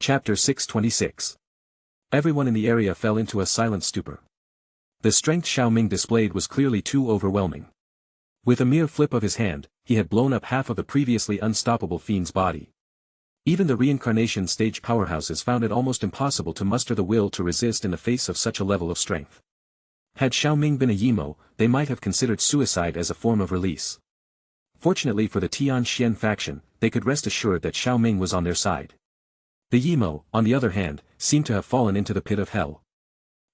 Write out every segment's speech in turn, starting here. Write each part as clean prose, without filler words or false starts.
Chapter 626. Everyone in the area fell into a silent stupor. The strength Xiao Ming displayed was clearly too overwhelming. With a mere flip of his hand, he had blown up half of the previously unstoppable fiend's body. Even the reincarnation stage powerhouses found it almost impossible to muster the will to resist in the face of such a level of strength. Had Xiao Ming been a Yimo, they might have considered suicide as a form of release. Fortunately for the Tianxian faction, they could rest assured that Xiao Ming was on their side. The Yimo, on the other hand, seemed to have fallen into the pit of hell.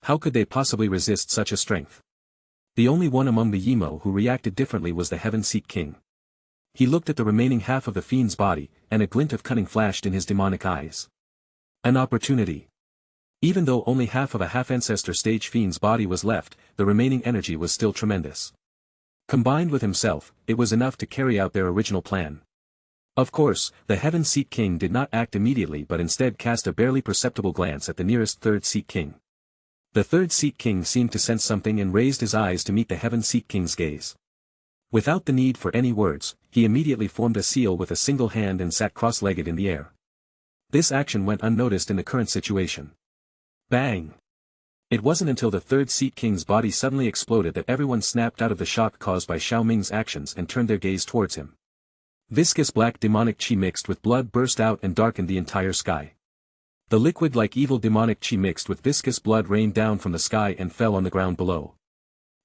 How could they possibly resist such a strength? The only one among the Yimo who reacted differently was the Heaven-Seek King. He looked at the remaining half of the fiend's body, and a glint of cunning flashed in his demonic eyes. An opportunity. Even though only half of a half-ancestor stage fiend's body was left, the remaining energy was still tremendous. Combined with himself, it was enough to carry out their original plan. Of course, the Heaven-Seek King did not act immediately but instead cast a barely perceptible glance at the nearest Third-Seek King. The Third-Seek King seemed to sense something and raised his eyes to meet the Heaven-Seek King's gaze. Without the need for any words, he immediately formed a seal with a single hand and sat cross-legged in the air. This action went unnoticed in the current situation. Bang! It wasn't until the Third-Seek King's body suddenly exploded that everyone snapped out of the shock caused by Xiao Ming's actions and turned their gaze towards him. Viscous black demonic chi mixed with blood burst out and darkened the entire sky. The liquid like evil demonic chi mixed with viscous blood rained down from the sky and fell on the ground below.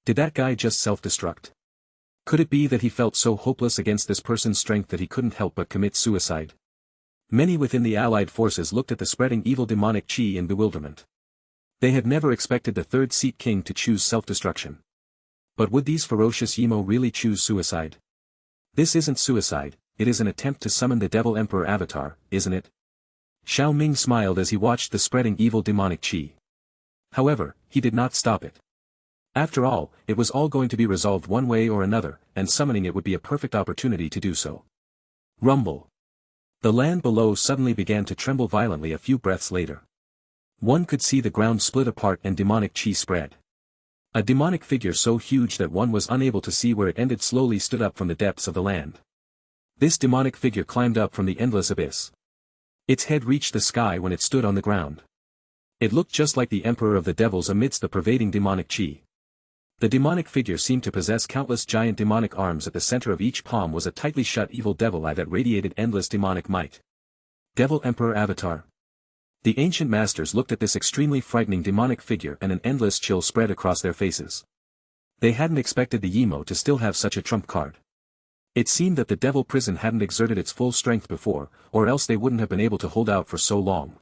Did that guy just self-destruct? Could it be that he felt so hopeless against this person's strength that he couldn't help but commit suicide? Many within the allied forces looked at the spreading evil demonic chi in bewilderment. They had never expected the Third-Seek King to choose self-destruction. But would these ferocious Yimo really choose suicide? This isn't suicide, it is an attempt to summon the Devil Emperor avatar, isn't it? Xiao Ming smiled as he watched the spreading evil demonic chi. However, he did not stop it. After all, it was all going to be resolved one way or another, and summoning it would be a perfect opportunity to do so. Rumble. The land below suddenly began to tremble violently a few breaths later. One could see the ground split apart and demonic chi spread. A demonic figure so huge that one was unable to see where it ended slowly stood up from the depths of the land. This demonic figure climbed up from the endless abyss. Its head reached the sky when it stood on the ground. It looked just like the Emperor of the Devils amidst the pervading demonic chi. The demonic figure seemed to possess countless giant demonic arms. At the center of each palm was a tightly shut evil devil eye that radiated endless demonic might. Devil Emperor Avatar. The ancient masters looked at this extremely frightening demonic figure and an endless chill spread across their faces. They hadn't expected the Yimo to still have such a trump card. It seemed that the devil prison hadn't exerted its full strength before, or else they wouldn't have been able to hold out for so long.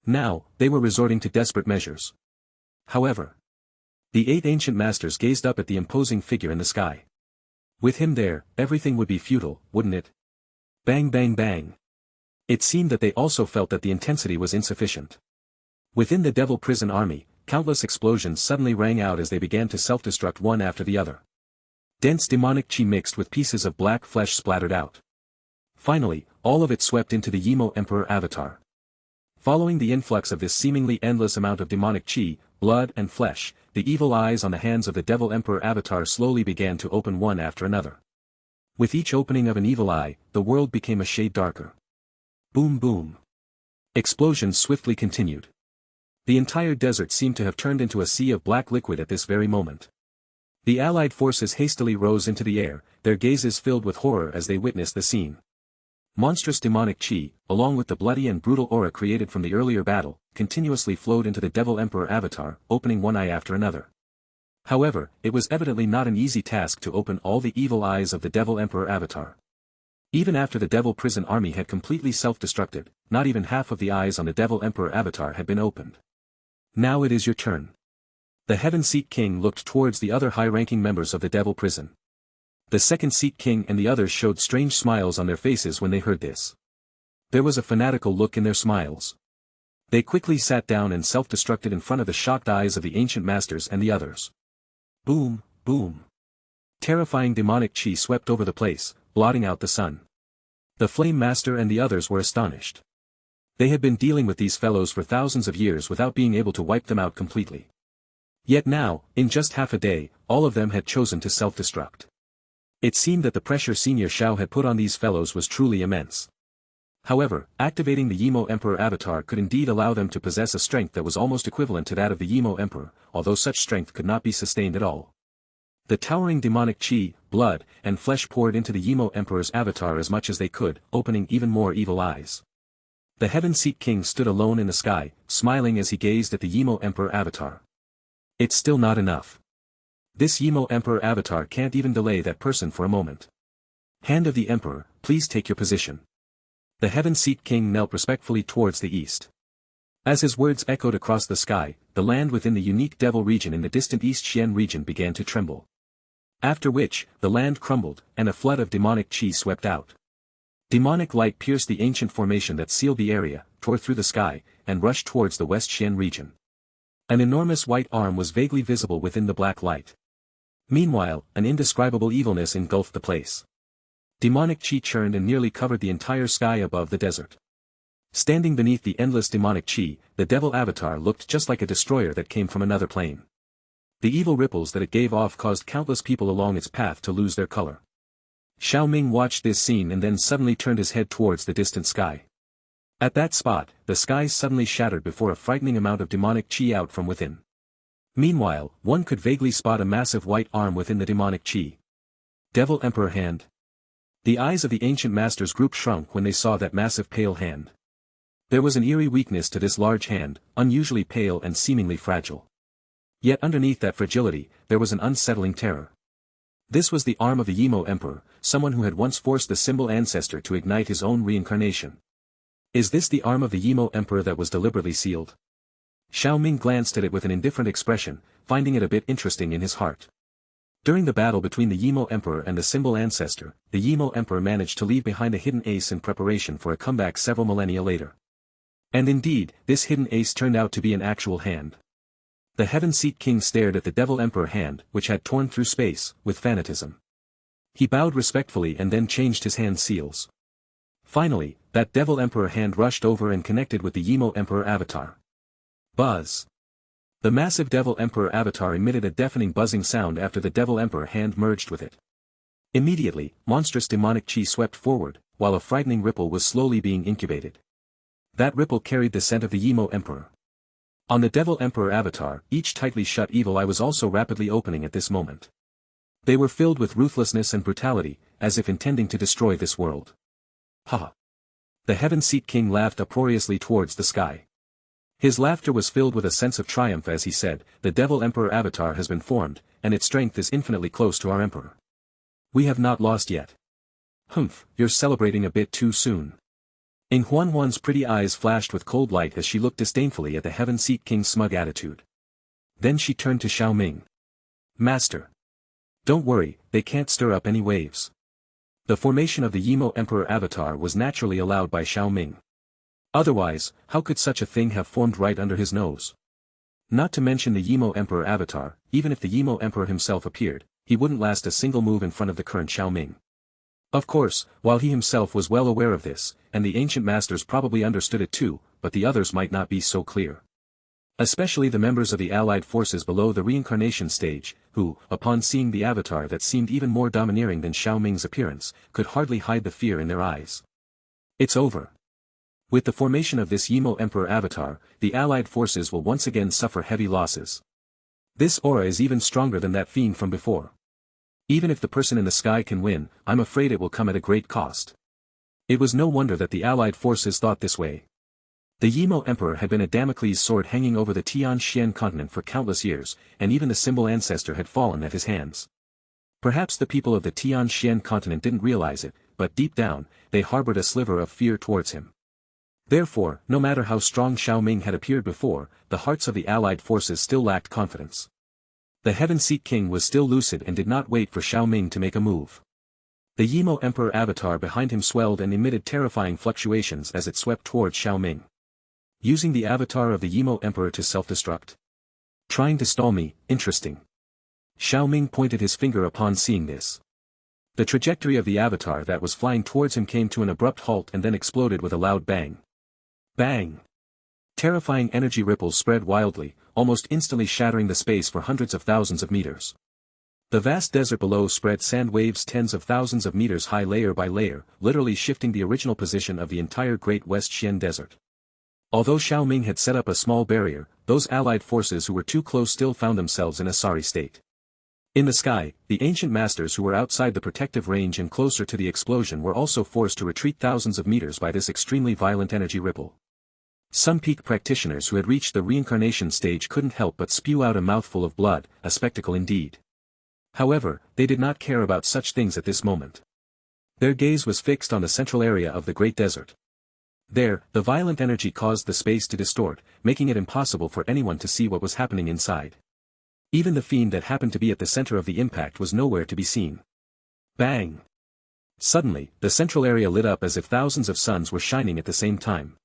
Now, they were resorting to desperate measures. However, the 8 ancient masters gazed up at the imposing figure in the sky. With him there, everything would be futile, wouldn't it? Bang bang bang. It seemed that they also felt that the intensity was insufficient. Within the devil prison army, countless explosions suddenly rang out as they began to self-destruct one after the other. Dense demonic chi mixed with pieces of black flesh splattered out. Finally, all of it swept into the Yimo Emperor avatar. Following the influx of this seemingly endless amount of demonic chi, blood and flesh, the evil eyes on the hands of the Devil Emperor avatar slowly began to open one after another. With each opening of an evil eye, the world became a shade darker. Boom boom. Explosions swiftly continued. The entire desert seemed to have turned into a sea of black liquid at this very moment. The allied forces hastily rose into the air, their gazes filled with horror as they witnessed the scene. Monstrous demonic chi, along with the bloody and brutal aura created from the earlier battle, continuously flowed into the Devil Emperor avatar, opening one eye after another. However, it was evidently not an easy task to open all the evil eyes of the Devil Emperor avatar. Even after the Devil Prison army had completely self-destructed, not even half of the eyes on the Devil Emperor avatar had been opened. Now it is your turn. The Heaven-Seek King looked towards the other high-ranking members of the Devil Prison. The Second-Seek King and the others showed strange smiles on their faces when they heard this. There was a fanatical look in their smiles. They quickly sat down and self-destructed in front of the shocked eyes of the ancient masters and the others. Boom, boom. Terrifying demonic chi swept over the place, blotting out the sun. The Flame Master and the others were astonished. They had been dealing with these fellows for thousands of years without being able to wipe them out completely. Yet now, in just half a day, all of them had chosen to self-destruct. It seemed that the pressure Senior Xiao had put on these fellows was truly immense. However, activating the Yimo Emperor avatar could indeed allow them to possess a strength that was almost equivalent to that of the Yimo Emperor, although such strength could not be sustained at all. The towering demonic chi, blood, and flesh poured into the Yimo Emperor's avatar as much as they could, opening even more evil eyes. The Heaven-Seat King stood alone in the sky, smiling as he gazed at the Yimo Emperor avatar. It's still not enough. This Yimo Emperor avatar can't even delay that person for a moment. Hand of the Emperor, please take your position. The Heaven-Seat King knelt respectfully towards the east. As his words echoed across the sky, the land within the unique devil region in the distant East Xian region began to tremble. After which, the land crumbled, and a flood of demonic chi swept out. Demonic light pierced the ancient formation that sealed the area, tore through the sky, and rushed towards the West Xian region. An enormous white arm was vaguely visible within the black light. Meanwhile, an indescribable evilness engulfed the place. Demonic chi churned and nearly covered the entire sky above the desert. Standing beneath the endless demonic chi, the devil avatar looked just like a destroyer that came from another plane. The evil ripples that it gave off caused countless people along its path to lose their color. Xiao Ming watched this scene and then suddenly turned his head towards the distant sky. At that spot, the sky suddenly shattered before a frightening amount of demonic chi out from within. Meanwhile, one could vaguely spot a massive white arm within the demonic chi. Devil Emperor hand. The eyes of the ancient master's group shrunk when they saw that massive pale hand. There was an eerie weakness to this large hand, unusually pale and seemingly fragile. Yet underneath that fragility, there was an unsettling terror. This was the arm of the Yimo Emperor, someone who had once forced the symbol ancestor to ignite his own reincarnation. Is this the arm of the Yimo Emperor that was deliberately sealed? Xiao Ming glanced at it with an indifferent expression, finding it a bit interesting in his heart. During the battle between the Yimo Emperor and the symbol ancestor, the Yimo Emperor managed to leave behind a hidden ace in preparation for a comeback several millennia later. And indeed, this hidden ace turned out to be an actual hand. The Heaven-Seat King stared at the Devil Emperor hand, which had torn through space, with fanatism. He bowed respectfully and then changed his hand seals. Finally, that Devil Emperor hand rushed over and connected with the Yimo Emperor avatar. Buzz. The massive Devil Emperor avatar emitted a deafening buzzing sound after the Devil Emperor hand merged with it. Immediately, monstrous demonic chi swept forward, while a frightening ripple was slowly being incubated. That ripple carried the scent of the Yimo Emperor. On the Devil Emperor avatar, each tightly shut evil eye was also rapidly opening at this moment. They were filled with ruthlessness and brutality, as if intending to destroy this world. Ha! The Heaven-Seat King laughed uproariously towards the sky. His laughter was filled with a sense of triumph as he said, "The Devil Emperor avatar has been formed, and its strength is infinitely close to our Emperor. We have not lost yet." "Humph, you're celebrating a bit too soon." Ing Huanhuan's pretty eyes flashed with cold light as she looked disdainfully at the Heaven-Seat King's smug attitude. Then she turned to Xiao Ming. "Master. Don't worry, they can't stir up any waves." The formation of the Yimo Emperor avatar was naturally allowed by Xiao Ming. Otherwise, how could such a thing have formed right under his nose? Not to mention the Yimo Emperor avatar, even if the Yimo Emperor himself appeared, he wouldn't last a single move in front of the current Xiao Ming. Of course, while he himself was well aware of this, and the ancient masters probably understood it too, but the others might not be so clear. Especially the members of the allied forces below the reincarnation stage, who, upon seeing the avatar that seemed even more domineering than Xiao Ming's appearance, could hardly hide the fear in their eyes. It's over. With the formation of this Yimo Emperor avatar, the allied forces will once again suffer heavy losses. This aura is even stronger than that fiend from before. Even if the person in the sky can win, I'm afraid it will come at a great cost. It was no wonder that the allied forces thought this way. The Yimo Emperor had been a Damocles sword hanging over the Tian-Xian continent for countless years, and even the symbol ancestor had fallen at his hands. Perhaps the people of the Tian-Xian continent didn't realize it, but deep down, they harbored a sliver of fear towards him. Therefore, no matter how strong Xiao Ming had appeared before, the hearts of the allied forces still lacked confidence. The Heaven-Seat King was still lucid and did not wait for Xiao Ming to make a move. The Yimo Emperor avatar behind him swelled and emitted terrifying fluctuations as it swept towards Xiao Ming. Using the avatar of the Yimo Emperor to self-destruct. Trying to stall me, interesting. Xiao Ming pointed his finger upon seeing this. The trajectory of the avatar that was flying towards him came to an abrupt halt and then exploded with a loud bang. Bang! Terrifying energy ripples spread wildly, almost instantly shattering the space for hundreds of thousands of meters. The vast desert below spread sand waves tens of thousands of meters high layer by layer, literally shifting the original position of the entire Great West Xian Desert. Although Xiao Ming had set up a small barrier, those allied forces who were too close still found themselves in a sorry state. In the sky, the ancient masters who were outside the protective range and closer to the explosion were also forced to retreat thousands of meters by this extremely violent energy ripple. Some peak practitioners who had reached the reincarnation stage couldn't help but spew out a mouthful of blood, a spectacle indeed. However, they did not care about such things at this moment. Their gaze was fixed on the central area of the Great Desert. There, the violent energy caused the space to distort, making it impossible for anyone to see what was happening inside. Even the fiend that happened to be at the center of the impact was nowhere to be seen. Bang! Suddenly, the central area lit up as if thousands of suns were shining at the same time.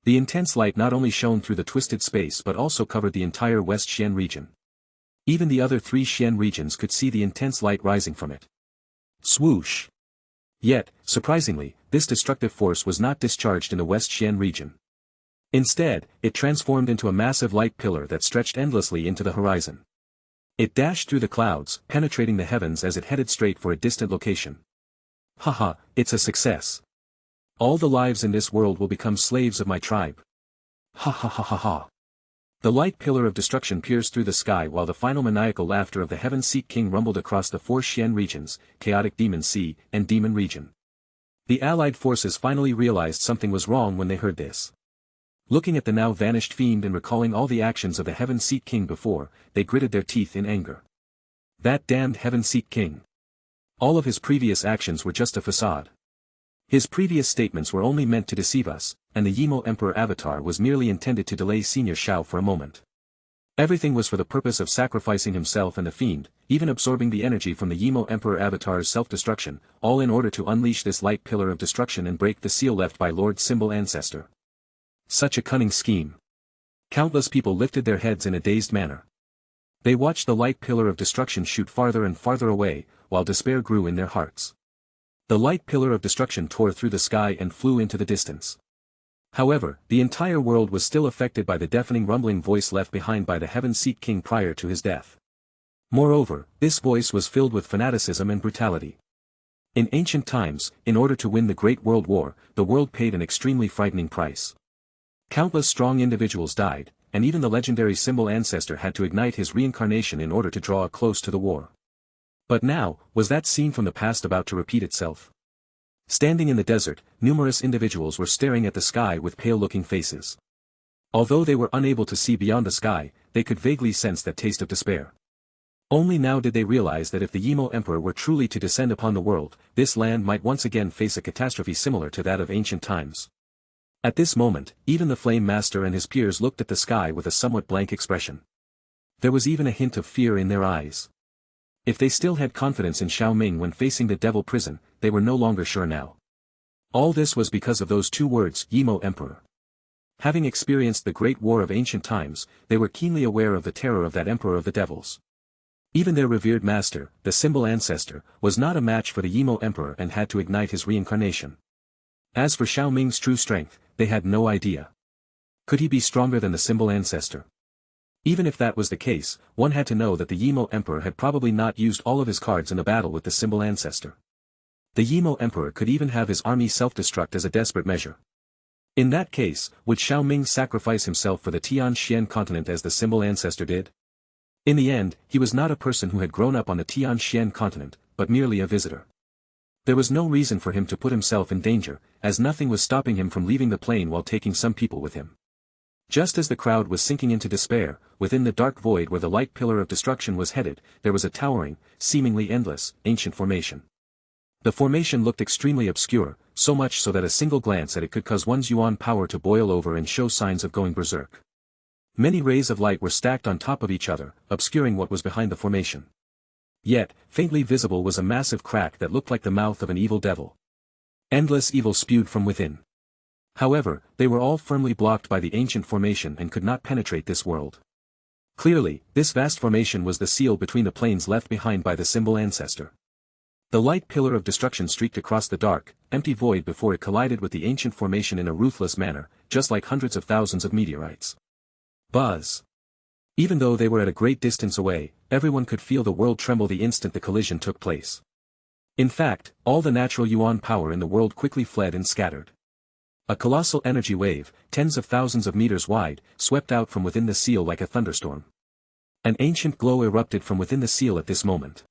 The intense light not only shone through the twisted space but also covered the entire West Xian region. Even the other 3 Xian regions could see the intense light rising from it. Swoosh! Yet, surprisingly, this destructive force was not discharged in the West Xian region. Instead, it transformed into a massive light pillar that stretched endlessly into the horizon. It dashed through the clouds, penetrating the heavens as it headed straight for a distant location. Haha, it's a success. All the lives in this world will become slaves of my tribe. Ha ha ha ha ha. The light pillar of destruction pierced through the sky while the final maniacal laughter of the Heaven-Seek King rumbled across the 4 Xian regions, Chaotic Demon Sea, and Demon Region. The allied forces finally realized something was wrong when they heard this. Looking at the now vanished fiend and recalling all the actions of the Heaven-Seek King before, they gritted their teeth in anger. That damned Heaven-Seek King. All of his previous actions were just a facade. His previous statements were only meant to deceive us, and the Yimo Emperor avatar was merely intended to delay Senior Xiao for a moment. Everything was for the purpose of sacrificing himself and the fiend, even absorbing the energy from the Yimo Emperor avatar's self-destruction, all in order to unleash this light pillar of destruction and break the seal left by Lord Symbol Ancestor. Such a cunning scheme. Countless people lifted their heads in a dazed manner. They watched the light pillar of destruction shoot farther and farther away, while despair grew in their hearts. The light pillar of destruction tore through the sky and flew into the distance. However, the entire world was still affected by the deafening rumbling voice left behind by the Heaven-Seek King prior to his death. Moreover, this voice was filled with fanaticism and brutality. In ancient times, in order to win the Great World War, the world paid an extremely frightening price. Countless strong individuals died, and even the legendary Symbol Ancestor had to ignite his reincarnation in order to draw a close to the war. But now, was that scene from the past about to repeat itself? Standing in the desert, numerous individuals were staring at the sky with pale-looking faces. Although they were unable to see beyond the sky, they could vaguely sense that taste of despair. Only now did they realize that if the Yimo Emperor were truly to descend upon the world, this land might once again face a catastrophe similar to that of ancient times. At this moment, even the Flame Master and his peers looked at the sky with a somewhat blank expression. There was even a hint of fear in their eyes. If they still had confidence in Xiao Ming when facing the devil prison, they were no longer sure now. All this was because of those 2 words, Yimo Emperor. Having experienced the Great War of ancient times, they were keenly aware of the terror of that Emperor of the Devils. Even their revered master, the Symbol Ancestor, was not a match for the Yimo Emperor and had to ignite his reincarnation. As for Xiao Ming's true strength, they had no idea. Could he be stronger than the Symbol Ancestor? Even if that was the case, one had to know that the Yimo Emperor had probably not used all of his cards in the battle with the Symbol Ancestor. The Yimo Emperor could even have his army self-destruct as a desperate measure. In that case, would Xiao Ming sacrifice himself for the Tian Xian continent as the Symbol Ancestor did? In the end, he was not a person who had grown up on the Tian Xian continent, but merely a visitor. There was no reason for him to put himself in danger, as nothing was stopping him from leaving the plane while taking some people with him. Just as the crowd was sinking into despair, within the dark void where the light pillar of destruction was headed, there was a towering, seemingly endless, ancient formation. The formation looked extremely obscure, so much so that a single glance at it could cause one's yuan power to boil over and show signs of going berserk. Many rays of light were stacked on top of each other, obscuring what was behind the formation. Yet, faintly visible was a massive crack that looked like the mouth of an evil devil. Endless evil spewed from within. However, they were all firmly blocked by the ancient formation and could not penetrate this world. Clearly, this vast formation was the seal between the planes left behind by the Symbol Ancestor. The light pillar of destruction streaked across the dark, empty void before it collided with the ancient formation in a ruthless manner, just like hundreds of thousands of meteorites. Buzz! Even though they were at a great distance away, everyone could feel the world tremble the instant the collision took place. In fact, all the natural yuan power in the world quickly fled and scattered. A colossal energy wave, tens of thousands of meters wide, swept out from within the seal like a thunderstorm. An ancient glow erupted from within the seal at this moment.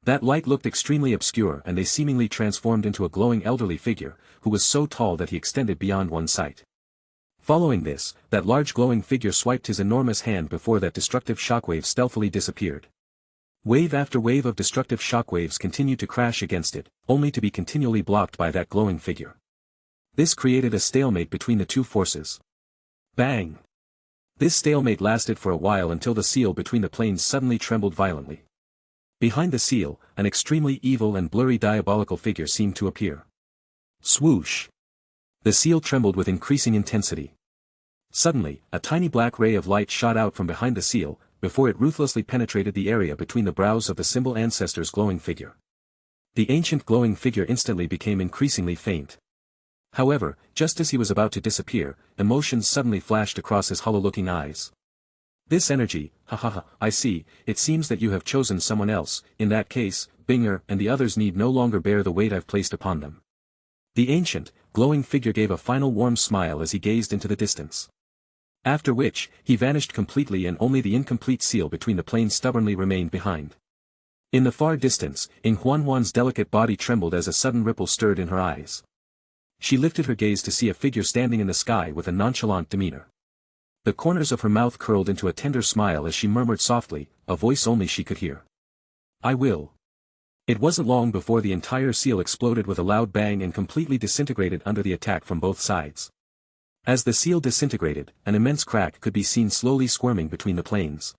That light looked extremely obscure and they seemingly transformed into a glowing elderly figure, who was so tall that he extended beyond one's sight. Following this, that large glowing figure swiped his enormous hand before that destructive shockwave stealthily disappeared. Wave after wave of destructive shockwaves continued to crash against it, only to be continually blocked by that glowing figure. This created a stalemate between the two forces. Bang! This stalemate lasted for a while until the seal between the planes suddenly trembled violently. Behind the seal, an extremely evil and blurry diabolical figure seemed to appear. Swoosh! The seal trembled with increasing intensity. Suddenly, a tiny black ray of light shot out from behind the seal, before it ruthlessly penetrated the area between the brows of the symbol ancestor's glowing figure. The ancient glowing figure instantly became increasingly faint. However, just as he was about to disappear, emotions suddenly flashed across his hollow-looking eyes. This energy, I see, it seems that you have chosen someone else. In that case, Binger and the others need no longer bear the weight I've placed upon them. The ancient, glowing figure gave a final warm smile as he gazed into the distance. After which, he vanished completely and only the incomplete seal between the planes stubbornly remained behind. In the far distance, Huan's delicate body trembled as a sudden ripple stirred in her eyes. She lifted her gaze to see a figure standing in the sky with a nonchalant demeanor. The corners of her mouth curled into a tender smile as she murmured softly, a voice only she could hear. I will. It wasn't long before the entire seal exploded with a loud bang and completely disintegrated under the attack from both sides. As the seal disintegrated, an immense crack could be seen slowly squirming between the planes.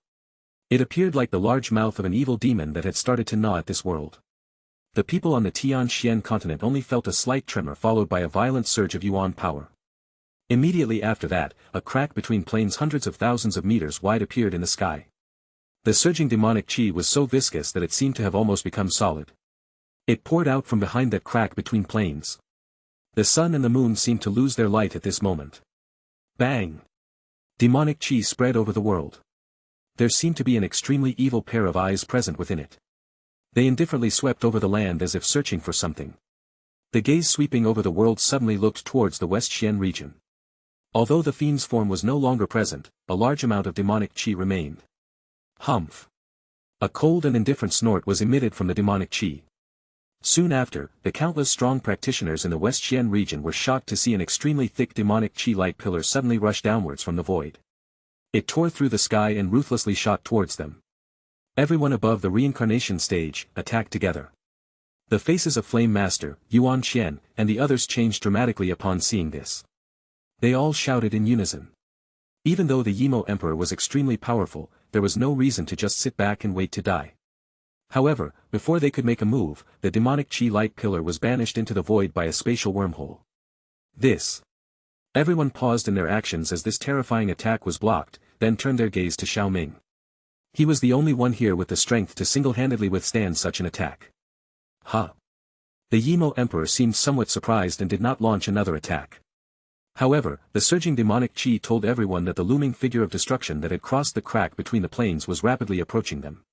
It appeared like the large mouth of an evil demon that had started to gnaw at this world. The people on the Tianxian continent only felt a slight tremor followed by a violent surge of yuan power. Immediately after that, a crack between planes hundreds of thousands of meters wide appeared in the sky. The surging demonic chi was so viscous that it seemed to have almost become solid. It poured out from behind that crack between planes. The sun and the moon seemed to lose their light at this moment. Bang! Demonic chi spread over the world. There seemed to be an extremely evil pair of eyes present within it. They indifferently swept over the land as if searching for something. The gaze sweeping over the world suddenly looked towards the West Xian region. Although the fiend's form was no longer present, a large amount of demonic chi remained. Humph! A cold and indifferent snort was emitted from the demonic chi. Soon after, the countless strong practitioners in the West Xian region were shocked to see an extremely thick demonic chi light pillar suddenly rush downwards from the void. It tore through the sky and ruthlessly shot towards them. Everyone above the reincarnation stage attacked together. The faces of Flame Master, Yuan Qian, and the others changed dramatically upon seeing this. They all shouted in unison. Even though the Yimo Emperor was extremely powerful, there was no reason to just sit back and wait to die. However, before they could make a move, the demonic chi light pillar was banished into the void by a spatial wormhole. Everyone paused in their actions as this terrifying attack was blocked, then turned their gaze to Xiao Ming. He was the only one here with the strength to single-handedly withstand such an attack. The Yimo Emperor seemed somewhat surprised and did not launch another attack. However, the surging demonic chi told everyone that the looming figure of destruction that had crossed the crack between the planes was rapidly approaching them.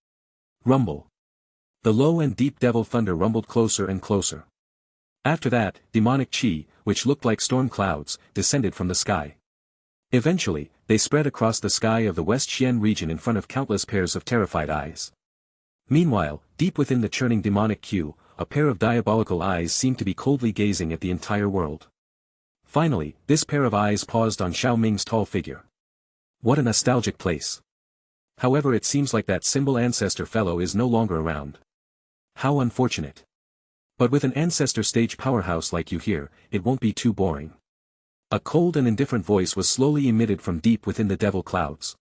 Rumble. The low and deep devil thunder rumbled closer and closer. After that, demonic chi, which looked like storm clouds, descended from the sky. Eventually, they spread across the sky of the West Xian region in front of countless pairs of terrified eyes. Meanwhile, deep within the churning demonic queue, a pair of diabolical eyes seemed to be coldly gazing at the entire world. Finally, this pair of eyes paused on Xiao Ming's tall figure. What a nostalgic place. However, it seems like that symbol ancestor fellow is no longer around. How unfortunate. But with an ancestor stage powerhouse like you here, it won't be too boring. A cold and indifferent voice was slowly emitted from deep within the devil clouds.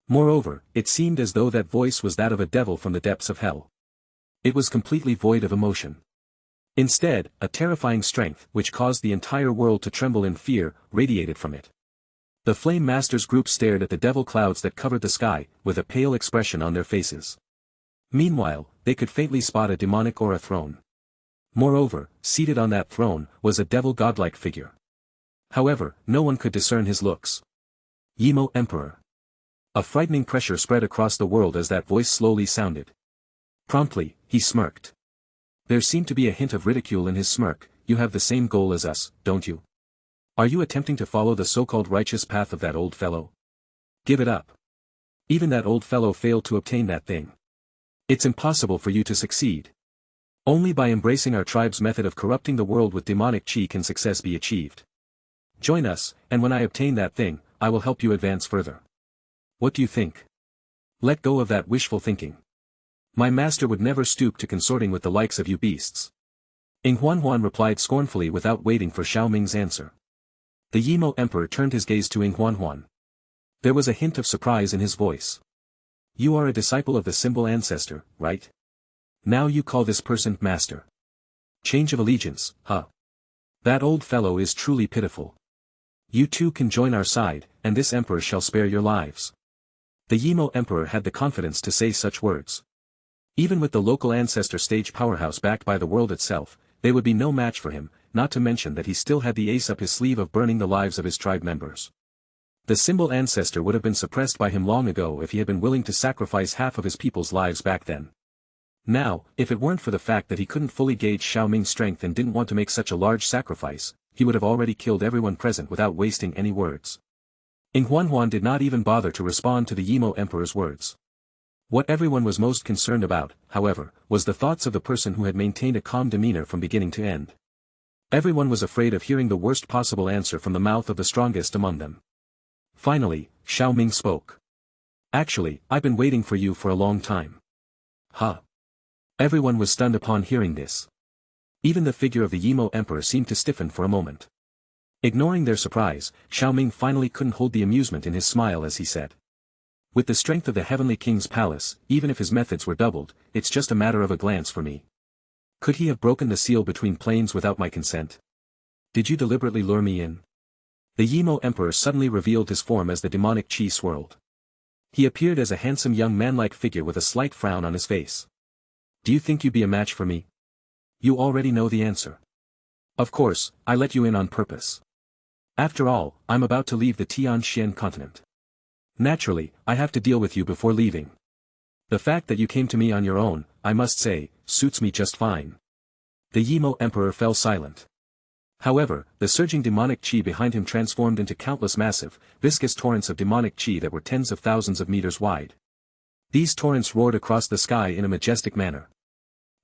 Moreover, it seemed as though that voice was that of a devil from the depths of hell. It was completely void of emotion. Instead, a terrifying strength, which caused the entire world to tremble in fear, radiated from it. The Flame Masters group stared at the devil clouds that covered the sky, with a pale expression on their faces. Meanwhile, they could faintly spot a demonic aura throne. Moreover, seated on that throne, was a devil godlike figure. However, no one could discern his looks. Yimo Emperor. A frightening pressure spread across the world as that voice slowly sounded. Promptly, he smirked. There seemed to be a hint of ridicule in his smirk. You have the same goal as us, don't you? Are you attempting to follow the so-called righteous path of that old fellow? Give it up. Even that old fellow failed to obtain that thing. It's impossible for you to succeed. Only by embracing our tribe's method of corrupting the world with demonic chi can success be achieved. Join us, and when I obtain that thing, I will help you advance further. What do you think? Let go of that wishful thinking. My master would never stoop to consorting with the likes of you beasts. Ing Huan replied scornfully without waiting for Xiao Ming's answer. The Yimo Emperor turned his gaze to Ing Huan. There was a hint of surprise in his voice. You are a disciple of the symbol ancestor, right? Now you call this person master. Change of allegiance, huh? That old fellow is truly pitiful. You too can join our side, and this emperor shall spare your lives. The Yimo Emperor had the confidence to say such words. Even with the local ancestor stage powerhouse backed by the world itself, they would be no match for him, not to mention that he still had the ace up his sleeve of burning the lives of his tribe members. The symbol ancestor would have been suppressed by him long ago if he had been willing to sacrifice half of his people's lives back then. Now, if it weren't for the fact that he couldn't fully gauge Xiao Ming's strength and didn't want to make such a large sacrifice, he would have already killed everyone present without wasting any words. Ing Huan did not even bother to respond to the Yimo Emperor's words. What everyone was most concerned about, however, was the thoughts of the person who had maintained a calm demeanor from beginning to end. Everyone was afraid of hearing the worst possible answer from the mouth of the strongest among them. Finally, Xiao Ming spoke. Actually, I've been waiting for you for a long time. Huh? Everyone was stunned upon hearing this. Even the figure of the Yimo Emperor seemed to stiffen for a moment. Ignoring their surprise, Xiao Ming finally couldn't hold the amusement in his smile as he said. With the strength of the Heavenly King's palace, even if his methods were doubled, it's just a matter of a glance for me. Could he have broken the seal between planes without my consent? Did you deliberately lure me in? The Yimo Emperor suddenly revealed his form as the demonic chi swirled. He appeared as a handsome young man-like figure with a slight frown on his face. Do you think you'd be a match for me? You already know the answer. Of course, I let you in on purpose. After all, I'm about to leave the Tianxian continent. Naturally, I have to deal with you before leaving. The fact that you came to me on your own, I must say, suits me just fine. The Yimo Emperor fell silent. However, the surging demonic chi behind him transformed into countless massive, viscous torrents of demonic chi that were tens of thousands of meters wide. These torrents roared across the sky in a majestic manner.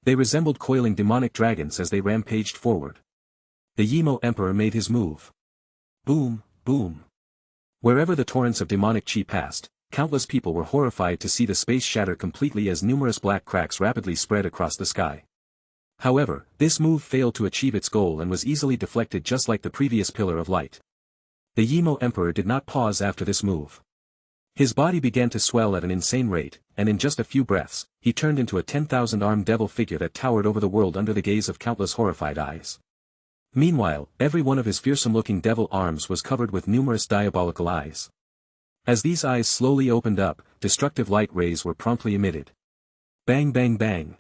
They resembled coiling demonic dragons as they rampaged forward. The Yimo Emperor made his move. Boom, boom. Wherever the torrents of demonic chi passed, countless people were horrified to see the space shatter completely as numerous black cracks rapidly spread across the sky. However, this move failed to achieve its goal and was easily deflected just like the previous pillar of light. The Yimo Emperor did not pause after this move. His body began to swell at an insane rate, and in just a few breaths, he turned into a 10,000-armed devil figure that towered over the world under the gaze of countless horrified eyes. Meanwhile, every one of his fearsome-looking devil arms was covered with numerous diabolical eyes. As these eyes slowly opened up, destructive light rays were promptly emitted. Bang bang bang.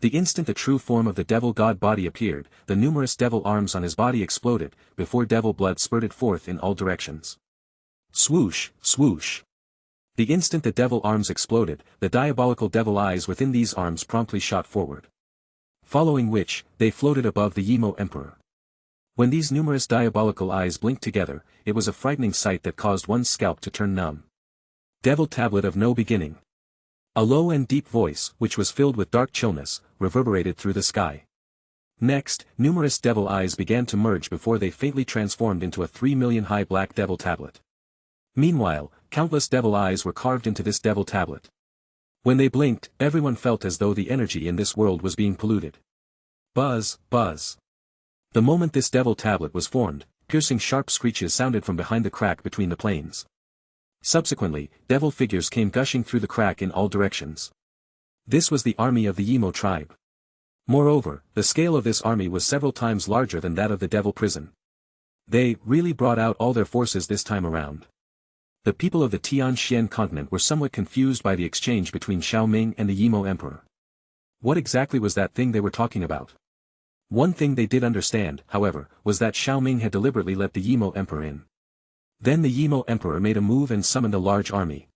The instant the true form of the devil god body appeared, the numerous devil arms on his body exploded, before devil blood spurted forth in all directions. Swoosh, swoosh. The instant the devil arms exploded, the diabolical devil eyes within these arms promptly shot forward. Following which, they floated above the Yimo Emperor. When these numerous diabolical eyes blinked together, it was a frightening sight that caused one's scalp to turn numb. Devil Tablet of No Beginning. A low and deep voice, which was filled with dark chillness, reverberated through the sky. Next, numerous devil eyes began to merge before they faintly transformed into a 3 million high black devil tablet. Meanwhile, countless devil eyes were carved into this devil tablet. When they blinked, everyone felt as though the energy in this world was being polluted. Buzz, buzz. The moment this devil tablet was formed, piercing sharp screeches sounded from behind the crack between the planes. Subsequently, devil figures came gushing through the crack in all directions. This was the army of the Yimo tribe. Moreover, the scale of this army was several times larger than that of the devil prison. They really brought out all their forces this time around. The people of the Tianxian continent were somewhat confused by the exchange between Xiao Ming and the Yimo Emperor. What exactly was that thing they were talking about? One thing they did understand, however, was that Xiao Ming had deliberately let the Yimo Emperor in. Then the Yimo Emperor made a move and summoned a large army.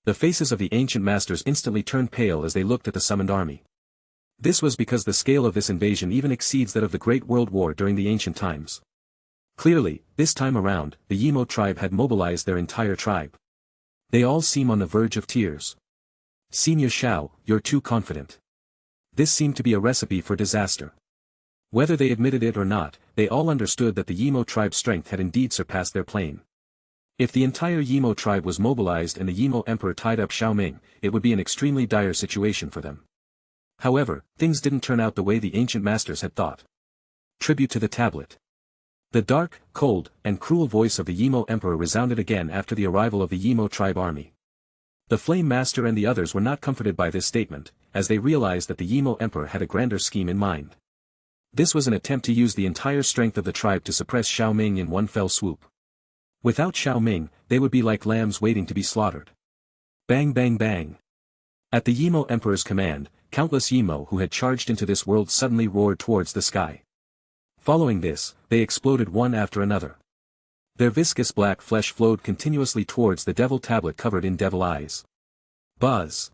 The faces of the ancient masters instantly turned pale as they looked at the summoned army. This was because the scale of this invasion even exceeds that of the Great World War during the ancient times. Clearly, this time around, the Yimo tribe had mobilized their entire tribe. They all seem on the verge of tears. Senior Xiao, you're too confident. This seemed to be a recipe for disaster. Whether they admitted it or not, they all understood that the Yimo tribe's strength had indeed surpassed their plane. If the entire Yimo tribe was mobilized and the Yimo emperor tied up Xiao Ming, it would be an extremely dire situation for them. However, things didn't turn out the way the ancient masters had thought. Tribute to the tablet. The dark, cold, and cruel voice of the Yimo emperor resounded again after the arrival of the Yimo tribe army. The Flame Master and the others were not comforted by this statement, as they realized that the Yimo emperor had a grander scheme in mind. This was an attempt to use the entire strength of the tribe to suppress Xiao Ming in one fell swoop. Without Xiao Ming, they would be like lambs waiting to be slaughtered. Bang bang bang. At the Yimo emperor's command, countless Yimo who had charged into this world suddenly roared towards the sky. Following this, they exploded one after another. Their viscous black flesh flowed continuously towards the devil tablet covered in devil eyes. Buzz.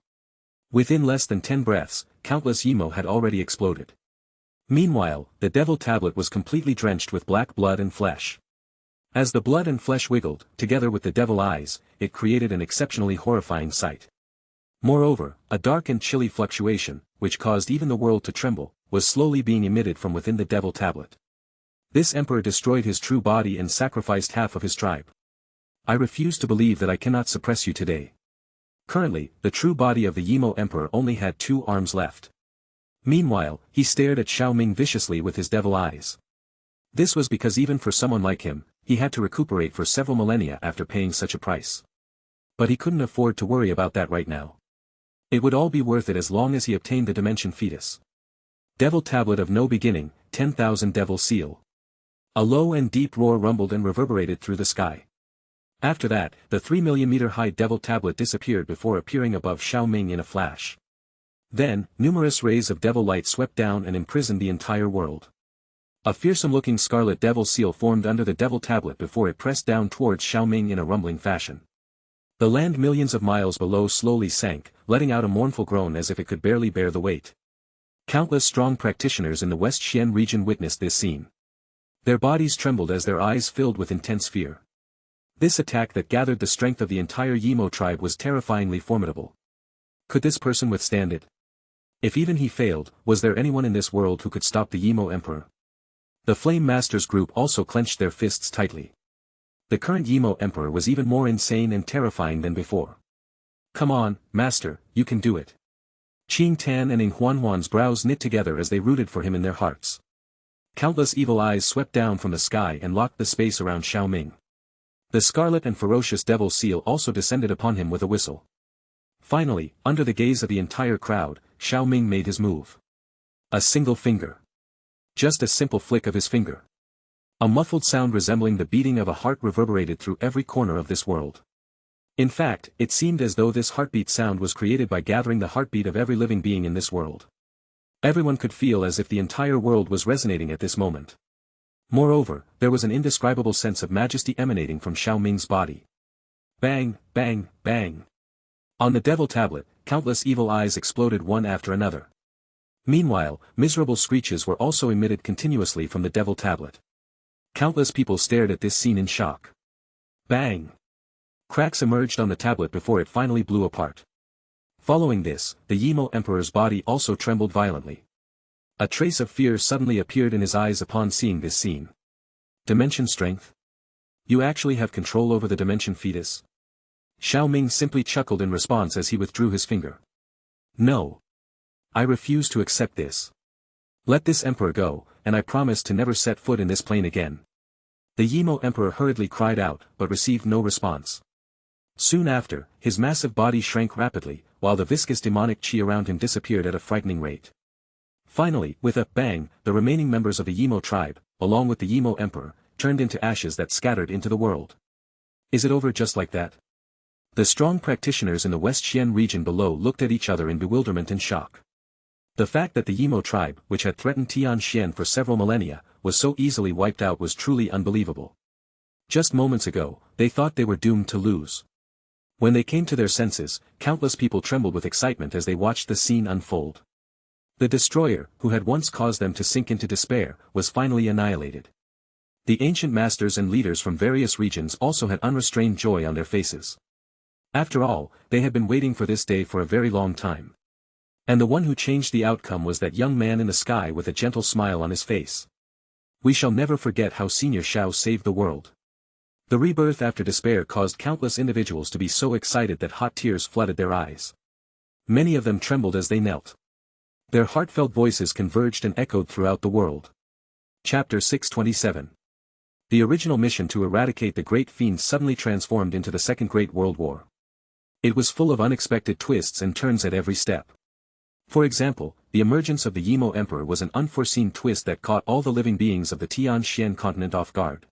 Within less than 10 breaths, countless Yimo had already exploded. Meanwhile, the devil tablet was completely drenched with black blood and flesh. As the blood and flesh wiggled, together with the devil eyes, it created an exceptionally horrifying sight. Moreover, a dark and chilly fluctuation, which caused even the world to tremble, was slowly being emitted from within the devil tablet. This emperor destroyed his true body and sacrificed half of his tribe. I refuse to believe that I cannot suppress you today. Currently, the true body of the Yimo emperor only had 2 arms left. Meanwhile, he stared at Xiao Ming viciously with his devil eyes. This was because even for someone like him, he had to recuperate for several millennia after paying such a price. But he couldn't afford to worry about that right now. It would all be worth it as long as he obtained the dimension fetus. Devil Tablet of No Beginning, 10,000 Devil Seal. A low and deep roar rumbled and reverberated through the sky. After that, the 3-million-meter-high Devil Tablet disappeared before appearing above Xiao Ming in a flash. Then, numerous rays of devil light swept down and imprisoned the entire world. A fearsome-looking scarlet devil seal formed under the Devil Tablet before it pressed down towards Xiao Ming in a rumbling fashion. The land millions of miles below slowly sank, letting out a mournful groan as if it could barely bear the weight. Countless strong practitioners in the West Xian region witnessed this scene. Their bodies trembled as their eyes filled with intense fear. This attack that gathered the strength of the entire Yimo tribe was terrifyingly formidable. Could this person withstand it? If even he failed, was there anyone in this world who could stop the Yimo emperor? The Flame Masters group also clenched their fists tightly. The current Yimo emperor was even more insane and terrifying than before. Come on, master, you can do it. Qing Tan and Ing Huanhuan's brows knit together as they rooted for him in their hearts. Countless evil eyes swept down from the sky and locked the space around Xiao Ming. The scarlet and ferocious devil seal also descended upon him with a whistle. Finally, under the gaze of the entire crowd, Xiao Ming made his move. A single finger. Just a simple flick of his finger. A muffled sound resembling the beating of a heart reverberated through every corner of this world. In fact, it seemed as though this heartbeat sound was created by gathering the heartbeat of every living being in this world. Everyone could feel as if the entire world was resonating at this moment. Moreover, there was an indescribable sense of majesty emanating from Xiao Ming's body. Bang, bang, bang. On the Devil Tablet, countless evil eyes exploded one after another. Meanwhile, miserable screeches were also emitted continuously from the Devil Tablet. Countless people stared at this scene in shock. Bang! Cracks emerged on the tablet before it finally blew apart. Following this, the Yimo Emperor's body also trembled violently. A trace of fear suddenly appeared in his eyes upon seeing this scene. Dimension strength? You actually have control over the dimension fetus? Xiao Ming simply chuckled in response as he withdrew his finger. No. I refuse to accept this. Let this emperor go, and I promise to never set foot in this plane again. The Yimo Emperor hurriedly cried out, but received no response. Soon after, his massive body shrank rapidly, while the viscous demonic chi around him disappeared at a frightening rate. Finally, with a bang, the remaining members of the Yimo tribe, along with the Yimo Emperor, turned into ashes that scattered into the world. Is it over just like that? The strong practitioners in the West Xian region below looked at each other in bewilderment and shock. The fact that the Yimo tribe, which had threatened Tianxian for several millennia, was so easily wiped out was truly unbelievable. Just moments ago, they thought they were doomed to lose. When they came to their senses, countless people trembled with excitement as they watched the scene unfold. The destroyer, who had once caused them to sink into despair, was finally annihilated. The ancient masters and leaders from various regions also had unrestrained joy on their faces. After all, they had been waiting for this day for a very long time. And the one who changed the outcome was that young man in the sky with a gentle smile on his face. We shall never forget how Senior Xiao saved the world. The rebirth after despair caused countless individuals to be so excited that hot tears flooded their eyes. Many of them trembled as they knelt. Their heartfelt voices converged and echoed throughout the world. Chapter 627. The original mission to eradicate the Great Fiend suddenly transformed into the Second Great World War. It was full of unexpected twists and turns at every step. For example, the emergence of the Yimo Emperor was an unforeseen twist that caught all the living beings of the Tianxian continent off guard.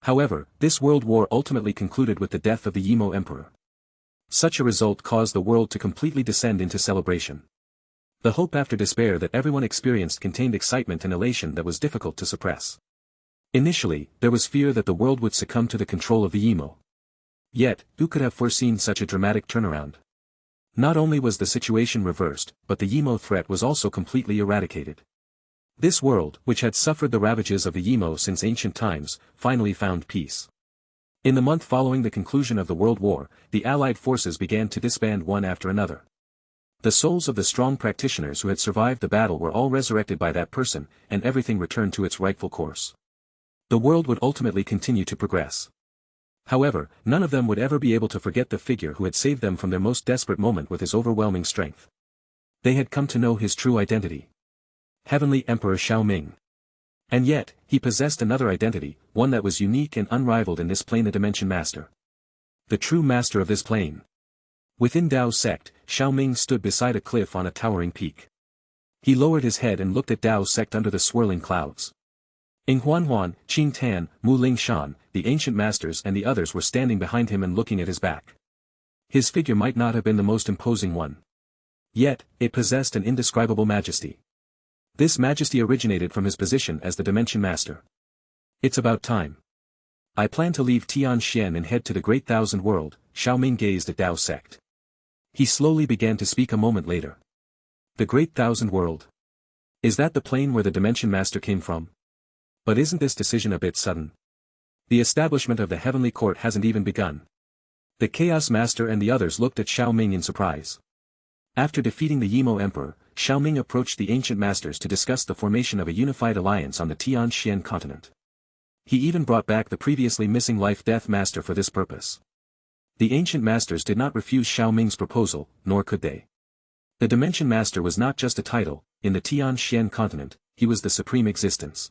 However, this world war ultimately concluded with the death of the Yimo Emperor. Such a result caused the world to completely descend into celebration. The hope after despair that everyone experienced contained excitement and elation that was difficult to suppress. Initially, there was fear that the world would succumb to the control of the Yimo. Yet, who could have foreseen such a dramatic turnaround? Not only was the situation reversed, but the Yimo threat was also completely eradicated. This world, which had suffered the ravages of the Yimo since ancient times, finally found peace. In the month following the conclusion of the World War, the Allied forces began to disband one after another. The souls of the strong practitioners who had survived the battle were all resurrected by that person, and everything returned to its rightful course. The world would ultimately continue to progress. However, none of them would ever be able to forget the figure who had saved them from their most desperate moment with his overwhelming strength. They had come to know his true identity. Heavenly Emperor Xiao Ming. And yet, he possessed another identity, one that was unique and unrivaled in this plane, the Dimension Master. The true master of this plane. Within Dao's sect, Xiao Ming stood beside a cliff on a towering peak. He lowered his head and looked at Dao's sect under the swirling clouds. Ing Huanhuan, Qing Tan, Mu Lingshan, the ancient masters and the others were standing behind him and looking at his back. His figure might not have been the most imposing one. Yet, it possessed an indescribable majesty. This majesty originated from his position as the Dimension Master. It's about time. I plan to leave Tianxian and head to the Great Thousand World. Xiao Ming gazed at Dao's sect. He slowly began to speak a moment later. The Great Thousand World. Is that the plane where the Dimension Master came from? But isn't this decision a bit sudden? The establishment of the Heavenly Court hasn't even begun. The Chaos Master and the others looked at Xiao Ming in surprise. After defeating the Yimo Emperor, Xiao Ming approached the ancient masters to discuss the formation of a unified alliance on the Tianxian continent. He even brought back the previously missing Life-Death Master for this purpose. The ancient masters did not refuse Xiao Ming's proposal, nor could they. The Dimension Master was not just a title. In the Tianxian continent, he was the supreme existence.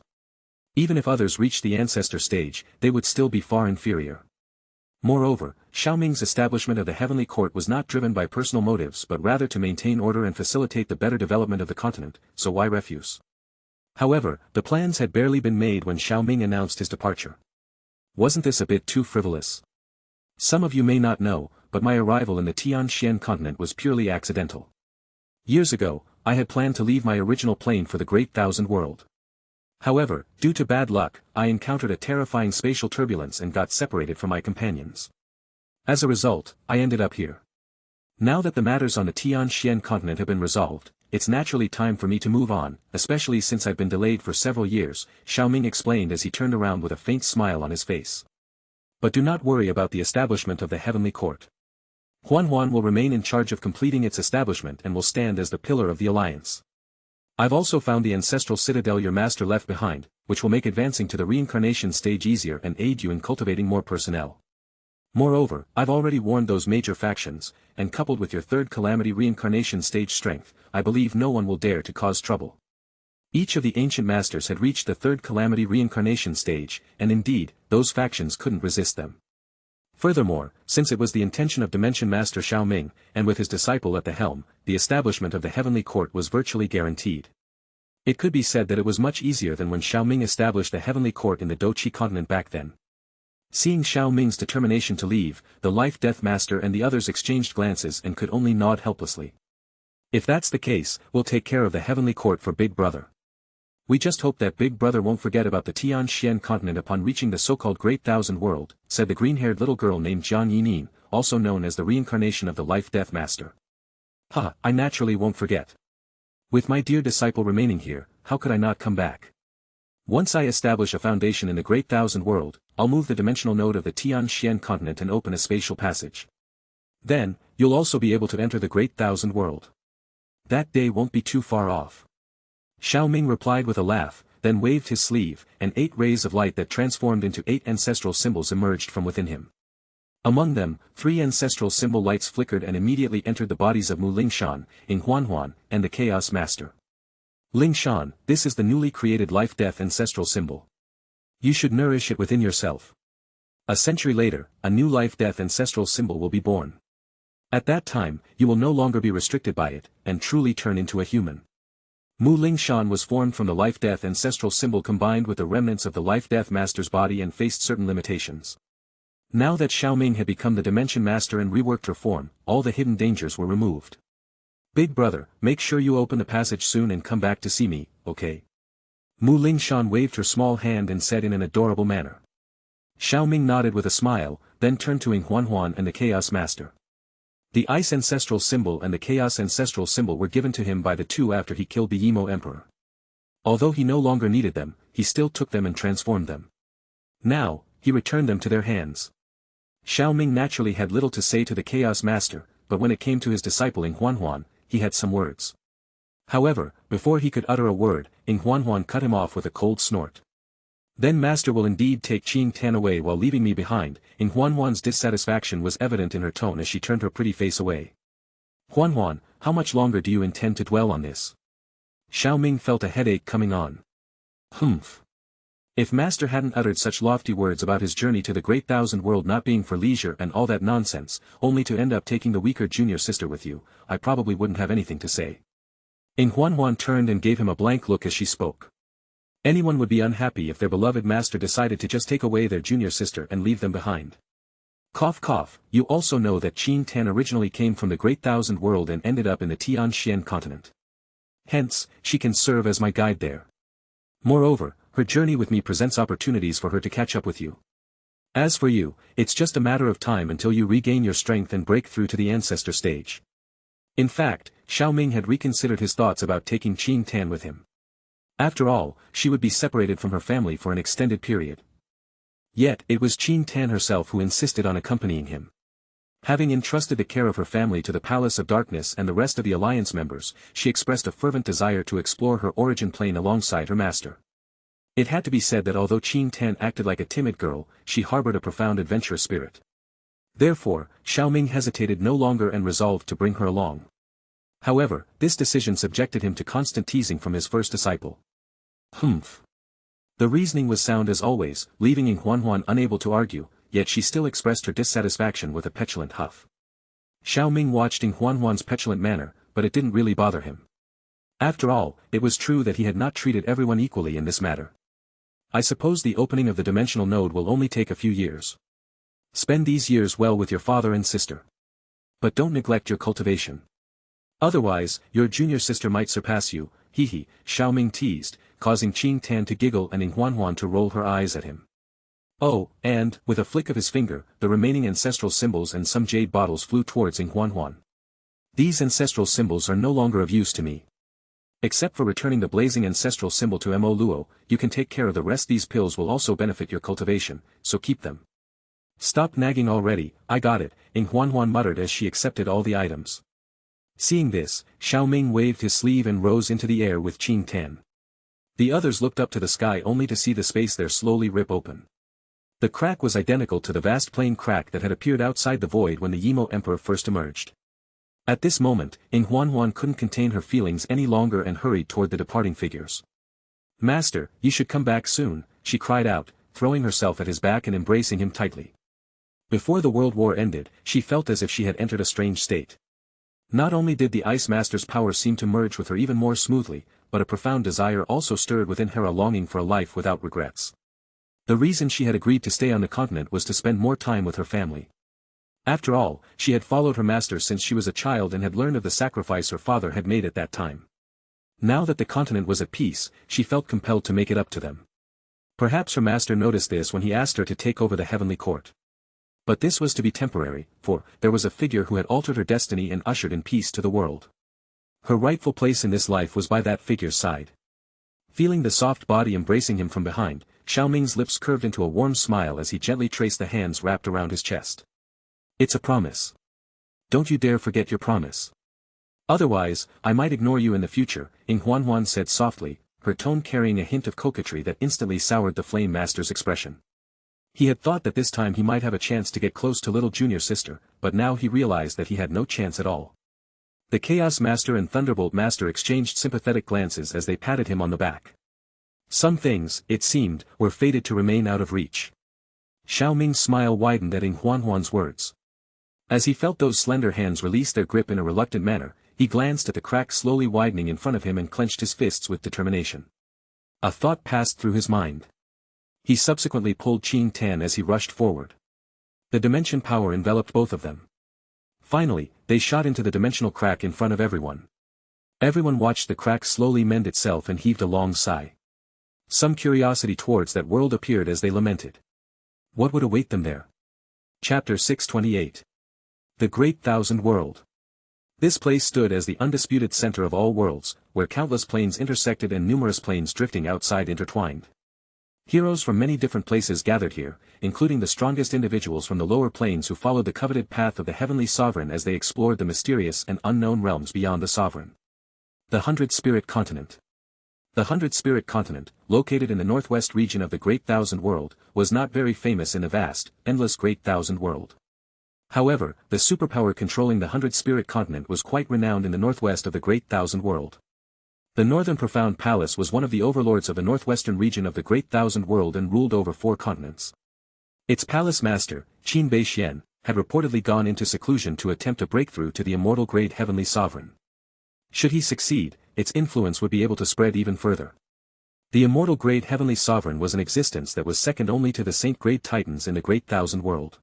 Even if others reached the ancestor stage, they would still be far inferior. Moreover, Xiao Ming's establishment of the Heavenly Court was not driven by personal motives but rather to maintain order and facilitate the better development of the continent, so why refuse? However, the plans had barely been made when Xiao Ming announced his departure. Wasn't this a bit too frivolous? Some of you may not know, but my arrival in the Tianxian continent was purely accidental. Years ago, I had planned to leave my original plane for the Great Thousand World. However, due to bad luck, I encountered a terrifying spatial turbulence and got separated from my companions. As a result, I ended up here. Now that the matters on the Tianxian continent have been resolved, it's naturally time for me to move on, especially since I've been delayed for several years, Xiao Ming explained as he turned around with a faint smile on his face. But do not worry about the establishment of the Heavenly Court. Huanhuan will remain in charge of completing its establishment and will stand as the pillar of the alliance. I've also found the ancestral citadel your master left behind, which will make advancing to the reincarnation stage easier and aid you in cultivating more personnel. Moreover, I've already warned those major factions, and coupled with your third calamity reincarnation stage strength, I believe no one will dare to cause trouble. Each of the ancient masters had reached the third calamity reincarnation stage, and indeed, those factions couldn't resist them. Furthermore, since it was the intention of Dimension Master Xiao Ming, and with his disciple at the helm, the establishment of the Heavenly Court was virtually guaranteed. It could be said that it was much easier than when Xiao Ming established the Heavenly Court in the Doqi continent back then. Seeing Xiao Ming's determination to leave, the Life-Death Master and the others exchanged glances and could only nod helplessly. If that's the case, we'll take care of the Heavenly Court for Big Brother. We just hope that Big Brother won't forget about the Tianxian continent upon reaching the so-called Great Thousand World, said the green-haired little girl named Jian Yinin, also known as the reincarnation of the Life-Death Master. I naturally won't forget. With my dear disciple remaining here, how could I not come back? Once I establish a foundation in the Great Thousand World, I'll move the dimensional node of the Tianxian continent and open a spatial passage. Then, you'll also be able to enter the Great Thousand World. That day won't be too far off. Xiao Ming replied with a laugh, then waved his sleeve, and 8 rays of light that transformed into 8 ancestral symbols emerged from within him. Among them, 3 ancestral symbol lights flickered and immediately entered the bodies of Mu Lingshan, Ing Huanhuan, and the Chaos Master. Lingshan, this is the newly created life-death ancestral symbol. You should nourish it within yourself. A century later, a new life-death ancestral symbol will be born. At that time, you will no longer be restricted by it, and truly turn into a human. Mu Lingshan was formed from the life-death ancestral symbol combined with the remnants of the life-death master's body and faced certain limitations. Now that Xiao Ming had become the Dimension Master and reworked her form, all the hidden dangers were removed. Big brother, make sure you open the passage soon and come back to see me, okay? Mu Lingshan waved her small hand and said in an adorable manner. Xiao Ming nodded with a smile, then turned to Ing Huanhuan and the Chaos Master. The Ice Ancestral Symbol and the Chaos Ancestral Symbol were given to him by the two after he killed the Yimo Emperor. Although he no longer needed them, he still took them and transformed them. Now, he returned them to their hands. Xiao Ming naturally had little to say to the Chaos Master, but when it came to his disciple Ing Huanhuan, he had some words. However, before he could utter a word, Ing Huanhuan cut him off with a cold snort. Then Master will indeed take Qing Tan away while leaving me behind. Ing Huanhuan's dissatisfaction was evident in her tone as she turned her pretty face away. Huanhuan, how much longer do you intend to dwell on this? Xiao Ming felt a headache coming on. Humph. If Master hadn't uttered such lofty words about his journey to the Great Thousand World not being for leisure and all that nonsense, only to end up taking the weaker junior sister with you, I probably wouldn't have anything to say. Ing Huanhuan turned and gave him a blank look as she spoke. Anyone would be unhappy if their beloved master decided to just take away their junior sister and leave them behind. Cough cough, you also know that Qing Tan originally came from the Great Thousand World and ended up in the Tianxian continent. Hence, she can serve as my guide there. Moreover, her journey with me presents opportunities for her to catch up with you. As for you, it's just a matter of time until you regain your strength and break through to the ancestor stage. In fact, Xiao Ming had reconsidered his thoughts about taking Qing Tan with him. After all, she would be separated from her family for an extended period. Yet, it was Qing Tan herself who insisted on accompanying him. Having entrusted the care of her family to the Palace of Darkness and the rest of the Alliance members, she expressed a fervent desire to explore her origin plane alongside her master. It had to be said that although Qing Tan acted like a timid girl, she harbored a profound adventurous spirit. Therefore, Xiao Ming hesitated no longer and resolved to bring her along. However, this decision subjected him to constant teasing from his first disciple. Humph. The reasoning was sound as always, leaving Ing Huanhuan unable to argue, yet she still expressed her dissatisfaction with a petulant huff. Xiao Ming watched Ing Huanhuan's petulant manner, but it didn't really bother him. After all, it was true that he had not treated everyone equally in this matter. I suppose the opening of the dimensional node will only take a few years. Spend these years well with your father and sister. But don't neglect your cultivation. Otherwise, your junior sister might surpass you, hee, Xiao Ming teased, causing Qing Tan to giggle and Ing Huanhuan to roll her eyes at him. Oh, and, with a flick of his finger, the remaining ancestral symbols and some jade bottles flew towards Ing Huanhuan. These ancestral symbols are no longer of use to me. Except for returning the blazing ancestral symbol to Mo Luo, you can take care of the rest. These pills will also benefit your cultivation, so keep them. Stop nagging already, I got it, Ing Huanhuan muttered as she accepted all the items. Seeing this, Xiao Ming waved his sleeve and rose into the air with Qing Tan. The others looked up to the sky only to see the space there slowly rip open. The crack was identical to the vast plain crack that had appeared outside the void when the Yimo Emperor first emerged. At this moment, Ing Huanhuan couldn't contain her feelings any longer and hurried toward the departing figures. Master, you should come back soon, she cried out, throwing herself at his back and embracing him tightly. Before the World War ended, she felt as if she had entered a strange state. Not only did the Ice Master's power seem to merge with her even more smoothly, but a profound desire also stirred within her, a longing for a life without regrets. The reason she had agreed to stay on the continent was to spend more time with her family. After all, she had followed her master since she was a child and had learned of the sacrifice her father had made at that time. Now that the continent was at peace, she felt compelled to make it up to them. Perhaps her master noticed this when he asked her to take over the heavenly court. But this was to be temporary, for there was a figure who had altered her destiny and ushered in peace to the world. Her rightful place in this life was by that figure's side. Feeling the soft body embracing him from behind, Xiao Ming's lips curved into a warm smile as he gently traced the hands wrapped around his chest. It's a promise. Don't you dare forget your promise. Otherwise, I might ignore you in the future, Ing Huan said softly, her tone carrying a hint of coquetry that instantly soured the Flame Master's expression. He had thought that this time he might have a chance to get close to little junior sister, but now he realized that he had no chance at all. The Chaos Master and Thunderbolt Master exchanged sympathetic glances as they patted him on the back. Some things, it seemed, were fated to remain out of reach. Xiao Ming's smile widened at Ing Huan's words. As he felt those slender hands release their grip in a reluctant manner, he glanced at the crack slowly widening in front of him and clenched his fists with determination. A thought passed through his mind. He subsequently pulled Qing Tan as he rushed forward. The dimension power enveloped both of them. Finally, they shot into the dimensional crack in front of everyone. Everyone watched the crack slowly mend itself and heaved a long sigh. Some curiosity towards that world appeared as they lamented. What would await them there? Chapter 628. The Great Thousand World. This place stood as the undisputed center of all worlds, where countless planes intersected and numerous planes drifting outside intertwined. Heroes from many different places gathered here, including the strongest individuals from the lower planes who followed the coveted path of the Heavenly Sovereign as they explored the mysterious and unknown realms beyond the Sovereign. The 100 Spirit Continent. The 100 Spirit Continent, located in the northwest region of the Great Thousand World, was not very famous in the vast, endless Great Thousand World. However, the superpower controlling the 100 Spirit Continent was quite renowned in the northwest of the Great Thousand World. The Northern Profound Palace was one of the overlords of the northwestern region of the Great Thousand World and ruled over 4 continents. Its palace master, Qin Beixian, had reportedly gone into seclusion to attempt a breakthrough to the immortal Great Heavenly Sovereign. Should he succeed, its influence would be able to spread even further. The immortal Great Heavenly Sovereign was an existence that was second only to the Saint Great Titans in the Great Thousand World.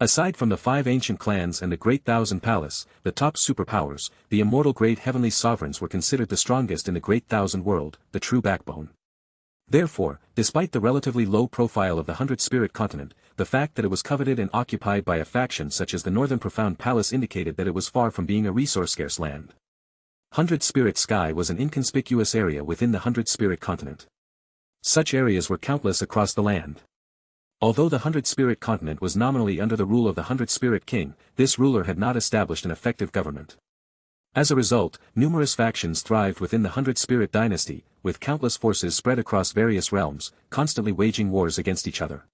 Aside from the 5 ancient clans and the Great Thousand Palace, the top superpowers, the immortal Great Heavenly Sovereigns were considered the strongest in the Great Thousand World, the true backbone. Therefore, despite the relatively low profile of the 100 Spirit Continent, the fact that it was coveted and occupied by a faction such as the Northern Profound Palace indicated that it was far from being a resource-scarce land. 100 Spirit Sky was an inconspicuous area within the 100 Spirit Continent. Such areas were countless across the land. Although the 100 Spirit Continent was nominally under the rule of the 100 Spirit King, this ruler had not established an effective government. As a result, numerous factions thrived within the 100 Spirit Dynasty, with countless forces spread across various realms, constantly waging wars against each other.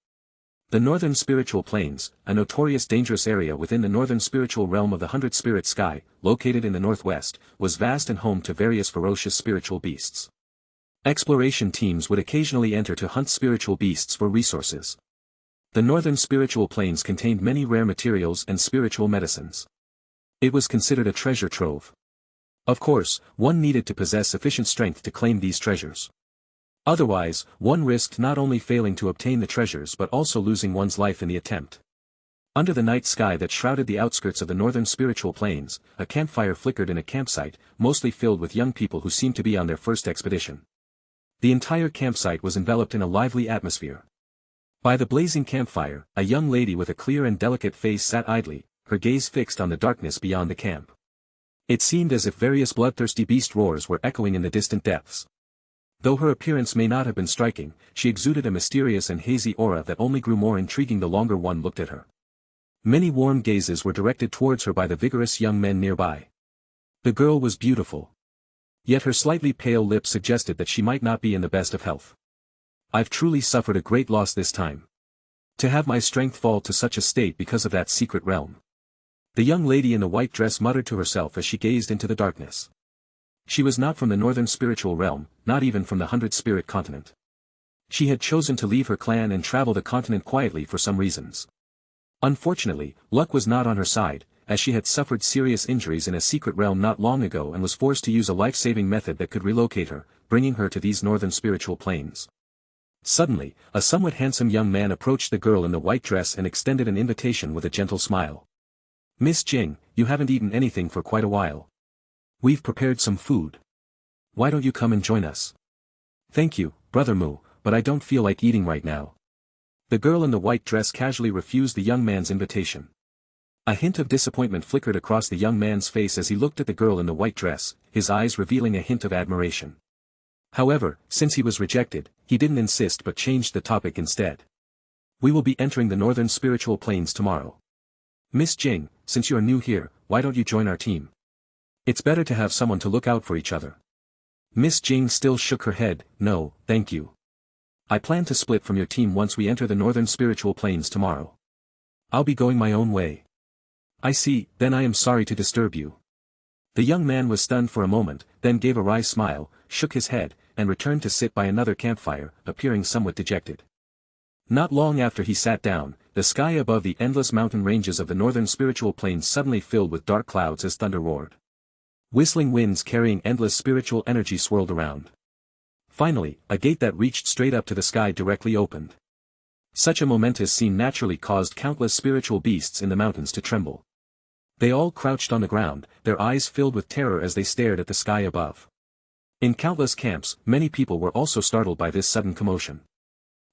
The Northern Spiritual Plains, a notorious dangerous area within the Northern Spiritual Realm of the 100 Spirit Sky, located in the northwest, was vast and home to various ferocious spiritual beasts. Exploration teams would occasionally enter to hunt spiritual beasts for resources. The Northern Spiritual Plains contained many rare materials and spiritual medicines. It was considered a treasure trove. Of course, one needed to possess sufficient strength to claim these treasures. Otherwise, one risked not only failing to obtain the treasures but also losing one's life in the attempt. Under the night sky that shrouded the outskirts of the Northern Spiritual Plains, a campfire flickered in a campsite, mostly filled with young people who seemed to be on their first expedition. The entire campsite was enveloped in a lively atmosphere. By the blazing campfire, a young lady with a clear and delicate face sat idly, her gaze fixed on the darkness beyond the camp. It seemed as if various bloodthirsty beast roars were echoing in the distant depths. Though her appearance may not have been striking, she exuded a mysterious and hazy aura that only grew more intriguing the longer one looked at her. Many warm gazes were directed towards her by the vigorous young men nearby. The girl was beautiful. Yet her slightly pale lips suggested that she might not be in the best of health. I've truly suffered a great loss this time. To have my strength fall to such a state because of that secret realm. The young lady in the white dress muttered to herself as she gazed into the darkness. She was not from the Northern Spiritual Realm, not even from the 100 Spirit Continent. She had chosen to leave her clan and travel the continent quietly for some reasons. Unfortunately, luck was not on her side, as she had suffered serious injuries in a secret realm not long ago and was forced to use a life-saving method that could relocate her, bringing her to these Northern Spiritual Plains. Suddenly, a somewhat handsome young man approached the girl in the white dress and extended an invitation with a gentle smile. Miss Jing, you haven't eaten anything for quite a while. We've prepared some food. Why don't you come and join us? Thank you, Brother Mu, but I don't feel like eating right now. The girl in the white dress casually refused the young man's invitation. A hint of disappointment flickered across the young man's face as he looked at the girl in the white dress, his eyes revealing a hint of admiration. However, since he was rejected, he didn't insist but changed the topic instead. We will be entering the northern spiritual planes tomorrow. Miss Jing, since you are new here, why don't you join our team? It's better to have someone to look out for each other. Miss Jing still shook her head. No, thank you. I plan to split from your team once we enter the northern spiritual planes tomorrow. I'll be going my own way. I see, then I am sorry to disturb you. The young man was stunned for a moment, then gave a wry smile, shook his head, and returned to sit by another campfire, appearing somewhat dejected. Not long after he sat down, the sky above the endless mountain ranges of the northern spiritual plains suddenly filled with dark clouds as thunder roared. Whistling winds carrying endless spiritual energy swirled around. Finally, a gate that reached straight up to the sky directly opened. Such a momentous scene naturally caused countless spiritual beasts in the mountains to tremble. They all crouched on the ground, their eyes filled with terror as they stared at the sky above. In countless camps, many people were also startled by this sudden commotion.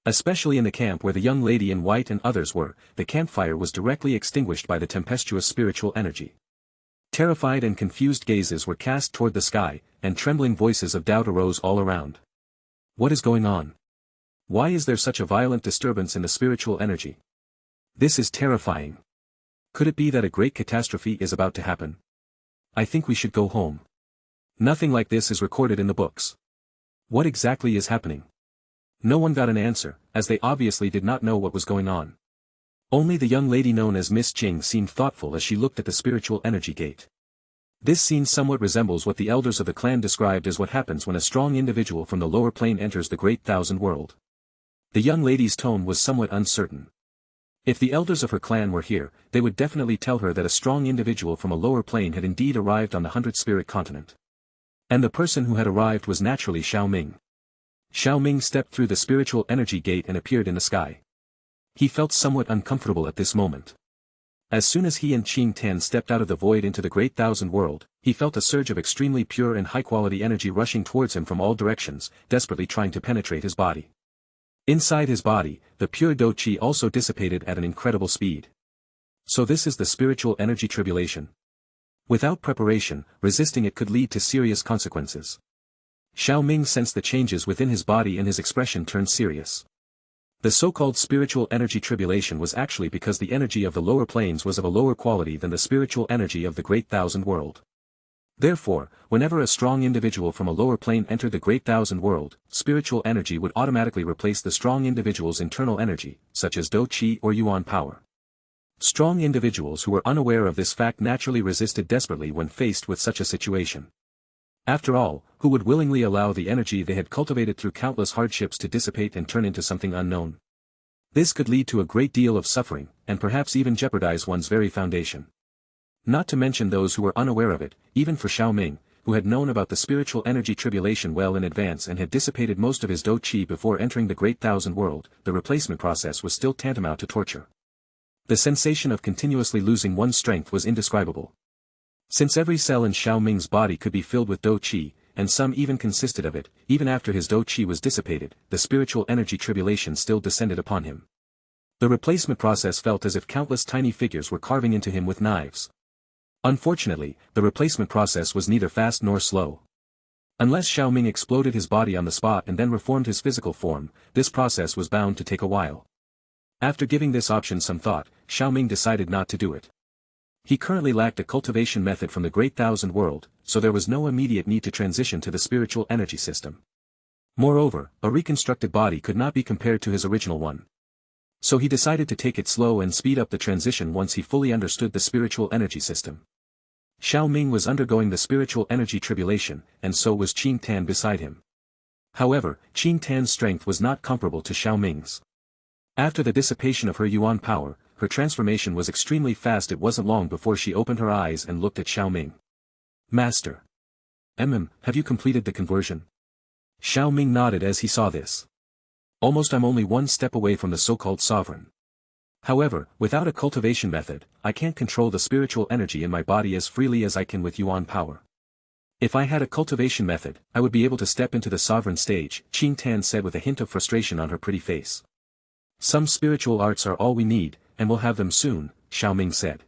Especially in the camp where the young lady in white and others were, the campfire was directly extinguished by the tempestuous spiritual energy. Terrified and confused gazes were cast toward the sky, and trembling voices of doubt arose all around. What is going on? Why is there such a violent disturbance in the spiritual energy? This is terrifying. Could it be that a great catastrophe is about to happen? I think we should go home. Nothing like this is recorded in the books. What exactly is happening? No one got an answer, as they obviously did not know what was going on. Only the young lady known as Miss Jing seemed thoughtful as she looked at the spiritual energy gate. This scene somewhat resembles what the elders of the clan described as what happens when a strong individual from the lower plane enters the Great Thousand World. The young lady's tone was somewhat uncertain. If the elders of her clan were here, they would definitely tell her that a strong individual from a lower plane had indeed arrived on the 100th Spirit Continent. And the person who had arrived was naturally Xiao Ming. Xiao Ming stepped through the spiritual energy gate and appeared in the sky. He felt somewhat uncomfortable at this moment. As soon as he and Qing Tan stepped out of the void into the Great Thousand World, he felt a surge of extremely pure and high-quality energy rushing towards him from all directions, desperately trying to penetrate his body. Inside his body, the pure Do Qi also dissipated at an incredible speed. So this is the spiritual energy tribulation. Without preparation, resisting it could lead to serious consequences. Xiao Ming sensed the changes within his body and his expression turned serious. The so-called spiritual energy tribulation was actually because the energy of the lower planes was of a lower quality than the spiritual energy of the Great Thousand World. Therefore, whenever a strong individual from a lower plane entered the Great Thousand World, spiritual energy would automatically replace the strong individual's internal energy, such as Do Qi or Yuan power. Strong individuals who were unaware of this fact naturally resisted desperately when faced with such a situation. After all, who would willingly allow the energy they had cultivated through countless hardships to dissipate and turn into something unknown? This could lead to a great deal of suffering, and perhaps even jeopardize one's very foundation. Not to mention those who were unaware of it, even for Xiao Ming, who had known about the spiritual energy tribulation well in advance and had dissipated most of his Do Qi before entering the Great Thousand World, the replacement process was still tantamount to torture. The sensation of continuously losing one's strength was indescribable. Since every cell in Xiao Ming's body could be filled with Do Qi, and some even consisted of it, even after his Do Qi was dissipated, the spiritual energy tribulation still descended upon him. The replacement process felt as if countless tiny figures were carving into him with knives. Unfortunately, the replacement process was neither fast nor slow. Unless Xiao Ming exploded his body on the spot and then reformed his physical form, this process was bound to take a while. After giving this option some thought, Xiao Ming decided not to do it. He currently lacked a cultivation method from the Great Thousand World, so there was no immediate need to transition to the spiritual energy system. Moreover, a reconstructed body could not be compared to his original one. So he decided to take it slow and speed up the transition once he fully understood the spiritual energy system. Xiao Ming was undergoing the spiritual energy tribulation, and so was Qing Tan beside him. However, Qing Tan's strength was not comparable to Xiao Ming's. After the dissipation of her Yuan power, her transformation was extremely fast. It wasn't long before she opened her eyes and looked at Xiao Ming. Master. Have you completed the conversion? Xiao Ming nodded as he saw this. Almost. I'm only one step away from the so-called sovereign. However, without a cultivation method, I can't control the spiritual energy in my body as freely as I can with Yuan power. If I had a cultivation method, I would be able to step into the sovereign stage, Qing Tan said with a hint of frustration on her pretty face. Some spiritual arts are all we need, and we'll have them soon, Xiao Ming said.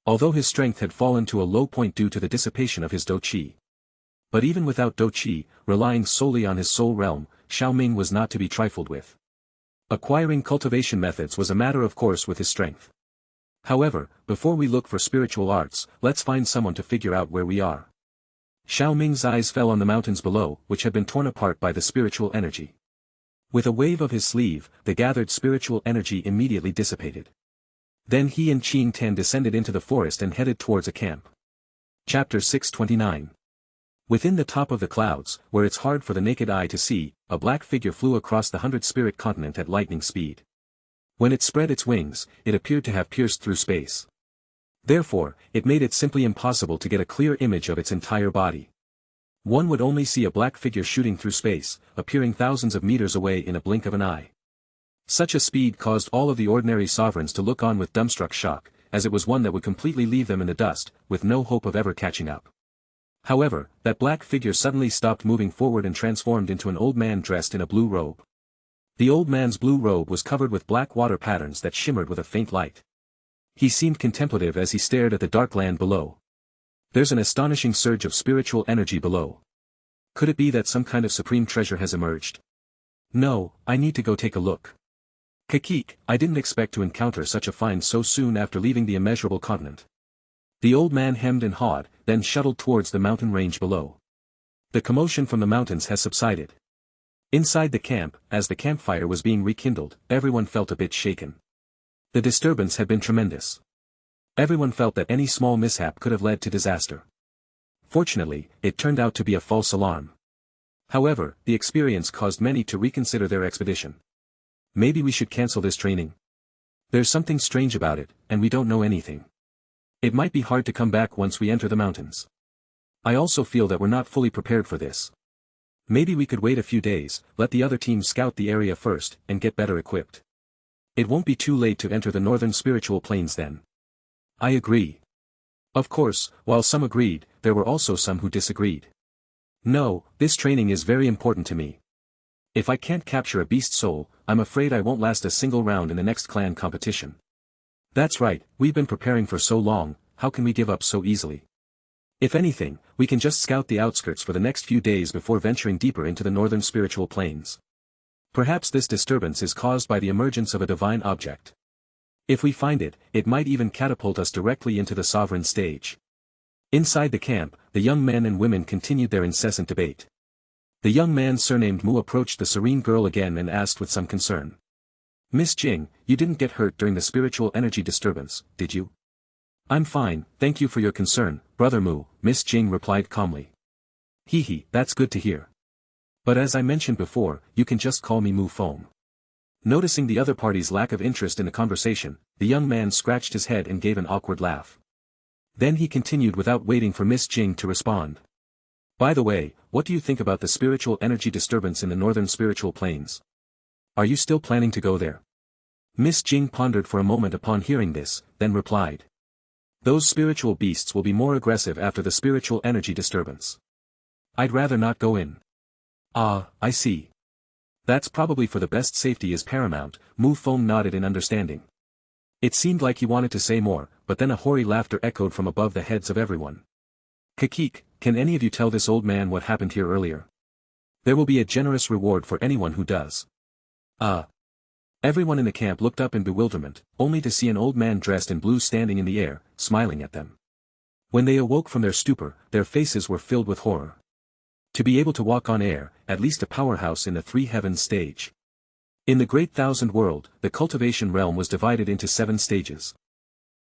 Although his strength had fallen to a low point due to the dissipation of his dou qi. But even without dou qi, relying solely on his soul realm, Xiao Ming was not to be trifled with. Acquiring cultivation methods was a matter of course with his strength. However, before we look for spiritual arts, let's find someone to figure out where we are. Xiao Ming's eyes fell on the mountains below, which had been torn apart by the spiritual energy. With a wave of his sleeve, the gathered spiritual energy immediately dissipated. Then he and Qing Tan descended into the forest and headed towards a camp. Chapter 629. Within the top of the clouds, where it's hard for the naked eye to see, a black figure flew across the 100-spirit continent at lightning speed. When it spread its wings, it appeared to have pierced through space. Therefore, it made it simply impossible to get a clear image of its entire body. One would only see a black figure shooting through space, appearing thousands of meters away in a blink of an eye. Such a speed caused all of the ordinary sovereigns to look on with dumbstruck shock, as it was one that would completely leave them in the dust, with no hope of ever catching up. However, that black figure suddenly stopped moving forward and transformed into an old man dressed in a blue robe. The old man's blue robe was covered with black water patterns that shimmered with a faint light. He seemed contemplative as he stared at the dark land below. There's an astonishing surge of spiritual energy below. Could it be that some kind of supreme treasure has emerged? No, I need to go take a look. Kakik, I didn't expect to encounter such a find so soon after leaving the immeasurable continent. The old man hemmed and hawed, then shuttled towards the mountain range below. The commotion from the mountains has subsided. Inside the camp, as the campfire was being rekindled, everyone felt a bit shaken. The disturbance had been tremendous. Everyone felt that any small mishap could have led to disaster. Fortunately, it turned out to be a false alarm. However, the experience caused many to reconsider their expedition. Maybe we should cancel this training. There's something strange about it, and we don't know anything. It might be hard to come back once we enter the mountains. I also feel that we're not fully prepared for this. Maybe we could wait a few days, let the other team scout the area first, and get better equipped. It won't be too late to enter the northern spiritual planes then. I agree. Of course, while some agreed, there were also some who disagreed. No, this training is very important to me. If I can't capture a beast soul, I'm afraid I won't last a single round in the next clan competition. That's right, we've been preparing for so long, how can we give up so easily? If anything, we can just scout the outskirts for the next few days before venturing deeper into the northern spiritual planes. Perhaps this disturbance is caused by the emergence of a divine object. If we find it, it might even catapult us directly into the sovereign stage. Inside the camp, the young men and women continued their incessant debate. The young man surnamed Mu approached the serene girl again and asked with some concern. Miss Jing, you didn't get hurt during the spiritual energy disturbance, did you? I'm fine, thank you for your concern, Brother Mu, Miss Jing replied calmly. Hee, that's good to hear. But as I mentioned before, you can just call me Mu Foam. Noticing the other party's lack of interest in the conversation, the young man scratched his head and gave an awkward laugh. Then he continued without waiting for Miss Jing to respond. By the way, what do you think about the spiritual energy disturbance in the northern spiritual planes? Are you still planning to go there? Miss Jing pondered for a moment upon hearing this, then replied. Those spiritual beasts will be more aggressive after the spiritual energy disturbance. I'd rather not go in. Ah, I see. That's probably for the best. Safety is paramount, Mu Foam nodded in understanding. It seemed like he wanted to say more, but then a hoary laughter echoed from above the heads of everyone. Kakik, can any of you tell this old man what happened here earlier? There will be a generous reward for anyone who does. Everyone in the camp looked up in bewilderment, only to see an old man dressed in blue standing in the air, smiling at them. When they awoke from their stupor, their faces were filled with horror. To be able to walk on air, at least a powerhouse in the three heavens stage. In the Great Thousand World, the cultivation realm was divided into 7 stages.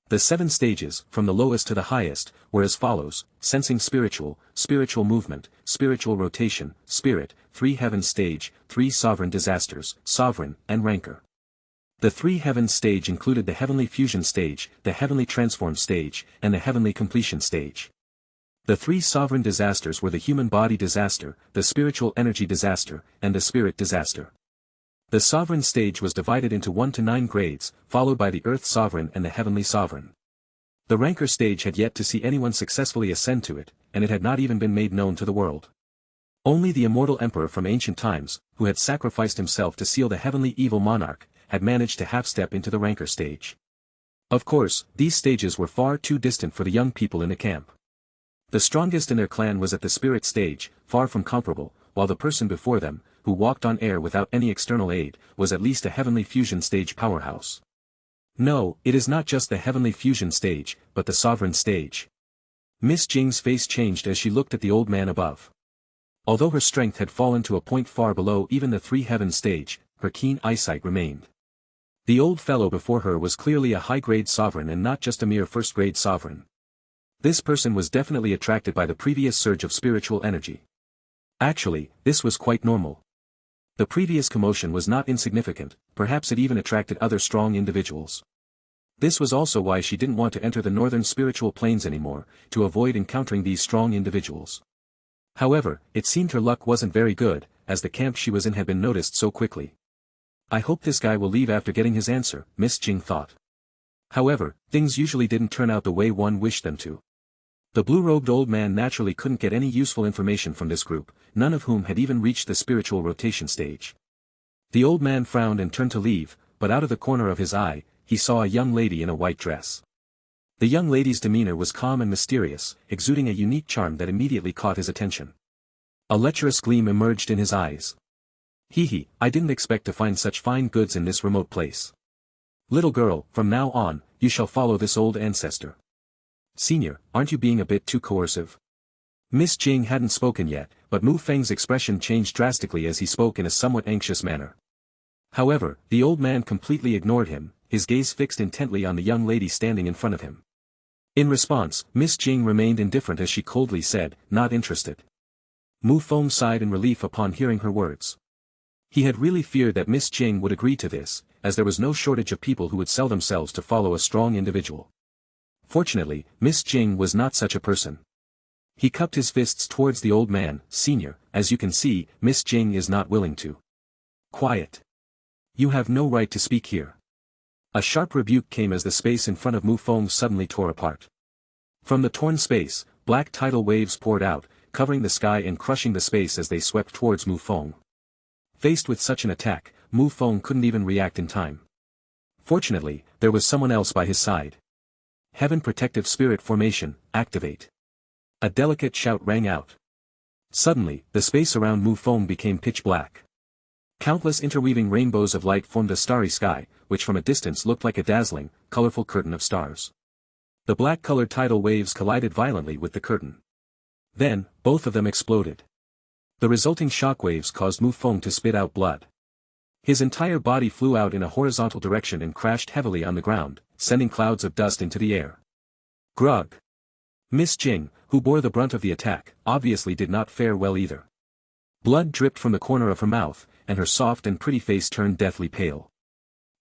The 7 stages, from the lowest to the highest, were as follows: sensing spiritual, spiritual movement, spiritual rotation, spirit, 3 heavens stage, 3 sovereign disasters, sovereign, and rancor. The 3 heavens stage included the heavenly fusion stage, the heavenly transform stage, and the heavenly completion stage. The 3 sovereign disasters were the human body disaster, the spiritual energy disaster, and the spirit disaster. The sovereign stage was divided into 1 to 9 grades, followed by the earth sovereign and the heavenly sovereign. The rancor stage had yet to see anyone successfully ascend to it, and it had not even been made known to the world. Only the immortal emperor from ancient times, who had sacrificed himself to seal the heavenly evil monarch, had managed to half-step into the rancor stage. Of course, these stages were far too distant for the young people in the camp. The strongest in their clan was at the spirit stage, far from comparable, while the person before them, who walked on air without any external aid, was at least a heavenly fusion stage powerhouse. No, it is not just the heavenly fusion stage, but the sovereign stage. Miss Jing's face changed as she looked at the old man above. Although her strength had fallen to a point far below even the three heavens stage, her keen eyesight remained. The old fellow before her was clearly a high-grade sovereign and not just a mere first-grade sovereign. This person was definitely attracted by the previous surge of spiritual energy. Actually, this was quite normal. The previous commotion was not insignificant, perhaps it even attracted other strong individuals. This was also why she didn't want to enter the northern spiritual planes anymore, to avoid encountering these strong individuals. However, it seemed her luck wasn't very good, as the camp she was in had been noticed so quickly. I hope this guy will leave after getting his answer, Miss Jing thought. However, things usually didn't turn out the way one wished them to. The blue-robed old man naturally couldn't get any useful information from this group, none of whom had even reached the spiritual rotation stage. The old man frowned and turned to leave, but out of the corner of his eye, he saw a young lady in a white dress. The young lady's demeanor was calm and mysterious, exuding a unique charm that immediately caught his attention. A lecherous gleam emerged in his eyes. Hee, I didn't expect to find such fine goods in this remote place. Little girl, from now on, you shall follow this old ancestor. Senior, aren't you being a bit too coercive? Miss Jing hadn't spoken yet, but Mu Feng's expression changed drastically as he spoke in a somewhat anxious manner. However, the old man completely ignored him, his gaze fixed intently on the young lady standing in front of him. In response, Miss Jing remained indifferent as she coldly said, not interested. Mu Feng sighed in relief upon hearing her words. He had really feared that Miss Jing would agree to this, as there was no shortage of people who would sell themselves to follow a strong individual. Fortunately, Miss Jing was not such a person. He cupped his fists towards the old man. Senior, as you can see, Miss Jing is not willing to. Quiet. You have no right to speak here. A sharp rebuke came as the space in front of Mu Feng suddenly tore apart. From the torn space, black tidal waves poured out, covering the sky and crushing the space as they swept towards Mu Feng. Faced with such an attack, Mu Feng couldn't even react in time. Fortunately, there was someone else by his side. Heaven Protective Spirit Formation, activate. A delicate shout rang out. Suddenly, the space around Mu Feng became pitch black. Countless interweaving rainbows of light formed a starry sky, which from a distance looked like a dazzling, colorful curtain of stars. The black-colored tidal waves collided violently with the curtain. Then, both of them exploded. The resulting shockwaves caused Mu Feng to spit out blood. His entire body flew out in a horizontal direction and crashed heavily on the ground, sending clouds of dust into the air. Grug. Miss Jing, who bore the brunt of the attack, obviously did not fare well either. Blood dripped from the corner of her mouth, and her soft and pretty face turned deathly pale.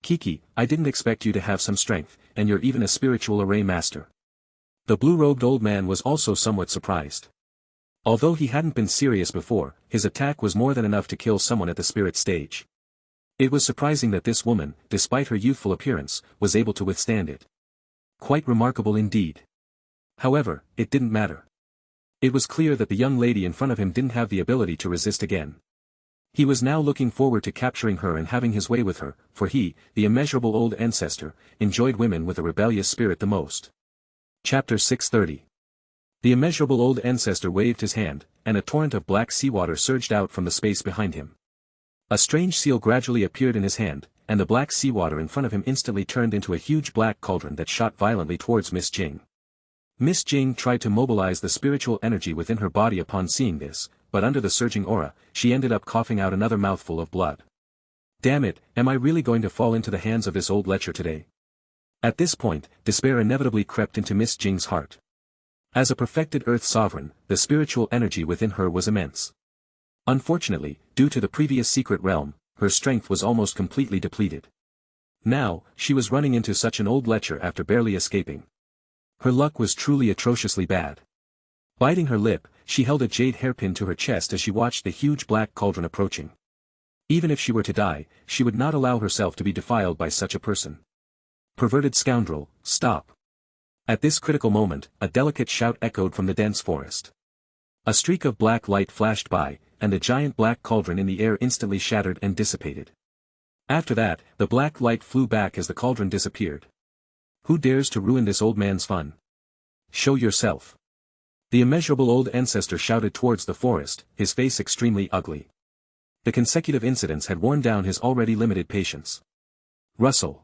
Kiki, I didn't expect you to have some strength, and you're even a spiritual array master. The blue-robed old man was also somewhat surprised. Although he hadn't been serious before, his attack was more than enough to kill someone at the spirit stage. It was surprising that this woman, despite her youthful appearance, was able to withstand it. Quite remarkable indeed. However, it didn't matter. It was clear that the young lady in front of him didn't have the ability to resist again. He was now looking forward to capturing her and having his way with her, for he, the immeasurable old ancestor, enjoyed women with a rebellious spirit the most. Chapter 630. The immeasurable old ancestor waved his hand, and a torrent of black seawater surged out from the space behind him. A strange seal gradually appeared in his hand, and the black seawater in front of him instantly turned into a huge black cauldron that shot violently towards Miss Jing. Miss Jing tried to mobilize the spiritual energy within her body upon seeing this, but under the surging aura, she ended up coughing out another mouthful of blood. Damn it, am I really going to fall into the hands of this old lecher today? At this point, despair inevitably crept into Miss Jing's heart. As a perfected Earth sovereign, the spiritual energy within her was immense. Unfortunately, due to the previous secret realm, her strength was almost completely depleted. Now, she was running into such an old lecher after barely escaping. Her luck was truly atrociously bad. Biting her lip, she held a jade hairpin to her chest as she watched the huge black cauldron approaching. Even if she were to die, she would not allow herself to be defiled by such a person. Perverted scoundrel, stop. At this critical moment, a delicate shout echoed from the dense forest. A streak of black light flashed by, and the giant black cauldron in the air instantly shattered and dissipated. After that, the black light flew back as the cauldron disappeared. Who dares to ruin this old man's fun? Show yourself. The immeasurable old ancestor shouted towards the forest, his face extremely ugly. The consecutive incidents had worn down his already limited patience. Rustle.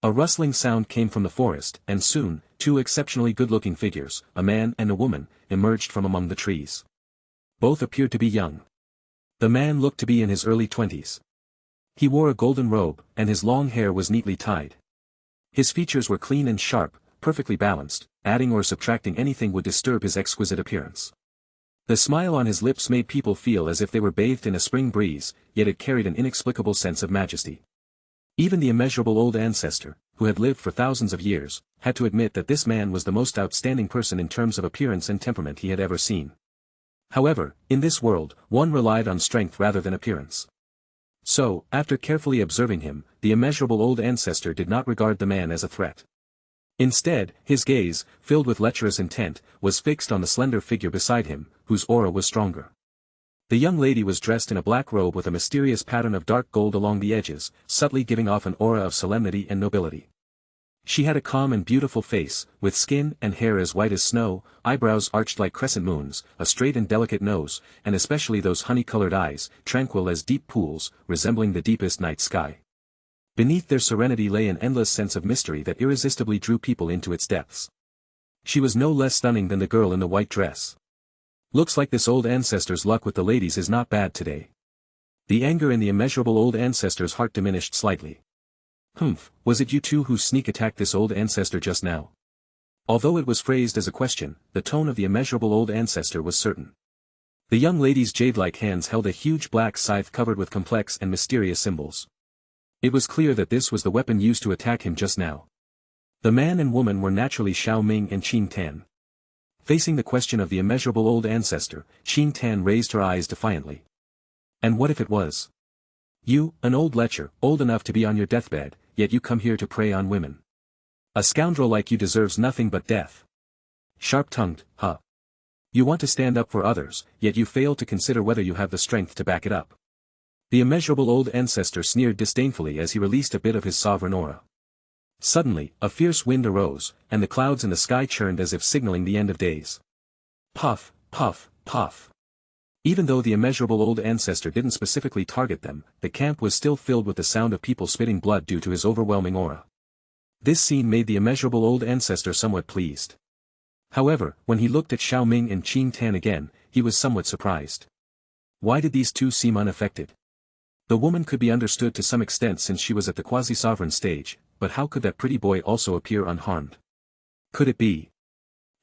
A rustling sound came from the forest, and soon, two exceptionally good-looking figures, a man and a woman, emerged from among the trees. Both appeared to be young. The man looked to be in his early 20s. He wore a golden robe, and his long hair was neatly tied. His features were clean and sharp, perfectly balanced, adding or subtracting anything would disturb his exquisite appearance. The smile on his lips made people feel as if they were bathed in a spring breeze, yet it carried an inexplicable sense of majesty. Even the immeasurable old ancestor, who had lived for thousands of years, had to admit that this man was the most outstanding person in terms of appearance and temperament he had ever seen. However, in this world, one relied on strength rather than appearance. So, after carefully observing him, the immeasurable old ancestor did not regard the man as a threat. Instead, his gaze, filled with lecherous intent, was fixed on the slender figure beside him, whose aura was stronger. The young lady was dressed in a black robe with a mysterious pattern of dark gold along the edges, subtly giving off an aura of solemnity and nobility. She had a calm and beautiful face, with skin and hair as white as snow, eyebrows arched like crescent moons, a straight and delicate nose, and especially those honey-colored eyes, tranquil as deep pools, resembling the deepest night sky. Beneath their serenity lay an endless sense of mystery that irresistibly drew people into its depths. She was no less stunning than the girl in the white dress. Looks like this old ancestor's luck with the ladies is not bad today. The anger in the immeasurable old ancestor's heart diminished slightly. Humph, was it you two who sneak attacked this old ancestor just now? Although it was phrased as a question, the tone of the immeasurable old ancestor was certain. The young lady's jade-like hands held a huge black scythe covered with complex and mysterious symbols. It was clear that this was the weapon used to attack him just now. The man and woman were naturally Xiao Ming and Qing Tan. Facing the question of the immeasurable old ancestor, Qing Tan raised her eyes defiantly. And what if it was? You, an old lecher, old enough to be on your deathbed, yet you come here to prey on women. A scoundrel like you deserves nothing but death. Sharp-tongued, huh? You want to stand up for others, yet you fail to consider whether you have the strength to back it up. The immeasurable old ancestor sneered disdainfully as he released a bit of his sovereign aura. Suddenly, a fierce wind arose, and the clouds in the sky churned as if signaling the end of days. Puff, puff, puff. Even though the immeasurable old ancestor didn't specifically target them, the camp was still filled with the sound of people spitting blood due to his overwhelming aura. This scene made the immeasurable old ancestor somewhat pleased. However, when he looked at Xiao Ming and Qing Tan again, he was somewhat surprised. Why did these two seem unaffected? The woman could be understood to some extent since she was at the quasi-sovereign stage, but how could that pretty boy also appear unharmed? Could it be?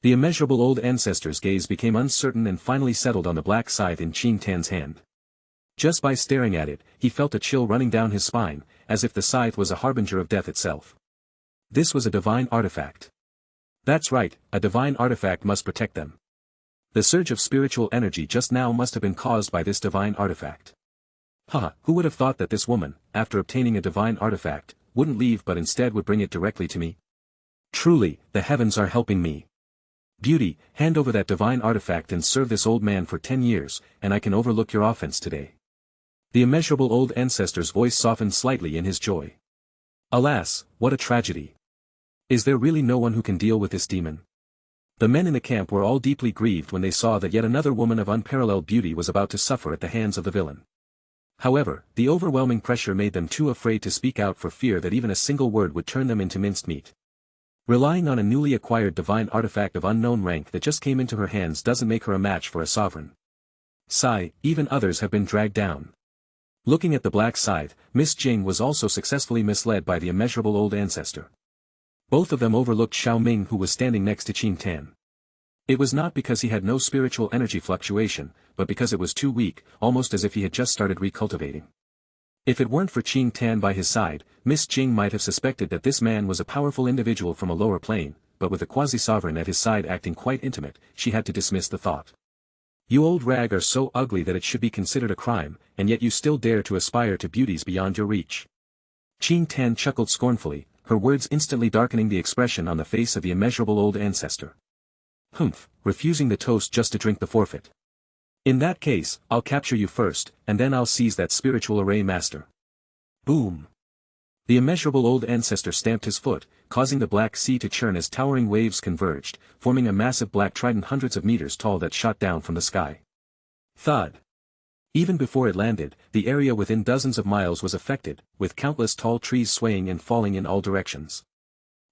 The immeasurable old ancestor's gaze became uncertain and finally settled on the black scythe in Qing Tan's hand. Just by staring at it, he felt a chill running down his spine, as if the scythe was a harbinger of death itself. This was a divine artifact. That's right, a divine artifact must protect them. The surge of spiritual energy just now must have been caused by this divine artifact. Haha, who would have thought that this woman, after obtaining a divine artifact, wouldn't leave but instead would bring it directly to me? Truly, the heavens are helping me. Beauty, hand over that divine artifact and serve this old man for 10 years, and I can overlook your offense today. The immeasurable old ancestor's voice softened slightly in his joy. Alas, what a tragedy. Is there really no one who can deal with this demon? The men in the camp were all deeply grieved when they saw that yet another woman of unparalleled beauty was about to suffer at the hands of the villain. However, the overwhelming pressure made them too afraid to speak out for fear that even a single word would turn them into minced meat. Relying on a newly acquired divine artifact of unknown rank that just came into her hands doesn't make her a match for a sovereign. Sigh, even others have been dragged down. Looking at the black scythe, Miss Jing was also successfully misled by the immeasurable old ancestor. Both of them overlooked Xiao Ming, who was standing next to Qing Tan. It was not because he had no spiritual energy fluctuation, but because it was too weak, almost as if he had just started recultivating. If it weren't for Qing Tan by his side, Miss Jing might have suspected that this man was a powerful individual from a lower plane, but with a quasi-sovereign at his side acting quite intimate, she had to dismiss the thought. You old rag are so ugly that it should be considered a crime, and yet you still dare to aspire to beauties beyond your reach. Qing Tan chuckled scornfully, her words instantly darkening the expression on the face of the immeasurable old ancestor. Humph, refusing the toast just to drink the forfeit. In that case, I'll capture you first, and then I'll seize that spiritual array master. Boom! The immeasurable old ancestor stamped his foot, causing the black sea to churn as towering waves converged, forming a massive black trident hundreds of meters tall that shot down from the sky. Thud! Even before it landed, the area within dozens of miles was affected, with countless tall trees swaying and falling in all directions.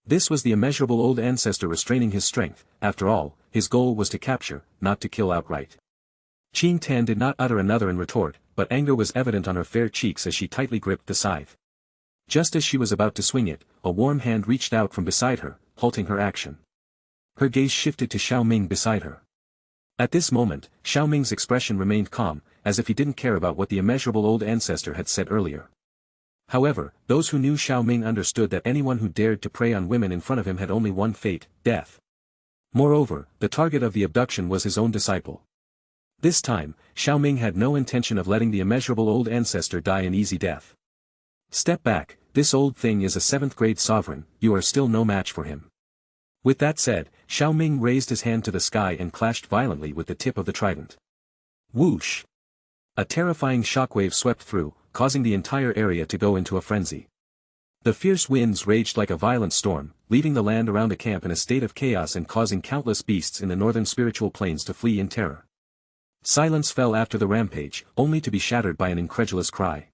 This was the immeasurable old ancestor restraining his strength. After all, his goal was to capture, not to kill outright. Qing Tan did not utter another in retort, but anger was evident on her fair cheeks as she tightly gripped the scythe. Just as she was about to swing it, a warm hand reached out from beside her, halting her action. Her gaze shifted to Xiao Ming beside her. At this moment, Xiao Ming's expression remained calm, as if he didn't care about what the immeasurable old ancestor had said earlier. However, those who knew Xiao Ming understood that anyone who dared to prey on women in front of him had only one fate, death. Moreover, the target of the abduction was his own disciple. This time, Xiao Ming had no intention of letting the immeasurable old ancestor die an easy death. Step back, this old thing is a 7th-grade sovereign, you are still no match for him. With that said, Xiao Ming raised his hand to the sky and clashed violently with the tip of the trident. Whoosh! A terrifying shockwave swept through, causing the entire area to go into a frenzy. The fierce winds raged like a violent storm, leaving the land around the camp in a state of chaos and causing countless beasts in the northern spiritual plains to flee in terror. Silence fell after the rampage, only to be shattered by an incredulous cry.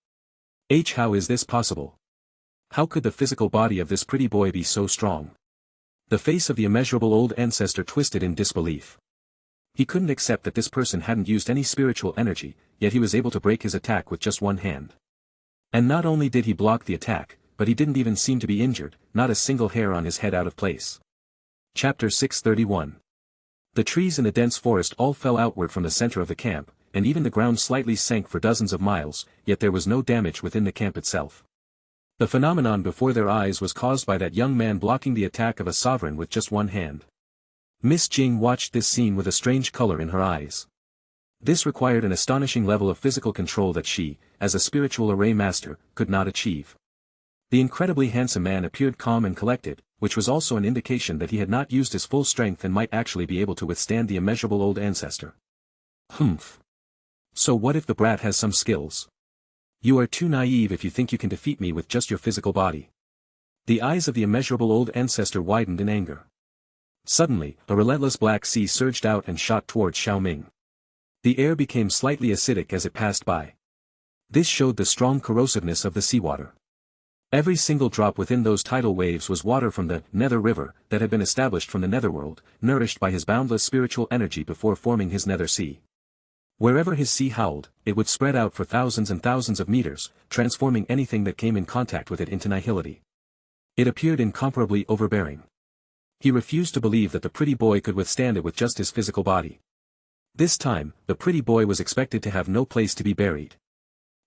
How is this possible? How could the physical body of this pretty boy be so strong? The face of the immeasurable old ancestor twisted in disbelief. He couldn't accept that this person hadn't used any spiritual energy, yet he was able to break his attack with just one hand. And not only did he block the attack, but he didn't even seem to be injured, not a single hair on his head out of place. Chapter 631. The trees in the dense forest all fell outward from the center of the camp, and even the ground slightly sank for dozens of miles, yet there was no damage within the camp itself. The phenomenon before their eyes was caused by that young man blocking the attack of a sovereign with just one hand. Miss Jing watched this scene with a strange color in her eyes. This required an astonishing level of physical control that she, as a spiritual array master, could not achieve. The incredibly handsome man appeared calm and collected, which was also an indication that he had not used his full strength and might actually be able to withstand the immeasurable old ancestor. Humph. So what if the brat has some skills? You are too naive if you think you can defeat me with just your physical body. The eyes of the immeasurable old ancestor widened in anger. Suddenly, a relentless black sea surged out and shot towards Xiao Ming. The air became slightly acidic as it passed by. This showed the strong corrosiveness of the seawater. Every single drop within those tidal waves was water from the Nether River that had been established from the Netherworld, nourished by his boundless spiritual energy before forming his Nether Sea. Wherever his sea howled, it would spread out for thousands and thousands of meters, transforming anything that came in contact with it into nihility. It appeared incomparably overbearing. He refused to believe that the pretty boy could withstand it with just his physical body. This time, the pretty boy was expected to have no place to be buried.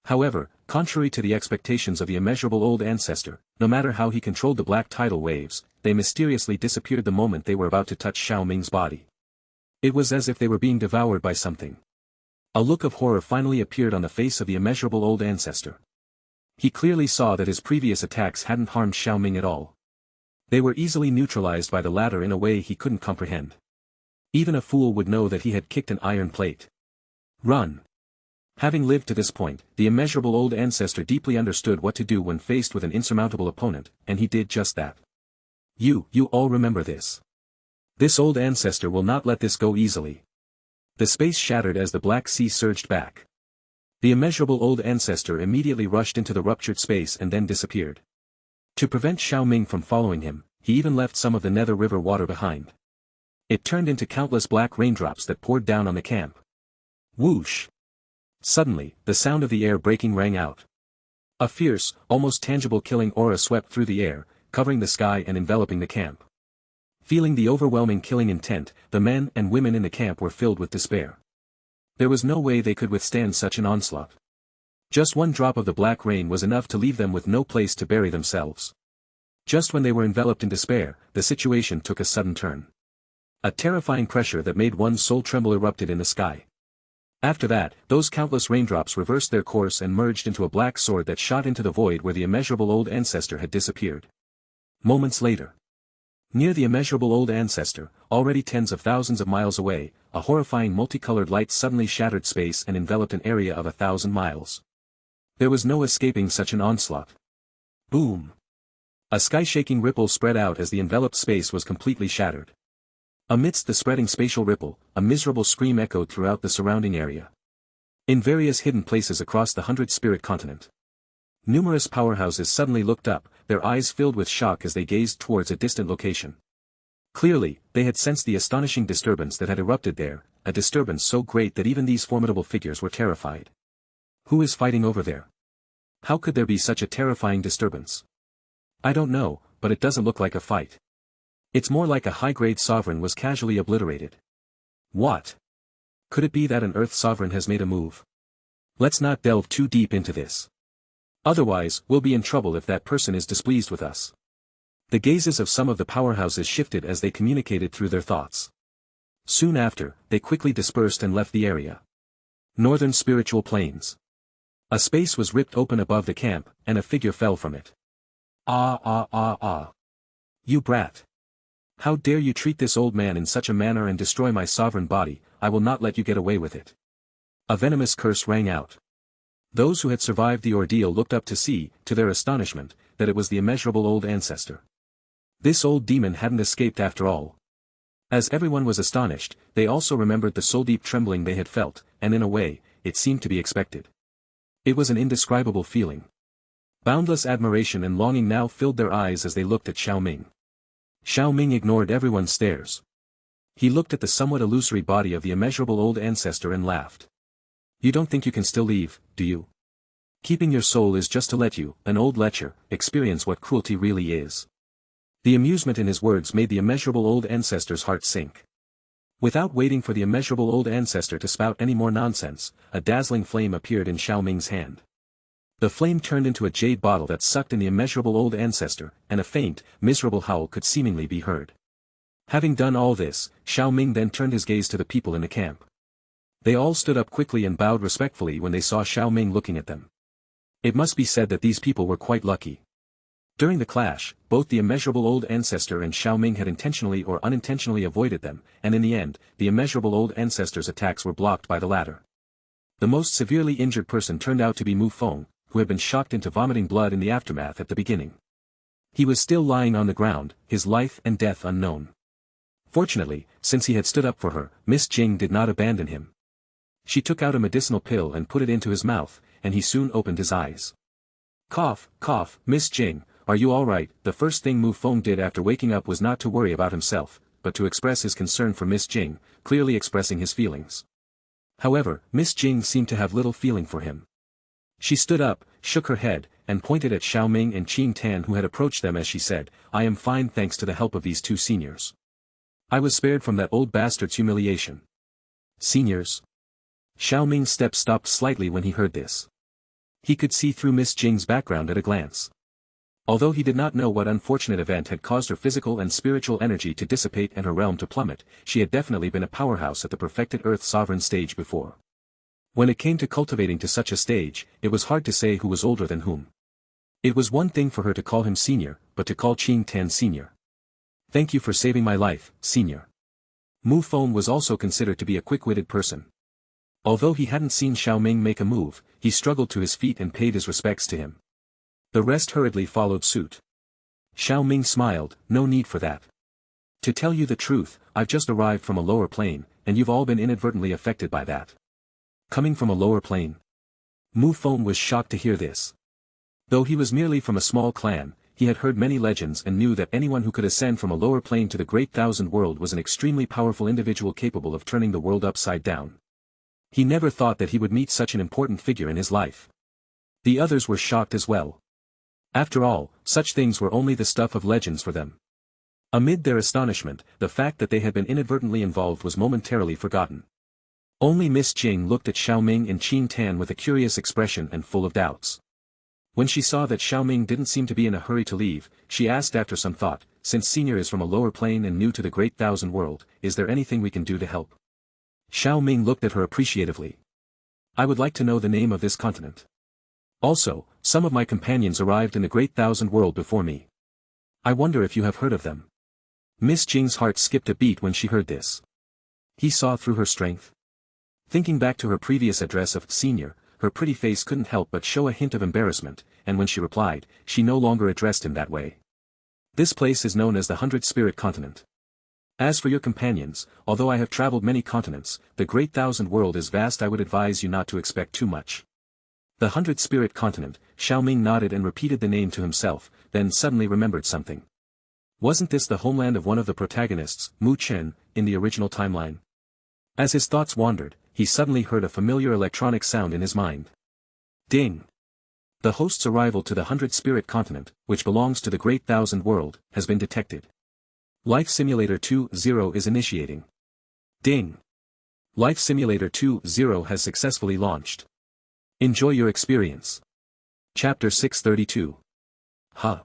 However, contrary to the expectations of the immeasurable old ancestor, no matter how he controlled the black tidal waves, they mysteriously disappeared the moment they were about to touch Xiao Ming's body. It was as if they were being devoured by something. A look of horror finally appeared on the face of the immeasurable old ancestor. He clearly saw that his previous attacks hadn't harmed Xiao Ming at all. They were easily neutralized by the latter in a way he couldn't comprehend. Even a fool would know that he had kicked an iron plate. Run! Having lived to this point, the immeasurable old ancestor deeply understood what to do when faced with an insurmountable opponent, and he did just that. You all remember this. This old ancestor will not let this go easily. The space shattered as the Black Sea surged back. The immeasurable old ancestor immediately rushed into the ruptured space and then disappeared. To prevent Xiao Ming from following him, he even left some of the Nether River water behind. It turned into countless black raindrops that poured down on the camp. Whoosh! Suddenly, the sound of the air breaking rang out. A fierce, almost tangible killing aura swept through the air, covering the sky and enveloping the camp. Feeling the overwhelming killing intent, the men and women in the camp were filled with despair. There was no way they could withstand such an onslaught. Just one drop of the black rain was enough to leave them with no place to bury themselves. Just when they were enveloped in despair, the situation took a sudden turn. A terrifying pressure that made one's soul tremble erupted in the sky. After that, those countless raindrops reversed their course and merged into a black sword that shot into the void where the immeasurable old ancestor had disappeared. Moments later. Near the immeasurable old ancestor, already tens of thousands of miles away, a horrifying multicolored light suddenly shattered space and enveloped an area of 1,000 miles. There was no escaping such an onslaught. Boom! A sky-shaking ripple spread out as the enveloped space was completely shattered. Amidst the spreading spatial ripple, a miserable scream echoed throughout the surrounding area. In various hidden places across the 100-spirit continent, numerous powerhouses suddenly looked up, their eyes filled with shock as they gazed towards a distant location. Clearly, they had sensed the astonishing disturbance that had erupted there, a disturbance so great that even these formidable figures were terrified. Who is fighting over there? How could there be such a terrifying disturbance? I don't know, but it doesn't look like a fight. It's more like a high-grade sovereign was casually obliterated. What? Could it be that an Earth sovereign has made a move? Let's not delve too deep into this. Otherwise, we'll be in trouble if that person is displeased with us. The gazes of some of the powerhouses shifted as they communicated through their thoughts. Soon after, they quickly dispersed and left the area. Northern Spiritual Plains. A space was ripped open above the camp, and a figure fell from it. Ah! You brat! How dare you treat this old man in such a manner and destroy my sovereign body, I will not let you get away with it. A venomous curse rang out. Those who had survived the ordeal looked up to see, to their astonishment, that it was the immeasurable old ancestor. This old demon hadn't escaped after all. As everyone was astonished, they also remembered the soul-deep trembling they had felt, and in a way, it seemed to be expected. It was an indescribable feeling. Boundless admiration and longing now filled their eyes as they looked at Xiao Ming. Xiao Ming ignored everyone's stares. He looked at the somewhat illusory body of the immeasurable old ancestor and laughed. You don't think you can still leave, do you? Keeping your soul is just to let you, an old lecher, experience what cruelty really is. The amusement in his words made the immeasurable old ancestor's heart sink. Without waiting for the immeasurable old ancestor to spout any more nonsense, a dazzling flame appeared in Xiao Ming's hand. The flame turned into a jade bottle that sucked in the immeasurable old ancestor, and a faint, miserable howl could seemingly be heard. Having done all this, Xiao Ming then turned his gaze to the people in the camp. They all stood up quickly and bowed respectfully when they saw Xiao Ming looking at them. It must be said that these people were quite lucky. During the clash, both the immeasurable old ancestor and Xiao Ming had intentionally or unintentionally avoided them, and in the end, the immeasurable old ancestor's attacks were blocked by the latter. The most severely injured person turned out to be Mu Feng, who had been shocked into vomiting blood in the aftermath at the beginning. He was still lying on the ground, his life and death unknown. Fortunately, since he had stood up for her, Miss Jing did not abandon him. She took out a medicinal pill and put it into his mouth, and he soon opened his eyes. Cough, cough, Miss Jing, are you all right? The first thing Mu Feng did after waking up was not to worry about himself, but to express his concern for Miss Jing, clearly expressing his feelings. However, Miss Jing seemed to have little feeling for him. She stood up, shook her head, and pointed at Xiao Ming and Qing Tan who had approached them as she said, I am fine thanks to the help of these two seniors. I was spared from that old bastard's humiliation. Seniors? Xiao Ming's step stopped slightly when he heard this. He could see through Miss Jing's background at a glance. Although he did not know what unfortunate event had caused her physical and spiritual energy to dissipate and her realm to plummet, she had definitely been a powerhouse at the perfected Earth sovereign stage before. When it came to cultivating to such a stage, it was hard to say who was older than whom. It was one thing for her to call him senior, but to call Qing Tan senior. Thank you for saving my life, senior. Mu Feng was also considered to be a quick-witted person. Although he hadn't seen Xiao Ming make a move, he struggled to his feet and paid his respects to him. The rest hurriedly followed suit. Xiao Ming smiled, no need for that. To tell you the truth, I've just arrived from a lower plane, and you've all been inadvertently affected by that. Coming from a lower plane? Mu Feng was shocked to hear this. Though he was merely from a small clan, he had heard many legends and knew that anyone who could ascend from a lower plane to the Great Thousand World was an extremely powerful individual capable of turning the world upside down. He never thought that he would meet such an important figure in his life. The others were shocked as well. After all, such things were only the stuff of legends for them. Amid their astonishment, the fact that they had been inadvertently involved was momentarily forgotten. Only Miss Jing looked at Xiao Ming and Qing Tan with a curious expression and full of doubts. When she saw that Xiao Ming didn't seem to be in a hurry to leave, she asked after some thought, since senior is from a lower plane and new to the Great Thousand World, is there anything we can do to help? Xiao Ming looked at her appreciatively. I would like to know the name of this continent. Also, some of my companions arrived in the Great Thousand World before me. I wonder if you have heard of them. Miss Jing's heart skipped a beat when she heard this. He saw through her strength. Thinking back to her previous address of senior, her pretty face couldn't help but show a hint of embarrassment, and when she replied, she no longer addressed him that way. This place is known as the 100-Spirit Continent. As for your companions, although I have traveled many continents, the great thousand world is vast. I would advise you not to expect too much. The 100-Spirit Continent. Xiao Ming nodded and repeated the name to himself, then suddenly remembered something. Wasn't this the homeland of one of the protagonists, Mu Chen, in the original timeline? As his thoughts wandered, he suddenly heard a familiar electronic sound in his mind. Ding! The host's arrival to the 100-Spirit Continent, which belongs to the Great Thousand World, has been detected. Life Simulator 2.0 is initiating. Ding! Life Simulator 2.0 has successfully launched. Enjoy your experience. Chapter 632. Huh.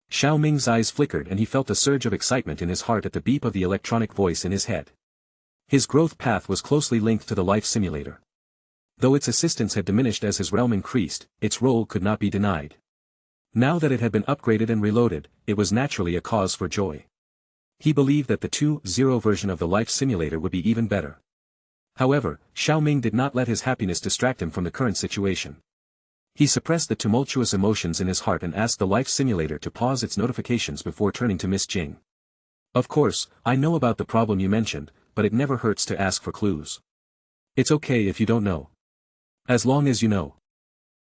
Xiao Ming's eyes flickered and he felt a surge of excitement in his heart at the beep of the electronic voice in his head. His growth path was closely linked to the life simulator. Though its assistance had diminished as his realm increased, its role could not be denied. Now that it had been upgraded and reloaded, it was naturally a cause for joy. He believed that the 2.0 version of the life simulator would be even better. However, Xiao Ming did not let his happiness distract him from the current situation. He suppressed the tumultuous emotions in his heart and asked the life simulator to pause its notifications before turning to Miss Jing. Of course, I know about the problem you mentioned, but it never hurts to ask for clues. It's okay if you don't know. As long as you know.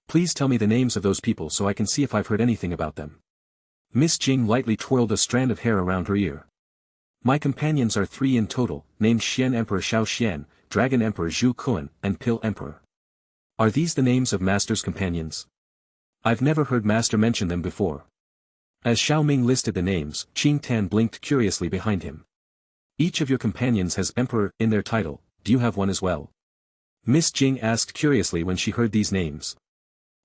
Please tell me the names of those people so I can see if I've heard anything about them. Miss Jing lightly twirled a strand of hair around her ear. My companions are 3 in total, named Xian Emperor Xiao Xian, Dragon Emperor Zhu Kun, and Pill Emperor. Are these the names of Master's companions? I've never heard Master mention them before. As Xiao Ming listed the names, Qing Tan blinked curiously behind him. Each of your companions has Emperor in their title, do you have one as well? Miss Jing asked curiously when she heard these names.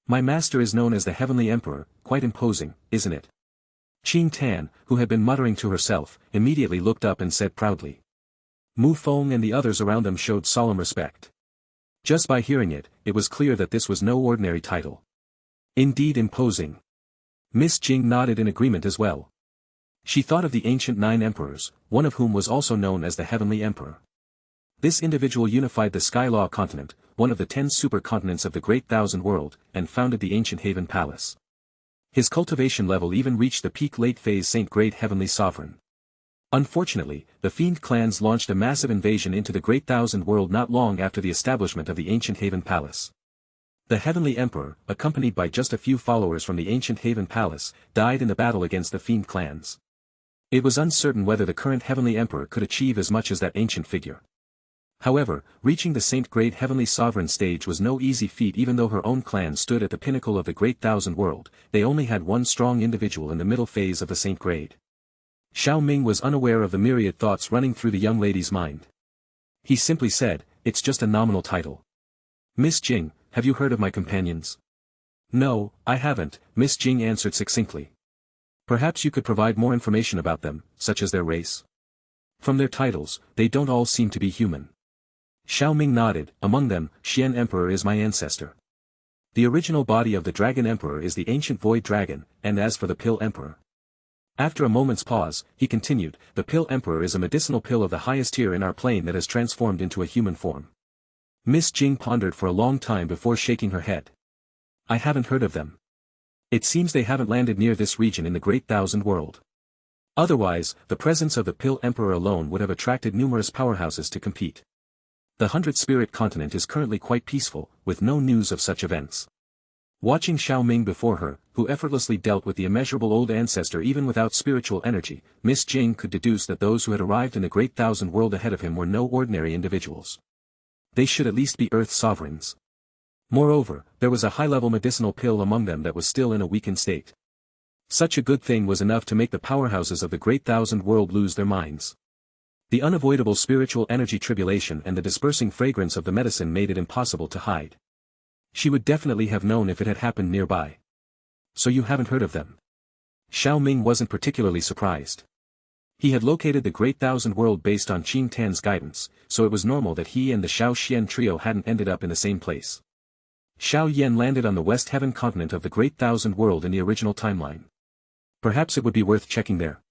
My master is known as the Heavenly Emperor, quite imposing, isn't it? Qing Tan, who had been muttering to herself, immediately looked up and said proudly. Mu Feng and the others around them showed solemn respect. Just by hearing it, it was clear that this was no ordinary title. Indeed imposing. Miss Jing nodded in agreement as well. She thought of the ancient 9 emperors, one of whom was also known as the Heavenly Emperor. This individual unified the Skylaw continent, one of the 10 supercontinents of the Great Thousand World, and founded the ancient Haven Palace. His cultivation level even reached the peak late phase Saint Great Heavenly Sovereign. Unfortunately, the Fiend clans launched a massive invasion into the Great Thousand World not long after the establishment of the ancient Haven Palace. The Heavenly Emperor, accompanied by just a few followers from the ancient Haven Palace, died in the battle against the Fiend clans. It was uncertain whether the current Heavenly Emperor could achieve as much as that ancient figure. However, reaching the Saint Great Heavenly Sovereign stage was no easy feat. Even though her own clan stood at the pinnacle of the Great Thousand World, they only had one strong individual in the middle phase of the Saint Grade. Xiao Ming was unaware of the myriad thoughts running through the young lady's mind. He simply said, it's just a nominal title. Miss Jing, have you heard of my companions? No, I haven't, Miss Jing answered succinctly. Perhaps you could provide more information about them, such as their race? From their titles, they don't all seem to be human. Xiao Ming nodded. Among them, Xian Emperor is my ancestor. The original body of the Dragon Emperor is the ancient Void Dragon, and as for the Pill Emperor. After a moment's pause, he continued, the Pill Emperor is a medicinal pill of the highest tier in our plane that has transformed into a human form. Miss Jing pondered for a long time before shaking her head. I haven't heard of them. It seems they haven't landed near this region in the Great Thousand World. Otherwise, the presence of the Pill Emperor alone would have attracted numerous powerhouses to compete. The 100-Spirit Continent is currently quite peaceful, with no news of such events. Watching Xiao Ming before her, who effortlessly dealt with the immeasurable old ancestor even without spiritual energy, Miss Jing could deduce that those who had arrived in the Great Thousand World ahead of him were no ordinary individuals. They should at least be Earth sovereigns. Moreover, there was a high-level medicinal pill among them that was still in a weakened state. Such a good thing was enough to make the powerhouses of the Great Thousand World lose their minds. The unavoidable spiritual energy tribulation and the dispersing fragrance of the medicine made it impossible to hide. She would definitely have known if it had happened nearby. So you haven't heard of them? Xiao Ming wasn't particularly surprised. He had located the Great Thousand World based on Qing Tan's guidance, so it was normal that he and the Xiao Xian trio hadn't ended up in the same place. Xiao Yan landed on the West Heaven continent of the Great Thousand World in the original timeline. Perhaps it would be worth checking there.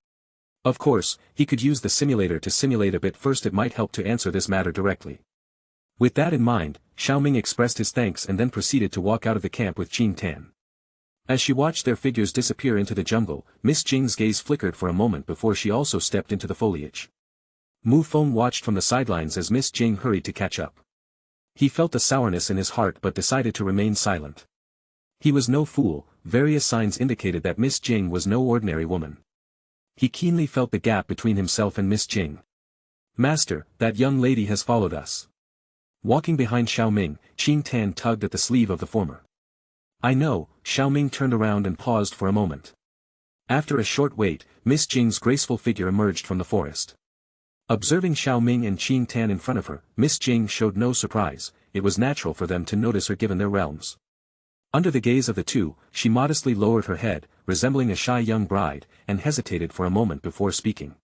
Of course, he could use the simulator to simulate a bit first. It might help to answer this matter directly. With that in mind, Xiao Ming expressed his thanks and then proceeded to walk out of the camp with Qin Tan. As she watched their figures disappear into the jungle, Miss Jing's gaze flickered for a moment before she also stepped into the foliage. Mu Feng watched from the sidelines as Miss Jing hurried to catch up. He felt a sourness in his heart but decided to remain silent. He was no fool, various signs indicated that Miss Jing was no ordinary woman. He keenly felt the gap between himself and Miss Jing. "Master, that young lady has followed us." Walking behind Xiao Ming, Qin Tan tugged at the sleeve of the former. "I know." Xiao Ming turned around and paused for a moment. After a short wait, Miss Jing's graceful figure emerged from the forest. Observing Xiao Ming and Qin Tan in front of her, Miss Jing showed no surprise. It was natural for them to notice her given their realms. Under the gaze of the two, she modestly lowered her head, resembling a shy young bride, and hesitated for a moment before speaking.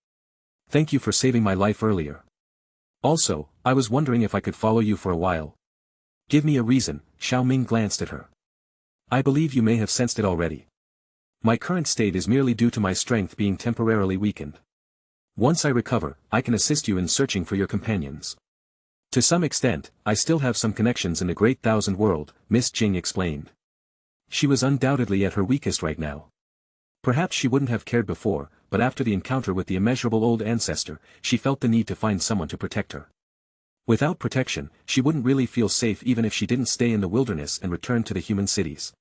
"Thank you for saving my life earlier. Also, I was wondering if I could follow you for a while." "Give me a reason." Xiao Ming glanced at her. "I believe you may have sensed it already. My current state is merely due to my strength being temporarily weakened. Once I recover, I can assist you in searching for your companions. To some extent, I still have some connections in the Great Thousand World," Miss Jing explained. She was undoubtedly at her weakest right now. Perhaps she wouldn't have cared before, but after the encounter with the immeasurable old ancestor, she felt the need to find someone to protect her. Without protection, she wouldn't really feel safe even if she didn't stay in the wilderness and return to the human cities.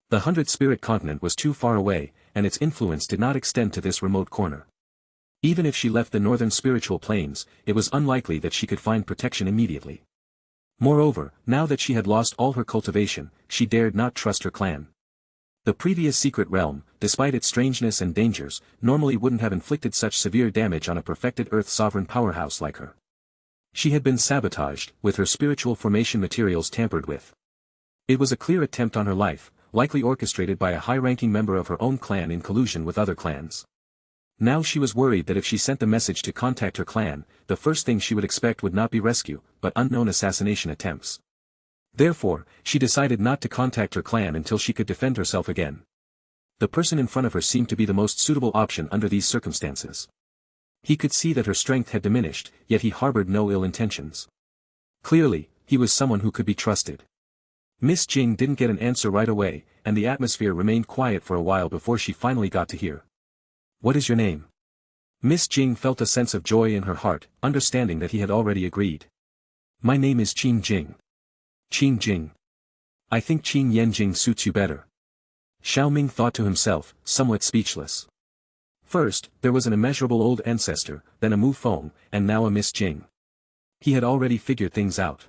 The 100-spirit continent was too far away, and its influence did not extend to this remote corner. Even if she left the northern spiritual plains, it was unlikely that she could find protection immediately. Moreover, now that she had lost all her cultivation, she dared not trust her clan. The previous secret realm, despite its strangeness and dangers, normally wouldn't have inflicted such severe damage on a perfected Earth sovereign powerhouse like her. She had been sabotaged, with her spiritual formation materials tampered with. It was a clear attempt on her life, likely orchestrated by a high-ranking member of her own clan in collusion with other clans. Now she was worried that if she sent the message to contact her clan, the first thing she would expect would not be rescue, but unknown assassination attempts. Therefore, she decided not to contact her clan until she could defend herself again. The person in front of her seemed to be the most suitable option under these circumstances. He could see that her strength had diminished, yet he harbored no ill intentions. Clearly, he was someone who could be trusted. Miss Jing didn't get an answer right away, and the atmosphere remained quiet for a while before she finally got to hear. "What is your name?" Miss Jing felt a sense of joy in her heart, understanding that he had already agreed. "My name is Qin Jing." "Qin Jing. I think Qin Yanjing suits you better." Xiao Ming thought to himself, somewhat speechless. First, there was an immeasurable old ancestor, then a Mu Feng, and now a Miss Jing. He had already figured things out.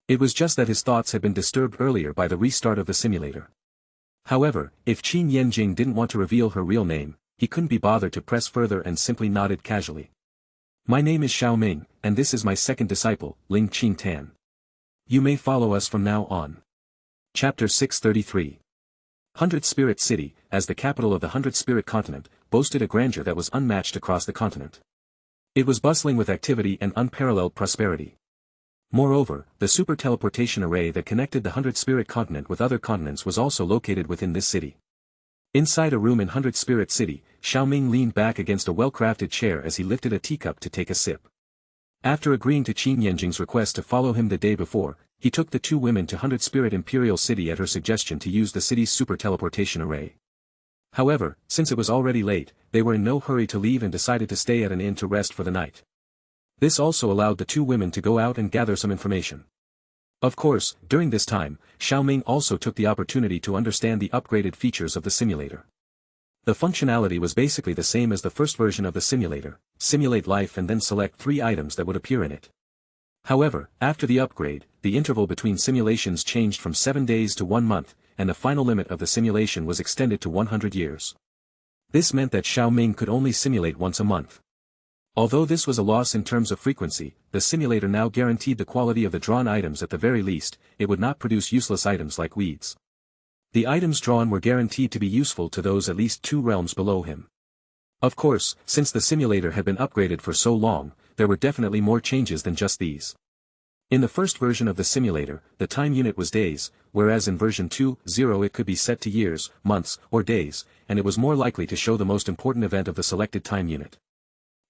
It was just that his thoughts had been disturbed earlier by the restart of the simulator. However, if Qin Yanjing didn't want to reveal her real name, he couldn't be bothered to press further and simply nodded casually. "My name is Xiao Ming, and this is my second disciple, Ling Qin Tan. You may follow us from now on." Chapter 633. 100 Spirit City, as the capital of the 100 Spirit Continent, boasted a grandeur that was unmatched across the continent. It was bustling with activity and unparalleled prosperity. Moreover, the super teleportation array that connected the 100 Spirit Continent with other continents was also located within this city. Inside a room in 100 Spirit City, Xiao Ming leaned back against a well-crafted chair as he lifted a teacup to take a sip. After agreeing to Qin Yanjing's request to follow him the day before, he took the two women to 100 Spirit Imperial City at her suggestion to use the city's super teleportation array. However, since it was already late, they were in no hurry to leave and decided to stay at an inn to rest for the night. This also allowed the two women to go out and gather some information. Of course, during this time, Xiao Ming also took the opportunity to understand the upgraded features of the simulator. The functionality was basically the same as the first version of the simulator: simulate life and then select 3 items that would appear in it. However, after the upgrade, the interval between simulations changed from 7 days to 1 month, and the final limit of the simulation was extended to 100 years. This meant that Xiao Ming could only simulate once a month. Although this was a loss in terms of frequency, the simulator now guaranteed the quality of the drawn items at the very least. It would not produce useless items like weeds. The items drawn were guaranteed to be useful to those at least 2 realms below him. Of course, since the simulator had been upgraded for so long, there were definitely more changes than just these. In the first version of the simulator, the time unit was days, whereas in version 2.0 it could be set to years, months, or days, and it was more likely to show the most important event of the selected time unit.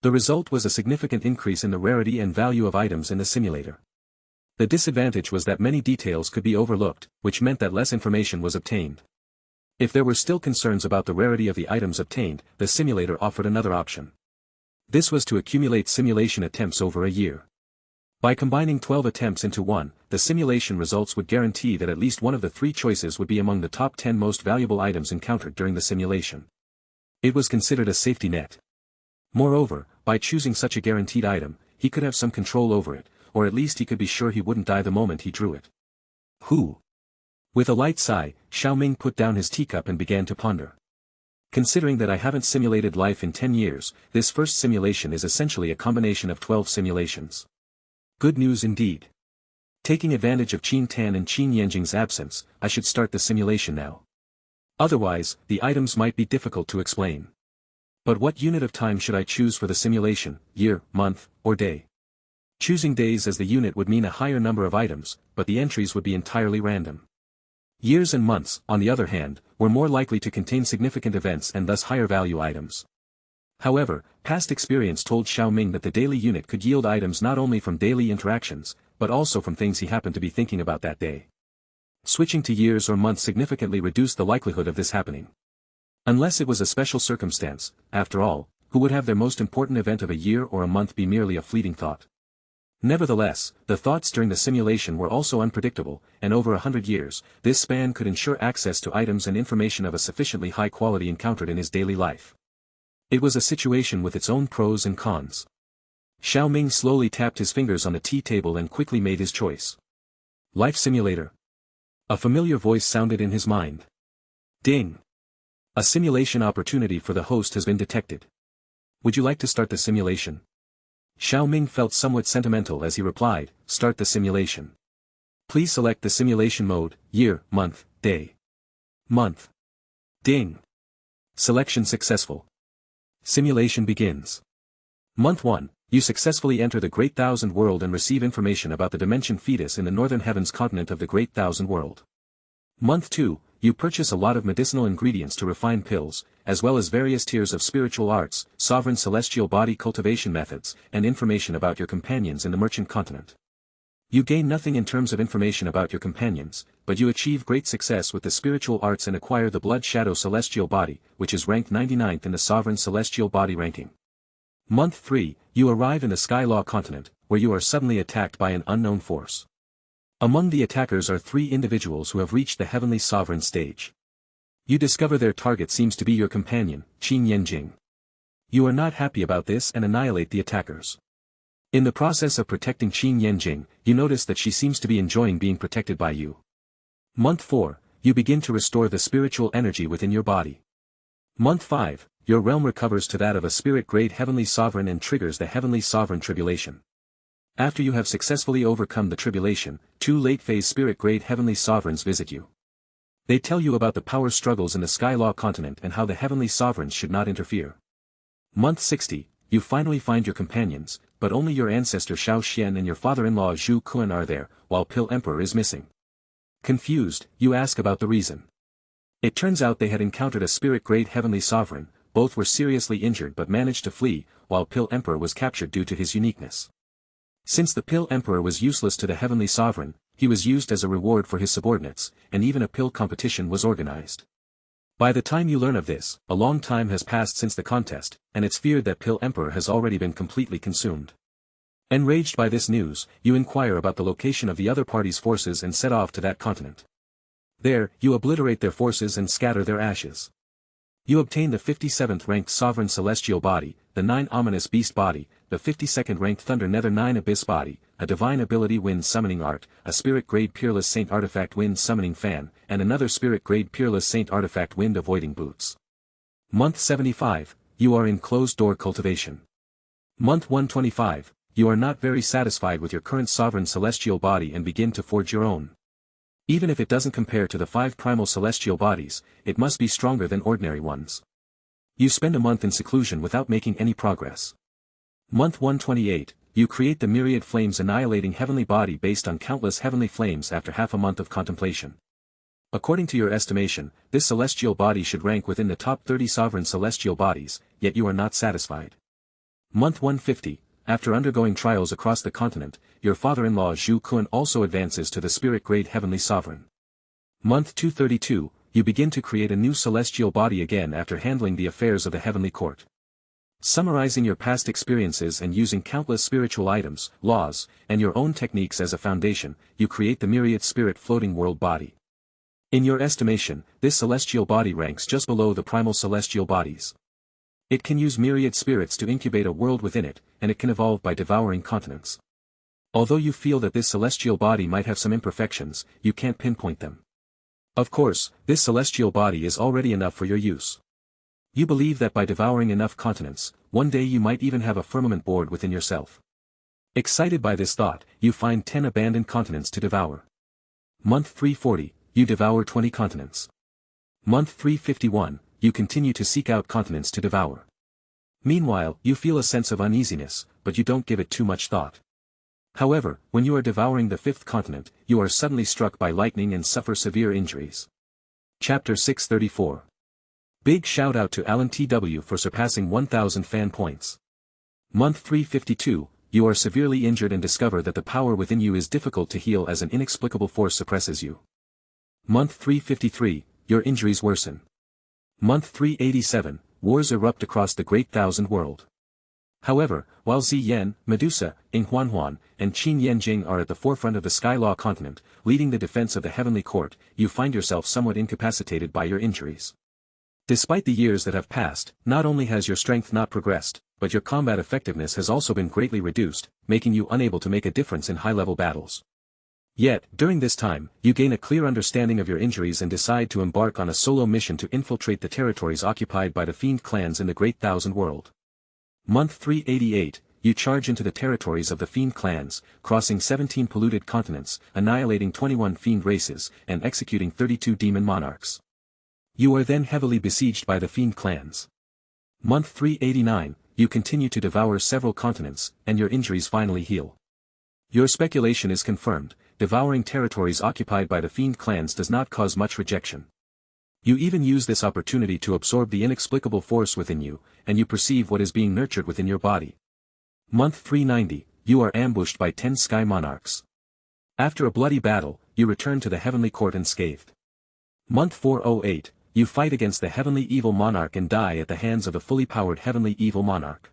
The result was a significant increase in the rarity and value of items in the simulator. The disadvantage was that many details could be overlooked, which meant that less information was obtained. If there were still concerns about the rarity of the items obtained, the simulator offered another option. This was to accumulate simulation attempts over a year. By combining 12 attempts into one, the simulation results would guarantee that at least one of the 3 choices would be among the top 10 most valuable items encountered during the simulation. It was considered a safety net. Moreover, by choosing such a guaranteed item, he could have some control over it, or at least he could be sure he wouldn't die the moment he drew it. Who? With a light sigh, Xiao Ming put down his teacup and began to ponder. Considering that I haven't simulated life in 10 years, this first simulation is essentially a combination of 12 simulations. Good news indeed. Taking advantage of Qin Tan and Qin Yanjing's absence, I should start the simulation now. Otherwise, the items might be difficult to explain. But what unit of time should I choose for the simulation, year, month, or day? Choosing days as the unit would mean a higher number of items, but the entries would be entirely random. Years and months, on the other hand, were more likely to contain significant events and thus higher value items. However, past experience told Xiao Ming that the daily unit could yield items not only from daily interactions, but also from things he happened to be thinking about that day. Switching to years or months significantly reduced the likelihood of this happening. Unless it was a special circumstance, after all, who would have their most important event of a year or a month be merely a fleeting thought? Nevertheless, the thoughts during the simulation were also unpredictable, and over 100 years, this span could ensure access to items and information of a sufficiently high quality encountered in his daily life. It was a situation with its own pros and cons. Xiao Ming slowly tapped his fingers on the tea table and quickly made his choice. Life simulator. A familiar voice sounded in his mind. Ding! A simulation opportunity for the host has been detected. Would you like to start the simulation? Xiao Ming felt somewhat sentimental as he replied, start the simulation. Please select the simulation mode, year, month, day. Month. Ding! Selection successful. Simulation begins. Month 1, you successfully enter the Great Thousand World and receive information about the Dimension Fetus in the Northern Heavens continent of the Great Thousand World. Month 2, you purchase a lot of medicinal ingredients to refine pills, as well as various tiers of spiritual arts, sovereign celestial body cultivation methods, and information about your companions in the Merchant Continent. You gain nothing in terms of information about your companions, but you achieve great success with the spiritual arts and acquire the Blood Shadow Celestial Body, which is ranked 99th in the Sovereign Celestial Body ranking. Month 3, you arrive in the Sky Law Continent, where you are suddenly attacked by an unknown force. Among the attackers are 3 individuals who have reached the Heavenly Sovereign stage. You discover their target seems to be your companion, Qin Yanjing. You are not happy about this and annihilate the attackers. In the process of protecting Qin Yanjing, you notice that she seems to be enjoying being protected by you. Month 4, you begin to restore the spiritual energy within your body. Month 5, your realm recovers to that of a spirit-grade Heavenly Sovereign and triggers the Heavenly Sovereign Tribulation. After you have successfully overcome the tribulation, 2 late-phase spirit-grade Heavenly Sovereigns visit you. They tell you about the power struggles in the Sky Law Continent and how the Heavenly Sovereigns should not interfere. Month 60, you finally find your companions, but only your ancestor Xiao Xian and your father-in-law Zhu Kun are there, while Pill Emperor is missing. Confused, you ask about the reason. It turns out they had encountered a spirit-grade Heavenly Sovereign, both were seriously injured but managed to flee, while Pill Emperor was captured due to his uniqueness. Since the Pill Emperor was useless to the Heavenly Sovereign, he was used as a reward for his subordinates, and even a pill competition was organized. By the time you learn of this, a long time has passed since the contest, and it's feared that Pill Emperor has already been completely consumed. Enraged by this news, you inquire about the location of the other party's forces and set off to that continent. There, you obliterate their forces and scatter their ashes. You obtain the 57th ranked Sovereign Celestial Body, the 9 Ominous Beast Body, the 52nd ranked Thunder Nether 9 Abyss Body, a Divine Ability Wind Summoning Art, a Spirit Grade Peerless Saint Artifact Wind Summoning Fan, and another Spirit Grade Peerless Saint Artifact Wind Avoiding Boots. Month 75, you are in Closed Door Cultivation. Month 125, you are not very satisfied with your current Sovereign Celestial Body and begin to forge your own. Even if it doesn't compare to the 5 primal celestial bodies, it must be stronger than ordinary ones. You spend a month in seclusion without making any progress. Month 128, you create the myriad flames annihilating heavenly body based on countless heavenly flames after half a month of contemplation. According to your estimation, this celestial body should rank within the top 30 sovereign celestial bodies, yet you are not satisfied. Month 150, after undergoing trials across the continent, your father-in-law Zhu Kun also advances to the spirit-grade heavenly sovereign. Month 232, you begin to create a new celestial body again after handling the affairs of the heavenly court. Summarizing your past experiences and using countless spiritual items, laws, and your own techniques as a foundation, you create the myriad spirit floating world body. In your estimation, this celestial body ranks just below the primal celestial bodies. It can use myriad spirits to incubate a world within it, and it can evolve by devouring continents. Although you feel that this celestial body might have some imperfections, you can't pinpoint them. Of course, this celestial body is already enough for your use. You believe that by devouring enough continents, one day you might even have a firmament board within yourself. Excited by this thought, you find 10 abandoned continents to devour. Month 340, you devour 20 continents. Month 351, you continue to seek out continents to devour. Meanwhile, you feel a sense of uneasiness, but you don't give it too much thought. However, when you are devouring the 5th continent, you are suddenly struck by lightning and suffer severe injuries. Chapter 634. Big shout out to Alan TW for surpassing 1000 fan points. Month 352, you are severely injured and discover that the power within you is difficult to heal as an inexplicable force suppresses you. Month 353, your injuries worsen. Month 387, wars erupt across the Great Thousand World. However, while Zi Yan, Medusa, Ing Huanhuan, and Qin Yanjing are at the forefront of the Skylaw continent, leading the defense of the Heavenly Court, you find yourself somewhat incapacitated by your injuries. Despite the years that have passed, not only has your strength not progressed, but your combat effectiveness has also been greatly reduced, making you unable to make a difference in high-level battles. Yet, during this time, you gain a clear understanding of your injuries and decide to embark on a solo mission to infiltrate the territories occupied by the fiend clans in the Great Thousand World. Month 388, you charge into the territories of the fiend clans, crossing 17 polluted continents, annihilating 21 fiend races, and executing 32 demon monarchs. You are then heavily besieged by the fiend clans. Month 389, you continue to devour several continents, and your injuries finally heal. Your speculation is confirmed, devouring territories occupied by the fiend clans does not cause much rejection. You even use this opportunity to absorb the inexplicable force within you, and you perceive what is being nurtured within your body. Month 390, you are ambushed by 10 sky monarchs. After a bloody battle, you return to the heavenly court unscathed. Month 408, you fight against the heavenly evil monarch and die at the hands of the fully powered heavenly evil monarch.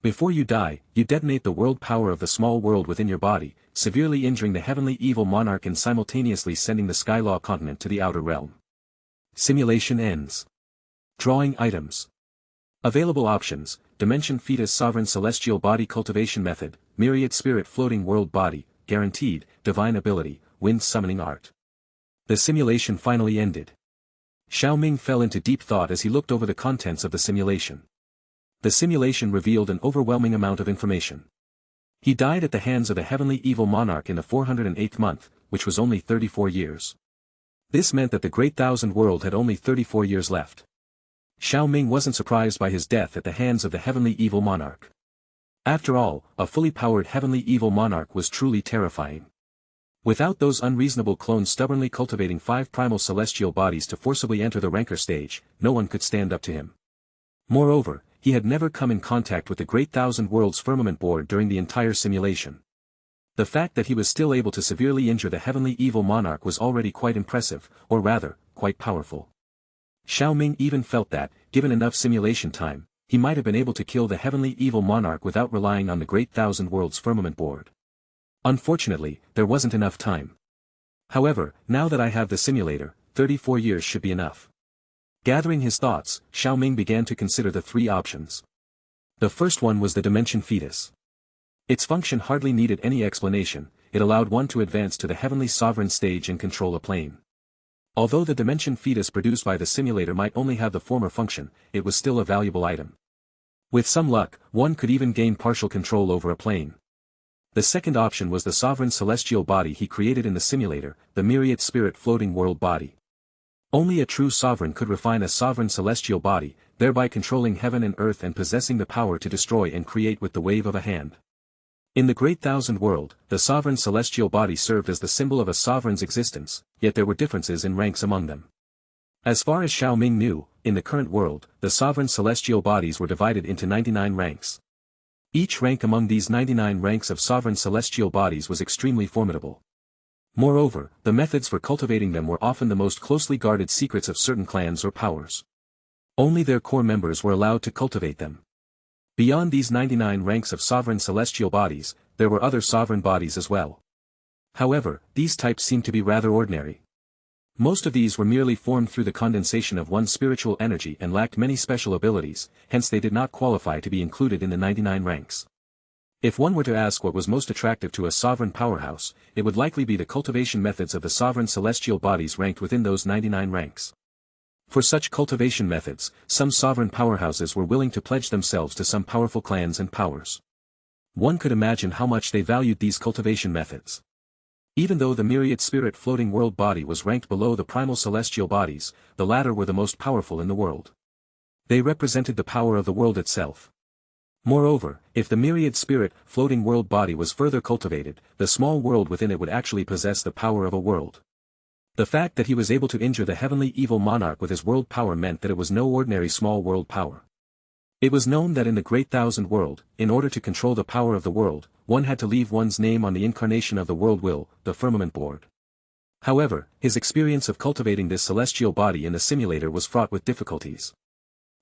Before you die, you detonate the world power of the small world within your body, severely injuring the heavenly evil monarch and simultaneously sending the Skylaw continent to the outer realm. Simulation ends. Drawing items. Available options: Dimension Fetus Sovereign Celestial Body Cultivation Method, Myriad Spirit Floating World Body, Guaranteed, Divine Ability, Wind Summoning Art. The simulation finally ended. Xiao Ming fell into deep thought as he looked over the contents of the simulation. The simulation revealed an overwhelming amount of information. He died at the hands of the heavenly evil monarch in the 408th month, which was only 34 years. This meant that the Great Thousand World had only 34 years left. Xiao Ming wasn't surprised by his death at the hands of the heavenly evil monarch. After all, a fully powered heavenly evil monarch was truly terrifying. Without those unreasonable clones stubbornly cultivating 5 primal celestial bodies to forcibly enter the rancor stage, no one could stand up to him. Moreover, he had never come in contact with the Great Thousand Worlds firmament board during the entire simulation. The fact that he was still able to severely injure the heavenly evil monarch was already quite impressive, or rather, quite powerful. Xiao Ming even felt that, given enough simulation time, he might have been able to kill the heavenly evil monarch without relying on the Great Thousand Worlds firmament board. Unfortunately, there wasn't enough time. However, now that I have the simulator, 34 years should be enough. Gathering his thoughts, Xiao Ming began to consider the 3 options. The first one was the Dimension Fetus. Its function hardly needed any explanation, it allowed one to advance to the heavenly sovereign stage and control a plane. Although the Dimension Fetus produced by the simulator might only have the former function, it was still a valuable item. With some luck, one could even gain partial control over a plane. The second option was the sovereign celestial body he created in the simulator, the myriad spirit floating world body. Only a true sovereign could refine a sovereign celestial body, thereby controlling heaven and earth and possessing the power to destroy and create with the wave of a hand. In the Great Thousand World, the sovereign celestial body served as the symbol of a sovereign's existence, yet there were differences in ranks among them. As far as Xiao Ming knew, in the current world, the sovereign celestial bodies were divided into 99 ranks. Each rank among these 99 ranks of sovereign celestial bodies was extremely formidable. Moreover, the methods for cultivating them were often the most closely guarded secrets of certain clans or powers. Only their core members were allowed to cultivate them. Beyond these 99 ranks of sovereign celestial bodies, there were other sovereign bodies as well. However, these types seemed to be rather ordinary. Most of these were merely formed through the condensation of one's spiritual energy and lacked many special abilities, hence they did not qualify to be included in the 99 ranks. If one were to ask what was most attractive to a sovereign powerhouse, it would likely be the cultivation methods of the sovereign celestial bodies ranked within those 99 ranks. For such cultivation methods, some sovereign powerhouses were willing to pledge themselves to some powerful clans and powers. One could imagine how much they valued these cultivation methods. Even though the myriad spirit floating world body was ranked below the primal celestial bodies, the latter were the most powerful in the world. They represented the power of the world itself. Moreover, if the myriad spirit floating world body was further cultivated, the small world within it would actually possess the power of a world. The fact that he was able to injure the heavenly evil monarch with his world power meant that it was no ordinary small world power. It was known that in the Great Thousand World, in order to control the power of the world, one had to leave one's name on the incarnation of the world will, the firmament board. However, his experience of cultivating this celestial body in the simulator was fraught with difficulties.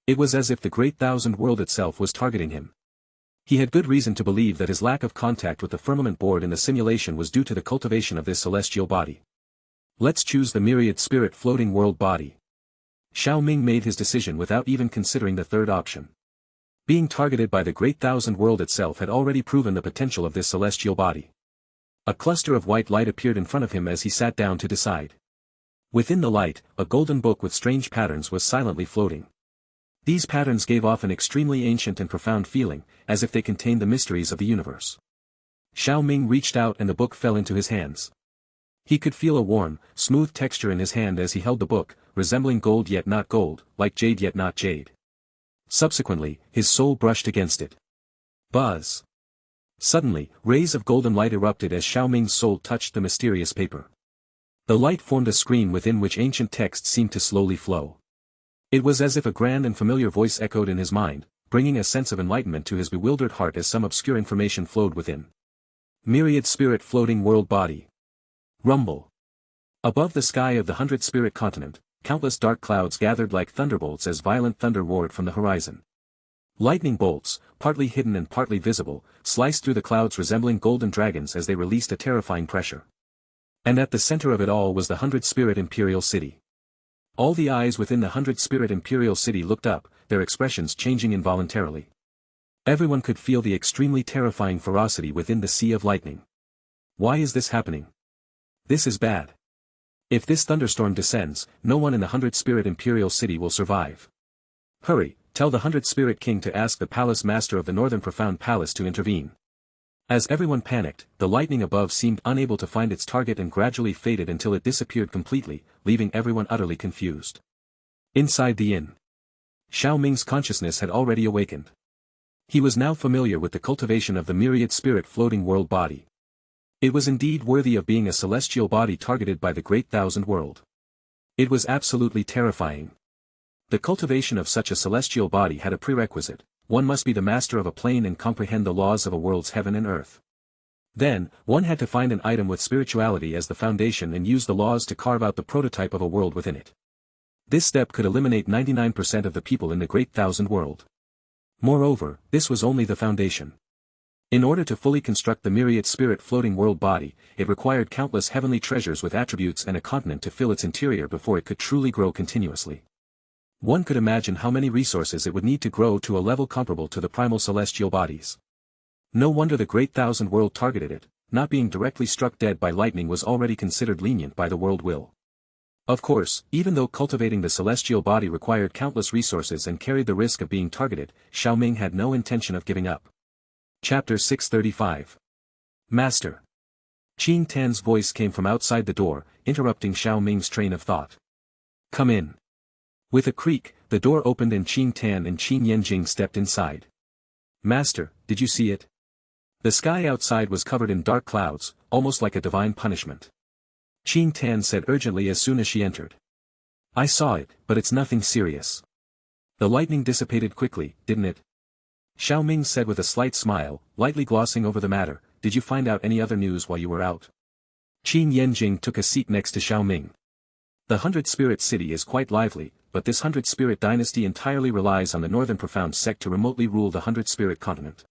It was as if the Great Thousand World itself was targeting him. He had good reason to believe that his lack of contact with the firmament board in the simulation was due to the cultivation of this celestial body. Let's choose the myriad spirit floating world body. Xiao Ming made his decision without even considering the third option. Being targeted by the Great Thousand World itself had already proven the potential of this celestial body. A cluster of white light appeared in front of him as he sat down to decide. Within the light, a golden book with strange patterns was silently floating. These patterns gave off an extremely ancient and profound feeling, as if they contained the mysteries of the universe. Xiao Ming reached out and the book fell into his hands. He could feel a warm, smooth texture in his hand as he held the book, resembling gold yet not gold, like jade yet not jade. Subsequently, his soul brushed against it. Buzz! Suddenly, rays of golden light erupted as Xiao Ming's soul touched the mysterious paper. The light formed a screen within which ancient text seemed to slowly flow. It was as if a grand and familiar voice echoed in his mind, bringing a sense of enlightenment to his bewildered heart as some obscure information flowed within. Myriad spirit floating world body. Rumble. Above the sky of the 100-spirit continent, countless dark clouds gathered like thunderbolts as violent thunder roared from the horizon. Lightning bolts, partly hidden and partly visible, sliced through the clouds resembling golden dragons as they released a terrifying pressure. And at the center of it all was the 100-spirit imperial city. All the eyes within the 100-spirit imperial city looked up, their expressions changing involuntarily. Everyone could feel the extremely terrifying ferocity within the sea of lightning. Why is this happening? This is bad. If this thunderstorm descends, no one in the 100-spirit imperial city will survive. Hurry, tell the 100-spirit king to ask the palace master of the northern profound palace to intervene. As everyone panicked, the lightning above seemed unable to find its target and gradually faded until it disappeared completely, leaving everyone utterly confused. Inside the inn, Xiao Ming's consciousness had already awakened. He was now familiar with the cultivation of the myriad spirit floating world body. It was indeed worthy of being a celestial body targeted by the Great Thousand World. It was absolutely terrifying. The cultivation of such a celestial body had a prerequisite: one must be the master of a plane and comprehend the laws of a world's heaven and earth. Then, one had to find an item with spirituality as the foundation and use the laws to carve out the prototype of a world within it. This step could eliminate 99% of the people in the Great Thousand World. Moreover, this was only the foundation. In order to fully construct the myriad spirit floating world body, it required countless heavenly treasures with attributes and a continent to fill its interior before it could truly grow continuously. One could imagine how many resources it would need to grow to a level comparable to the primal celestial bodies. No wonder the Great Thousand World targeted it. Not being directly struck dead by lightning was already considered lenient by the world will. Of course, even though cultivating the celestial body required countless resources and carried the risk of being targeted, Xiao Ming had no intention of giving up. Chapter 635. Master. Qing Tan's voice came from outside the door, interrupting Xiao Ming's train of thought. Come in. With a creak, the door opened and Qing Tan and Qin Yanjing stepped inside. Master, did you see it? The sky outside was covered in dark clouds, almost like a divine punishment. Qing Tan said urgently as soon as she entered. I saw it, but it's nothing serious. The lightning dissipated quickly, didn't it? Xiao Ming said with a slight smile, lightly glossing over the matter. Did you find out any other news while you were out? Qin Yanjing took a seat next to Xiao Ming. The 100-Spirit City is quite lively, but this 100-Spirit dynasty entirely relies on the Northern Profound sect to remotely rule the 100-Spirit continent.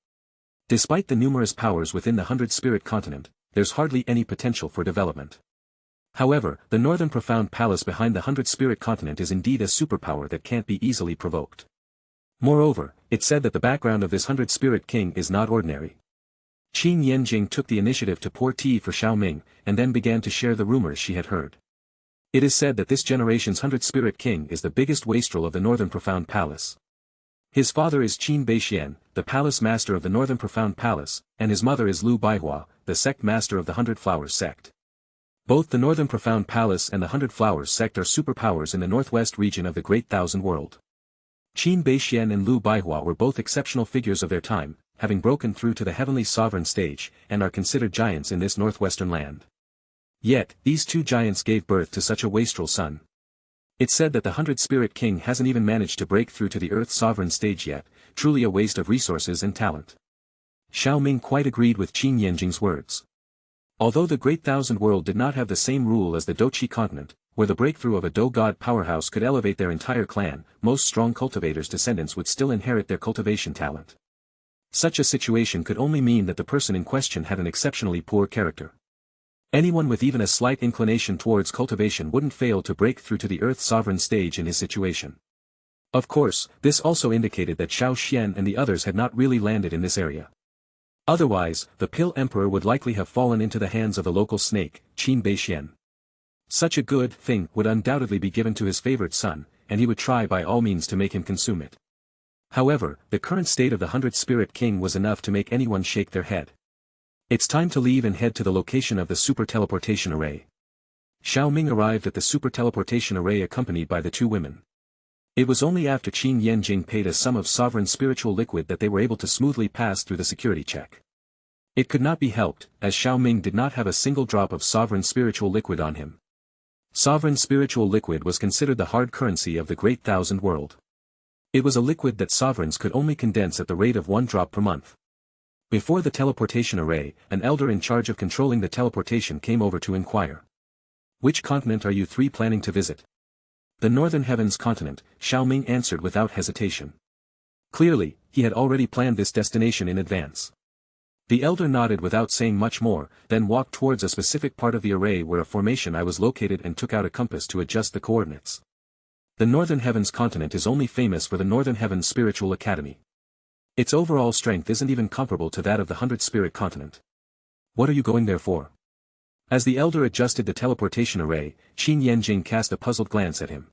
Despite the numerous powers within the 100-Spirit continent, there's hardly any potential for development. However, the Northern Profound Palace behind the 100-Spirit continent is indeed a superpower that can't be easily provoked. Moreover, it's said that the background of this 100-Spirit King is not ordinary. Qin Yanjing took the initiative to pour tea for Xiao Ming, and then began to share the rumors she had heard. It is said that this generation's 100-Spirit King is the biggest wastrel of the Northern Profound Palace. His father is Qin Beixian, the Palace Master of the Northern Profound Palace, and his mother is Lu Baihua, the Sect Master of the 100 Flowers sect. Both the Northern Profound Palace and the 100 Flowers sect are superpowers in the northwest region of the Great Thousand World. Qin Beixian and Lu Baihua were both exceptional figures of their time, having broken through to the heavenly sovereign stage, and are considered giants in this northwestern land. Yet, these two giants gave birth to such a wastrel son. It's said that the 100-Spirit King hasn't even managed to break through to the Earth sovereign stage yet, truly a waste of resources and talent. Xiao Ming quite agreed with Qin Yanjing's words. Although the Great Thousand World did not have the same rule as the Doqi continent, where the breakthrough of a Do-God powerhouse could elevate their entire clan, most strong cultivators' descendants would still inherit their cultivation talent. Such a situation could only mean that the person in question had an exceptionally poor character. Anyone with even a slight inclination towards cultivation wouldn't fail to break through to the Earth sovereign stage in his situation. Of course, this also indicated that Xiao Xian and the others had not really landed in this area. Otherwise, the Pill Emperor would likely have fallen into the hands of the local snake, Qin Beixian. Such a good thing would undoubtedly be given to his favorite son, and he would try by all means to make him consume it. However, the current state of the 100-Spirit King was enough to make anyone shake their head. It's time to leave and head to the location of the Super Teleportation Array. Xiao Ming arrived at the Super Teleportation Array accompanied by the two women. It was only after Qin Yanjing paid a sum of sovereign spiritual liquid that they were able to smoothly pass through the security check. It could not be helped, as Xiao Ming did not have a single drop of sovereign spiritual liquid on him. Sovereign spiritual liquid was considered the hard currency of the Great Thousand World. It was a liquid that sovereigns could only condense at the rate of 1 drop per month. Before the teleportation array, an elder in charge of controlling the teleportation came over to inquire. Which continent are you three planning to visit? The Northern Heavens continent, Xiao Ming answered without hesitation. Clearly, he had already planned this destination in advance. The elder nodded without saying much more, then walked towards a specific part of the array where a formation I was located and took out a compass to adjust the coordinates. The Northern Heavens continent is only famous for the Northern Heavens Spiritual Academy. Its overall strength isn't even comparable to that of the 100-Spirit continent. What are you going there for? As the elder adjusted the teleportation array, Qin Yanjing cast a puzzled glance at him.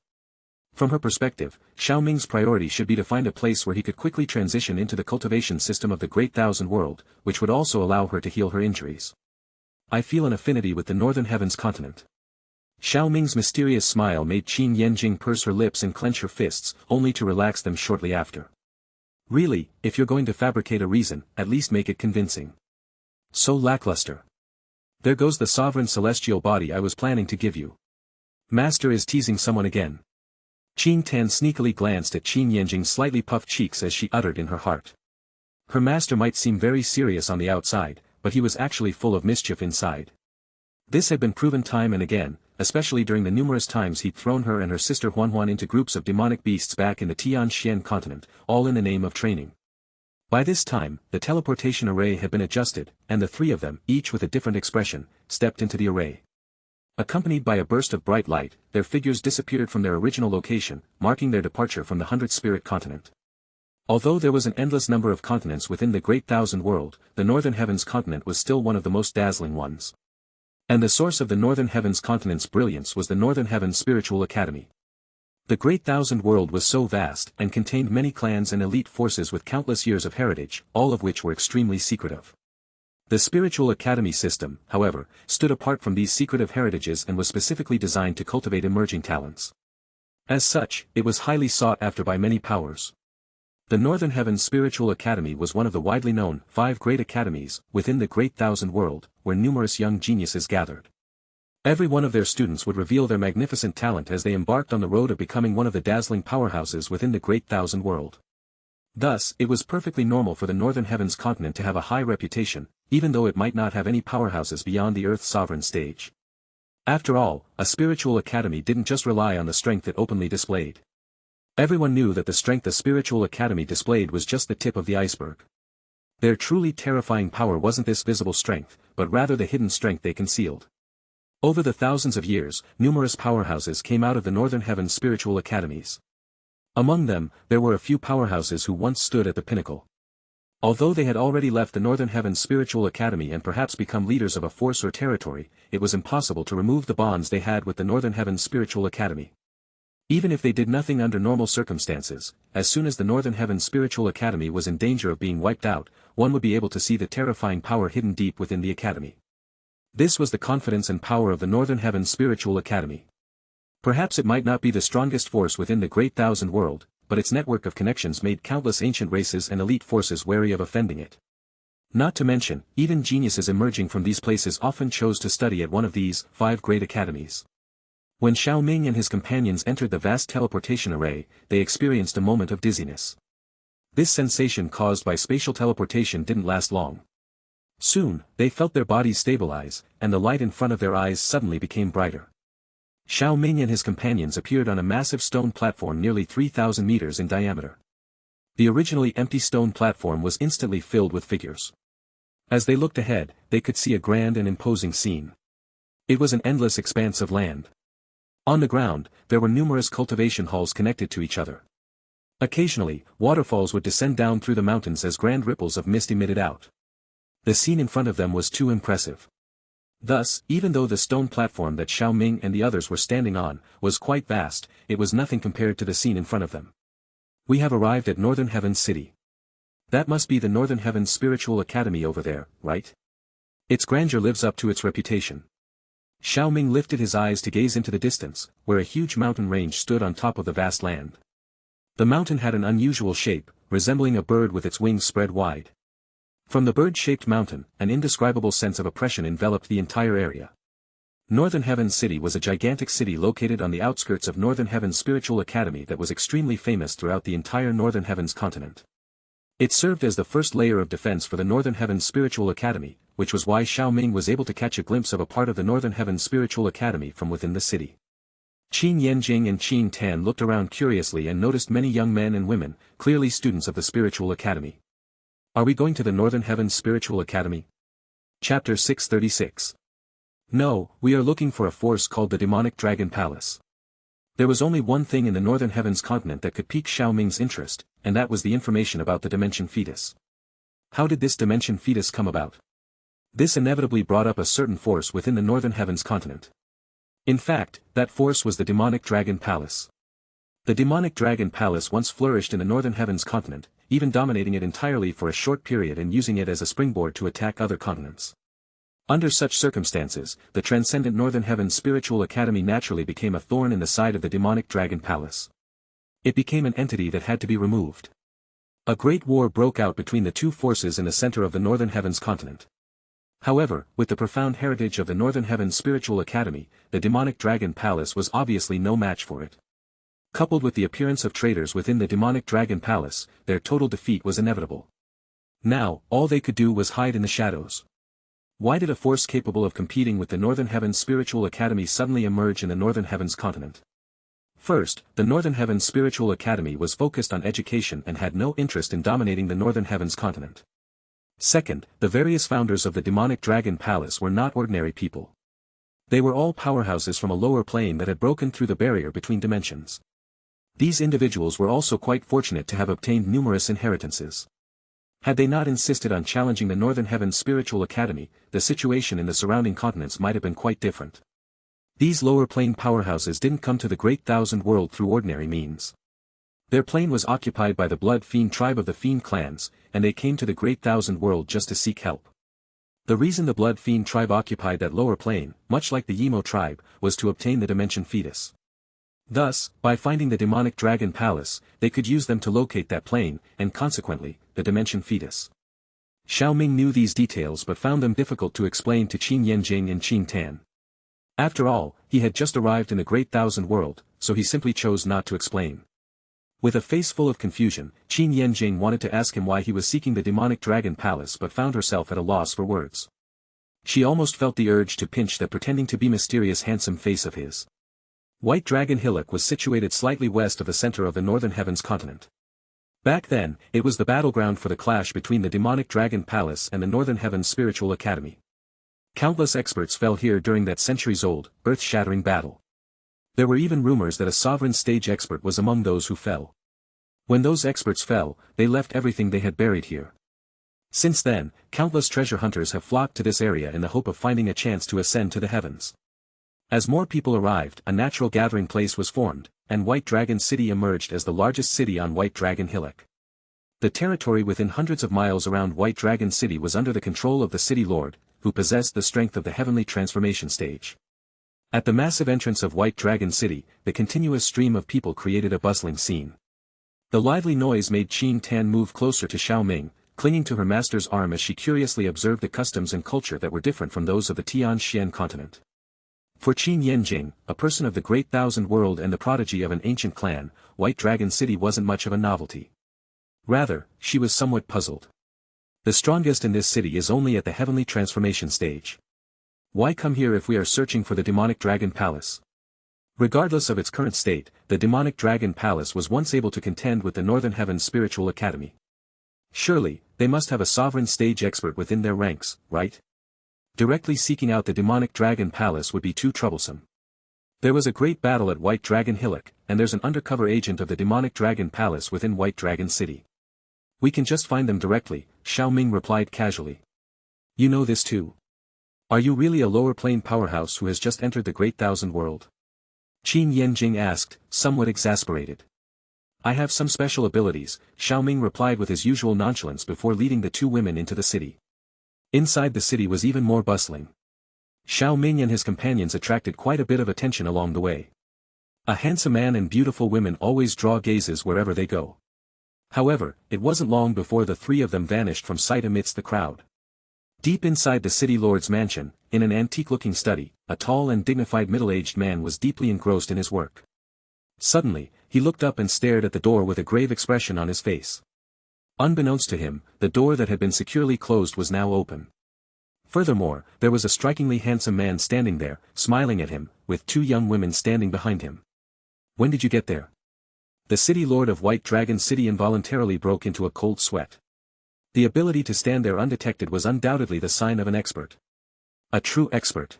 From her perspective, Xiao Ming's priority should be to find a place where he could quickly transition into the cultivation system of the Great Thousand World, which would also allow her to heal her injuries. I feel an affinity with the Northern Heavens continent. Xiao Ming's mysterious smile made Qin Yanjing purse her lips and clench her fists, only to relax them shortly after. Really, if you're going to fabricate a reason, at least make it convincing. So lackluster. There goes the sovereign celestial body I was planning to give you. Master is teasing someone again. Qin Tan sneakily glanced at Qin Yanjing's slightly puffed cheeks as she uttered in her heart. Her master might seem very serious on the outside, but he was actually full of mischief inside. This had been proven time and again, especially during the numerous times he'd thrown her and her sister Huanhuan into groups of demonic beasts back in the Tianxian continent, all in the name of training. By this time, the teleportation array had been adjusted, and the three of them, each with a different expression, stepped into the array. Accompanied by a burst of bright light, their figures disappeared from their original location, marking their departure from the 100-Spirit continent. Although there was an endless number of continents within the Great Thousand World, the Northern Heavens continent was still one of the most dazzling ones. And the source of the Northern Heavens continent's brilliance was the Northern Heavens Spiritual Academy. The Great Thousand World was so vast and contained many clans and elite forces with countless years of heritage, all of which were extremely secretive. The Spiritual Academy system, however, stood apart from these secretive heritages and was specifically designed to cultivate emerging talents. As such, it was highly sought after by many powers. The Northern Heavens Spiritual Academy was one of the widely known 5 great academies within the Great Thousand World, where numerous young geniuses gathered. Every one of their students would reveal their magnificent talent as they embarked on the road of becoming one of the dazzling powerhouses within the Great Thousand World. Thus, it was perfectly normal for the Northern Heavens continent to have a high reputation, even though it might not have any powerhouses beyond the Earth's sovereign stage. After all, a spiritual academy didn't just rely on the strength it openly displayed. Everyone knew that the strength the spiritual academy displayed was just the tip of the iceberg. Their truly terrifying power wasn't this visible strength, but rather the hidden strength they concealed. Over the thousands of years, numerous powerhouses came out of the Northern Heavens spiritual academies. Among them, there were a few powerhouses who once stood at the pinnacle. Although they had already left the Northern Heavens Spiritual Academy and perhaps become leaders of a force or territory, it was impossible to remove the bonds they had with the Northern Heavens Spiritual Academy. Even if they did nothing under normal circumstances, as soon as the Northern Heavens Spiritual Academy was in danger of being wiped out, one would be able to see the terrifying power hidden deep within the academy. This was the confidence and power of the Northern Heavens Spiritual Academy. Perhaps it might not be the strongest force within the Great Thousand World, but its network of connections made countless ancient races and elite forces wary of offending it. Not to mention, even geniuses emerging from these places often chose to study at one of these 5 great academies. When Xiao Ming and his companions entered the vast teleportation array, they experienced a moment of dizziness. This sensation caused by spatial teleportation didn't last long. Soon, they felt their bodies stabilize, and the light in front of their eyes suddenly became brighter. Xiao Ming and his companions appeared on a massive stone platform nearly 3,000 meters in diameter. The originally empty stone platform was instantly filled with figures. As they looked ahead, they could see a grand and imposing scene. It was an endless expanse of land. On the ground, there were numerous cultivation halls connected to each other. Occasionally, waterfalls would descend down through the mountains as grand ripples of mist emitted out. The scene in front of them was too impressive. Thus, even though the stone platform that Xiao Ming and the others were standing on was quite vast, it was nothing compared to the scene in front of them. We have arrived at Northern Heavens City. That must be the Northern Heavens Spiritual Academy over there, right? Its grandeur lives up to its reputation. Xiao Ming lifted his eyes to gaze into the distance, where a huge mountain range stood on top of the vast land. The mountain had an unusual shape, resembling a bird with its wings spread wide. From the bird-shaped mountain, an indescribable sense of oppression enveloped the entire area. Northern Heavens City was a gigantic city located on the outskirts of Northern Heavens Spiritual Academy that was extremely famous throughout the entire Northern Heavens continent. It served as the first layer of defense for the Northern Heavens Spiritual Academy, which was why Xiao Ming was able to catch a glimpse of a part of the Northern Heavens Spiritual Academy from within the city. Qin Yanjing and Qin Tan looked around curiously and noticed many young men and women, clearly students of the Spiritual Academy. Are we going to the Northern Heavens Spiritual Academy? Chapter 636. No, we are looking for a force called the Demonic Dragon Palace. There was only one thing in the Northern Heavens continent that could pique Xiao Ming's interest, and that was the information about the Dimension Fetus. How did this Dimension Fetus come about? This inevitably brought up a certain force within the Northern Heavens continent. In fact, that force was the Demonic Dragon Palace. The Demonic Dragon Palace once flourished in the Northern Heavens continent, even dominating it entirely for a short period and using it as a springboard to attack other continents. Under such circumstances, the transcendent Northern Heavens Spiritual Academy naturally became a thorn in the side of the Demonic Dragon Palace. It became an entity that had to be removed. A great war broke out between the two forces in the center of the Northern Heavens continent. However, with the profound heritage of the Northern Heavens Spiritual Academy, the Demonic Dragon Palace was obviously no match for it. Coupled with the appearance of traitors within the Demonic Dragon Palace, their total defeat was inevitable. Now, all they could do was hide in the shadows. Why did a force capable of competing with the Northern Heavens Spiritual Academy suddenly emerge in the Northern Heavens continent? First, the Northern Heavens Spiritual Academy was focused on education and had no interest in dominating the Northern Heavens continent. Second, the various founders of the Demonic Dragon Palace were not ordinary people. They were all powerhouses from a lower plane that had broken through the barrier between dimensions. These individuals were also quite fortunate to have obtained numerous inheritances. Had they not insisted on challenging the Northern Heavens Spiritual Academy, the situation in the surrounding continents might have been quite different. These lower plane powerhouses didn't come to the Great Thousand World through ordinary means. Their plane was occupied by the Blood Fiend tribe of the Fiend clans, and they came to the Great Thousand World just to seek help. The reason the Blood Fiend tribe occupied that lower plane, much like the Yimo tribe, was to obtain the Dimension Fetus. Thus, by finding the Demonic Dragon Palace, they could use them to locate that plane, and consequently, the Dimension Fetus. Xiao Ming knew these details but found them difficult to explain to Qin Yanjing and Qin Tan. After all, he had just arrived in the Great Thousand World, so he simply chose not to explain. With a face full of confusion, Qin Yanjing wanted to ask him why he was seeking the demonic dragon palace but found herself at a loss for words. She almost felt the urge to pinch that pretending to be mysterious handsome face of his. White Dragon Hillock was situated slightly west of the center of the Northern Heavens continent. Back then, it was the battleground for the clash between the demonic dragon palace and the Northern Heavens Spiritual Academy. Countless experts fell here during that centuries-old, earth-shattering battle. There were even rumors that a sovereign stage expert was among those who fell. When those experts fell, they left everything they had buried here. Since then, countless treasure hunters have flocked to this area in the hope of finding a chance to ascend to the heavens. As more people arrived, a natural gathering place was formed, and White Dragon City emerged as the largest city on White Dragon Hillock. The territory within hundreds of miles around White Dragon City was under the control of the city lord, who possessed the strength of the heavenly transformation stage. At the massive entrance of White Dragon City, the continuous stream of people created a bustling scene. The lively noise made Qin Tan move closer to Xiao Ming, clinging to her master's arm as she curiously observed the customs and culture that were different from those of the Tianxian continent. For Qin Yanjing, a person of the Great Thousand World and the prodigy of an ancient clan, White Dragon City wasn't much of a novelty. Rather, she was somewhat puzzled. The strongest in this city is only at the heavenly transformation stage. Why come here if we are searching for the demonic dragon palace? Regardless of its current state, the demonic dragon palace was once able to contend with the Northern Heavens Spiritual Academy. Surely, they must have a sovereign stage expert within their ranks, right? Directly seeking out the demonic dragon palace would be too troublesome. There was a great battle at White Dragon Hillock, and there's an undercover agent of the demonic dragon palace within White Dragon City. We can just find them directly, Xiao Ming replied casually. You know this too. Are you really a lower plane powerhouse who has just entered the Great Thousand World? Qin Yanjing asked, somewhat exasperated. I have some special abilities, Xiao Ming replied with his usual nonchalance before leading the two women into the city. Inside the city was even more bustling. Xiao Ming and his companions attracted quite a bit of attention along the way. A handsome man and beautiful women always draw gazes wherever they go. However, it wasn't long before the three of them vanished from sight amidst the crowd. Deep inside the city lord's mansion, in an antique-looking study, a tall and dignified middle-aged man was deeply engrossed in his work. Suddenly, he looked up and stared at the door with a grave expression on his face. Unbeknownst to him, the door that had been securely closed was now open. Furthermore, there was a strikingly handsome man standing there, smiling at him, with two young women standing behind him. When did you get there? The city lord of White Dragon City involuntarily broke into a cold sweat. The ability to stand there undetected was undoubtedly the sign of an expert. A true expert.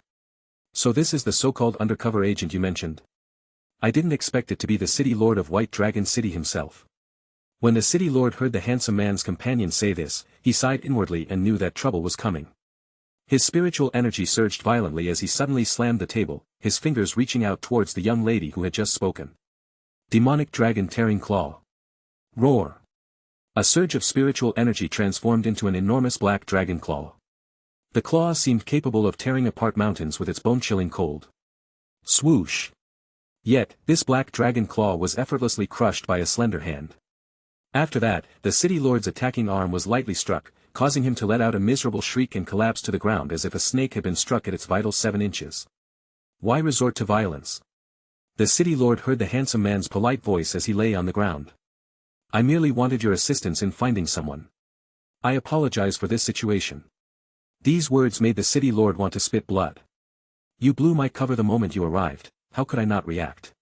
So this is the so-called undercover agent you mentioned? I didn't expect it to be the city lord of White Dragon City himself. When the city lord heard the handsome man's companion say this, he sighed inwardly and knew that trouble was coming. His spiritual energy surged violently as he suddenly slammed the table, his fingers reaching out towards the young lady who had just spoken. Demonic dragon tearing claw. Roar. A surge of spiritual energy transformed into an enormous black dragon claw. The claw seemed capable of tearing apart mountains with its bone-chilling cold. Swoosh. Yet, this black dragon claw was effortlessly crushed by a slender hand. After that, the city lord's attacking arm was lightly struck, causing him to let out a miserable shriek and collapse to the ground as if a snake had been struck at its vital 7 inches. Why resort to violence? The city lord heard the handsome man's polite voice as he lay on the ground. I merely wanted your assistance in finding someone. I apologize for this situation. These words made the city lord want to spit blood. You blew my cover the moment you arrived, how could I not react?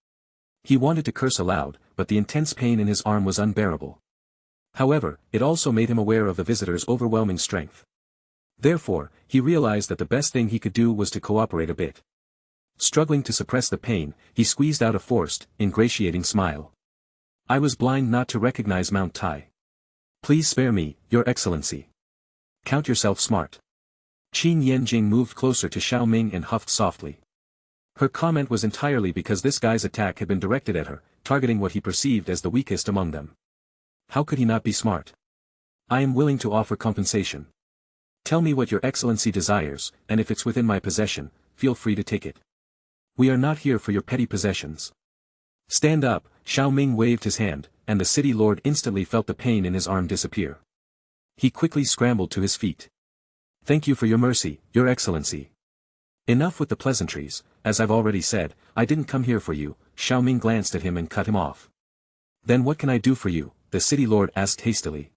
He wanted to curse aloud, but the intense pain in his arm was unbearable. However, it also made him aware of the visitor's overwhelming strength. Therefore, he realized that the best thing he could do was to cooperate a bit. Struggling to suppress the pain, he squeezed out a forced, ingratiating smile. I was blind not to recognize Mount Tai. Please spare me, Your Excellency. Count yourself smart. Qin Yanjing moved closer to Xiao Ming and huffed softly. Her comment was entirely because this guy's attack had been directed at her, targeting what he perceived as the weakest among them. How could he not be smart? I am willing to offer compensation. Tell me what Your Excellency desires, and if it's within my possession, feel free to take it. We are not here for your petty possessions. Stand up, Xiao Ming waved his hand, and the city lord instantly felt the pain in his arm disappear. He quickly scrambled to his feet. Thank you for your mercy, Your Excellency. Enough with the pleasantries, as I've already said, I didn't come here for you, Xiao Ming glanced at him and cut him off. Then what can I do for you? The city lord asked hastily.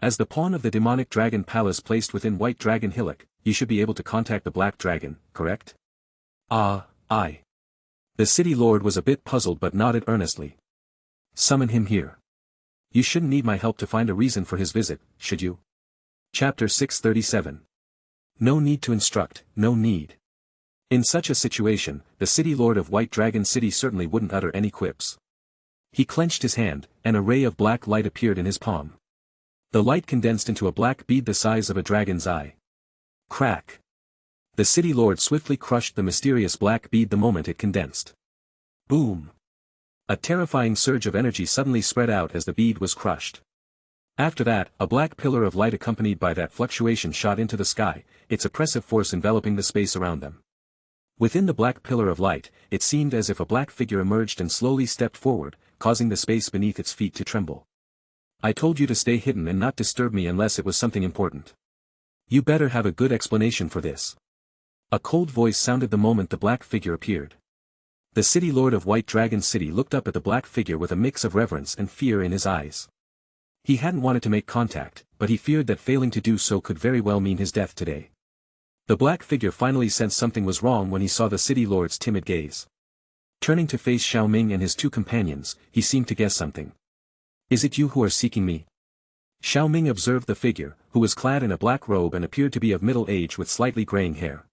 As the pawn of the demonic dragon palace placed within White Dragon Hillock, you should be able to contact the Black Dragon, correct? Aye. The city lord was a bit puzzled but nodded earnestly. Summon him here. You shouldn't need my help to find a reason for his visit, should you? Chapter 637. No need to instruct, no need. In such a situation, the city lord of White Dragon City certainly wouldn't utter any quips. He clenched his hand, and a ray of black light appeared in his palm. The light condensed into a black bead the size of a dragon's eye. Crack. The city lord swiftly crushed the mysterious black bead the moment it condensed. Boom. A terrifying surge of energy suddenly spread out as the bead was crushed. After that, a black pillar of light accompanied by that fluctuation shot into the sky, its oppressive force enveloping the space around them. Within the black pillar of light, it seemed as if a black figure emerged and slowly stepped forward, causing the space beneath its feet to tremble. I told you to stay hidden and not disturb me unless it was something important. You better have a good explanation for this. A cold voice sounded the moment the black figure appeared. The city lord of White Dragon City looked up at the black figure with a mix of reverence and fear in his eyes. He hadn't wanted to make contact, but he feared that failing to do so could very well mean his death today. The black figure finally sensed something was wrong when he saw the city lord's timid gaze. Turning to face Xiao Ming and his two companions, he seemed to guess something. Is it you who are seeking me? Xiao Ming observed the figure, who was clad in a black robe and appeared to be of middle age with slightly graying hair.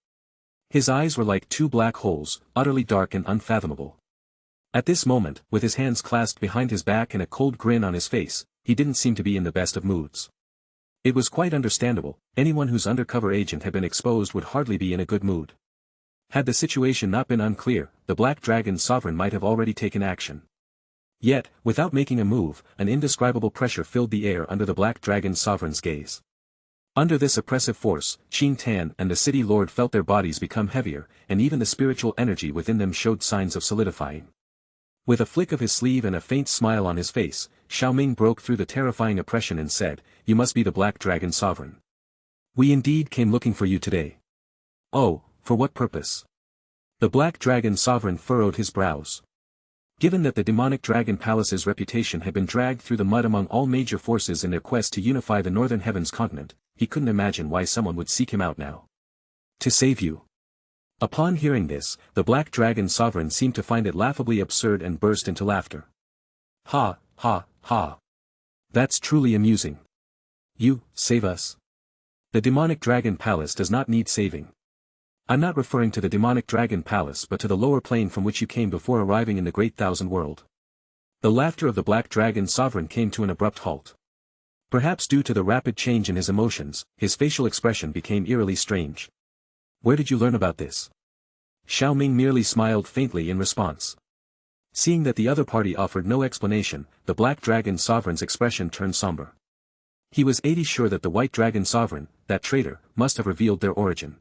His eyes were like two black holes, utterly dark and unfathomable. At this moment, with his hands clasped behind his back and a cold grin on his face, he didn't seem to be in the best of moods. It was quite understandable, anyone whose undercover agent had been exposed would hardly be in a good mood. Had the situation not been unclear, the Black Dragon Sovereign might have already taken action. Yet, without making a move, an indescribable pressure filled the air under the Black Dragon Sovereign's gaze. Under this oppressive force, Qing Tan and the city lord felt their bodies become heavier, and even the spiritual energy within them showed signs of solidifying. With a flick of his sleeve and a faint smile on his face, Xiao Ming broke through the terrifying oppression and said, "You must be the Black Dragon Sovereign. We indeed came looking for you today." "Oh, for what purpose?" The Black Dragon Sovereign furrowed his brows. Given that the demonic dragon palace's reputation had been dragged through the mud among all major forces in their quest to unify the Northern Heavens continent, he couldn't imagine why someone would seek him out now. To save you. Upon hearing this, the Black Dragon Sovereign seemed to find it laughably absurd and burst into laughter. Ha, ha, ha. That's truly amusing. You, save us? The demonic dragon palace does not need saving. I'm not referring to the demonic dragon palace but to the lower plane from which you came before arriving in the Great Thousand World. The laughter of the Black Dragon Sovereign came to an abrupt halt. Perhaps due to the rapid change in his emotions, his facial expression became eerily strange. Where did you learn about this? Xiao Ming merely smiled faintly in response. Seeing that the other party offered no explanation, the Black Dragon Sovereign's expression turned somber. He was 80% sure that the White Dragon Sovereign, that traitor, must have revealed their origin.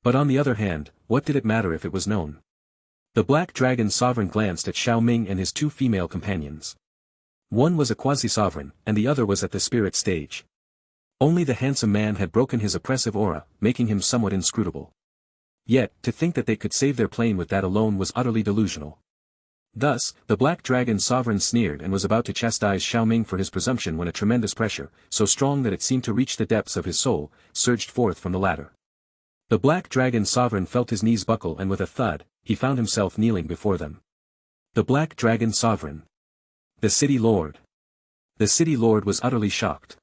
But on the other hand, what did it matter if it was known? The Black Dragon Sovereign glanced at Xiao Ming and his two female companions. One was a quasi-sovereign, and the other was at the spirit stage. Only the handsome man had broken his oppressive aura, making him somewhat inscrutable. Yet, to think that they could save their plane with that alone was utterly delusional. Thus, the Black Dragon Sovereign sneered and was about to chastise Xiao Ming for his presumption when a tremendous pressure, so strong that it seemed to reach the depths of his soul, surged forth from the latter. The Black Dragon Sovereign felt his knees buckle and with a thud, he found himself kneeling before them. The Black Dragon Sovereign. The City Lord. The City Lord was utterly shocked.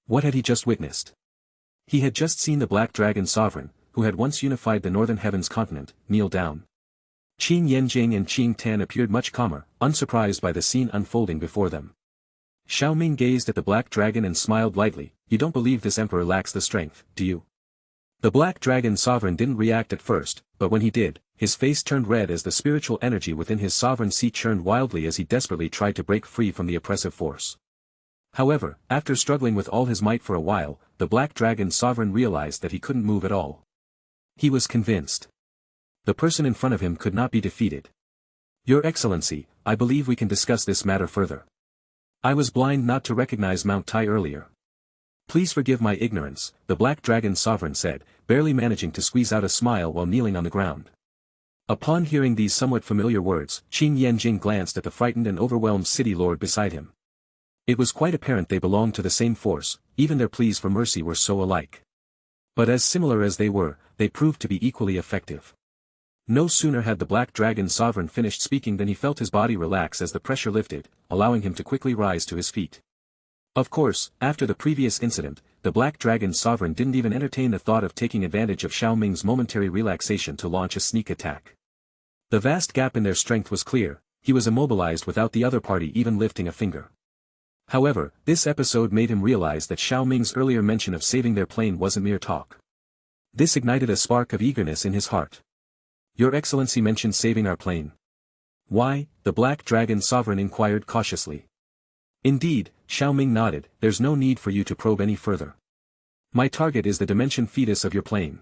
What had he just witnessed? He had just seen the Black Dragon Sovereign, who had once unified the Northern Heavens continent, kneel down. Qing Yanjing and Qing Tan appeared much calmer, unsurprised by the scene unfolding before them. Xiao Ming gazed at the Black Dragon and smiled lightly. You don't believe this emperor lacks the strength, do you? The Black Dragon Sovereign didn't react at first, but when he did, his face turned red as the spiritual energy within his sovereign seat churned wildly as he desperately tried to break free from the oppressive force. However, after struggling with all his might for a while, the Black Dragon Sovereign realized that he couldn't move at all. He was convinced. The person in front of him could not be defeated. Your Excellency, I believe we can discuss this matter further. I was blind not to recognize Mount Tai earlier. Please forgive my ignorance, the Black Dragon Sovereign said, barely managing to squeeze out a smile while kneeling on the ground. Upon hearing these somewhat familiar words, Qin Yanjing glanced at the frightened and overwhelmed city lord beside him. It was quite apparent they belonged to the same force, even their pleas for mercy were so alike. But as similar as they were, they proved to be equally effective. No sooner had the Black Dragon Sovereign finished speaking than he felt his body relax as the pressure lifted, allowing him to quickly rise to his feet. Of course, after the previous incident, the Black Dragon Sovereign didn't even entertain the thought of taking advantage of Xiao Ming's momentary relaxation to launch a sneak attack. The vast gap in their strength was clear, he was immobilized without the other party even lifting a finger. However, this episode made him realize that Xiao Ming's earlier mention of saving their plane wasn't mere talk. This ignited a spark of eagerness in his heart. Your Excellency mentioned saving our plane. Why? The Black Dragon Sovereign inquired cautiously. Indeed, Xiao Ming nodded, there's no need for you to probe any further. My target is the Dimension Fetus of your plane.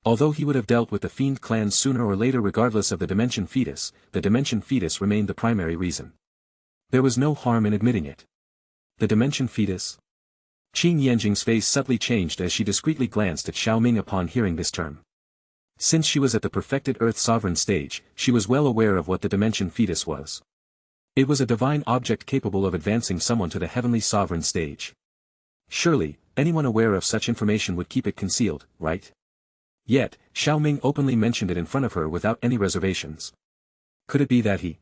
Although he would have dealt with the Fiend clans sooner or later regardless of the Dimension Fetus, the Dimension Fetus remained the primary reason. There was no harm in admitting it. The Dimension Fetus? Qin Yanjing's face subtly changed as she discreetly glanced at Xiao Ming upon hearing this term. Since she was at the perfected Earth Sovereign stage, she was well aware of what the Dimension Fetus was. It was a divine object capable of advancing someone to the Heavenly Sovereign stage. Surely, anyone aware of such information would keep it concealed, right? Yet, Xiao Ming openly mentioned it in front of her without any reservations. Could it be that he?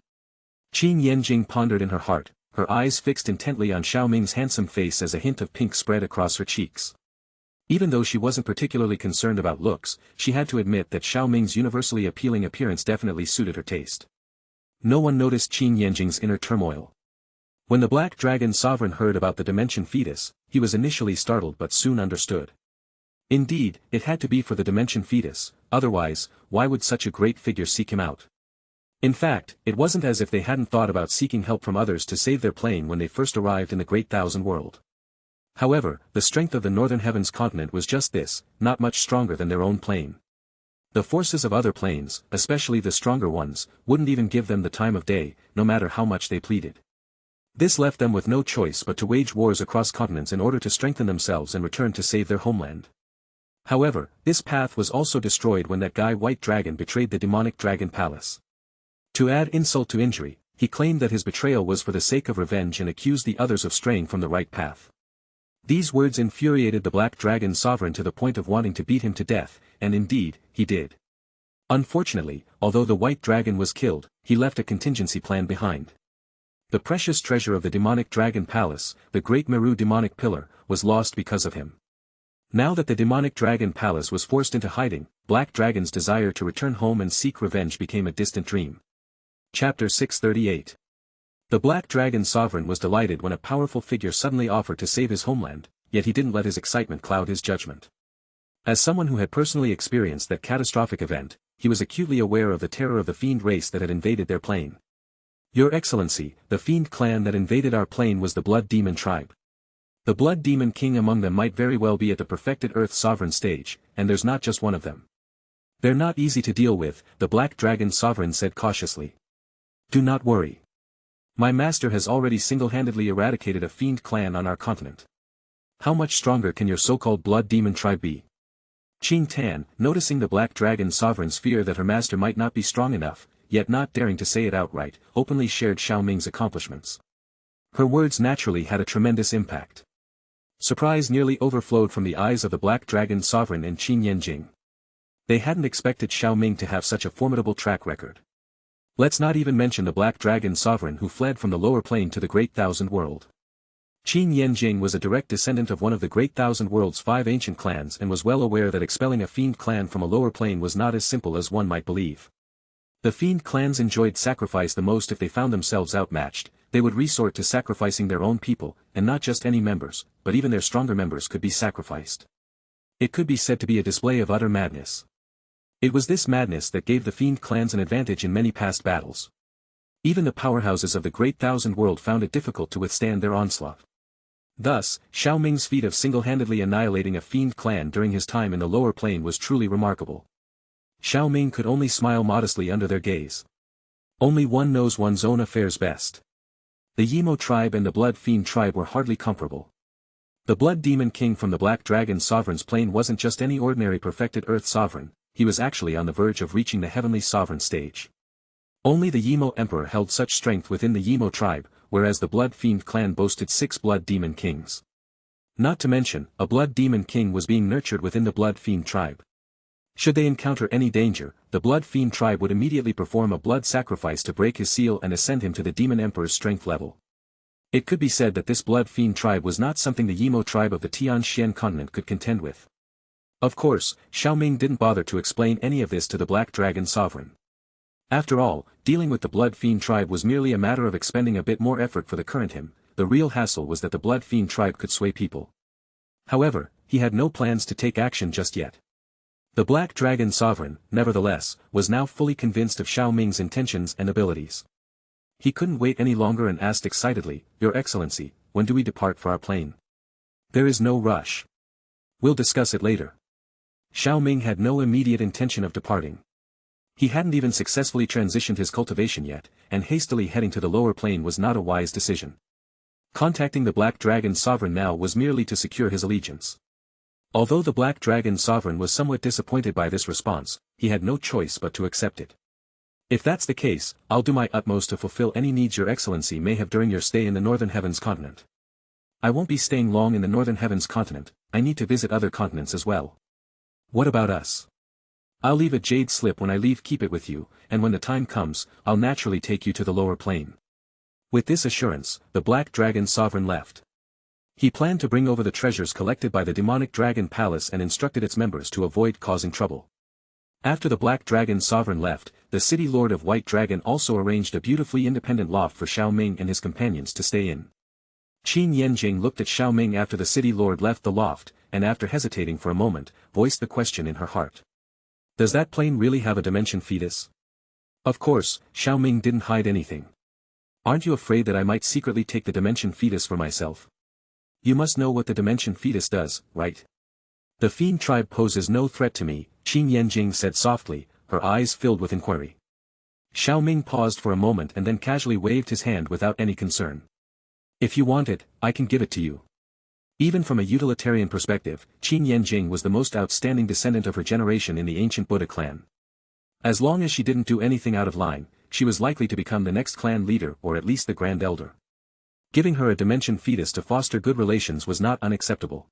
Qin Yanjing pondered in her heart, her eyes fixed intently on Xiao Ming's handsome face as a hint of pink spread across her cheeks. Even though she wasn't particularly concerned about looks, she had to admit that Xiao Ming's universally appealing appearance definitely suited her taste. No one noticed Qin Yanjing's inner turmoil. When the Black Dragon Sovereign heard about the Dimension Fetus, he was initially startled but soon understood. Indeed, it had to be for the Dimension Fetus, otherwise, why would such a great figure seek him out? In fact, it wasn't as if they hadn't thought about seeking help from others to save their plane when they first arrived in the Great Thousand World. However, the strength of the Northern Heavens continent was just this, not much stronger than their own plane. The forces of other planes, especially the stronger ones, wouldn't even give them the time of day, no matter how much they pleaded. This left them with no choice but to wage wars across continents in order to strengthen themselves and return to save their homeland. However, this path was also destroyed when that guy White Dragon betrayed the demonic Dragon Palace. To add insult to injury, he claimed that his betrayal was for the sake of revenge and accused the others of straying from the right path. These words infuriated the Black Dragon Sovereign to the point of wanting to beat him to death, and indeed, he did. Unfortunately, although the White Dragon was killed, he left a contingency plan behind. The precious treasure of the demonic Dragon Palace, the Great Meru Demonic Pillar, was lost because of him. Now that the demonic Dragon Palace was forced into hiding, Black Dragon's desire to return home and seek revenge became a distant dream. Chapter 638. The Black Dragon Sovereign was delighted when a powerful figure suddenly offered to save his homeland, yet he didn't let his excitement cloud his judgment. As someone who had personally experienced that catastrophic event, he was acutely aware of the terror of the Fiend race that had invaded their plane. Your Excellency, the Fiend clan that invaded our plane was the Blood Demon tribe. The Blood Demon King among them might very well be at the perfected Earth Sovereign stage, and there's not just one of them. They're not easy to deal with, the Black Dragon Sovereign said cautiously. Do not worry. My master has already single-handedly eradicated a Fiend clan on our continent. How much stronger can your so-called Blood Demon tribe be? Qin Tan, noticing the Black Dragon Sovereign's fear that her master might not be strong enough, yet not daring to say it outright, openly shared Xiao Ming's accomplishments. Her words naturally had a tremendous impact. Surprise nearly overflowed from the eyes of the Black Dragon Sovereign and Qin Yanjing. They hadn't expected Xiao Ming to have such a formidable track record. Let's not even mention the Black Dragon Sovereign who fled from the lower plane to the Great Thousand World. Qin Yanjing was a direct descendant of one of the Great Thousand World's 5 ancient clans and was well aware that expelling a Fiend clan from a lower plane was not as simple as one might believe. The Fiend clans enjoyed sacrifice the most if they found themselves outmatched. They would resort to sacrificing their own people, and not just any members, but even their stronger members could be sacrificed. It could be said to be a display of utter madness. It was this madness that gave the Fiend clans an advantage in many past battles. Even the powerhouses of the Great Thousand World found it difficult to withstand their onslaught. Thus, Xiao Ming's feat of single-handedly annihilating a Fiend clan during his time in the lower plane was truly remarkable. Xiao Ming could only smile modestly under their gaze. Only one knows one's own affairs best. The Yimo tribe and the Blood Fiend tribe were hardly comparable. The Blood Demon King from the Black Dragon Sovereign's plane wasn't just any ordinary perfected Earth Sovereign, he was actually on the verge of reaching the heavenly sovereign stage. Only the Yimo Emperor held such strength within the Yimo tribe, whereas the Blood Fiend clan boasted 6 Blood Demon Kings. Not to mention, a Blood Demon King was being nurtured within the Blood Fiend tribe. Should they encounter any danger, the Blood Fiend tribe would immediately perform a blood sacrifice to break his seal and ascend him to the Demon Emperor's strength level. It could be said that this Blood Fiend tribe was not something the Yimo tribe of the Tianxian continent could contend with. Of course, Xiao Ming didn't bother to explain any of this to the Black Dragon Sovereign. After all, dealing with the Blood Fiend tribe was merely a matter of expending a bit more effort for the current him. The real hassle was that the Blood Fiend tribe could sway people. However, he had no plans to take action just yet. The Black Dragon Sovereign, nevertheless, was now fully convinced of Xiao Ming's intentions and abilities. He couldn't wait any longer and asked excitedly, "Your Excellency, when do we depart for our plane?" "There is no rush. We'll discuss it later." Xiao Ming had no immediate intention of departing. He hadn't even successfully transitioned his cultivation yet, and hastily heading to the lower plane was not a wise decision. Contacting the Black Dragon Sovereign now was merely to secure his allegiance. Although the Black Dragon Sovereign was somewhat disappointed by this response, he had no choice but to accept it. "If that's the case, I'll do my utmost to fulfill any needs your Excellency may have during your stay in the Northern Heavens continent." "I won't be staying long in the Northern Heavens continent, I need to visit other continents as well." "What about us?" "I'll leave a jade slip when I leave, keep it with you, and when the time comes, I'll naturally take you to the lower plane." With this assurance, the Black Dragon Sovereign left. He planned to bring over the treasures collected by the demonic Dragon Palace and instructed its members to avoid causing trouble. After the Black Dragon Sovereign left, the City Lord of White Dragon also arranged a beautifully independent loft for Xiao Ming and his companions to stay in. Qin Yanjing looked at Xiao Ming after the City Lord left the loft, and after hesitating for a moment, voiced the question in her heart. "Does that plane really have a dimension fetus?" Of course, Xiao Ming didn't hide anything. "Aren't you afraid that I might secretly take the dimension fetus for myself?" "You must know what the dimension fetus does, right?" "The Fiend tribe poses no threat to me," Qin Yanjing said softly, her eyes filled with inquiry. Xiao Ming paused for a moment and then casually waved his hand without any concern. "If you want it, I can give it to you." Even from a utilitarian perspective, Qin Yanjing was the most outstanding descendant of her generation in the ancient Buddha clan. As long as she didn't do anything out of line, she was likely to become the next clan leader or at least the Grand Elder. Giving her a dimension fetus to foster good relations was not unacceptable.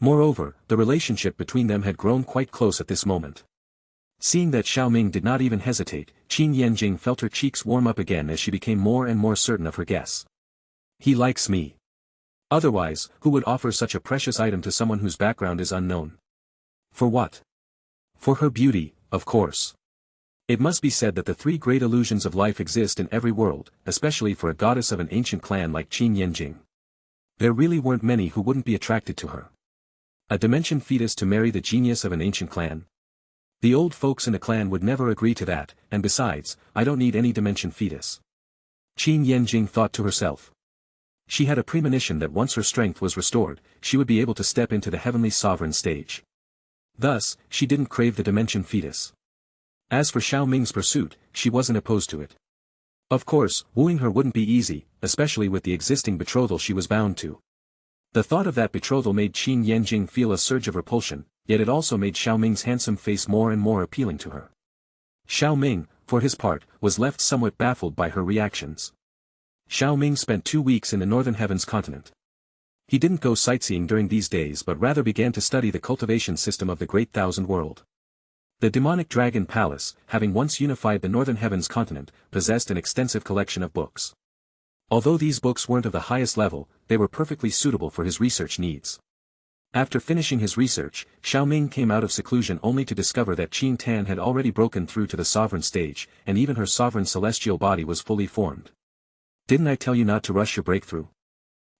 Moreover, the relationship between them had grown quite close at this moment. Seeing that Xiao Ming did not even hesitate, Qin Yanjing felt her cheeks warm up again as she became more and more certain of her guess. "He likes me. Otherwise, who would offer such a precious item to someone whose background is unknown?" "For what?" "For her beauty, of course. It must be said that the 3 great illusions of life exist in every world, especially for a goddess of an ancient clan like Qin Yanjing. There really weren't many who wouldn't be attracted to her. A dimension fetus to marry the genius of an ancient clan? The old folks in the clan would never agree to that, and besides, I don't need any dimension fetus." Qin Yanjing thought to herself. She had a premonition that once her strength was restored, she would be able to step into the heavenly sovereign stage. Thus, she didn't crave the dimension fetus. As for Xiao Ming's pursuit, she wasn't opposed to it. Of course, wooing her wouldn't be easy, especially with the existing betrothal she was bound to. The thought of that betrothal made Qin Yanjing feel a surge of repulsion, yet it also made Xiao Ming's handsome face more and more appealing to her. Xiao Ming, for his part, was left somewhat baffled by her reactions. Xiao Ming spent 2 weeks in the Northern Heavens continent. He didn't go sightseeing during these days but rather began to study the cultivation system of the Great Thousand World. The demonic Dragon Palace, having once unified the Northern Heavens continent, possessed an extensive collection of books. Although these books weren't of the highest level, they were perfectly suitable for his research needs. After finishing his research, Xiao Ming came out of seclusion only to discover that Qin Tan had already broken through to the sovereign stage, and even her sovereign celestial body was fully formed. "Didn't I tell you not to rush your breakthrough?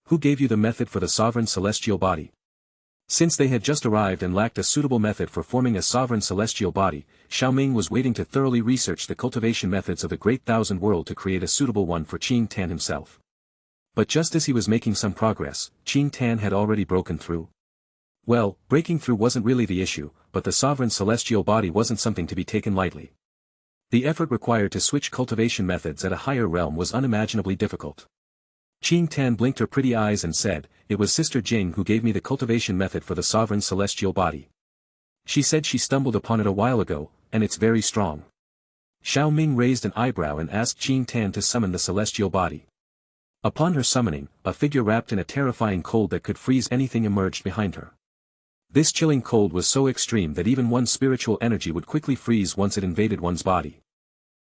Who gave you the method for the sovereign celestial body?" Since they had just arrived and lacked a suitable method for forming a sovereign celestial body, Xiao Ming was waiting to thoroughly research the cultivation methods of the Great Thousand World to create a suitable one for Qin Tan himself. But just as he was making some progress, Qin Tan had already broken through. Well, breaking through wasn't really the issue, but the sovereign celestial body wasn't something to be taken lightly. The effort required to switch cultivation methods at a higher realm was unimaginably difficult. Qin Tan blinked her pretty eyes and said, "It was Sister Jing who gave me the cultivation method for the sovereign celestial body." She said she stumbled upon it a while ago, and it's very strong. Xiao Ming raised an eyebrow and asked Qing Tan to summon the celestial body. Upon her summoning, a figure wrapped in a terrifying cold that could freeze anything emerged behind her. This chilling cold was so extreme that even one's spiritual energy would quickly freeze once it invaded one's body.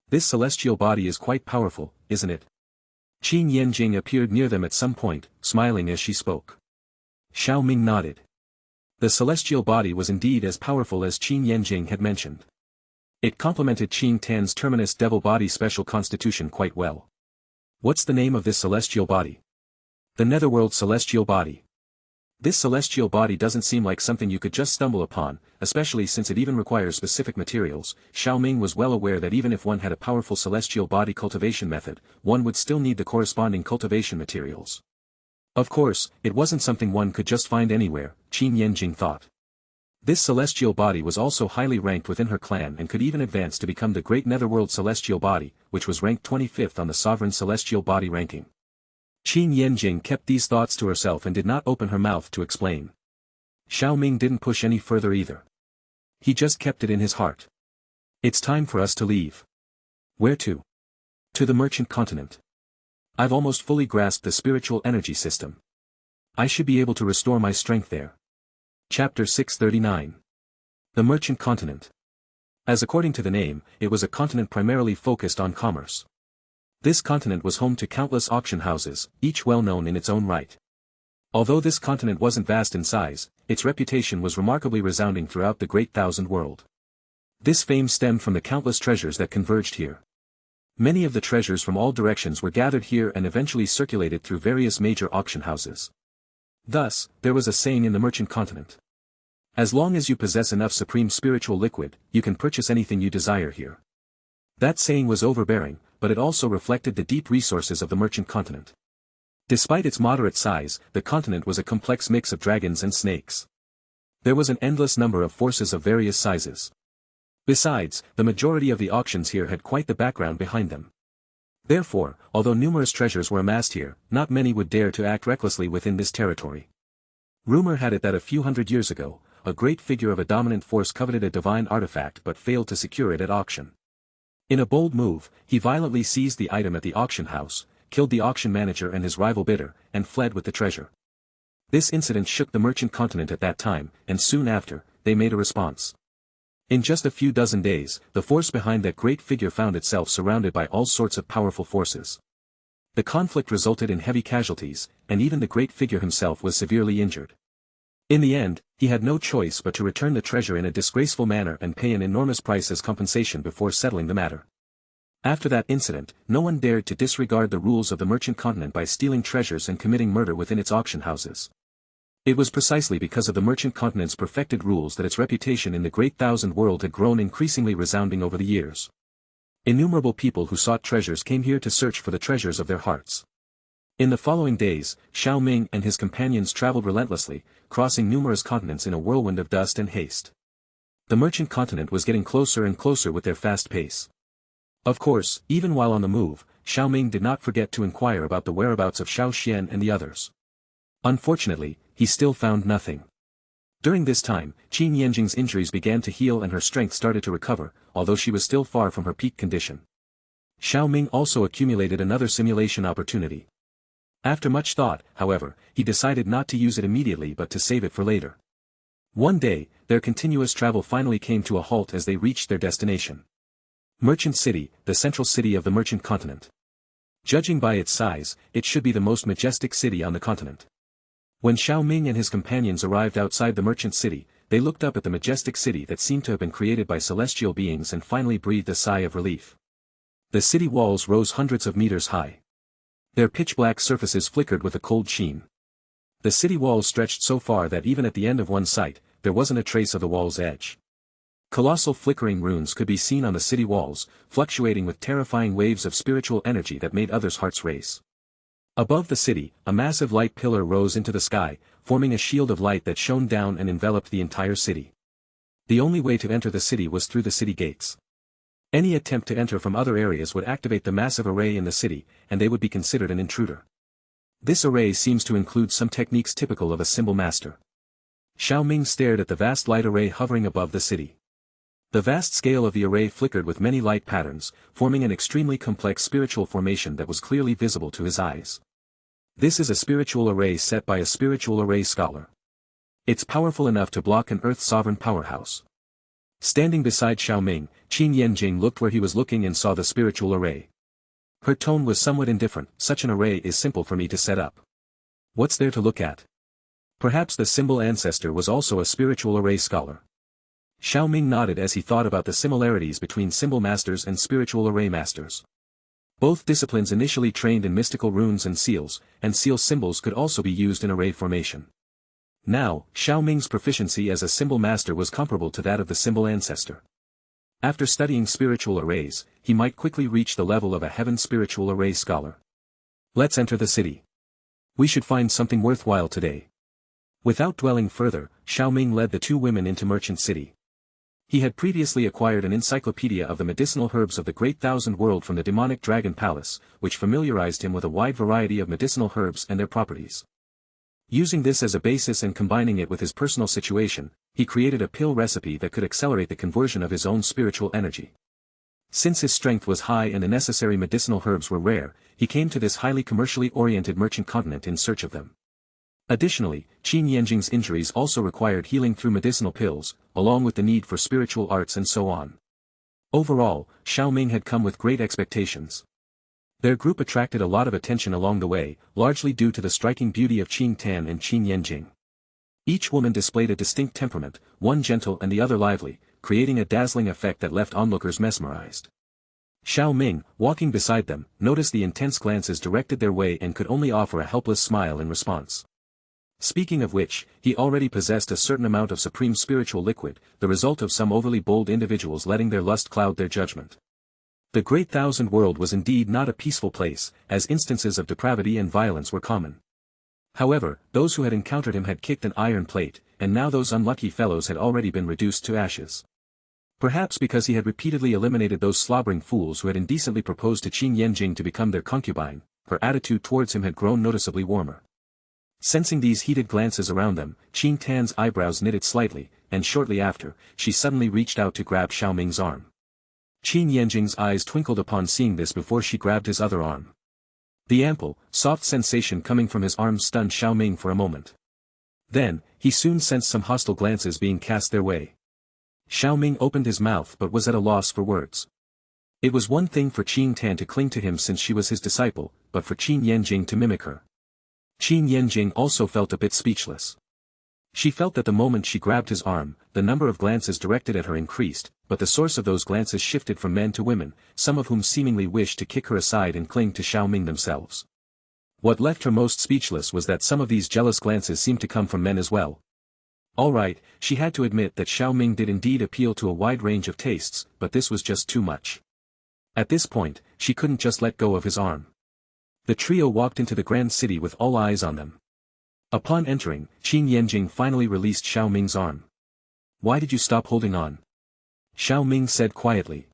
This celestial body is quite powerful, isn't it? Qin Yanjing appeared near them at some point, smiling as she spoke. Xiao Ming nodded. The celestial body was indeed as powerful as Qin Yanjing had mentioned. It complemented Qing Tan's terminus devil body special constitution quite well. What's the name of this celestial body? The Netherworld Celestial Body. This celestial body doesn't seem like something you could just stumble upon, especially since it even requires specific materials. Xiao Ming was well aware that even if one had a powerful celestial body cultivation method, one would still need the corresponding cultivation materials. Of course, it wasn't something one could just find anywhere, Qin Yanjing thought. This celestial body was also highly ranked within her clan and could even advance to become the Great Netherworld Celestial Body, which was ranked 25th on the Sovereign Celestial Body ranking. Qin Yanjing kept these thoughts to herself and did not open her mouth to explain. Xiao Ming didn't push any further either. He just kept it in his heart. It's time for us to leave. Where to? To the Merchant Continent. I've almost fully grasped the spiritual energy system. I should be able to restore my strength there. Chapter 639. The Merchant Continent. As according to the name, it was a continent primarily focused on commerce. This continent was home to countless auction houses, each well known in its own right. Although this continent wasn't vast in size, its reputation was remarkably resounding throughout the Great Thousand World. This fame stemmed from the countless treasures that converged here. Many of the treasures from all directions were gathered here and eventually circulated through various major auction houses. Thus, there was a saying in the Merchant Continent. As long as you possess enough supreme spiritual liquid, you can purchase anything you desire here. That saying was overbearing, but it also reflected the deep resources of the Merchant Continent. Despite its moderate size, the continent was a complex mix of dragons and snakes. There was an endless number of forces of various sizes. Besides, the majority of the auctions here had quite the background behind them. Therefore, although numerous treasures were amassed here, not many would dare to act recklessly within this territory. Rumor had it that a few hundred years ago, a great figure of a dominant force coveted a divine artifact but failed to secure it at auction. In a bold move, he violently seized the item at the auction house, killed the auction manager and his rival bidder, and fled with the treasure. This incident shook the Merchant Continent at that time, and soon after, they made a response. In just a few dozen days, the force behind that great figure found itself surrounded by all sorts of powerful forces. The conflict resulted in heavy casualties, and even the great figure himself was severely injured. In the end, he had no choice but to return the treasure in a disgraceful manner and pay an enormous price as compensation before settling the matter. After that incident, no one dared to disregard the rules of the Merchant Continent by stealing treasures and committing murder within its auction houses. It was precisely because of the Merchant Continent's perfected rules that its reputation in the Great Thousand World had grown increasingly resounding over the years. Innumerable people who sought treasures came here to search for the treasures of their hearts. In the following days, Xiao Ming and his companions traveled relentlessly, crossing numerous continents in a whirlwind of dust and haste. The Merchant Continent was getting closer and closer with their fast pace. Of course, even while on the move, Xiao Ming did not forget to inquire about the whereabouts of Xiao Xian and the others. Unfortunately, he still found nothing. During this time, Qin Yanjing's injuries began to heal and her strength started to recover, although she was still far from her peak condition. Xiao Ming also accumulated another simulation opportunity. After much thought, however, he decided not to use it immediately but to save it for later. One day, their continuous travel finally came to a halt as they reached their destination. Merchant City, the central city of the Merchant Continent. Judging by its size, it should be the most majestic city on the continent. When Xiao Ming and his companions arrived outside the Merchant City, they looked up at the majestic city that seemed to have been created by celestial beings and finally breathed a sigh of relief. The city walls rose hundreds of meters high. Their pitch-black surfaces flickered with a cold sheen. The city walls stretched so far that even at the end of one sight, there wasn't a trace of the wall's edge. Colossal flickering runes could be seen on the city walls, fluctuating with terrifying waves of spiritual energy that made others' hearts race. Above the city, a massive light pillar rose into the sky, forming a shield of light that shone down and enveloped the entire city. The only way to enter the city was through the city gates. Any attempt to enter from other areas would activate the massive array in the city, and they would be considered an intruder. This array seems to include some techniques typical of a symbol master. Xiao Ming stared at the vast light array hovering above the city. The vast scale of the array flickered with many light patterns, forming an extremely complex spiritual formation that was clearly visible to his eyes. This is a spiritual array set by a spiritual array scholar. It's powerful enough to block an Earth-sovereign powerhouse. Standing beside Xiao Ming, Qin Yanjing looked where he was looking and saw the spiritual array. Her tone was somewhat indifferent. Such an array is simple for me to set up. What's there to look at? Perhaps the symbol ancestor was also a spiritual array scholar. Xiao Ming nodded as he thought about the similarities between symbol masters and spiritual array masters. Both disciplines initially trained in mystical runes and seal symbols could also be used in array formation. Now, Xiao Ming's proficiency as a symbol master was comparable to that of the symbol ancestor. After studying spiritual arrays, he might quickly reach the level of a heaven spiritual array scholar. Let's enter the city. We should find something worthwhile today. Without dwelling further, Xiao Ming led the two women into Merchant City. He had previously acquired an encyclopedia of the medicinal herbs of the Great Thousand World from the demonic Dragon Palace, which familiarized him with a wide variety of medicinal herbs and their properties. Using this as a basis and combining it with his personal situation, he created a pill recipe that could accelerate the conversion of his own spiritual energy. Since his strength was high and the necessary medicinal herbs were rare, he came to this highly commercially oriented merchant continent in search of them. Additionally, Qin Yanjing's injuries also required healing through medicinal pills, along with the need for spiritual arts and so on. Overall, Xiao Ming had come with great expectations. Their group attracted a lot of attention along the way, largely due to the striking beauty of Qin Tan and Qin Yanjing. Each woman displayed a distinct temperament, one gentle and the other lively, creating a dazzling effect that left onlookers mesmerized. Xiao Ming, walking beside them, noticed the intense glances directed their way and could only offer a helpless smile in response. Speaking of which, he already possessed a certain amount of supreme spiritual liquid, the result of some overly bold individuals letting their lust cloud their judgment. The Great Thousand World was indeed not a peaceful place, as instances of depravity and violence were common. However, those who had encountered him had kicked an iron plate, and now those unlucky fellows had already been reduced to ashes. Perhaps because he had repeatedly eliminated those slobbering fools who had indecently proposed to Qin Yanjing to become their concubine, her attitude towards him had grown noticeably warmer. Sensing these heated glances around them, Qin Tan's eyebrows knitted slightly, and shortly after, she suddenly reached out to grab Xiao Ming's arm. Qin Yanjing's eyes twinkled upon seeing this before she grabbed his other arm. The ample, soft sensation coming from his arm stunned Xiao Ming for a moment. Then, he soon sensed some hostile glances being cast their way. Xiao Ming opened his mouth but was at a loss for words. It was one thing for Qin Tan to cling to him since she was his disciple, but for Qin Yanjing to mimic her. Qin Yanjing also felt a bit speechless. She felt that the moment she grabbed his arm, the number of glances directed at her increased, but the source of those glances shifted from men to women, some of whom seemingly wished to kick her aside and cling to Xiao Ming themselves. What left her most speechless was that some of these jealous glances seemed to come from men as well. All right, she had to admit that Xiao Ming did indeed appeal to a wide range of tastes, but this was just too much. At this point, she couldn't just let go of his arm. The trio walked into the grand city with all eyes on them. Upon entering, Qin Yanjing finally released Xiao Ming's arm. "Why did you stop holding on?" Xiao Ming said quietly.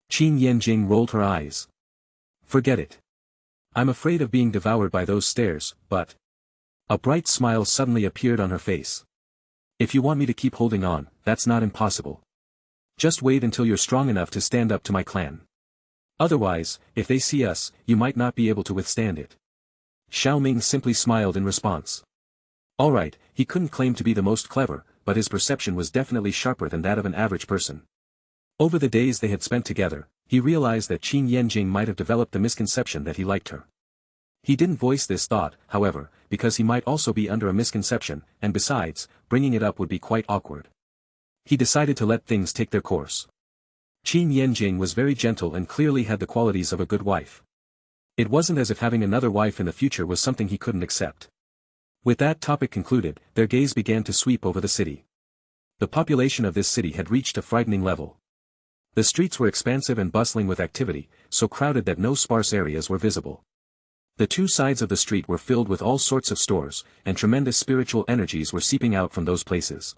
Qin Yanjing rolled her eyes. "Forget it. I'm afraid of being devoured by those stares, but..." A bright smile suddenly appeared on her face. "If you want me to keep holding on, that's not impossible. Just wait until you're strong enough to stand up to my clan. Otherwise, if they see us, you might not be able to withstand it." Xiao Ming simply smiled in response. Alright, he couldn't claim to be the most clever, but his perception was definitely sharper than that of an average person. Over the days they had spent together, he realized that Qin Yanjing might have developed the misconception that he liked her. He didn't voice this thought, however, because he might also be under a misconception, and besides, bringing it up would be quite awkward. He decided to let things take their course. Qin Yanjing was very gentle and clearly had the qualities of a good wife. It wasn't as if having another wife in the future was something he couldn't accept. With that topic concluded, their gaze began to sweep over the city. The population of this city had reached a frightening level. The streets were expansive and bustling with activity, so crowded that no sparse areas were visible. The two sides of the street were filled with all sorts of stores, and tremendous spiritual energies were seeping out from those places.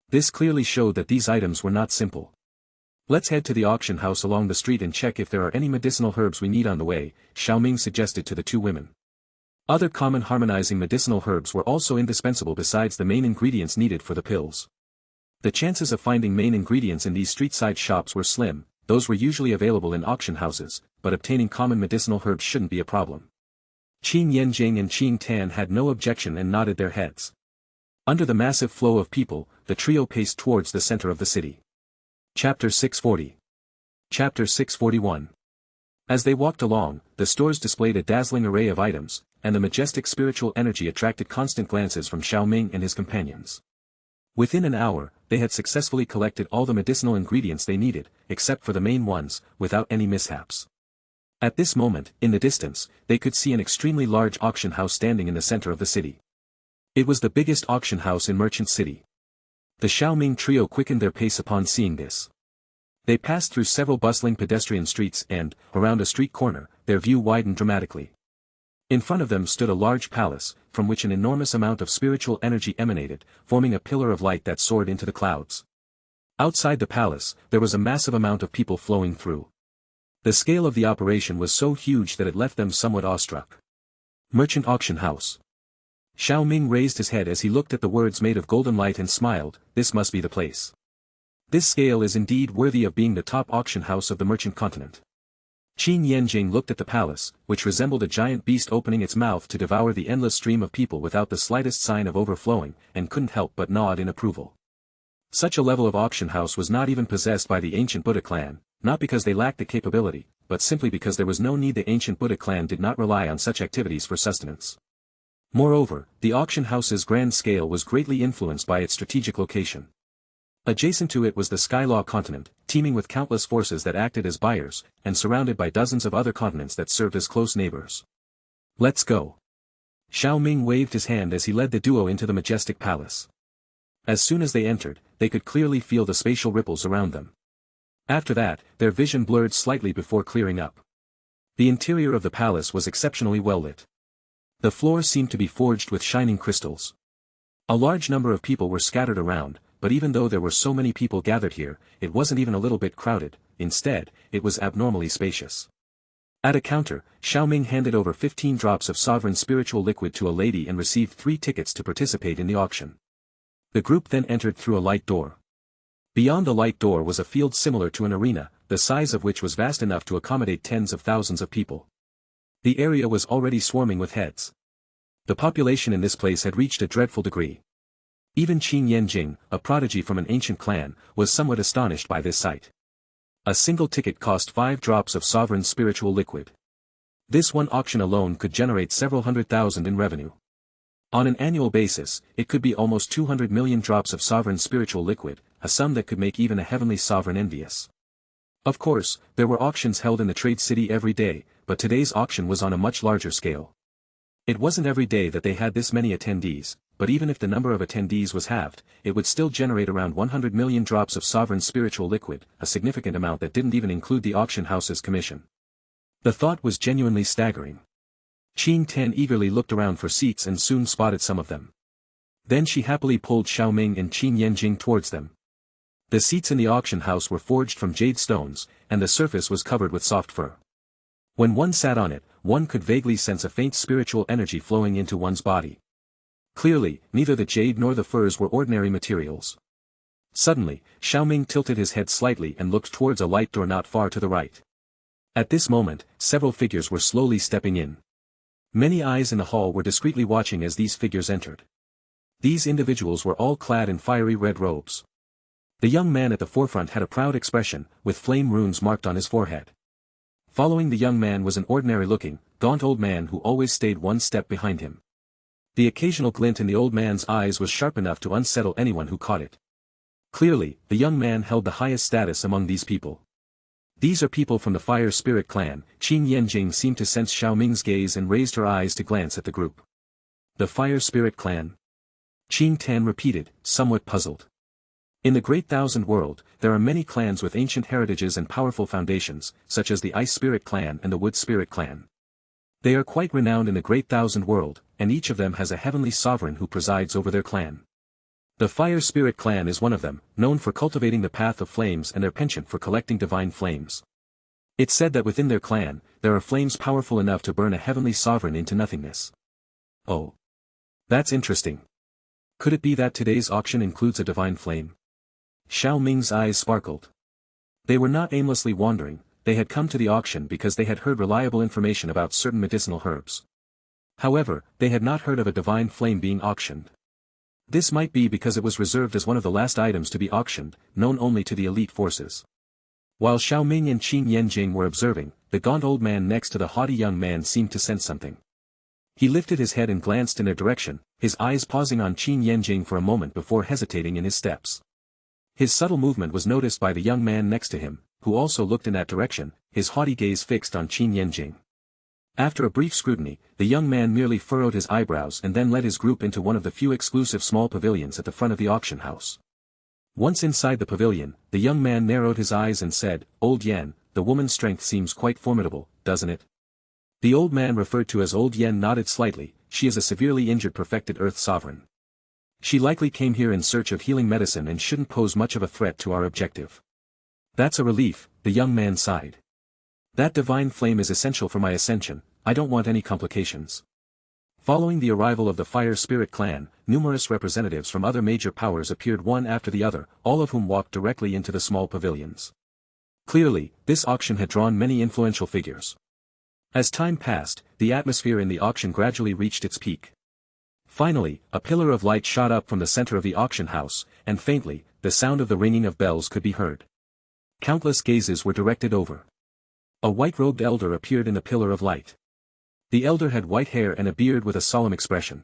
This clearly showed that these items were not simple. "Let's head to the auction house along the street and check if there are any medicinal herbs we need on the way," Xiao Ming suggested to the two women. Other common harmonizing medicinal herbs were also indispensable besides the main ingredients needed for the pills. The chances of finding main ingredients in these street-side shops were slim, those were usually available in auction houses, but obtaining common medicinal herbs shouldn't be a problem. Qin Yanjing and Qin Tan had no objection and nodded their heads. Under the massive flow of people, the trio paced towards the center of the city. Chapter 640. Chapter 641. As they walked along, the stores displayed a dazzling array of items, and the majestic spiritual energy attracted constant glances from Xiao Ming and his companions. Within an hour, they had successfully collected all the medicinal ingredients they needed, except for the main ones, without any mishaps. At this moment, in the distance, they could see an extremely large auction house standing in the center of the city. It was the biggest auction house in Merchant City. The Xiao Ming trio quickened their pace upon seeing this. They passed through several bustling pedestrian streets and, around a street corner, their view widened dramatically. In front of them stood a large palace, from which an enormous amount of spiritual energy emanated, forming a pillar of light that soared into the clouds. Outside the palace, there was a massive amount of people flowing through. The scale of the operation was so huge that it left them somewhat awestruck. Merchant Auction House. Xiao Ming raised his head as he looked at the words made of golden light and smiled, "This must be the place. This scale is indeed worthy of being the top auction house of the merchant continent." Qin Yanjing looked at the palace, which resembled a giant beast opening its mouth to devour the endless stream of people without the slightest sign of overflowing, and couldn't help but nod in approval. Such a level of auction house was not even possessed by the ancient Buddha clan, not because they lacked the capability, but simply because there was no need. The ancient Buddha clan did not rely on such activities for sustenance. Moreover, the auction house's grand scale was greatly influenced by its strategic location. Adjacent to it was the Skylaw continent, teeming with countless forces that acted as buyers, and surrounded by dozens of other continents that served as close neighbors. "Let's go." Xiao Ming waved his hand as he led the duo into the majestic palace. As soon as they entered, they could clearly feel the spatial ripples around them. After that, their vision blurred slightly before clearing up. The interior of the palace was exceptionally well lit. The floor seemed to be forged with shining crystals. A large number of people were scattered around, but even though there were so many people gathered here, it wasn't even a little bit crowded. Instead, it was abnormally spacious. At a counter, Xiao Ming handed over 15 drops of sovereign spiritual liquid to a lady and received 3 tickets to participate in the auction. The group then entered through a light door. Beyond the light door was a field similar to an arena, the size of which was vast enough to accommodate tens of thousands of people. The area was already swarming with heads. The population in this place had reached a dreadful degree. Even Qin Yanjing, a prodigy from an ancient clan, was somewhat astonished by this sight. A single ticket cost 5 drops of sovereign spiritual liquid. This one auction alone could generate several 100,000 in revenue. On an annual basis, it could be almost 200 million drops of sovereign spiritual liquid, a sum that could make even a heavenly sovereign envious. Of course, there were auctions held in the trade city every day, but today's auction was on a much larger scale. It wasn't every day that they had this many attendees, but even if the number of attendees was halved, it would still generate around 100 million drops of sovereign spiritual liquid, a significant amount that didn't even include the auction house's commission. The thought was genuinely staggering. Qin Tan eagerly looked around for seats and soon spotted some of them. Then she happily pulled Xiao Ming and Qin Yanjing towards them. The seats in the auction house were forged from jade stones, and the surface was covered with soft fur. When one sat on it, one could vaguely sense a faint spiritual energy flowing into one's body. Clearly, neither the jade nor the furs were ordinary materials. Suddenly, Xiao Ming tilted his head slightly and looked towards a light door not far to the right. At this moment, several figures were slowly stepping in. Many eyes in the hall were discreetly watching as these figures entered. These individuals were all clad in fiery red robes. The young man at the forefront had a proud expression, with flame runes marked on his forehead. Following the young man was an ordinary-looking, gaunt old man who always stayed one step behind him. The occasional glint in the old man's eyes was sharp enough to unsettle anyone who caught it. Clearly, the young man held the highest status among these people. "These are people from the Fire Spirit clan." Qin Yanjing seemed to sense Xiao Ming's gaze and raised her eyes to glance at the group. "The Fire Spirit clan?" Qin Tan repeated, somewhat puzzled. In the Great Thousand World, there are many clans with ancient heritages and powerful foundations, such as the Ice Spirit clan and the Wood Spirit clan. They are quite renowned in the Great Thousand World, and each of them has a heavenly sovereign who presides over their clan. The Fire Spirit clan is one of them, known for cultivating the path of flames and their penchant for collecting divine flames. It's said that within their clan, there are flames powerful enough to burn a heavenly sovereign into nothingness. Oh. That's interesting. Could it be that today's auction includes a divine flame? Xiao Ming's eyes sparkled. They were not aimlessly wandering, they had come to the auction because they had heard reliable information about certain medicinal herbs. However, they had not heard of a divine flame being auctioned. This might be because it was reserved as one of the last items to be auctioned, known only to the elite forces. While Xiao Ming and Qin Yanjing were observing, the gaunt old man next to the haughty young man seemed to sense something. He lifted his head and glanced in their direction, his eyes pausing on Qin Yanjing for a moment before hesitating in his steps. His subtle movement was noticed by the young man next to him, who also looked in that direction, his haughty gaze fixed on Qin Yanjing. After a brief scrutiny, the young man merely furrowed his eyebrows and then led his group into one of the few exclusive small pavilions at the front of the auction house. Once inside the pavilion, the young man narrowed his eyes and said, "Old Yan, the woman's strength seems quite formidable, doesn't it?" The old man referred to as Old Yan nodded slightly. "She is a severely injured perfected Earth sovereign. She likely came here in search of healing medicine and shouldn't pose much of a threat to our objective." "That's a relief," the young man sighed. "That divine flame is essential for my ascension, I don't want any complications." Following the arrival of the Fire Spirit clan, numerous representatives from other major powers appeared one after the other, all of whom walked directly into the small pavilions. Clearly, this auction had drawn many influential figures. As time passed, the atmosphere in the auction gradually reached its peak. Finally, a pillar of light shot up from the center of the auction house, and faintly, the sound of the ringing of bells could be heard. Countless gazes were directed over. A white-robed elder appeared in the pillar of light. The elder had white hair and a beard with a solemn expression.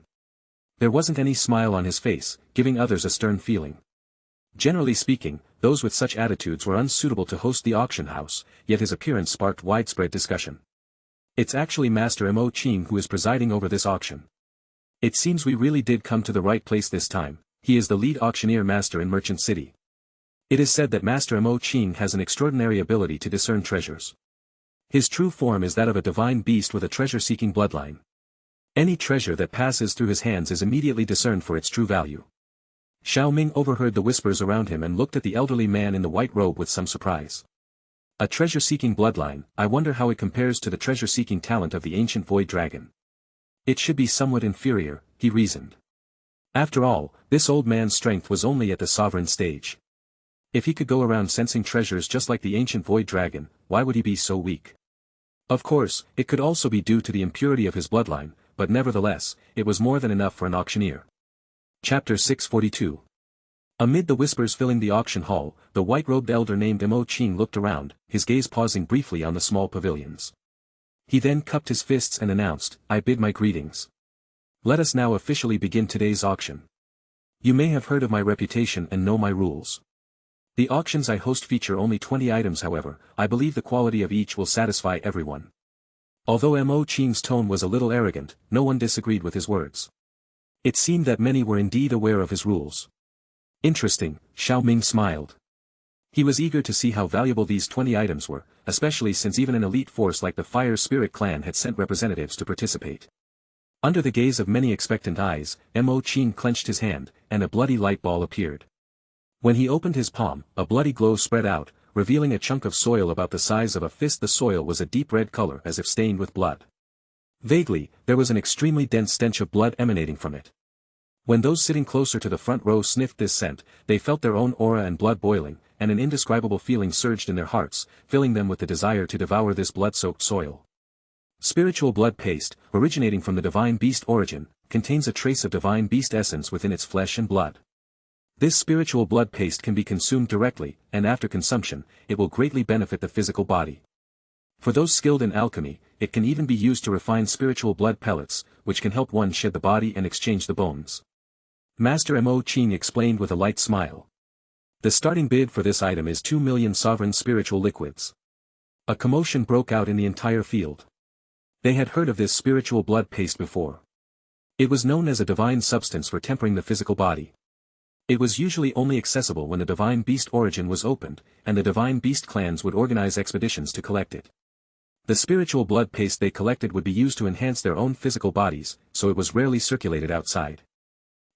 There wasn't any smile on his face, giving others a stern feeling. Generally speaking, those with such attitudes were unsuitable to host the auction house, yet his appearance sparked widespread discussion. "It's actually Master Mo Qing who is presiding over this auction. It seems we really did come to the right place this time. He is the lead auctioneer master in Merchant City. It is said that Master Mo Qing has an extraordinary ability to discern treasures. His true form is that of a divine beast with a treasure-seeking bloodline. Any treasure that passes through his hands is immediately discerned for its true value." Xiao Ming overheard the whispers around him and looked at the elderly man in the white robe with some surprise. "A treasure-seeking bloodline, I wonder how it compares to the treasure-seeking talent of the ancient void dragon. It should be somewhat inferior," he reasoned. After all, this old man's strength was only at the sovereign stage. If he could go around sensing treasures just like the ancient void dragon, why would he be so weak? Of course, it could also be due to the impurity of his bloodline, but nevertheless, it was more than enough for an auctioneer. Chapter 642. Amid the whispers filling the auction hall, the white-robed elder named Mo Qing looked around, his gaze pausing briefly on the small pavilions. He then cupped his fists and announced, "I bid my greetings. Let us now officially begin today's auction. You may have heard of my reputation and know my rules. The auctions I host feature only 20 items. However, I believe the quality of each will satisfy everyone." Although Mo Qing's tone was a little arrogant, no one disagreed with his words. It seemed that many were indeed aware of his rules. "Interesting," Xiao Ming smiled. He was eager to see how valuable these 20 items were, especially since even an elite force like the Fire Spirit clan had sent representatives to participate. Under the gaze of many expectant eyes, Mo Qing clenched his hand, and a bloody light ball appeared. When he opened his palm, a bloody glow spread out, revealing a chunk of soil about the size of a fist. The soil was a deep red color as if stained with blood. Vaguely, there was an extremely dense stench of blood emanating from it. When those sitting closer to the front row sniffed this scent, they felt their own aura and blood boiling, and an indescribable feeling surged in their hearts, filling them with the desire to devour this blood-soaked soil. Spiritual blood paste, originating from the divine beast origin, contains a trace of divine beast essence within its flesh and blood. This spiritual blood paste can be consumed directly, and after consumption, it will greatly benefit the physical body. For those skilled in alchemy, it can even be used to refine spiritual blood pellets, which can help one shed the body and exchange the bones. Master Mo Qing explained with a light smile. The starting bid for this item is 2 million sovereign spiritual liquids. A commotion broke out in the entire field. They had heard of this spiritual blood paste before. It was known as a divine substance for tempering the physical body. It was usually only accessible when the divine beast origin was opened, and the divine beast clans would organize expeditions to collect it. The spiritual blood paste they collected would be used to enhance their own physical bodies, so it was rarely circulated outside.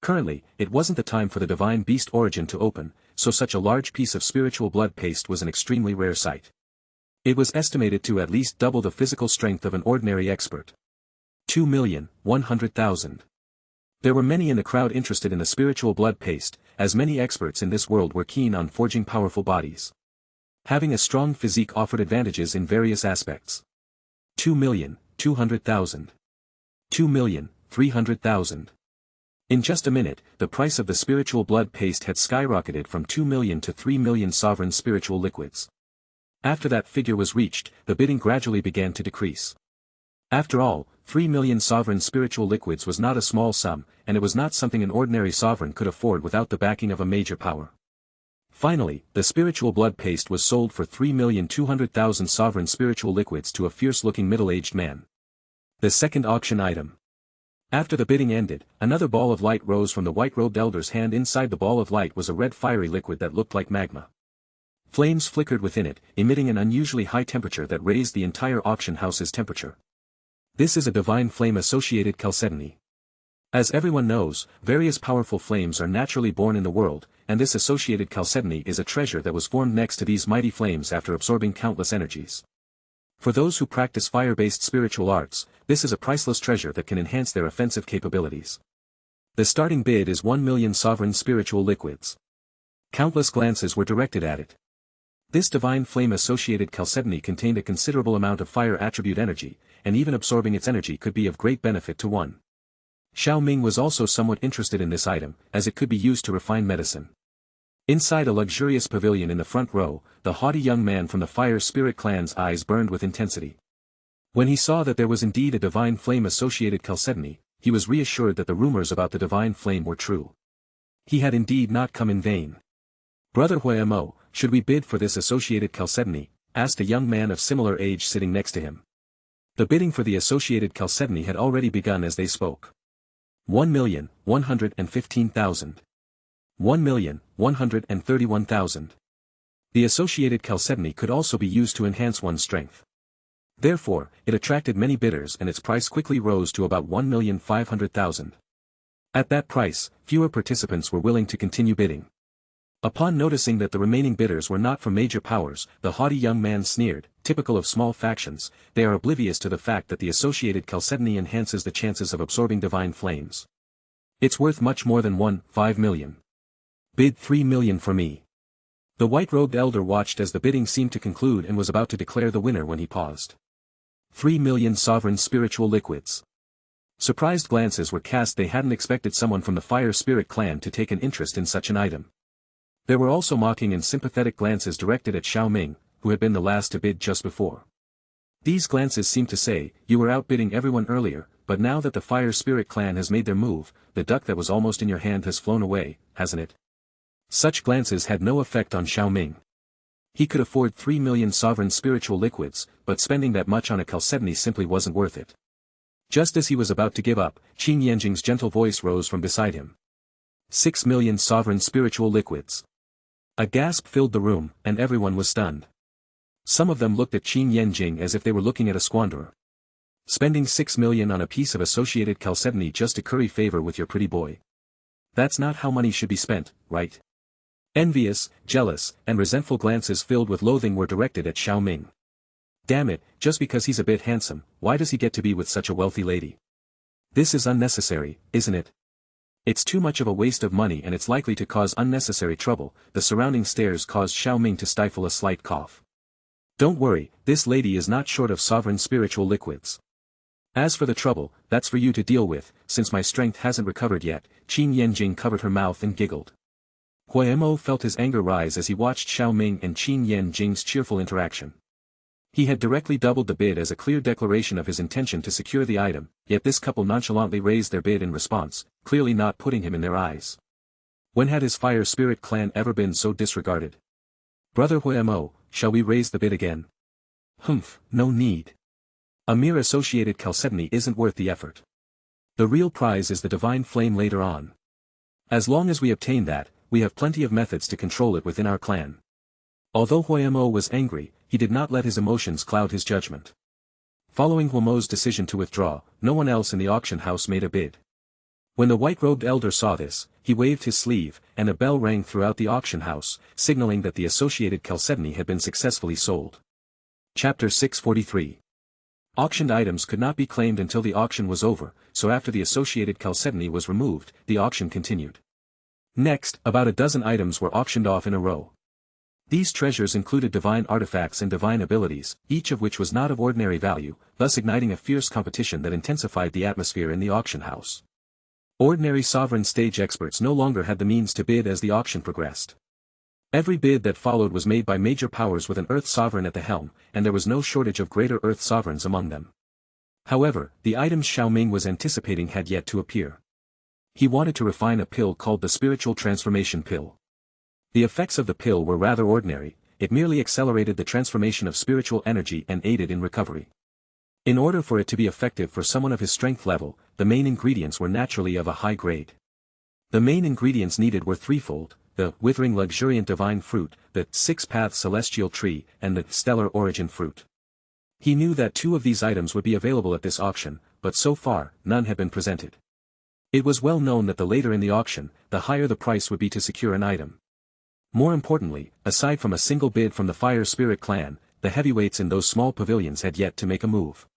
Currently, it wasn't the time for the divine beast origin to open, so such a large piece of spiritual blood paste was an extremely rare sight. It was estimated to at least double the physical strength of an ordinary expert. 2,100,000. There were many in the crowd interested in the spiritual blood paste, as many experts in this world were keen on forging powerful bodies. Having a strong physique offered advantages in various aspects. 2,200,000. 2,300,000. In just a minute, the price of the spiritual blood paste had skyrocketed from 2 million to 3 million sovereign spiritual liquids. After that figure was reached, the bidding gradually began to decrease. After all, 3 million sovereign spiritual liquids was not a small sum, and it was not something an ordinary sovereign could afford without the backing of a major power. Finally, the spiritual blood paste was sold for 3,200,000 sovereign spiritual liquids to a fierce-looking middle-aged man. The second auction item. After the bidding ended, another ball of light rose from the white-robed elder's hand. Inside the ball of light was a red fiery liquid that looked like magma. Flames flickered within it, emitting an unusually high temperature that raised the entire auction house's temperature. This is a divine flame-associated chalcedony. As everyone knows, various powerful flames are naturally born in the world, and this associated chalcedony is a treasure that was formed next to these mighty flames after absorbing countless energies. For those who practice fire-based spiritual arts, this is a priceless treasure that can enhance their offensive capabilities. The starting bid is 1 million sovereign spiritual liquids. Countless glances were directed at it. This divine flame-associated chalcedony contained a considerable amount of fire attribute energy, and even absorbing its energy could be of great benefit to one. Xiao Ming was also somewhat interested in this item, as it could be used to refine medicine. Inside a luxurious pavilion in the front row, the haughty young man from the Fire Spirit clan's eyes burned with intensity. When he saw that there was indeed a divine flame-associated chalcedony, he was reassured that the rumors about the divine flame were true. He had indeed not come in vain. "Brother Huemo, should we bid for this associated chalcedony?" asked a young man of similar age sitting next to him. The bidding for the associated chalcedony had already begun as they spoke. 1,115,000. 1,131,000. The associated chalcedony could also be used to enhance one's strength. Therefore, it attracted many bidders and its price quickly rose to about 1,500,000. At that price, fewer participants were willing to continue bidding. Upon noticing that the remaining bidders were not from major powers, the haughty young man sneered, "Typical of small factions, they are oblivious to the fact that the associated chalcedony enhances the chances of absorbing divine flames. It's worth much more than 1.5 million. Bid 3 million for me." The white-robed elder watched as the bidding seemed to conclude and was about to declare the winner when he paused. 3 million sovereign spiritual liquids. Surprised glances were cast. They hadn't expected someone from the Fire Spirit clan to take an interest in such an item. There were also mocking and sympathetic glances directed at Xiao Ming, who had been the last to bid just before. These glances seemed to say, "You were outbidding everyone earlier, but now that the Fire Spirit clan has made their move, the duck that was almost in your hand has flown away, hasn't it?" Such glances had no effect on Xiao Ming. He could afford 3 million sovereign spiritual liquids, but spending that much on a chalcedony simply wasn't worth it. Just as he was about to give up, Qin Yanjing's gentle voice rose from beside him. 6 million sovereign spiritual liquids. A gasp filled the room, and everyone was stunned. Some of them looked at Qin Yanjing as if they were looking at a squanderer. Spending 6 million on a piece of associated chalcedony just to curry favor with your pretty boy. That's not how money should be spent, right? Envious, jealous, and resentful glances filled with loathing were directed at Xiao Ming. Damn it, just because he's a bit handsome, why does he get to be with such a wealthy lady? This is unnecessary, isn't it? It's too much of a waste of money and it's likely to cause unnecessary trouble. The surrounding stares caused Xiao Ming to stifle a slight cough. Don't worry, this lady is not short of sovereign spiritual liquids. As for the trouble, that's for you to deal with, since my strength hasn't recovered yet. Qin Yanjing covered her mouth and giggled. Huemo felt his anger rise as he watched Xiao Ming and Qin Yanjing's cheerful interaction. He had directly doubled the bid as a clear declaration of his intention to secure the item, yet this couple nonchalantly raised their bid in response, clearly not putting him in their eyes. When had his Fire Spirit clan ever been so disregarded? "Brother Huemo, shall we raise the bid again?" "Humph, no need. A mere associated chalcedony isn't worth the effort. The real prize is the divine flame later on. As long as we obtain that, we have plenty of methods to control it within our clan." Although Huemo was angry, he did not let his emotions cloud his judgment. Following Huemo's decision to withdraw, no one else in the auction house made a bid. When the white-robed elder saw this, he waved his sleeve, and a bell rang throughout the auction house, signaling that the associated chalcedony had been successfully sold. Chapter 643. Auctioned items could not be claimed until the auction was over, so after the associated chalcedony was removed, the auction continued. Next, about a dozen items were auctioned off in a row. These treasures included divine artifacts and divine abilities, each of which was not of ordinary value, thus igniting a fierce competition that intensified the atmosphere in the auction house. Ordinary sovereign stage experts no longer had the means to bid as the auction progressed. Every bid that followed was made by major powers with an Earth sovereign at the helm, and there was no shortage of greater Earth sovereigns among them. However, the items Xiao Ming was anticipating had yet to appear. He wanted to refine a pill called the Spiritual Transformation Pill. The effects of the pill were rather ordinary, it merely accelerated the transformation of spiritual energy and aided in recovery. In order for it to be effective for someone of his strength level, the main ingredients were naturally of a high grade. The main ingredients needed were threefold: the withering luxuriant divine fruit, the six-path celestial tree, and the stellar origin fruit. He knew that 2 of these items would be available at this auction, but so far, none had been presented. It was well known that the later in the auction, the higher the price would be to secure an item. More importantly, aside from a single bid from the Fire Spirit clan, the heavyweights in those small pavilions had yet to make a move.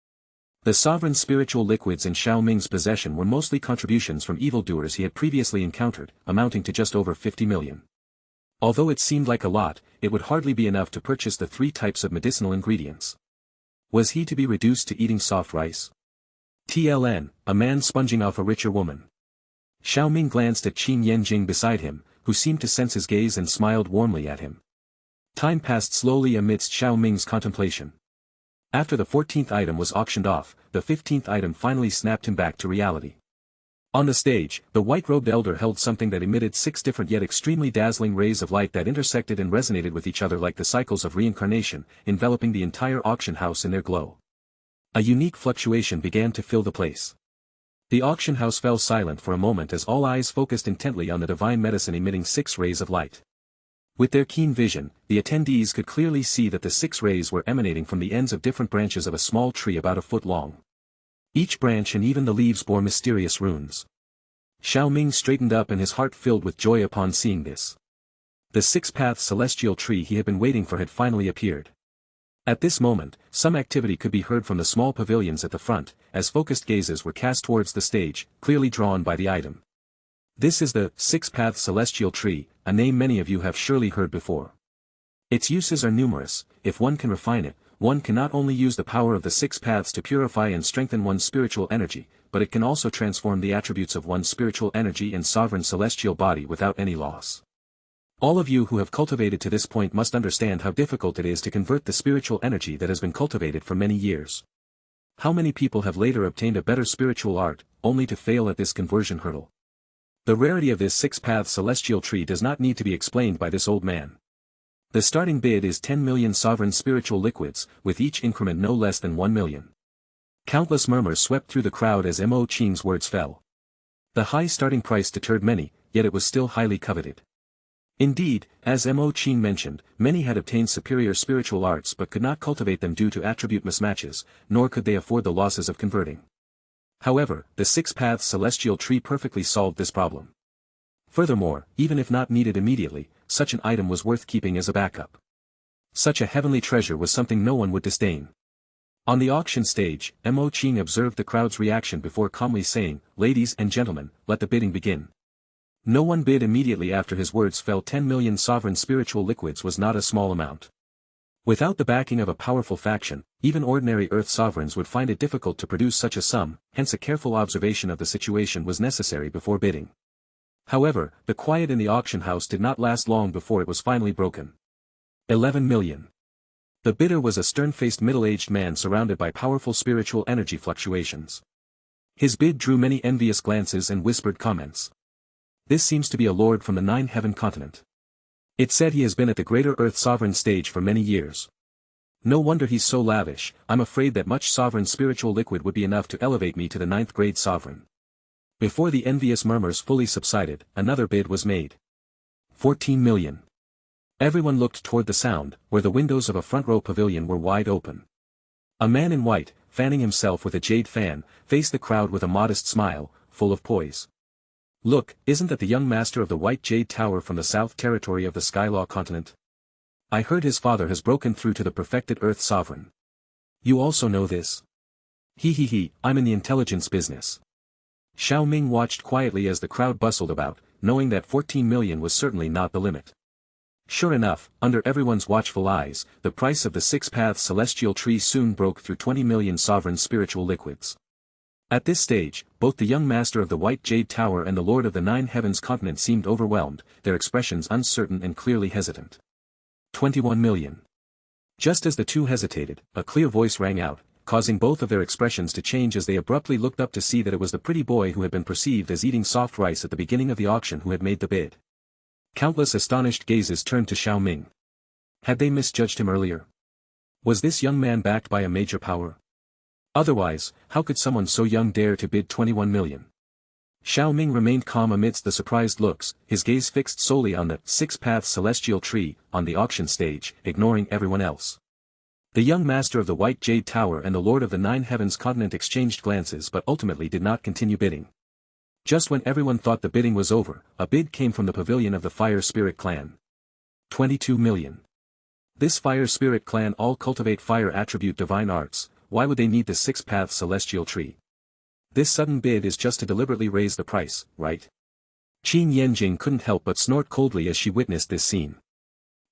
The sovereign spiritual liquids in Xiao Ming's possession were mostly contributions from evildoers he had previously encountered, amounting to just over 50 million. Although it seemed like a lot, it would hardly be enough to purchase the 3 types of medicinal ingredients. Was he to be reduced to eating soft rice? TLN, a man sponging off a richer woman. Xiao Ming glanced at Qin Yanjing beside him, who seemed to sense his gaze and smiled warmly at him. Time passed slowly amidst Xiao Ming's contemplation. After the 14th item was auctioned off, the 15th item finally snapped him back to reality. On the stage, the white-robed elder held something that emitted 6 different yet extremely dazzling rays of light that intersected and resonated with each other like the cycles of reincarnation, enveloping the entire auction house in their glow. A unique fluctuation began to fill the place. The auction house fell silent for a moment as all eyes focused intently on the divine medicine emitting 6 rays of light. With their keen vision, the attendees could clearly see that the 6 rays were emanating from the ends of different branches of a small tree about a foot long. Each branch and even the leaves bore mysterious runes. Xiao Ming straightened up and his heart filled with joy upon seeing this. The 6-path celestial tree he had been waiting for had finally appeared. At this moment, some activity could be heard from the small pavilions at the front, as focused gazes were cast towards the stage, clearly drawn by the item. This is the 6-path celestial tree, a name many of you have surely heard before. Its uses are numerous. If one can refine it, one can not only use the power of the 6 paths to purify and strengthen one's spiritual energy, but it can also transform the attributes of one's spiritual energy and sovereign celestial body without any loss. All of you who have cultivated to this point must understand how difficult it is to convert the spiritual energy that has been cultivated for many years. How many people have later obtained a better spiritual art, only to fail at this conversion hurdle? The rarity of this 6-path celestial tree does not need to be explained by this old man. The starting bid is 10 million sovereign spiritual liquids, with each increment no less than 1 million. Countless murmurs swept through the crowd as Mo Qing's words fell. The high starting price deterred many, yet it was still highly coveted. Indeed, as Mo Qing mentioned, many had obtained superior spiritual arts but could not cultivate them due to attribute mismatches, nor could they afford the losses of converting. However, the 6-path celestial tree perfectly solved this problem. Furthermore, even if not needed immediately, such an item was worth keeping as a backup. Such a heavenly treasure was something no one would disdain. On the auction stage, Mo Qing observed the crowd's reaction before calmly saying, "Ladies and gentlemen, let the bidding begin." No one bid immediately after his words fell. 10 million sovereign spiritual liquids was not a small amount. Without the backing of a powerful faction, even ordinary Earth sovereigns would find it difficult to produce such a sum, hence a careful observation of the situation was necessary before bidding. However, the quiet in the auction house did not last long before it was finally broken. 11 million. The bidder was a stern-faced middle-aged man surrounded by powerful spiritual energy fluctuations. His bid drew many envious glances and whispered comments. This seems to be a lord from the 9-heaven continent. It's said he has been at the greater Earth sovereign stage for many years. No wonder he's so lavish. I'm afraid that much sovereign spiritual liquid would be enough to elevate me to the 9th grade sovereign. Before the envious murmurs fully subsided, another bid was made. 14 million. Everyone looked toward the sound, where the windows of a front-row pavilion were wide open. A man in white, fanning himself with a jade fan, faced the crowd with a modest smile, full of poise. "Look, isn't that the young master of the White Jade Tower from the South Territory of the Skylaw continent? I heard his father has broken through to the perfected Earth Sovereign. You also know this?" He, I'm in the intelligence business. Xiao Ming watched quietly as the crowd bustled about, knowing that 14 million was certainly not the limit. Sure enough, under everyone's watchful eyes, the price of the six-path celestial tree soon broke through 20 million sovereign spiritual liquids. At this stage, both the young master of the White Jade Tower and the Lord of the Nine Heavens continent seemed overwhelmed, their expressions uncertain and clearly hesitant. 21 million. Just as the two hesitated, a clear voice rang out, causing both of their expressions to change as they abruptly looked up to see that it was the pretty boy who had been perceived as eating soft rice at the beginning of the auction who had made the bid. Countless astonished gazes turned to Xiao Ming. Had they misjudged him earlier? Was this young man backed by a major power? Otherwise, how could someone so young dare to bid 21 million? Xiao Ming remained calm amidst the surprised looks, his gaze fixed solely on the six-path celestial tree on the auction stage, ignoring everyone else. The young master of the White Jade Tower and the Lord of the Nine Heavens continent exchanged glances but ultimately did not continue bidding. Just when everyone thought the bidding was over, a bid came from the pavilion of the Fire Spirit clan. 22 million. This Fire Spirit clan all cultivate fire attribute divine arts, why would they need the six-path celestial tree? This sudden bid is just to deliberately raise the price, right? Qin Yanjing couldn't help but snort coldly as she witnessed this scene.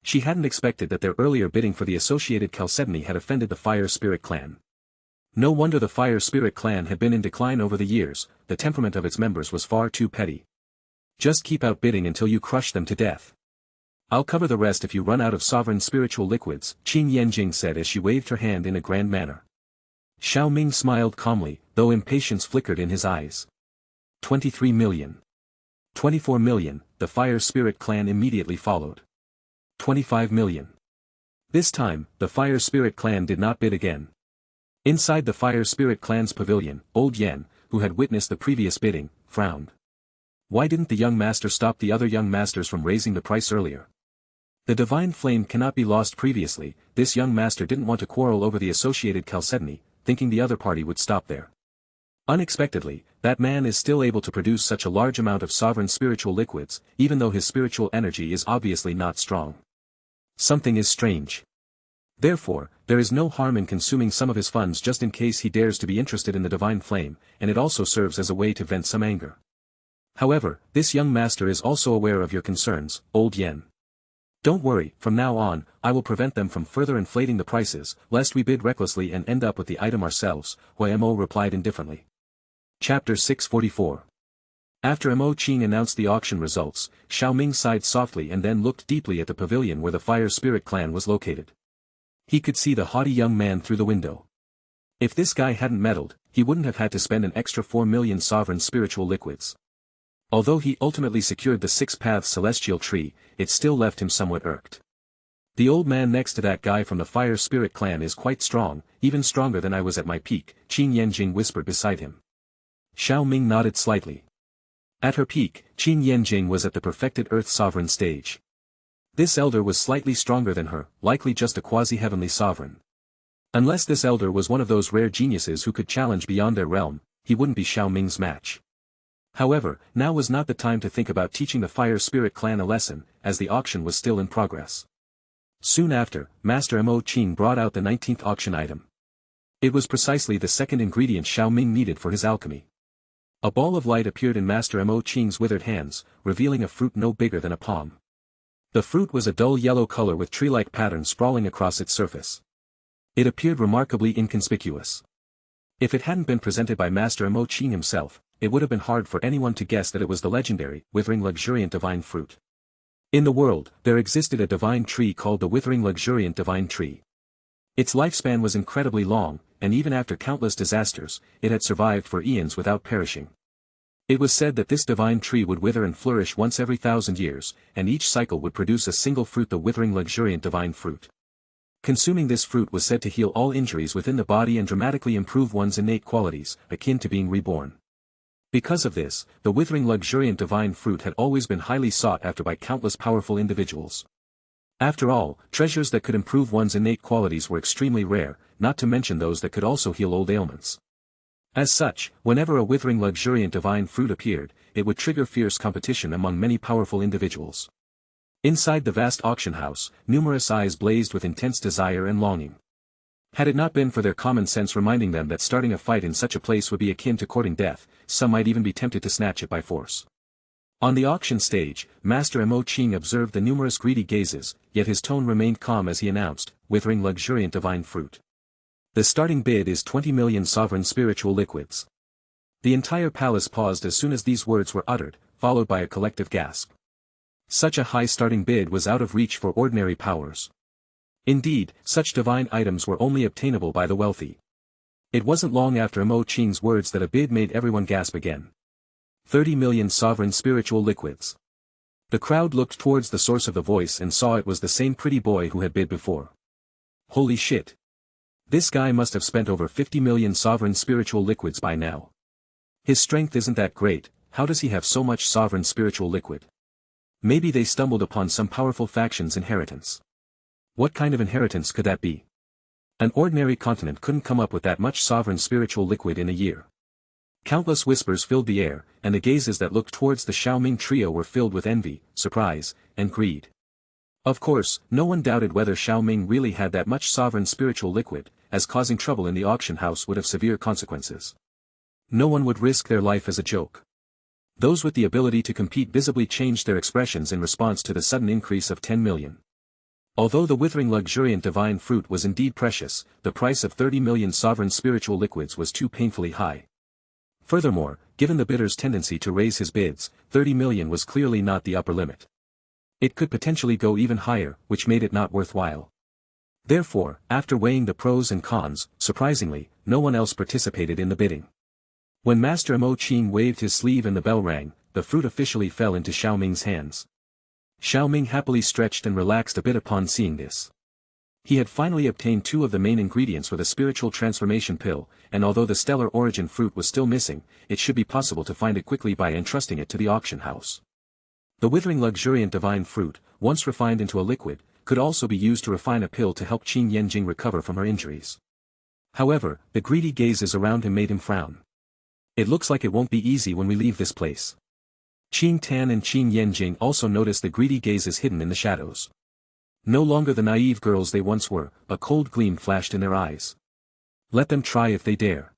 She hadn't expected that their earlier bidding for the associated chalcedony had offended the Fire Spirit clan. No wonder the Fire Spirit clan had been in decline over the years, the temperament of its members was far too petty. Just keep outbidding until you crush them to death. I'll cover the rest if you run out of sovereign spiritual liquids, Qin Yanjing said as she waved her hand in a grand manner. Xiao Ming smiled calmly, though impatience flickered in his eyes. 23 million. 24 million, the Fire Spirit clan immediately followed. 25 million. This time, the Fire Spirit clan did not bid again. Inside the Fire Spirit clan's pavilion, Old Yen, who had witnessed the previous bidding, frowned. Why didn't the young master stop the other young masters from raising the price earlier? The divine flame cannot be lost previously, this young master didn't want to quarrel over the associated chalcedony, thinking the other party would stop there. Unexpectedly, that man is still able to produce such a large amount of sovereign spiritual liquids, even though his spiritual energy is obviously not strong. Something is strange. Therefore, there is no harm in consuming some of his funds just in case he dares to be interested in the divine flame, and it also serves as a way to vent some anger. However, this young master is also aware of your concerns, Old Yen. Don't worry, from now on, I will prevent them from further inflating the prices, lest we bid recklessly and end up with the item ourselves, Mo replied indifferently. Chapter 644. After Mo Qing announced the auction results, Xiao Ming sighed softly and then looked deeply at the pavilion where the Fire Spirit clan was located. He could see the haughty young man through the window. If this guy hadn't meddled, he wouldn't have had to spend an extra 4 million sovereign spiritual liquids. Although he ultimately secured the six-path celestial tree, it still left him somewhat irked. The old man next to that guy from the Fire Spirit clan is quite strong, even stronger than I was at my peak, Qin Yanjing whispered beside him. Xiao Ming nodded slightly. At her peak, Qin Yanjing was at the perfected Earth Sovereign stage. This elder was slightly stronger than her, likely just a quasi-heavenly sovereign. Unless this elder was one of those rare geniuses who could challenge beyond their realm, he wouldn't be Xiao Ming's match. However, now was not the time to think about teaching the Fire Spirit clan a lesson, as the auction was still in progress. Soon after, Master Mo Qing brought out the 19th auction item. It was precisely the second ingredient Xiao Ming needed for his alchemy. A ball of light appeared in Master Mo Qing's withered hands, revealing a fruit no bigger than a palm. The fruit was a dull yellow color with tree-like patterns sprawling across its surface. It appeared remarkably inconspicuous. If it hadn't been presented by Master Mo Qing himself, it would have been hard for anyone to guess that it was the legendary, withering luxuriant divine fruit. In the world, there existed a divine tree called the withering luxuriant divine tree. Its lifespan was incredibly long, and even after countless disasters, it had survived for eons without perishing. It was said that this divine tree would wither and flourish once every 1,000 years, and each cycle would produce a single fruit, the withering luxuriant divine fruit. Consuming this fruit was said to heal all injuries within the body and dramatically improve one's innate qualities, akin to being reborn. Because of this, the withering luxuriant divine fruit had always been highly sought after by countless powerful individuals. After all, treasures that could improve one's innate qualities were extremely rare, not to mention those that could also heal old ailments. As such, whenever a withering luxuriant divine fruit appeared, it would trigger fierce competition among many powerful individuals. Inside the vast auction house, numerous eyes blazed with intense desire and longing. Had it not been for their common sense reminding them that starting a fight in such a place would be akin to courting death, some might even be tempted to snatch it by force. On the auction stage, Master Mo Qing observed the numerous greedy gazes, yet his tone remained calm as he announced, withering luxuriant divine fruit. The starting bid is 20 million sovereign spiritual liquids. The entire palace paused as soon as these words were uttered, followed by a collective gasp. Such a high starting bid was out of reach for ordinary powers. Indeed, such divine items were only obtainable by the wealthy. It wasn't long after Mo Qing's words that a bid made everyone gasp again. 30 million sovereign spiritual liquids. The crowd looked towards the source of the voice and saw it was the same pretty boy who had bid before. Holy shit! This guy must have spent over 50 million sovereign spiritual liquids by now. His strength isn't that great, how does he have so much sovereign spiritual liquid? Maybe they stumbled upon some powerful faction's inheritance. What kind of inheritance could that be? An ordinary continent couldn't come up with that much sovereign spiritual liquid in a year. Countless whispers filled the air, and the gazes that looked towards the Xiao Ming trio were filled with envy, surprise, and greed. Of course, no one doubted whether Xiao Ming really had that much sovereign spiritual liquid, as causing trouble in the auction house would have severe consequences. No one would risk their life as a joke. Those with the ability to compete visibly changed their expressions in response to the sudden increase of 10 million. Although the withering luxuriant divine fruit was indeed precious, the price of 30 million sovereign spiritual liquids was too painfully high. Furthermore, given the bidder's tendency to raise his bids, 30 million was clearly not the upper limit. It could potentially go even higher, which made it not worthwhile. Therefore, after weighing the pros and cons, surprisingly, no one else participated in the bidding. When Master Mo Qing waved his sleeve and the bell rang, the fruit officially fell into Xiao Ming's hands. Xiao Ming happily stretched and relaxed a bit upon seeing this. He had finally obtained two of the main ingredients for the spiritual transformation pill, and although the stellar origin fruit was still missing, it should be possible to find it quickly by entrusting it to the auction house. The withering luxuriant divine fruit, once refined into a liquid, could also be used to refine a pill to help Qin Yanjing recover from her injuries. However, the greedy gazes around him made him frown. It looks like it won't be easy when we leave this place. Qin Tan and Qin Yanjing also noticed the greedy gazes hidden in the shadows. No longer the naive girls they once were, a cold gleam flashed in their eyes. Let them try if they dare.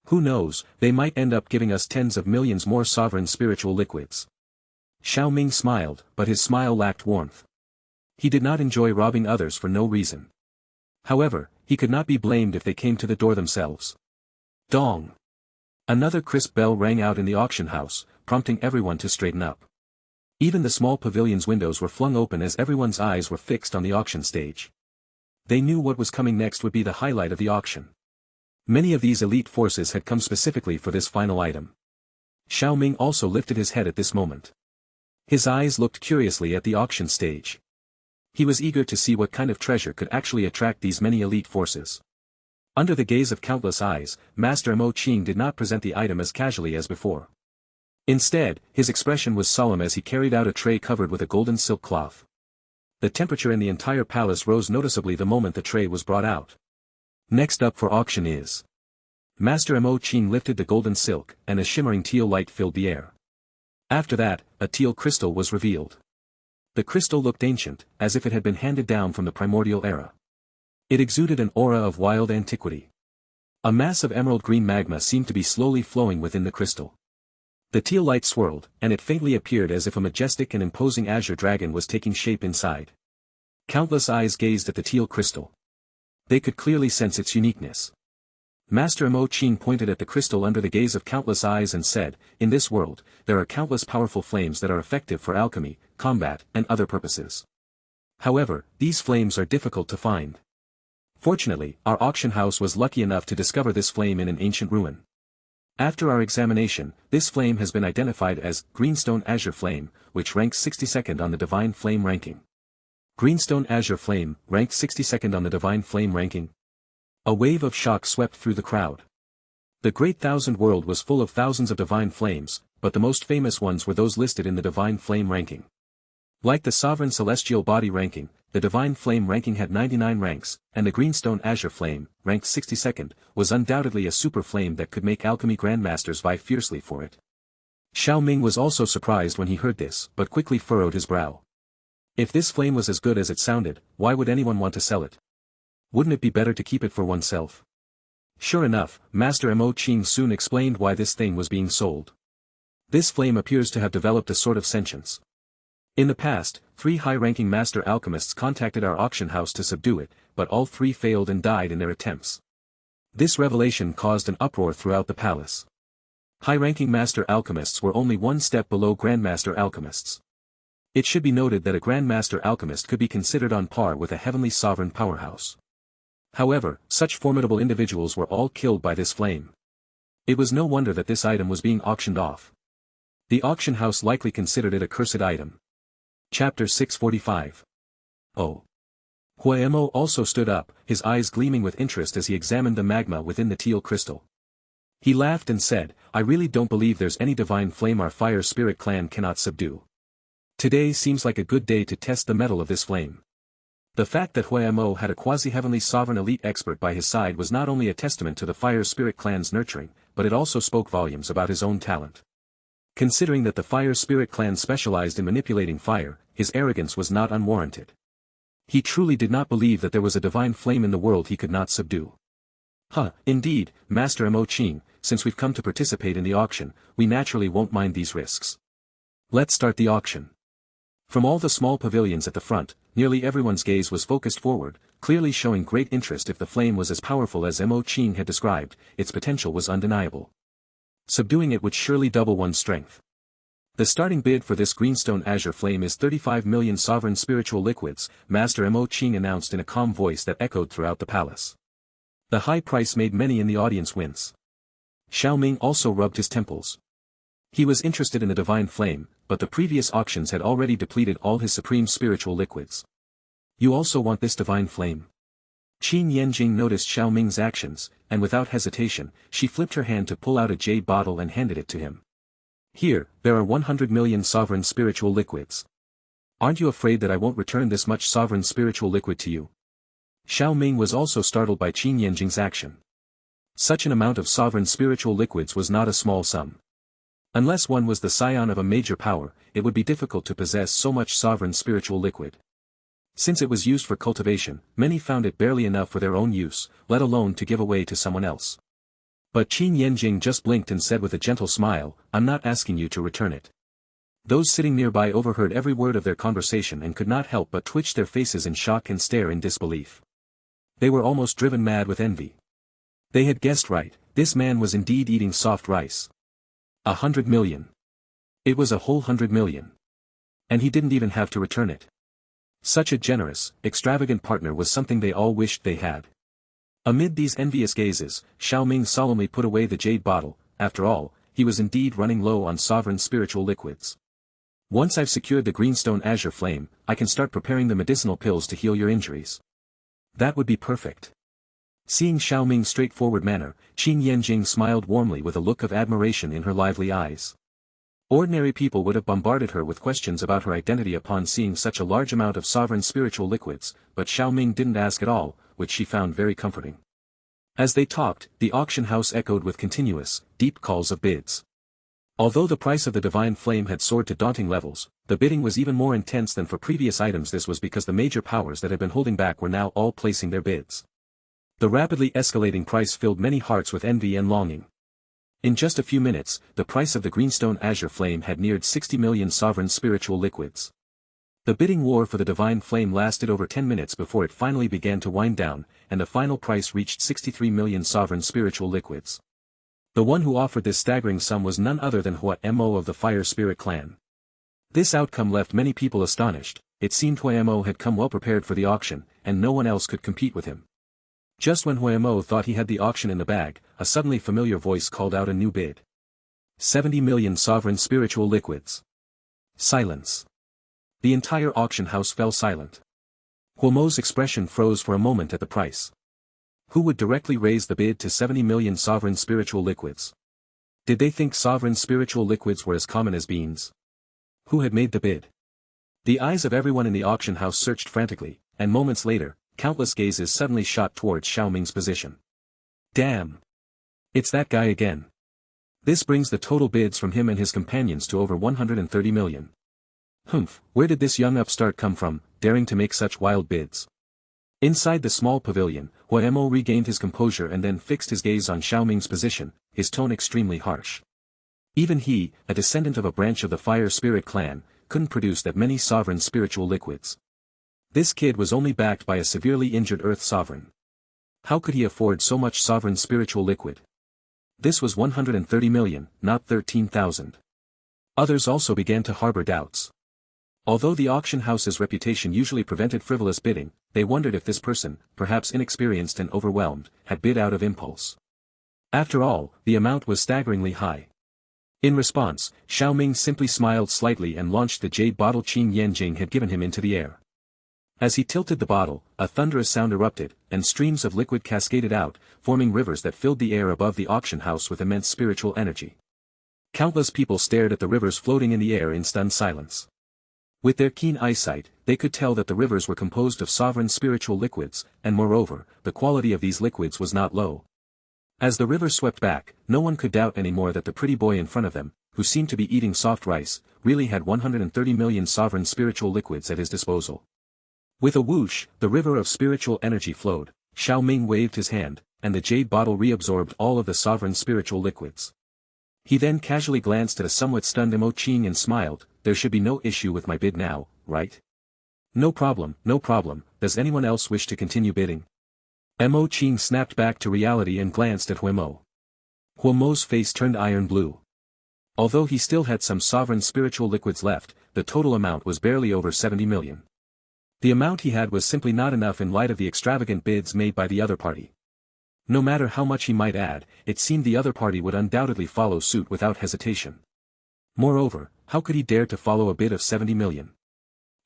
Who knows, they might end up giving us tens of millions more sovereign spiritual liquids. Xiao Ming smiled, but his smile lacked warmth. He did not enjoy robbing others for no reason. However, he could not be blamed if they came to the door themselves. Dong! Another crisp bell rang out in the auction house, prompting everyone to straighten up. Even the small pavilion's windows were flung open as everyone's eyes were fixed on the auction stage. They knew what was coming next would be the highlight of the auction. Many of these elite forces had come specifically for this final item. Xiao Ming also lifted his head at this moment. His eyes looked curiously at the auction stage. He was eager to see what kind of treasure could actually attract these many elite forces. Under the gaze of countless eyes, Master Mo Qing did not present the item as casually as before. Instead, his expression was solemn as he carried out a tray covered with a golden silk cloth. The temperature in the entire palace rose noticeably the moment the tray was brought out. Next up for auction is. Master Mo Qing lifted the golden silk, and a shimmering teal light filled the air. After that, a teal crystal was revealed. The crystal looked ancient, as if it had been handed down from the primordial era. It exuded an aura of wild antiquity. A mass of emerald green magma seemed to be slowly flowing within the crystal. The teal light swirled, and it faintly appeared as if a majestic and imposing azure dragon was taking shape inside. Countless eyes gazed at the teal crystal. They could clearly sense its uniqueness. Master Mo Qing pointed at the crystal under the gaze of countless eyes and said, "In this world, there are countless powerful flames that are effective for alchemy, combat, and other purposes. However, these flames are difficult to find. Fortunately, our auction house was lucky enough to discover this flame in an ancient ruin. After our examination, this flame has been identified as Greenstone Azure Flame, which ranks 62nd on the Divine Flame ranking." Greenstone Azure Flame, ranked 62nd on the Divine Flame ranking. A wave of shock swept through the crowd. The Great Thousand World was full of thousands of divine flames, but the most famous ones were those listed in the Divine Flame ranking. Like the Sovereign Celestial Body ranking, the Divine Flame ranking had 99 ranks, and the Greenstone Azure Flame, ranked 62nd, was undoubtedly a super flame that could make alchemy grandmasters vie fiercely for it. Xiao Ming was also surprised when he heard this, but quickly furrowed his brow. If this flame was as good as it sounded, why would anyone want to sell it? Wouldn't it be better to keep it for oneself? Sure enough, Master Mo Qing soon explained why this thing was being sold. This flame appears to have developed a sort of sentience. In the past, 3 high-ranking master alchemists contacted our auction house to subdue it, but all 3 failed and died in their attempts. This revelation caused an uproar throughout the palace. High-ranking master alchemists were only one step below grandmaster alchemists. It should be noted that a grandmaster alchemist could be considered on par with a heavenly sovereign powerhouse. However, such formidable individuals were all killed by this flame. It was no wonder that this item was being auctioned off. The auction house likely considered it a cursed item. Chapter 645. Oh. Huemo also stood up, his eyes gleaming with interest as he examined the magma within the teal crystal. He laughed and said, I really don't believe there's any divine flame our fire spirit clan cannot subdue. Today seems like a good day to test the mettle of this flame. The fact that Huemo had a quasi-heavenly sovereign elite expert by his side was not only a testament to the Fire Spirit clan's nurturing, but it also spoke volumes about his own talent. Considering that the Fire Spirit clan specialized in manipulating fire, his arrogance was not unwarranted. He truly did not believe that there was a divine flame in the world he could not subdue. Indeed, Master Mo Qing, since we've come to participate in the auction, we naturally won't mind these risks. Let's start the auction. From all the small pavilions at the front, nearly everyone's gaze was focused forward, clearly showing great interest. If the flame was as powerful as Mo Qing had described, its potential was undeniable. Subduing it would surely double one's strength. The starting bid for this greenstone azure flame is 35 million sovereign spiritual liquids, Master Mo Qing announced in a calm voice that echoed throughout the palace. The high price made many in the audience wince. Xiao Ming also rubbed his temples. He was interested in the divine flame, but the previous auctions had already depleted all his supreme spiritual liquids. You also want this divine flame? Qin Yanjing noticed Xiao Ming's actions, and without hesitation, she flipped her hand to pull out a jade bottle and handed it to him. Here, there are 100 million sovereign spiritual liquids. Aren't you afraid that I won't return this much sovereign spiritual liquid to you? Xiao Ming was also startled by Qin Yanjing's action. Such an amount of sovereign spiritual liquids was not a small sum. Unless one was the scion of a major power, it would be difficult to possess so much sovereign spiritual liquid. Since it was used for cultivation, many found it barely enough for their own use, let alone to give away to someone else. But Qin Yanjing just blinked and said with a gentle smile, I'm not asking you to return it. Those sitting nearby overheard every word of their conversation and could not help but twitch their faces in shock and stare in disbelief. They were almost driven mad with envy. They had guessed right, this man was indeed eating soft rice. 100 million. It was a whole 100 million. And he didn't even have to return it. Such a generous, extravagant partner was something they all wished they had. Amid these envious gazes, Xiao Ming solemnly put away the jade bottle. After all, he was indeed running low on sovereign spiritual liquids. Once I've secured the greenstone azure flame, I can start preparing the medicinal pills to heal your injuries. That would be perfect. Seeing Xiao Ming's straightforward manner, Qin Yanjing smiled warmly with a look of admiration in her lively eyes. Ordinary people would have bombarded her with questions about her identity upon seeing such a large amount of sovereign spiritual liquids, but Xiao Ming didn't ask at all, which she found very comforting. As they talked, the auction house echoed with continuous, deep calls of bids. Although the price of the divine flame had soared to daunting levels, the bidding was even more intense than for previous items. This was because the major powers that had been holding back were now all placing their bids. The rapidly escalating price filled many hearts with envy and longing. In just a few minutes, the price of the greenstone azure flame had neared 60 million sovereign spiritual liquids. The bidding war for the divine flame lasted over 10 minutes before it finally began to wind down, and the final price reached 63 million sovereign spiritual liquids. The one who offered this staggering sum was none other than Huemo of the Fire Spirit clan. This outcome left many people astonished. It seemed Huemo had come well prepared for the auction, and no one else could compete with him. Just when Huemo thought he had the auction in the bag, a suddenly familiar voice called out a new bid. 70 million sovereign spiritual liquids. Silence. The entire auction house fell silent. Huemo's expression froze for a moment at the price. Who would directly raise the bid to 70 million sovereign spiritual liquids? Did they think sovereign spiritual liquids were as common as beans? Who had made the bid? The eyes of everyone in the auction house searched frantically, and moments later, countless gazes suddenly shot towards Xiao Ming's position. Damn! It's that guy again. This brings the total bids from him and his companions to over 130 million. Humph, where did this young upstart come from, daring to make such wild bids? Inside the small pavilion, Mo regained his composure and then fixed his gaze on Xiao Ming's position, his tone extremely harsh. Even he, a descendant of a branch of the Fire Spirit clan, couldn't produce that many sovereign spiritual liquids. This kid was only backed by a severely injured Earth sovereign. How could he afford so much sovereign spiritual liquid? This was 130 million, not 13,000. Others also began to harbor doubts. Although the auction house's reputation usually prevented frivolous bidding, they wondered if this person, perhaps inexperienced and overwhelmed, had bid out of impulse. After all, the amount was staggeringly high. In response, Xiao Ming simply smiled slightly and launched the jade bottle Qin Yanjing had given him into the air. As he tilted the bottle, a thunderous sound erupted, and streams of liquid cascaded out, forming rivers that filled the air above the auction house with immense spiritual energy. Countless people stared at the rivers floating in the air in stunned silence. With their keen eyesight, they could tell that the rivers were composed of sovereign spiritual liquids, and moreover, the quality of these liquids was not low. As the river swept back, no one could doubt anymore that the pretty boy in front of them, who seemed to be eating soft rice, really had 130 million sovereign spiritual liquids at his disposal. With a whoosh, the river of spiritual energy flowed, Xiao Ming waved his hand, and the jade bottle reabsorbed all of the sovereign spiritual liquids. He then casually glanced at a somewhat stunned Mo Qing and smiled, "There should be no issue with my bid now, right?" No problem, does anyone else wish to continue bidding?" Mo Qing snapped back to reality and glanced at Huemo. Huemo's face turned iron blue. Although he still had some sovereign spiritual liquids left, the total amount was barely over 70 million. The amount he had was simply not enough in light of the extravagant bids made by the other party. No matter how much he might add, it seemed the other party would undoubtedly follow suit without hesitation. Moreover, how could he dare to follow a bid of 70 million?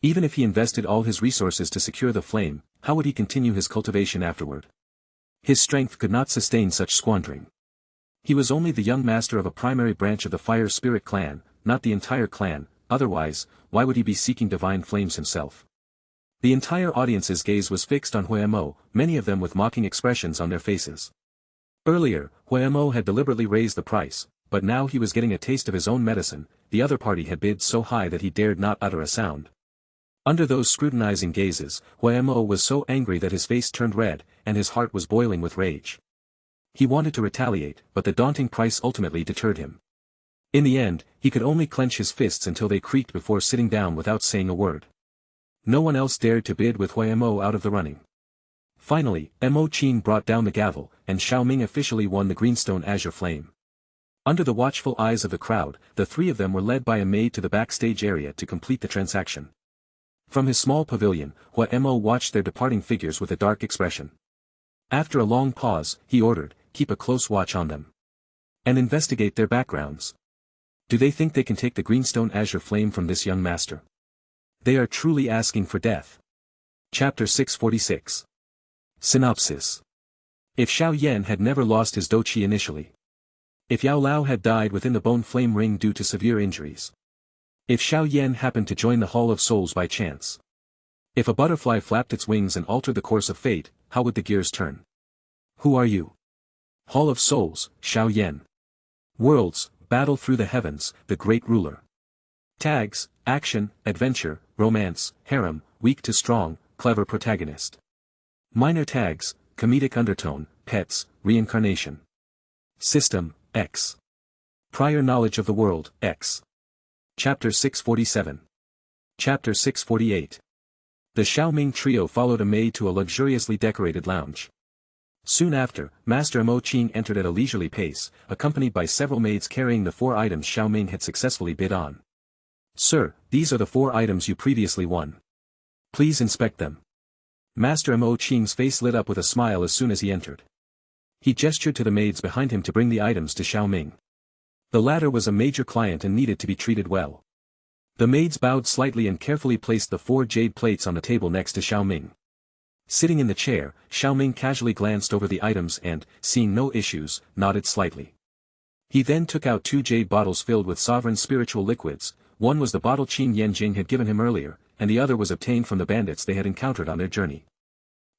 Even if he invested all his resources to secure the flame, how would he continue his cultivation afterward? His strength could not sustain such squandering. He was only the young master of a primary branch of the Fire Spirit clan, not the entire clan, otherwise, why would he be seeking divine flames himself? The entire audience's gaze was fixed on Huemo, many of them with mocking expressions on their faces. Earlier, Huemo had deliberately raised the price, but now he was getting a taste of his own medicine. The other party had bid so high that he dared not utter a sound. Under those scrutinizing gazes, Huemo was so angry that his face turned red, and his heart was boiling with rage. He wanted to retaliate, but the daunting price ultimately deterred him. In the end, he could only clench his fists until they creaked before sitting down without saying a word. No one else dared to bid with Huemo out of the running. Finally, Mo Qin brought down the gavel, and Xiao Ming officially won the Greenstone Azure Flame. Under the watchful eyes of the crowd, the three of them were led by a maid to the backstage area to complete the transaction. From his small pavilion, Mo watched their departing figures with a dark expression. After a long pause, he ordered, "Keep a close watch on them. And investigate their backgrounds. Do they think they can take the Greenstone Azure Flame from this young master? They are truly asking for death." Chapter 646. Synopsis. If Xiao Yan had never lost his doqi initially. If Yao Lao had died within the bone flame ring due to severe injuries. If Xiao Yan happened to join the Hall of Souls by chance. If a butterfly flapped its wings and altered the course of fate, how would the gears turn? Who are you? Hall of Souls, Xiao Yan. Worlds, battle through the heavens, the great ruler. Tags, action, adventure, romance, harem, weak to strong, clever protagonist. Minor tags, comedic undertone, pets, reincarnation. System, X. Prior knowledge of the world, X. Chapter 647. Chapter 648. The Xiao Ming trio followed a maid to a luxuriously decorated lounge. Soon after, Master Mo Qing entered at a leisurely pace, accompanied by several maids carrying the 4 items Xiao Ming had successfully bid on. "Sir, these are the 4 items you previously won. Please inspect them." Master Mo Qing's face lit up with a smile as soon as he entered. He gestured to the maids behind him to bring the items to Xiao Ming. The latter was a major client and needed to be treated well. The maids bowed slightly and carefully placed the 4 jade plates on the table next to Xiao Ming. Sitting in the chair, Xiao Ming casually glanced over the items and, seeing no issues, nodded slightly. He then took out 2 jade bottles filled with sovereign spiritual liquids. One was the bottle Qin Yanjing had given him earlier, and the other was obtained from the bandits they had encountered on their journey.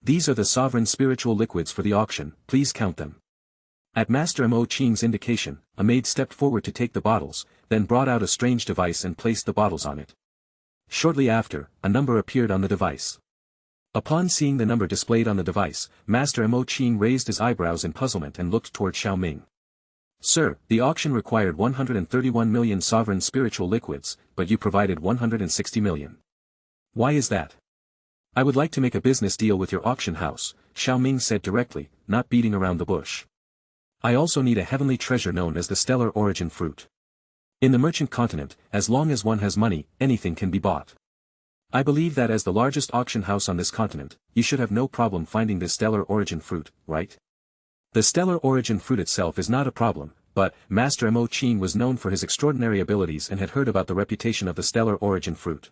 "These are the sovereign spiritual liquids for the auction, please count them." At Master Mo Qing's indication, a maid stepped forward to take the bottles, then brought out a strange device and placed the bottles on it. Shortly after, a number appeared on the device. Upon seeing the number displayed on the device, Master Mo Qing raised his eyebrows in puzzlement and looked toward Xiao Ming. Sir, the auction required 131 million sovereign spiritual liquids, but you provided 160 million. Why is that? I would like to make a business deal with your auction house, Xiao Ming said directly, not beating around the bush. I also need a heavenly treasure known as the stellar origin fruit. In the merchant continent, as long as one has money, anything can be bought. I believe that as the largest auction house on this continent, you should have no problem finding this stellar origin fruit, right? The stellar origin fruit itself is not a problem, but Master Mo Qing was known for his extraordinary abilities and had heard about the reputation of the stellar origin fruit.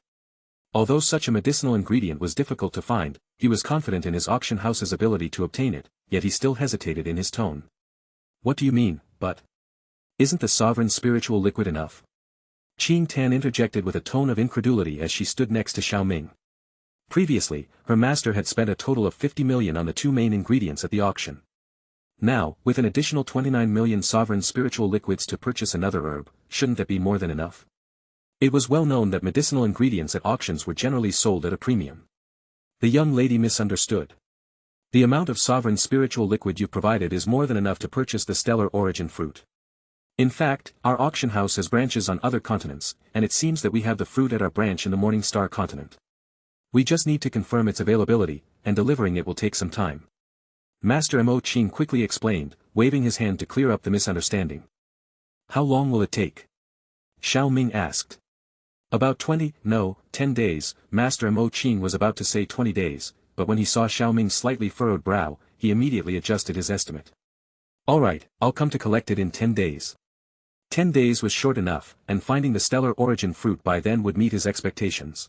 Although such a medicinal ingredient was difficult to find, he was confident in his auction house's ability to obtain it, yet he still hesitated in his tone. What do you mean, but? Isn't the sovereign spiritual liquid enough? Qing Tan interjected with a tone of incredulity as she stood next to Xiao Ming. Previously, her master had spent a total of 50 million on the two main ingredients at the auction. Now, with an additional 29 million sovereign spiritual liquids to purchase another herb, shouldn't that be more than enough? It was well known that medicinal ingredients at auctions were generally sold at a premium. The young lady misunderstood. The amount of sovereign spiritual liquid you provided is more than enough to purchase the stellar origin fruit. In fact, our auction house has branches on other continents, and it seems that we have the fruit at our branch in the Morning Star continent. We just need to confirm its availability, and delivering it will take some time. Master Mo Qing quickly explained, waving his hand to clear up the misunderstanding. How long will it take? Xiao Ming asked. About 10 days, Master Mo Qing was about to say 20 days, but when he saw Xiao Ming's slightly furrowed brow, he immediately adjusted his estimate. Alright, I'll come to collect it in 10 days. 10 days was short enough, and finding the stellar origin fruit by then would meet his expectations.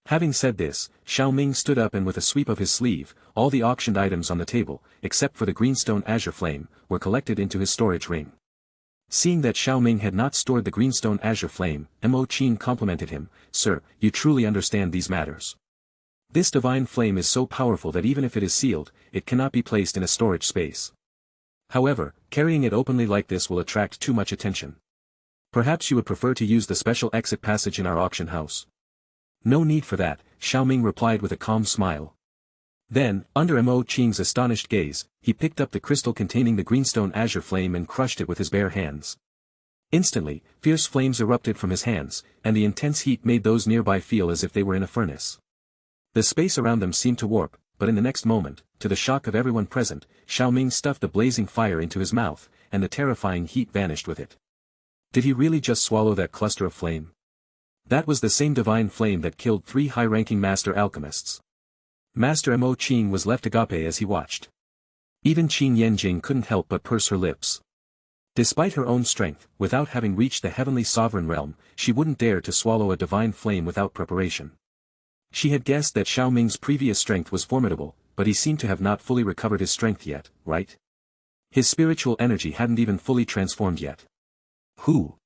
Having said this, Xiao Ming stood up and with a sweep of his sleeve, all the auctioned items on the table, except for the greenstone azure flame, were collected into his storage ring. Seeing that Xiao Ming had not stored the greenstone azure flame, Mo Qing complimented him, Sir, you truly understand these matters. This divine flame is so powerful that even if it is sealed, it cannot be placed in a storage space. However, carrying it openly like this will attract too much attention. Perhaps you would prefer to use the special exit passage in our auction house. No need for that, Xiao Ming replied with a calm smile. Then, under Mo Qing's astonished gaze, he picked up the crystal containing the greenstone azure flame and crushed it with his bare hands. Instantly, fierce flames erupted from his hands, and the intense heat made those nearby feel as if they were in a furnace. The space around them seemed to warp, but in the next moment, to the shock of everyone present, Xiao Ming stuffed the blazing fire into his mouth, and the terrifying heat vanished with it. Did he really just swallow that cluster of flame? That was the same divine flame that killed 3 high-ranking master alchemists. Master Mo Qing was left agape as he watched. Even Qin Yanjing couldn't help but purse her lips. Despite her own strength, without having reached the heavenly sovereign realm, she wouldn't dare to swallow a divine flame without preparation. She had guessed that Xiao Ming's previous strength was formidable, but he seemed to have not fully recovered his strength yet, right? His spiritual energy hadn't even fully transformed yet. Who?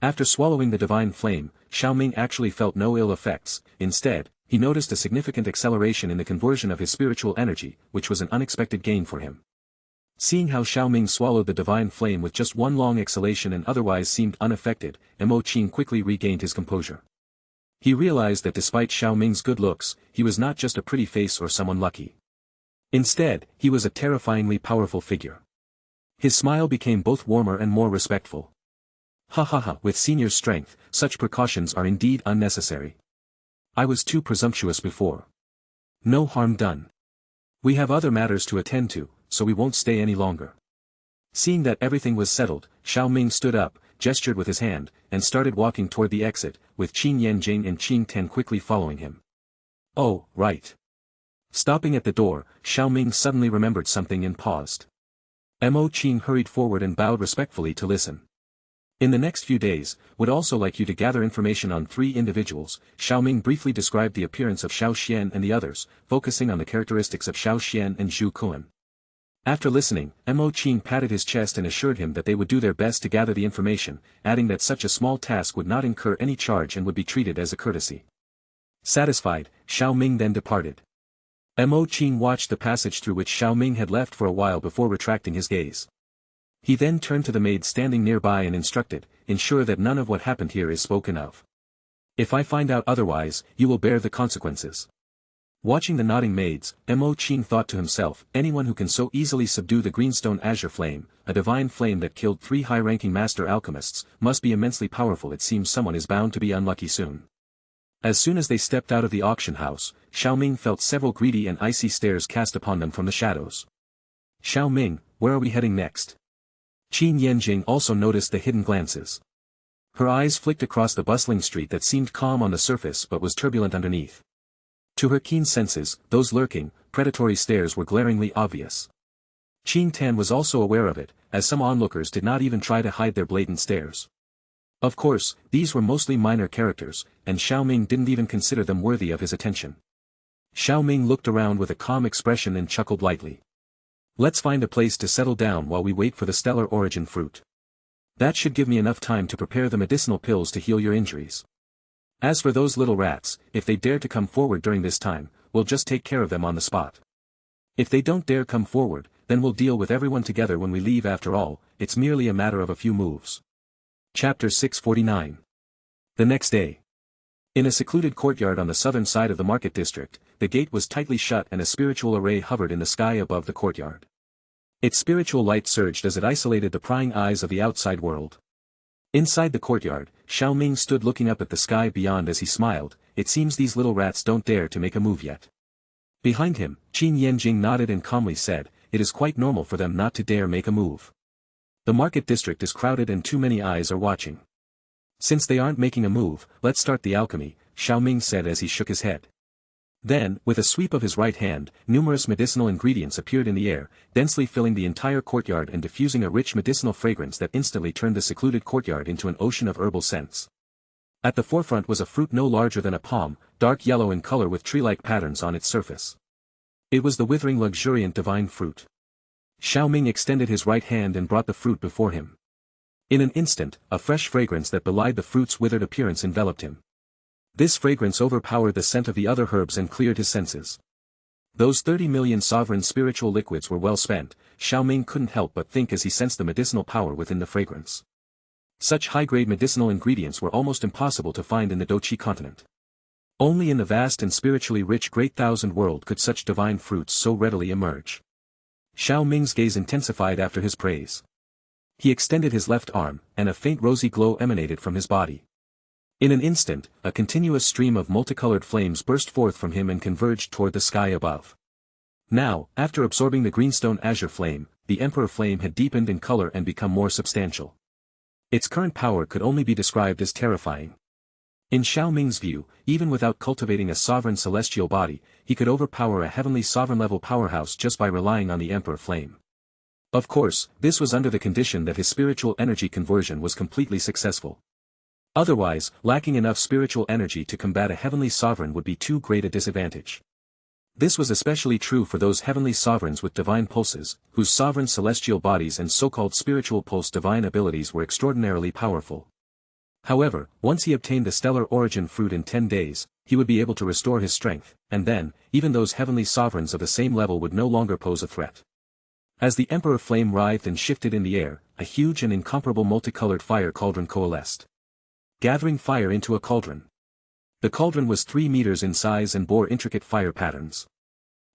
After swallowing the divine flame, Xiao Ming actually felt no ill effects. Instead, he noticed a significant acceleration in the conversion of his spiritual energy, which was an unexpected gain for him. Seeing how Xiao Ming swallowed the divine flame with just one long exhalation and otherwise seemed unaffected, Mo Qing quickly regained his composure. He realized that despite Xiao Ming's good looks, he was not just a pretty face or someone lucky. Instead, he was a terrifyingly powerful figure. His smile became both warmer and more respectful. Ha ha ha, with senior strength, such precautions are indeed unnecessary. I was too presumptuous before. No harm done. We have other matters to attend to, so we won't stay any longer. Seeing that everything was settled, Xiao Ming stood up, gestured with his hand, and started walking toward the exit, with Qin Yanjing and Qin Ten quickly following him. Oh, right. Stopping at the door, Xiao Ming suddenly remembered something and paused. Mo Qing hurried forward and bowed respectfully to listen. In the next few days, would also like you to gather information on 3 individuals. Xiao Ming briefly described the appearance of Xiao Xian and the others, focusing on the characteristics of Xiao Xian and Zhu Kuan. After listening, Mo Qing patted his chest and assured him that they would do their best to gather the information, adding that such a small task would not incur any charge and would be treated as a courtesy. Satisfied, Xiao Ming then departed. Mo Qing watched the passage through which Xiao Ming had left for a while before retracting his gaze. He then turned to the maid standing nearby and instructed, ensure that none of what happened here is spoken of. If I find out otherwise, you will bear the consequences. Watching the nodding maids, Mo Qin thought to himself, anyone who can so easily subdue the greenstone azure flame, a divine flame that killed 3 high-ranking master alchemists, must be immensely powerful. It seems someone is bound to be unlucky soon. As soon as they stepped out of the auction house, Xiao Ming felt several greedy and icy stares cast upon them from the shadows. Xiao Ming, where are we heading next? Qin Yanjing also noticed the hidden glances. Her eyes flicked across the bustling street that seemed calm on the surface but was turbulent underneath. To her keen senses, those lurking, predatory stares were glaringly obvious. Qin Tan was also aware of it, as some onlookers did not even try to hide their blatant stares. Of course, these were mostly minor characters, and Xiao Ming didn't even consider them worthy of his attention. Xiao Ming looked around with a calm expression and chuckled lightly. Let's find a place to settle down while we wait for the stellar origin fruit. That should give me enough time to prepare the medicinal pills to heal your injuries. As for those little rats, if they dare to come forward during this time, we'll just take care of them on the spot. If they don't dare come forward, then we'll deal with everyone together when we leave. After all, it's merely a matter of a few moves. Chapter 649. The next day. In a secluded courtyard on the southern side of the market district, the gate was tightly shut and a spiritual array hovered in the sky above the courtyard. Its spiritual light surged as it isolated the prying eyes of the outside world. Inside the courtyard, Xiao Ming stood looking up at the sky beyond as he smiled. It seems these little rats don't dare to make a move yet. Behind him, Qin Yanjing nodded and calmly said, it is quite normal for them not to dare make a move. The market district is crowded and too many eyes are watching. Since they aren't making a move, let's start the alchemy, Xiao Ming said as he shook his head. Then, with a sweep of his right hand, numerous medicinal ingredients appeared in the air, densely filling the entire courtyard and diffusing a rich medicinal fragrance that instantly turned the secluded courtyard into an ocean of herbal scents. At the forefront was a fruit no larger than a palm, dark yellow in color with tree-like patterns on its surface. It was the withering luxuriant divine fruit. Xiao Ming extended his right hand and brought the fruit before him. In an instant, a fresh fragrance that belied the fruit's withered appearance enveloped him. This fragrance overpowered the scent of the other herbs and cleared his senses. Those 30 million sovereign spiritual liquids were well spent. Xiao Ming couldn't help but think as he sensed the medicinal power within the fragrance. Such high-grade medicinal ingredients were almost impossible to find in the Doqi continent. Only in the vast and spiritually rich Great Thousand World could such divine fruits so readily emerge. Xiao Ming's gaze intensified after his praise. He extended his left arm, and a faint rosy glow emanated from his body. In an instant, a continuous stream of multicolored flames burst forth from him and converged toward the sky above. Now, after absorbing the greenstone azure flame, the emperor flame had deepened in color and become more substantial. Its current power could only be described as terrifying. In Xiao Ming's view, even without cultivating a sovereign celestial body, he could overpower a heavenly sovereign-level powerhouse just by relying on the emperor flame. Of course, this was under the condition that his spiritual energy conversion was completely successful. Otherwise, lacking enough spiritual energy to combat a heavenly sovereign would be too great a disadvantage. This was especially true for those heavenly sovereigns with divine pulses, whose sovereign celestial bodies and so-called spiritual pulse divine abilities were extraordinarily powerful. However, once he obtained the stellar origin fruit in 10 days, he would be able to restore his strength, and then, even those heavenly sovereigns of the same level would no longer pose a threat. As the emperor flame writhed and shifted in the air, a huge and incomparable multicolored fire cauldron coalesced. Gathering fire into a cauldron. The cauldron was 3 meters in size and bore intricate fire patterns.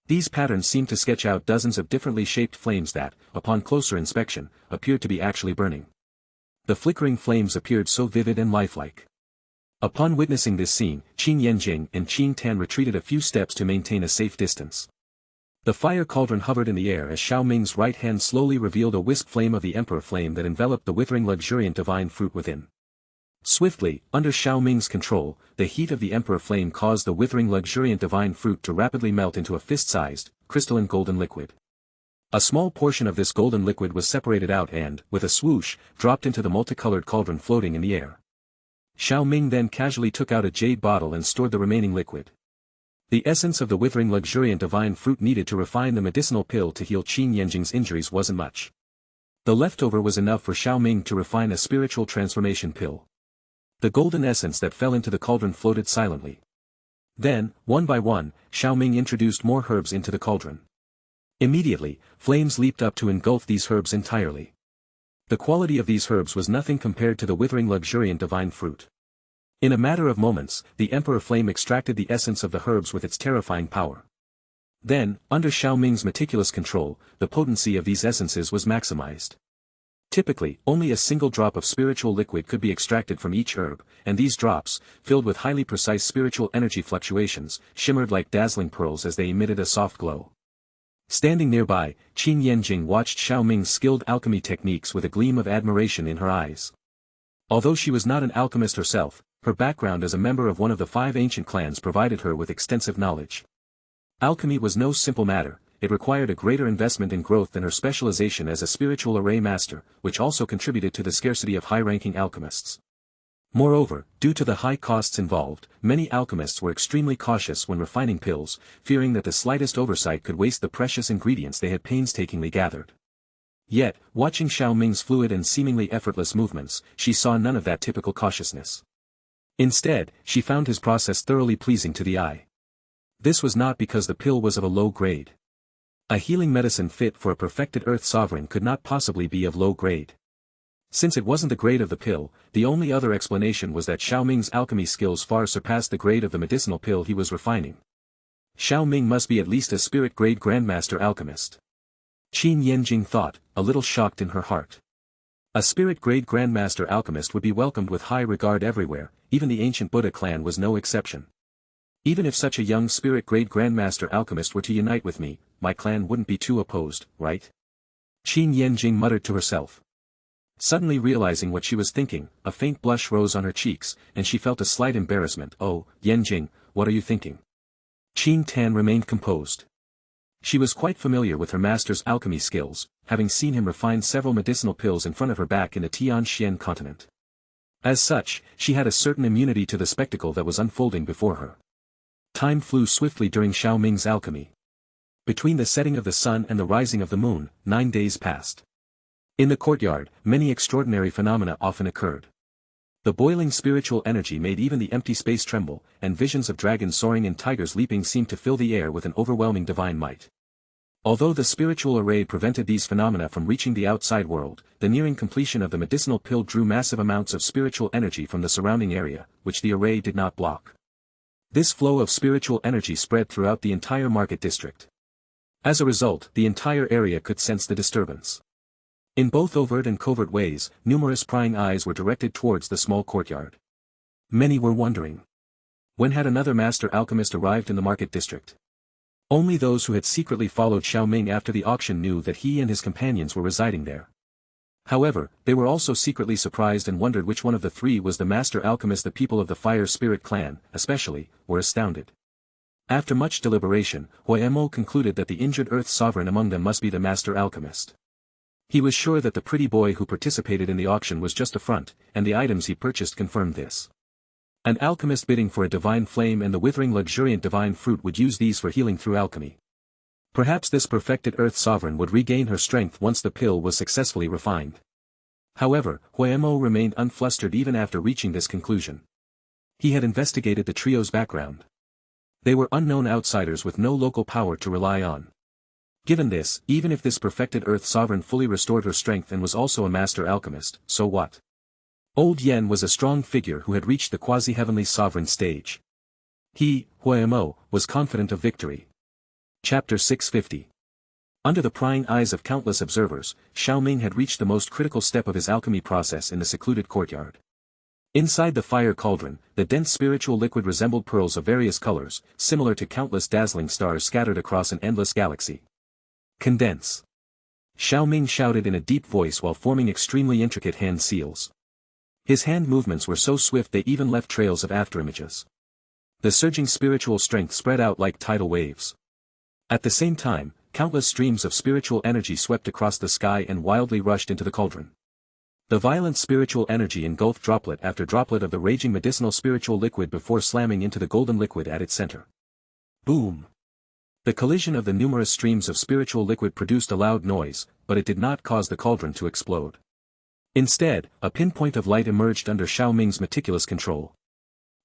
These patterns seemed to sketch out dozens of differently shaped flames that, upon closer inspection, appeared to be actually burning. The flickering flames appeared so vivid and lifelike. Upon witnessing this scene, Qin Yanjing and Qin Tan retreated a few steps to maintain a safe distance. The fire cauldron hovered in the air as Xiao Ming's right hand slowly revealed a wisp flame of the emperor flame that enveloped the withering luxuriant divine fruit within. Swiftly, under Xiao Ming's control, the heat of the emperor flame caused the withering luxuriant divine fruit to rapidly melt into a fist-sized, crystalline golden liquid. A small portion of this golden liquid was separated out and, with a swoosh, dropped into the multicolored cauldron floating in the air. Xiao Ming then casually took out a jade bottle and stored the remaining liquid. The essence of the withering luxuriant divine fruit needed to refine the medicinal pill to heal Qin Yanjing's injuries wasn't much. The leftover was enough for Xiao Ming to refine a spiritual transformation pill. The golden essence that fell into the cauldron floated silently. Then, one by one, Xiao Ming introduced more herbs into the cauldron. Immediately, flames leaped up to engulf these herbs entirely. The quality of these herbs was nothing compared to the withering luxuriant divine fruit. In a matter of moments, the Emperor Flame extracted the essence of the herbs with its terrifying power. Then, under Xiao Ming's meticulous control, the potency of these essences was maximized. Typically, only a single drop of spiritual liquid could be extracted from each herb, and these drops, filled with highly precise spiritual energy fluctuations, shimmered like dazzling pearls as they emitted a soft glow. Standing nearby, Qin Yanjing watched Xiao Ming's skilled alchemy techniques with a gleam of admiration in her eyes. Although she was not an alchemist herself, her background as a member of one of the 5 ancient clans provided her with extensive knowledge. Alchemy was no simple matter, it required a greater investment in growth than her specialization as a spiritual array master, which also contributed to the scarcity of high-ranking alchemists. Moreover, due to the high costs involved, many alchemists were extremely cautious when refining pills, fearing that the slightest oversight could waste the precious ingredients they had painstakingly gathered. Yet, watching Xiao Ming's fluid and seemingly effortless movements, she saw none of that typical cautiousness. Instead, she found his process thoroughly pleasing to the eye. This was not because the pill was of a low grade. A healing medicine fit for a perfected Earth Sovereign could not possibly be of low grade. Since it wasn't the grade of the pill, the only other explanation was that Xiao Ming's alchemy skills far surpassed the grade of the medicinal pill he was refining. Xiao Ming must be at least a spirit-grade Grandmaster alchemist. Qin Yanjing thought, a little shocked in her heart. A spirit-grade Grandmaster alchemist would be welcomed with high regard everywhere, even the ancient Buddha clan was no exception. Even if such a young spirit-grade Grandmaster alchemist were to unite with me, my clan wouldn't be too opposed, right? Qin Yanjing muttered to herself. Suddenly realizing what she was thinking, a faint blush rose on her cheeks, and she felt a slight embarrassment. Oh, Yanjing, what are you thinking? Qin Tan remained composed. She was quite familiar with her master's alchemy skills, having seen him refine several medicinal pills in front of her back in the Tianxian continent. As such, she had a certain immunity to the spectacle that was unfolding before her. Time flew swiftly during Xiao Ming's alchemy. Between the setting of the sun and the rising of the moon, 9 days passed. In the courtyard, many extraordinary phenomena often occurred. The boiling spiritual energy made even the empty space tremble, and visions of dragons soaring and tigers leaping seemed to fill the air with an overwhelming divine might. Although the spiritual array prevented these phenomena from reaching the outside world, the nearing completion of the medicinal pill drew massive amounts of spiritual energy from the surrounding area, which the array did not block. This flow of spiritual energy spread throughout the entire market district. As a result, the entire area could sense the disturbance. In both overt and covert ways, numerous prying eyes were directed towards the small courtyard. Many were wondering. When had another master alchemist arrived in the market district? Only those who had secretly followed Xiao Ming after the auction knew that he and his companions were residing there. However, they were also secretly surprised and wondered which one of the 3 was the master alchemist. The people of the Fire Spirit clan, especially, were astounded. After much deliberation, Huemo concluded that the injured Earth Sovereign among them must be the master alchemist. He was sure that the pretty boy who participated in the auction was just a front, and the items he purchased confirmed this. An alchemist bidding for a divine flame and the withering luxuriant divine fruit would use these for healing through alchemy. Perhaps this perfected Earth Sovereign would regain her strength once the pill was successfully refined. However, Huemo remained unflustered even after reaching this conclusion. He had investigated the trio's background. They were unknown outsiders with no local power to rely on. Given this, even if this perfected Earth Sovereign fully restored her strength and was also a master alchemist, so what? Old Yen was a strong figure who had reached the quasi-heavenly sovereign stage. He, Huemo, was confident of victory. Chapter 650. Under the prying eyes of countless observers, Xiao Ming had reached the most critical step of his alchemy process in the secluded courtyard. Inside the fire cauldron, the dense spiritual liquid resembled pearls of various colors, similar to countless dazzling stars scattered across an endless galaxy. Condense. Xiao Ming shouted in a deep voice while forming extremely intricate hand seals. His hand movements were so swift they even left trails of afterimages. The surging spiritual strength spread out like tidal waves. At the same time, countless streams of spiritual energy swept across the sky and wildly rushed into the cauldron. The violent spiritual energy engulfed droplet after droplet of the raging medicinal spiritual liquid before slamming into the golden liquid at its center. Boom! The collision of the numerous streams of spiritual liquid produced a loud noise, but it did not cause the cauldron to explode. Instead, a pinpoint of light emerged under Xiao Ming's meticulous control.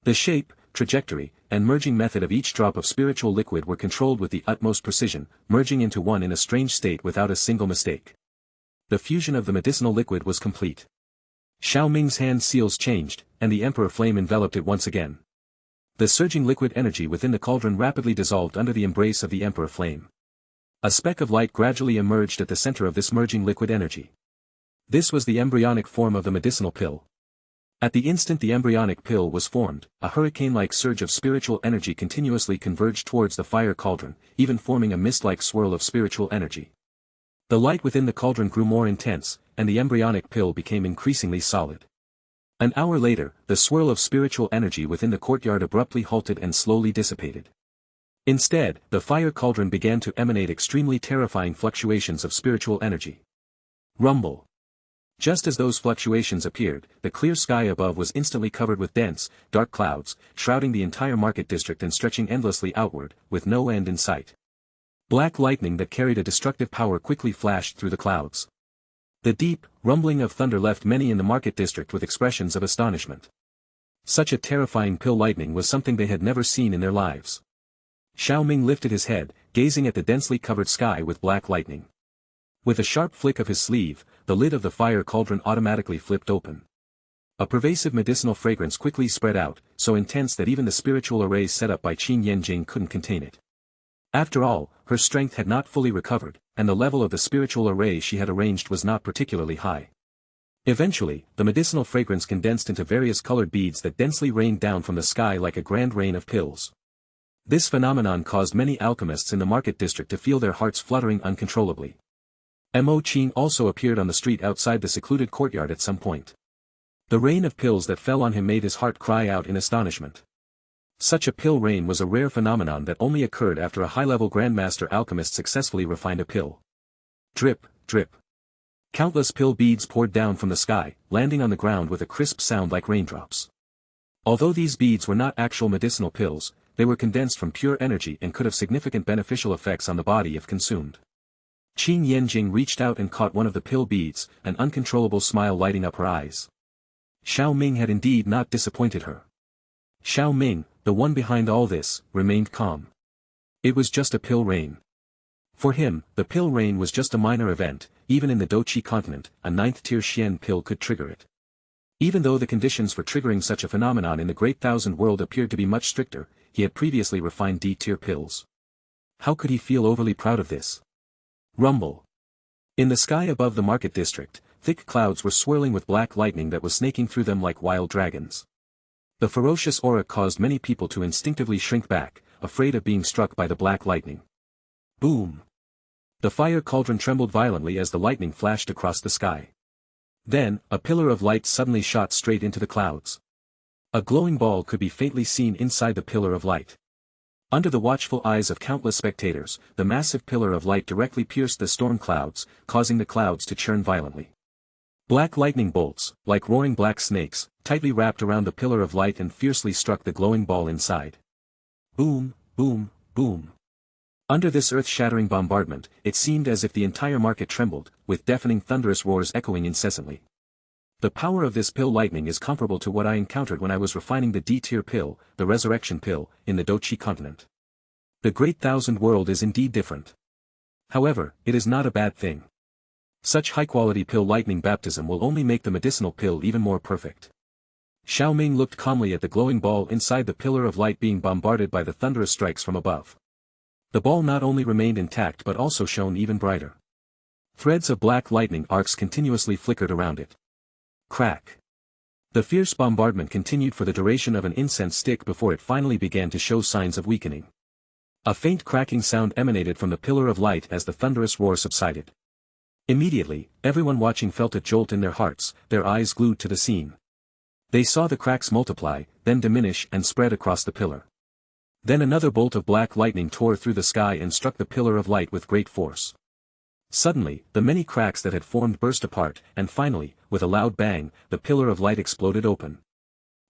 The shape, trajectory, and merging method of each drop of spiritual liquid were controlled with the utmost precision, merging into one in a strange state without a single mistake. The fusion of the medicinal liquid was complete. Xiao Ming's hand seals changed, and the emperor flame enveloped it once again. The surging liquid energy within the cauldron rapidly dissolved under the embrace of the emperor flame. A speck of light gradually emerged at the center of this merging liquid energy. This was the embryonic form of the medicinal pill. At the instant the embryonic pill was formed, a hurricane-like surge of spiritual energy continuously converged towards the fire cauldron, even forming a mist-like swirl of spiritual energy. The light within the cauldron grew more intense, and the embryonic pill became increasingly solid. An hour later, the swirl of spiritual energy within the courtyard abruptly halted and slowly dissipated. Instead, the fire cauldron began to emanate extremely terrifying fluctuations of spiritual energy. Rumble. Just as those fluctuations appeared, the clear sky above was instantly covered with dense, dark clouds, shrouding the entire market district and stretching endlessly outward, with no end in sight. Black lightning that carried a destructive power quickly flashed through the clouds. The deep, rumbling of thunder left many in the market district with expressions of astonishment. Such a terrifying pill lightning was something they had never seen in their lives. Xiao Ming lifted his head, gazing at the densely covered sky with black lightning. With a sharp flick of his sleeve, the lid of the fire cauldron automatically flipped open. A pervasive medicinal fragrance quickly spread out, so intense that even the spiritual arrays set up by Qin Yanjing couldn't contain it. After all, her strength had not fully recovered, and the level of the spiritual array she had arranged was not particularly high. Eventually, the medicinal fragrance condensed into various colored beads that densely rained down from the sky like a grand rain of pills. This phenomenon caused many alchemists in the market district to feel their hearts fluttering uncontrollably. Mo Qin also appeared on the street outside the secluded courtyard at some point. The rain of pills that fell on him made his heart cry out in astonishment. Such a pill rain was a rare phenomenon that only occurred after a high-level grandmaster alchemist successfully refined a pill. Drip, drip. Countless pill beads poured down from the sky, landing on the ground with a crisp sound like raindrops. Although these beads were not actual medicinal pills, they were condensed from pure energy and could have significant beneficial effects on the body if consumed. Qin Yanjing reached out and caught one of the pill beads, an uncontrollable smile lighting up her eyes. Xiao Ming had indeed not disappointed her. Xiao Ming, the one behind all this, remained calm. It was just a pill rain. For him, the pill rain was just a minor event. Even in the Doqi continent, a 9th-tier Xian pill could trigger it. Even though the conditions for triggering such a phenomenon in the Great Thousand World appeared to be much stricter, he had previously refined D-tier pills. How could he feel overly proud of this? Rumble. In the sky above the market district, thick clouds were swirling with black lightning that was snaking through them like wild dragons. The ferocious aura caused many people to instinctively shrink back, afraid of being struck by the black lightning. Boom! The fire cauldron trembled violently as the lightning flashed across the sky. Then, a pillar of light suddenly shot straight into the clouds. A glowing ball could be faintly seen inside the pillar of light. Under the watchful eyes of countless spectators, the massive pillar of light directly pierced the storm clouds, causing the clouds to churn violently. Black lightning bolts, like roaring black snakes, tightly wrapped around the pillar of light and fiercely struck the glowing ball inside. Boom, boom, boom. Under this earth-shattering bombardment, it seemed as if the entire market trembled, with deafening thunderous roars echoing incessantly. The power of this pill lightning is comparable to what I encountered when I was refining the D-tier pill, the resurrection pill, in the Doqi continent. The Great Thousand World is indeed different. However, it is not a bad thing. Such high-quality pill lightning baptism will only make the medicinal pill even more perfect. Xiao Ming looked calmly at the glowing ball inside the pillar of light being bombarded by the thunderous strikes from above. The ball not only remained intact but also shone even brighter. Threads of black lightning arcs continuously flickered around it. Crack. The fierce bombardment continued for the duration of an incense stick before it finally began to show signs of weakening. A faint cracking sound emanated from the pillar of light as the thunderous roar subsided. Immediately, everyone watching felt a jolt in their hearts, their eyes glued to the scene. They saw the cracks multiply, then diminish and spread across the pillar. Then another bolt of black lightning tore through the sky and struck the pillar of light with great force. Suddenly, the many cracks that had formed burst apart, and finally, with a loud bang, the pillar of light exploded open.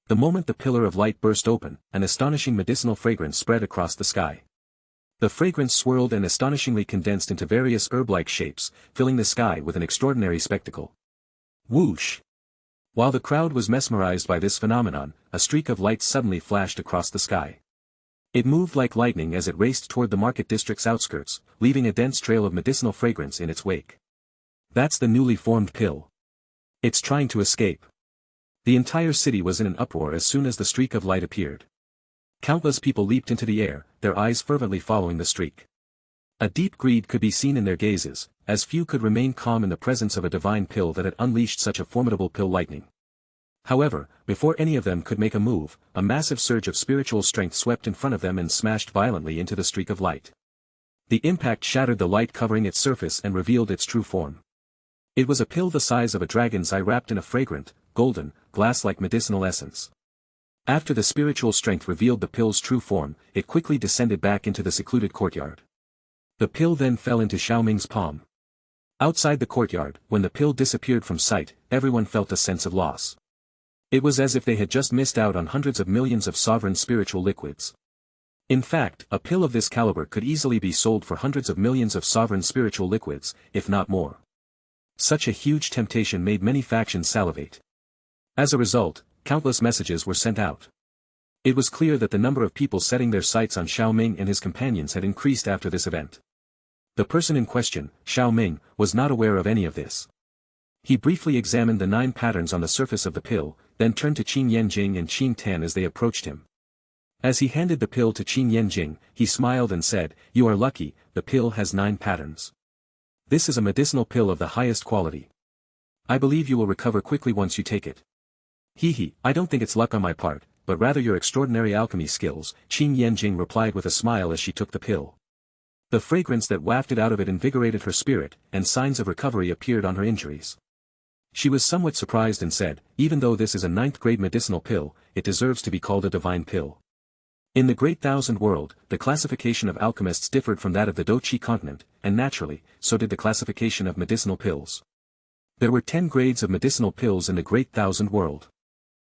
The moment the pillar of light burst open, an astonishing medicinal fragrance spread across the sky. The fragrance swirled and astonishingly condensed into various herb-like shapes, filling the sky with an extraordinary spectacle. Whoosh! While the crowd was mesmerized by this phenomenon, a streak of light suddenly flashed across the sky. It moved like lightning as it raced toward the market district's outskirts, leaving a dense trail of medicinal fragrance in its wake. That's the newly formed pill. It's trying to escape. The entire city was in an uproar as soon as the streak of light appeared. Countless people leaped into the air, their eyes fervently following the streak. A deep greed could be seen in their gazes, as few could remain calm in the presence of a divine pill that had unleashed such a formidable pill lightning. However, before any of them could make a move, a massive surge of spiritual strength swept in front of them and smashed violently into the streak of light. The impact shattered the light covering its surface and revealed its true form. It was a pill the size of a dragon's eye wrapped in a fragrant, golden, glass-like medicinal essence. After the spiritual strength revealed the pill's true form, it quickly descended back into the secluded courtyard. The pill then fell into Xiao Ming's palm. Outside the courtyard, when the pill disappeared from sight, everyone felt a sense of loss. It was as if they had just missed out on hundreds of millions of sovereign spiritual liquids. In fact, a pill of this caliber could easily be sold for hundreds of millions of sovereign spiritual liquids, if not more. Such a huge temptation made many factions salivate. As a result, countless messages were sent out. It was clear that the number of people setting their sights on Xiao Ming and his companions had increased after this event. The person in question, Xiao Ming, was not aware of any of this. He briefly examined the 9 patterns on the surface of the pill, then turned to Qin Yanjing and Qin Tan as they approached him. As he handed the pill to Qin Yanjing, he smiled and said, "You are lucky, the pill has 9 patterns. This is a medicinal pill of the highest quality. I believe you will recover quickly once you take it." I don't think it's luck on my part, but rather your extraordinary alchemy skills," Qin Yanjing replied with a smile as she took the pill. The fragrance that wafted out of it invigorated her spirit, and signs of recovery appeared on her injuries. She was somewhat surprised and said, "Even though this is a 9th-grade medicinal pill, it deserves to be called a divine pill." In the Great Thousand World, the classification of alchemists differed from that of the Dochi continent, and naturally, so did the classification of medicinal pills. There were 10 grades of medicinal pills in the Great Thousand World.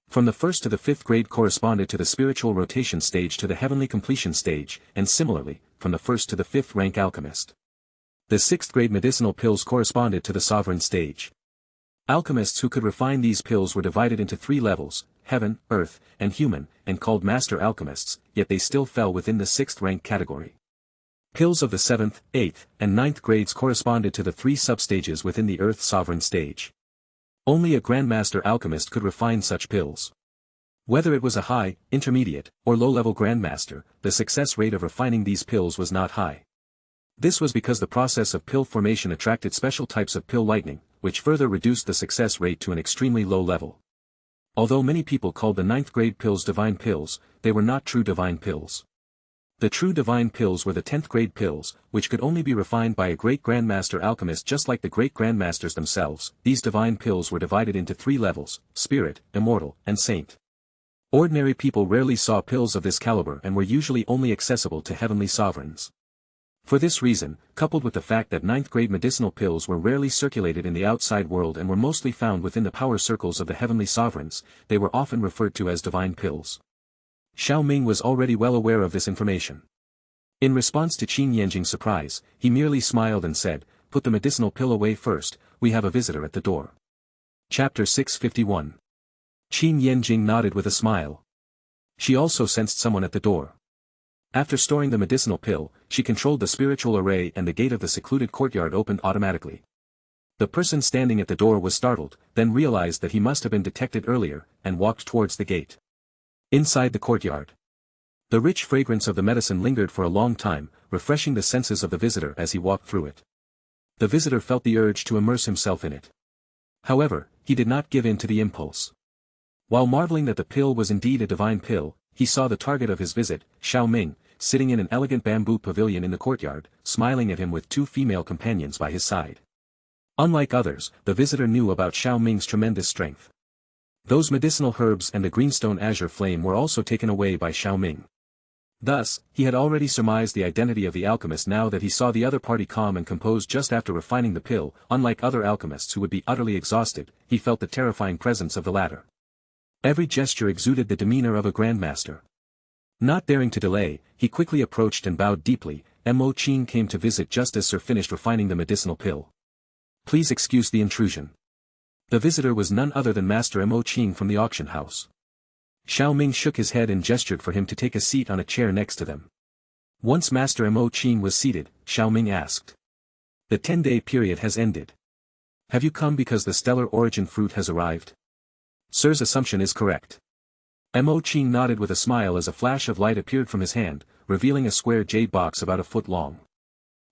From the 1st to the 5th grade corresponded to the spiritual rotation stage to the heavenly completion stage, and similarly, from the 1st to the 5th rank alchemist. The 6th grade medicinal pills corresponded to the sovereign stage. Alchemists who could refine these pills were divided into 3 levels, heaven, earth, and human, and called master alchemists, yet they still fell within the 6th rank category. Pills of the 7th, 8th, and 9th grades corresponded to the 3 substages within the earth sovereign stage. Only a grandmaster alchemist could refine such pills. Whether it was a high, intermediate, or low-level grandmaster, the success rate of refining these pills was not high. This was because the process of pill formation attracted special types of pill lightning, which further reduced the success rate to an extremely low level. Although many people called the 9th-grade pills divine pills, they were not true divine pills. The true divine pills were the 10th-grade pills, which could only be refined by a great grandmaster alchemist just like the great grandmasters themselves. These divine pills were divided into 3 levels, spirit, immortal, and saint. Ordinary people rarely saw pills of this caliber and were usually only accessible to heavenly sovereigns. For this reason, coupled with the fact that 9th-grade medicinal pills were rarely circulated in the outside world and were mostly found within the power circles of the heavenly sovereigns, they were often referred to as divine pills. Xiao Ming was already well aware of this information. In response to Qin Yanjing's surprise, he merely smiled and said, "Put the medicinal pill away first, we have a visitor at the door." Chapter 651. Qin Yanjing nodded with a smile. She also sensed someone at the door. After storing the medicinal pill, she controlled the spiritual array and the gate of the secluded courtyard opened automatically. The person standing at the door was startled, then realized that he must have been detected earlier, and walked towards the gate. Inside the courtyard, the rich fragrance of the medicine lingered for a long time, refreshing the senses of the visitor as he walked through it. The visitor felt the urge to immerse himself in it. However, he did not give in to the impulse. While marveling that the pill was indeed a divine pill, he saw the target of his visit, Xiao Ming, sitting in an elegant bamboo pavilion in the courtyard, smiling at him with 2 female companions by his side. Unlike others, the visitor knew about Xiao Ming's tremendous strength. Those medicinal herbs and the greenstone azure flame were also taken away by Xiao Ming. Thus, he had already surmised the identity of the alchemist now that he saw the other party calm and composed just after refining the pill. Unlike other alchemists who would be utterly exhausted, he felt the terrifying presence of the latter. Every gesture exuded the demeanor of a grandmaster. Not daring to delay, he quickly approached and bowed deeply. Mo Qin came to visit just as Sir finished refining the medicinal pill. Please excuse the intrusion. The visitor was none other than Master Mo Qin from the auction house. Xiao Ming shook his head and gestured for him to take a seat on a chair next to them. Once Master Mo Qin was seated, Xiao Ming asked. The 10-day period has ended. Have you come because the stellar origin fruit has arrived? Sir's assumption is correct. Mo Qin nodded with a smile as a flash of light appeared from his hand, revealing a square jade box about a foot long.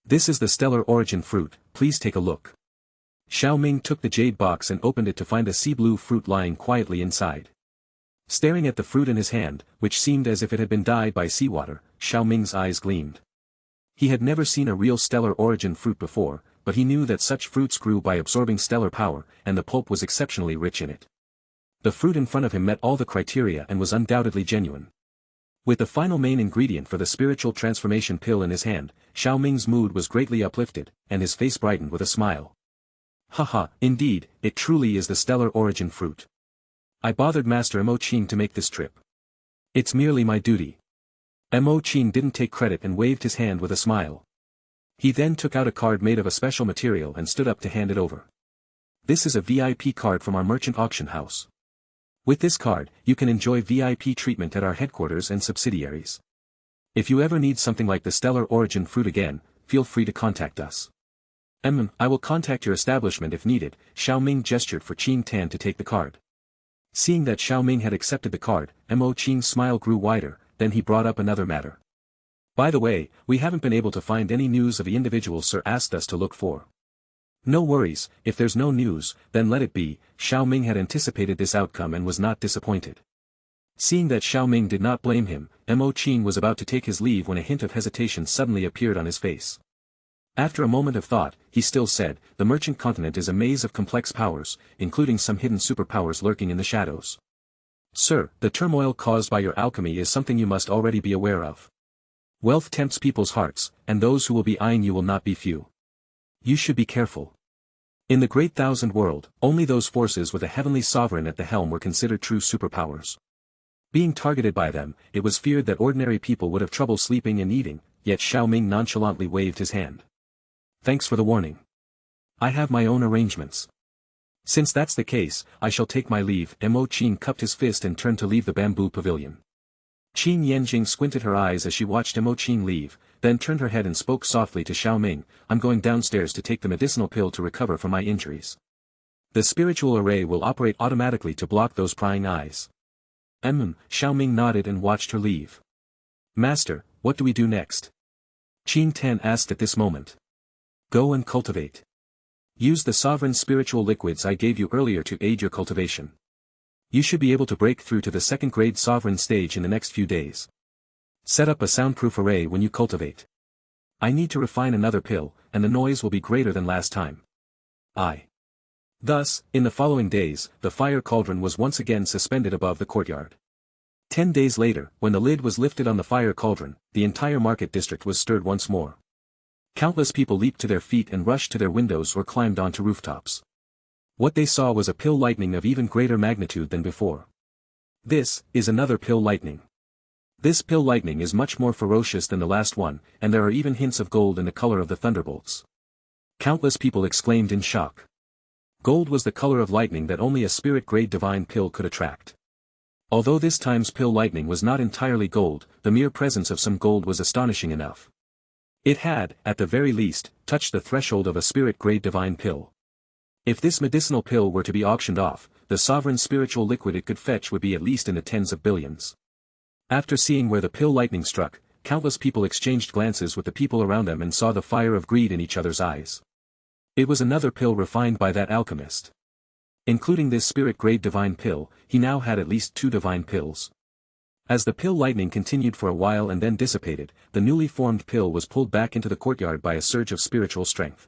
This is the stellar origin fruit, please take a look. Xiao Ming took the jade box and opened it to find a sea blue fruit lying quietly inside. Staring at the fruit in his hand, which seemed as if it had been dyed by seawater, Xiao Ming's eyes gleamed. He had never seen a real stellar origin fruit before, but he knew that such fruits grew by absorbing stellar power, and the pulp was exceptionally rich in it. The fruit in front of him met all the criteria and was undoubtedly genuine. With the final main ingredient for the spiritual transformation pill in his hand, Xiao Ming's mood was greatly uplifted, and his face brightened with a smile. Haha, indeed, it truly is the stellar origin fruit. I bothered Master Mo Qin to make this trip. It's merely my duty. Mo Qin didn't take credit and waved his hand with a smile. He then took out a card made of a special material and stood up to hand it over. This is a VIP card from our merchant auction house. With this card, you can enjoy VIP treatment at our headquarters and subsidiaries. If you ever need something like the stellar origin fruit again, feel free to contact us. I will contact your establishment if needed. Xiao Ming gestured for Qin Tan to take the card. Seeing that Xiao Ming had accepted the card, Mo Qin's smile grew wider, then he brought up another matter. By the way, we haven't been able to find any news of the individual Sir asked us to look for. No worries, if there's no news, then let it be. Xiao Ming had anticipated this outcome and was not disappointed. Seeing that Xiao Ming did not blame him, Mo Qin was about to take his leave when a hint of hesitation suddenly appeared on his face. After a moment of thought, he still said, the merchant continent is a maze of complex powers, including some hidden superpowers lurking in the shadows. Sir, the turmoil caused by your alchemy is something you must already be aware of. Wealth tempts people's hearts, and those who will be eyeing you will not be few. You should be careful. In the Great Thousand World, only those forces with a heavenly sovereign at the helm were considered true superpowers. Being targeted by them, it was feared that ordinary people would have trouble sleeping and eating, yet Xiao Ming nonchalantly waved his hand. Thanks for the warning. I have my own arrangements. Since that's the case, I shall take my leave. Mo Qin cupped his fist and turned to leave the bamboo pavilion. Qin Yanjing squinted her eyes as she watched Mo Qin leave, then turned her head and spoke softly to Xiao Ming, I'm going downstairs to take the medicinal pill to recover from my injuries. The spiritual array will operate automatically to block those prying eyes. Xiao Ming nodded and watched her leave. Master, what do we do next? Qin Tan asked at this moment. Go and cultivate. Use the sovereign spiritual liquids I gave you earlier to aid your cultivation. You should be able to break through to the second-grade sovereign stage in the next few days. Set up a soundproof array when you cultivate. I need to refine another pill, and the noise will be greater than last time. Thus, in the following days, the fire cauldron was once again suspended above the courtyard. 10 days later, when the lid was lifted on the fire cauldron, the entire market district was stirred once more. Countless people leaped to their feet and rushed to their windows or climbed onto rooftops. What they saw was a pill lightning of even greater magnitude than before. This is another pill lightning. This pill lightning is much more ferocious than the last one, and there are even hints of gold in the color of the thunderbolts. Countless people exclaimed in shock. Gold was the color of lightning that only a spirit-grade divine pill could attract. Although this time's pill lightning was not entirely gold, the mere presence of some gold was astonishing enough. It had, at the very least, touched the threshold of a spirit-grade divine pill. If this medicinal pill were to be auctioned off, the sovereign spiritual liquid it could fetch would be at least in the tens of billions. After seeing where the pill lightning struck, countless people exchanged glances with the people around them and saw the fire of greed in each other's eyes. It was another pill refined by that alchemist. Including this spirit-grade divine pill, he now had at least 2 divine pills. As the pill lightning continued for a while and then dissipated, the newly formed pill was pulled back into the courtyard by a surge of spiritual strength.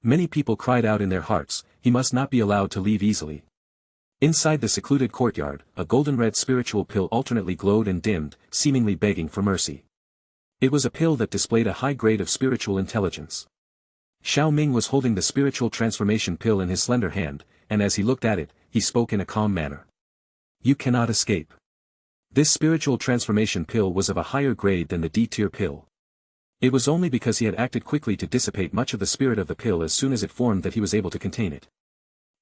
Many people cried out in their hearts, he must not be allowed to leave easily. Inside the secluded courtyard, a golden-red spiritual pill alternately glowed and dimmed, seemingly begging for mercy. It was a pill that displayed a high grade of spiritual intelligence. Xiao Ming was holding the spiritual transformation pill in his slender hand, and as he looked at it, he spoke in a calm manner. You cannot escape. This spiritual transformation pill was of a higher grade than the D-tier pill. It was only because he had acted quickly to dissipate much of the spirit of the pill as soon as it formed that he was able to contain it.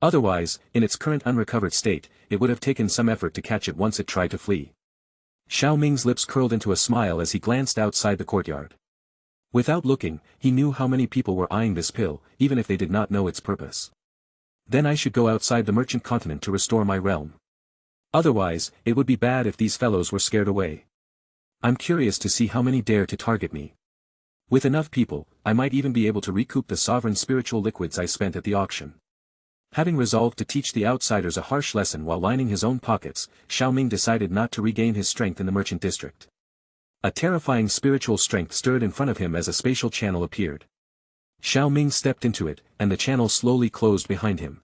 Otherwise, in its current unrecovered state, it would have taken some effort to catch it once it tried to flee. Xiao Ming's lips curled into a smile as he glanced outside the courtyard. Without looking, he knew how many people were eyeing this pill, even if they did not know its purpose. Then I should go outside the merchant continent to restore my realm. Otherwise, it would be bad if these fellows were scared away. I'm curious to see how many dare to target me. With enough people, I might even be able to recoup the sovereign spiritual liquids I spent at the auction. Having resolved to teach the outsiders a harsh lesson while lining his own pockets, Xiao Ming decided not to regain his strength in the merchant district. A terrifying spiritual strength stirred in front of him as a spatial channel appeared. Xiao Ming stepped into it, and the channel slowly closed behind him.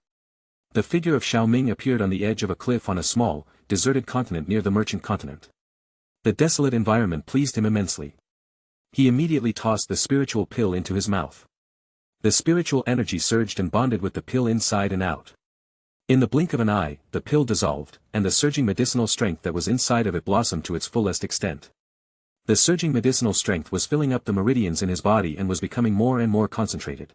The figure of Xiao Ming appeared on the edge of a cliff on a small, deserted continent near the merchant continent. The desolate environment pleased him immensely. He immediately tossed the spiritual pill into his mouth. The spiritual energy surged and bonded with the pill inside and out. In the blink of an eye, the pill dissolved, and the surging medicinal strength that was inside of it blossomed to its fullest extent. The surging medicinal strength was filling up the meridians in his body and was becoming more and more concentrated.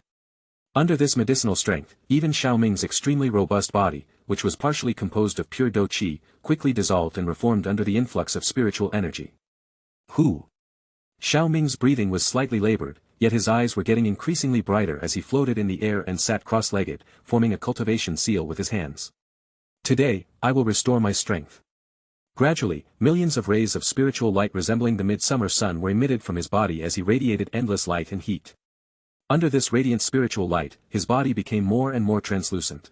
Under this medicinal strength, even Xiao Ming's extremely robust body, which was partially composed of pure dou qi, quickly dissolved and reformed under the influx of spiritual energy. Hu! Xiao Ming's breathing was slightly labored, yet his eyes were getting increasingly brighter as he floated in the air and sat cross-legged, forming a cultivation seal with his hands. Today, I will restore my strength. Gradually, millions of rays of spiritual light resembling the midsummer sun were emitted from his body as he radiated endless light and heat. Under this radiant spiritual light, his body became more and more translucent.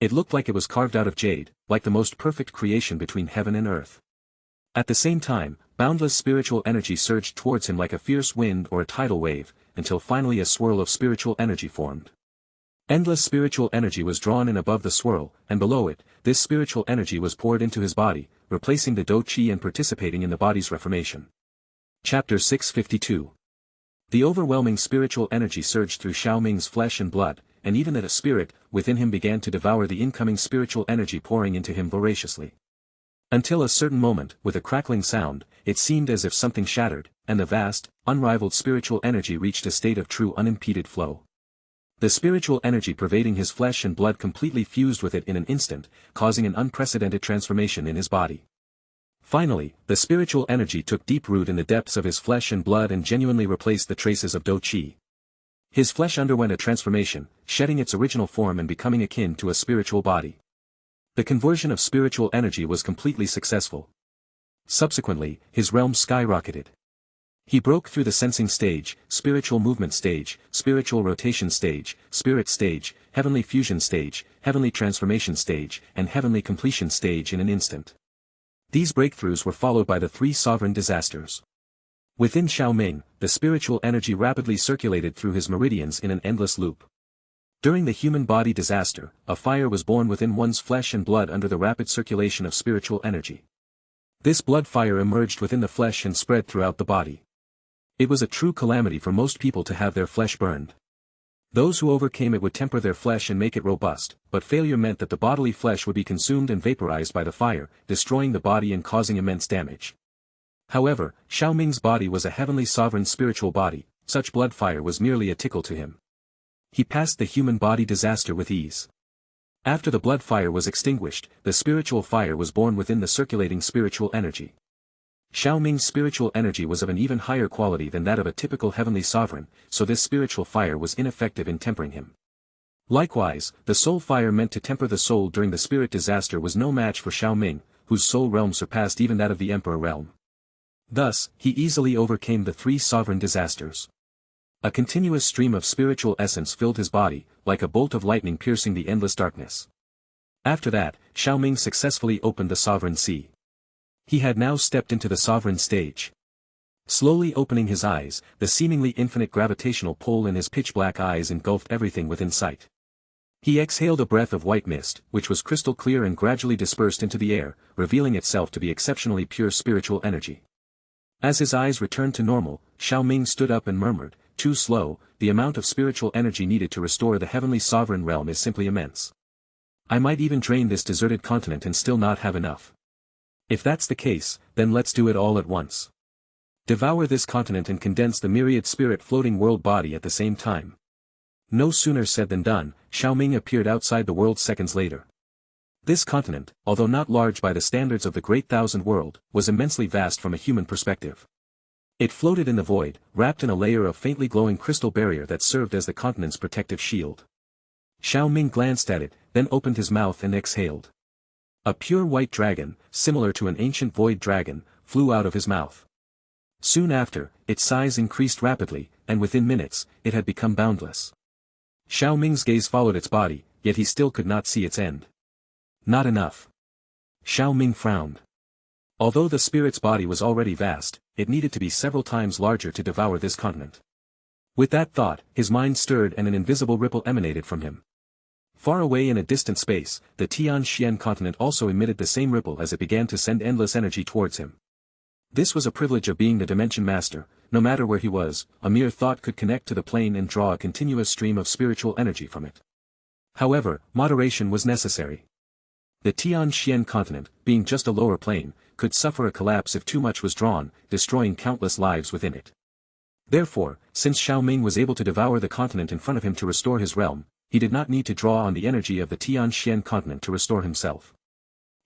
It looked like it was carved out of jade, like the most perfect creation between heaven and earth. At the same time, boundless spiritual energy surged towards him like a fierce wind or a tidal wave, until finally a swirl of spiritual energy formed. Endless spiritual energy was drawn in above the swirl, and below it, this spiritual energy was poured into his body, replacing the dou qi and participating in the body's reformation. Chapter 652. The overwhelming spiritual energy surged through Xiao Ming's flesh and blood, and even that a spirit within him began to devour the incoming spiritual energy pouring into him voraciously. Until a certain moment, with a crackling sound, it seemed as if something shattered, and the vast, unrivaled spiritual energy reached a state of true unimpeded flow. The spiritual energy pervading his flesh and blood completely fused with it in an instant, causing an unprecedented transformation in his body. Finally, the spiritual energy took deep root in the depths of his flesh and blood and genuinely replaced the traces of dou qi. His flesh underwent a transformation, shedding its original form and becoming akin to a spiritual body. The conversion of spiritual energy was completely successful. Subsequently, his realm skyrocketed. He broke through the sensing stage, spiritual movement stage, spiritual rotation stage, spirit stage, heavenly fusion stage, heavenly transformation stage, and heavenly completion stage in an instant. These breakthroughs were followed by the three sovereign disasters. Within Xiao Ming, the spiritual energy rapidly circulated through his meridians in an endless loop. During the human body disaster, a fire was born within one's flesh and blood under the rapid circulation of spiritual energy. This blood fire emerged within the flesh and spread throughout the body. It was a true calamity for most people to have their flesh burned. Those who overcame it would temper their flesh and make it robust, but failure meant that the bodily flesh would be consumed and vaporized by the fire, destroying the body and causing immense damage. However, Xiao Ming's body was a heavenly sovereign spiritual body, such blood fire was merely a tickle to him. He passed the human body disaster with ease. After the blood fire was extinguished, the spiritual fire was born within the circulating spiritual energy. Xiao Ming's spiritual energy was of an even higher quality than that of a typical heavenly sovereign, so this spiritual fire was ineffective in tempering him. Likewise, the soul fire meant to temper the soul during the spirit disaster was no match for Xiao Ming, whose soul realm surpassed even that of the emperor realm. Thus, he easily overcame the three sovereign disasters. A continuous stream of spiritual essence filled his body, like a bolt of lightning piercing the endless darkness. After that, Xiao Ming successfully opened the sovereign sea. He had now stepped into the sovereign stage. Slowly opening his eyes, the seemingly infinite gravitational pull in his pitch-black eyes engulfed everything within sight. He exhaled a breath of white mist, which was crystal clear and gradually dispersed into the air, revealing itself to be exceptionally pure spiritual energy. As his eyes returned to normal, Xiao Ming stood up and murmured, "Too slow, the amount of spiritual energy needed to restore the heavenly sovereign realm is simply immense. I might even drain this deserted continent and still not have enough. If that's the case, then let's do it all at once. Devour this continent and condense the myriad spirit floating world body at the same time." No sooner said than done, Xiao Ming appeared outside the world seconds later. This continent, although not large by the standards of the Great Thousand World, was immensely vast from a human perspective. It floated in the void, wrapped in a layer of faintly glowing crystal barrier that served as the continent's protective shield. Xiao Ming glanced at it, then opened his mouth and exhaled. A pure white dragon, similar to an ancient void dragon, flew out of his mouth. Soon after, its size increased rapidly, and within minutes, it had become boundless. Xiao Ming's gaze followed its body, yet he still could not see its end. Not enough. Xiao Ming frowned. Although the spirit's body was already vast, it needed to be several times larger to devour this continent. With that thought, his mind stirred and an invisible ripple emanated from him. Far away in a distant space, the Tianxian continent also emitted the same ripple as it began to send endless energy towards him. This was a privilege of being the Dimension Master. No matter where he was, a mere thought could connect to the plane and draw a continuous stream of spiritual energy from it. However, moderation was necessary. The Tianxian continent, being just a lower plane, could suffer a collapse if too much was drawn, destroying countless lives within it. Therefore, since Xiao Ming was able to devour the continent in front of him to restore his realm, he did not need to draw on the energy of the Tianxian continent to restore himself.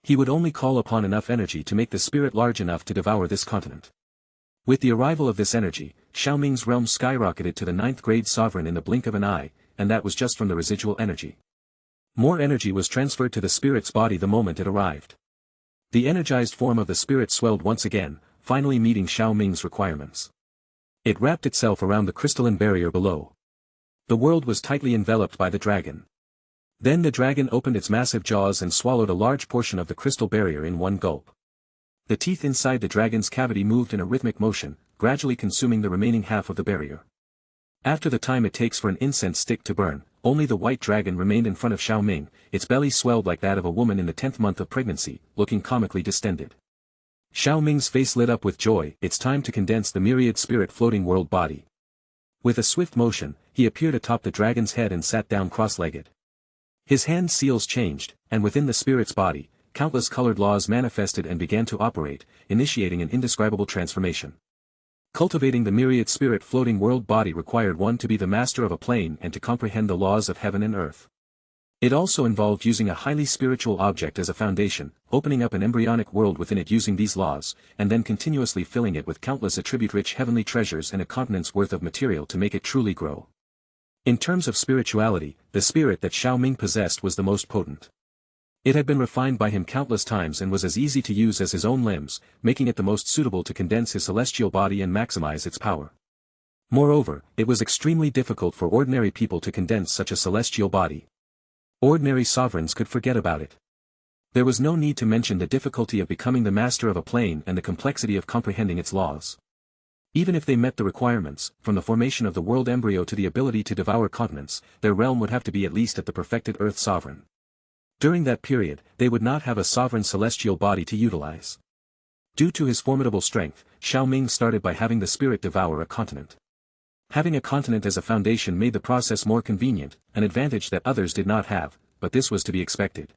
He would only call upon enough energy to make the spirit large enough to devour this continent. With the arrival of this energy, Xiao Ming's realm skyrocketed to the 9th grade sovereign in the blink of an eye, and that was just from the residual energy. More energy was transferred to the spirit's body the moment it arrived. The energized form of the spirit swelled once again, finally meeting Xiao Ming's requirements. It wrapped itself around the crystalline barrier below. The world was tightly enveloped by the dragon. Then the dragon opened its massive jaws and swallowed a large portion of the crystal barrier in one gulp. The teeth inside the dragon's cavity moved in a rhythmic motion, gradually consuming the remaining half of the barrier. After the time it takes for an incense stick to burn, only the white dragon remained in front of Xiao Ming, its belly swelled like that of a woman in the 10th month of pregnancy, looking comically distended. Xiao Ming's face lit up with joy. It's time to condense the myriad spirit floating world body. With a swift motion, he appeared atop the dragon's head and sat down cross-legged. His hand seals changed, and within the spirit's body, countless colored laws manifested and began to operate, initiating an indescribable transformation. Cultivating the myriad spirit floating world body required one to be the master of a plane and to comprehend the laws of heaven and earth. It also involved using a highly spiritual object as a foundation, opening up an embryonic world within it using these laws, and then continuously filling it with countless attribute-rich heavenly treasures and a continent's worth of material to make it truly grow. In terms of spirituality, the spirit that Xiao Ming possessed was the most potent. It had been refined by him countless times and was as easy to use as his own limbs, making it the most suitable to condense his celestial body and maximize its power. Moreover, it was extremely difficult for ordinary people to condense such a celestial body. Ordinary sovereigns could forget about it. There was no need to mention the difficulty of becoming the master of a plane and the complexity of comprehending its laws. Even if they met the requirements, from the formation of the world embryo to the ability to devour continents, their realm would have to be at least at the perfected Earth sovereign. During that period, they would not have a sovereign celestial body to utilize. Due to his formidable strength, Xiao Ming started by having the spirit devour a continent. Having a continent as a foundation made the process more convenient, an advantage that others did not have, but this was to be expected.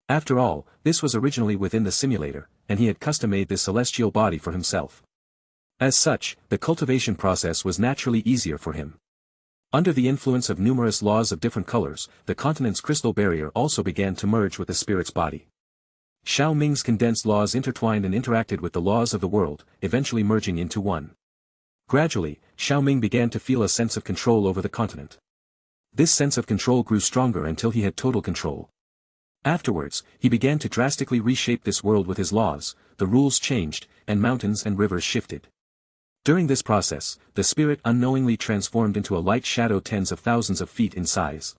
After all, this was originally within the simulator, and he had custom-made this celestial body for himself. As such, the cultivation process was naturally easier for him. Under the influence of numerous laws of different colors, the continent's crystal barrier also began to merge with the spirit's body. Xiao Ming's condensed laws intertwined and interacted with the laws of the world, eventually merging into one. Gradually, Xiao Ming began to feel a sense of control over the continent. This sense of control grew stronger until he had total control. Afterwards, he began to drastically reshape this world with his laws, the rules changed, and mountains and rivers shifted. During this process, the spirit unknowingly transformed into a light shadow tens of thousands of feet in size.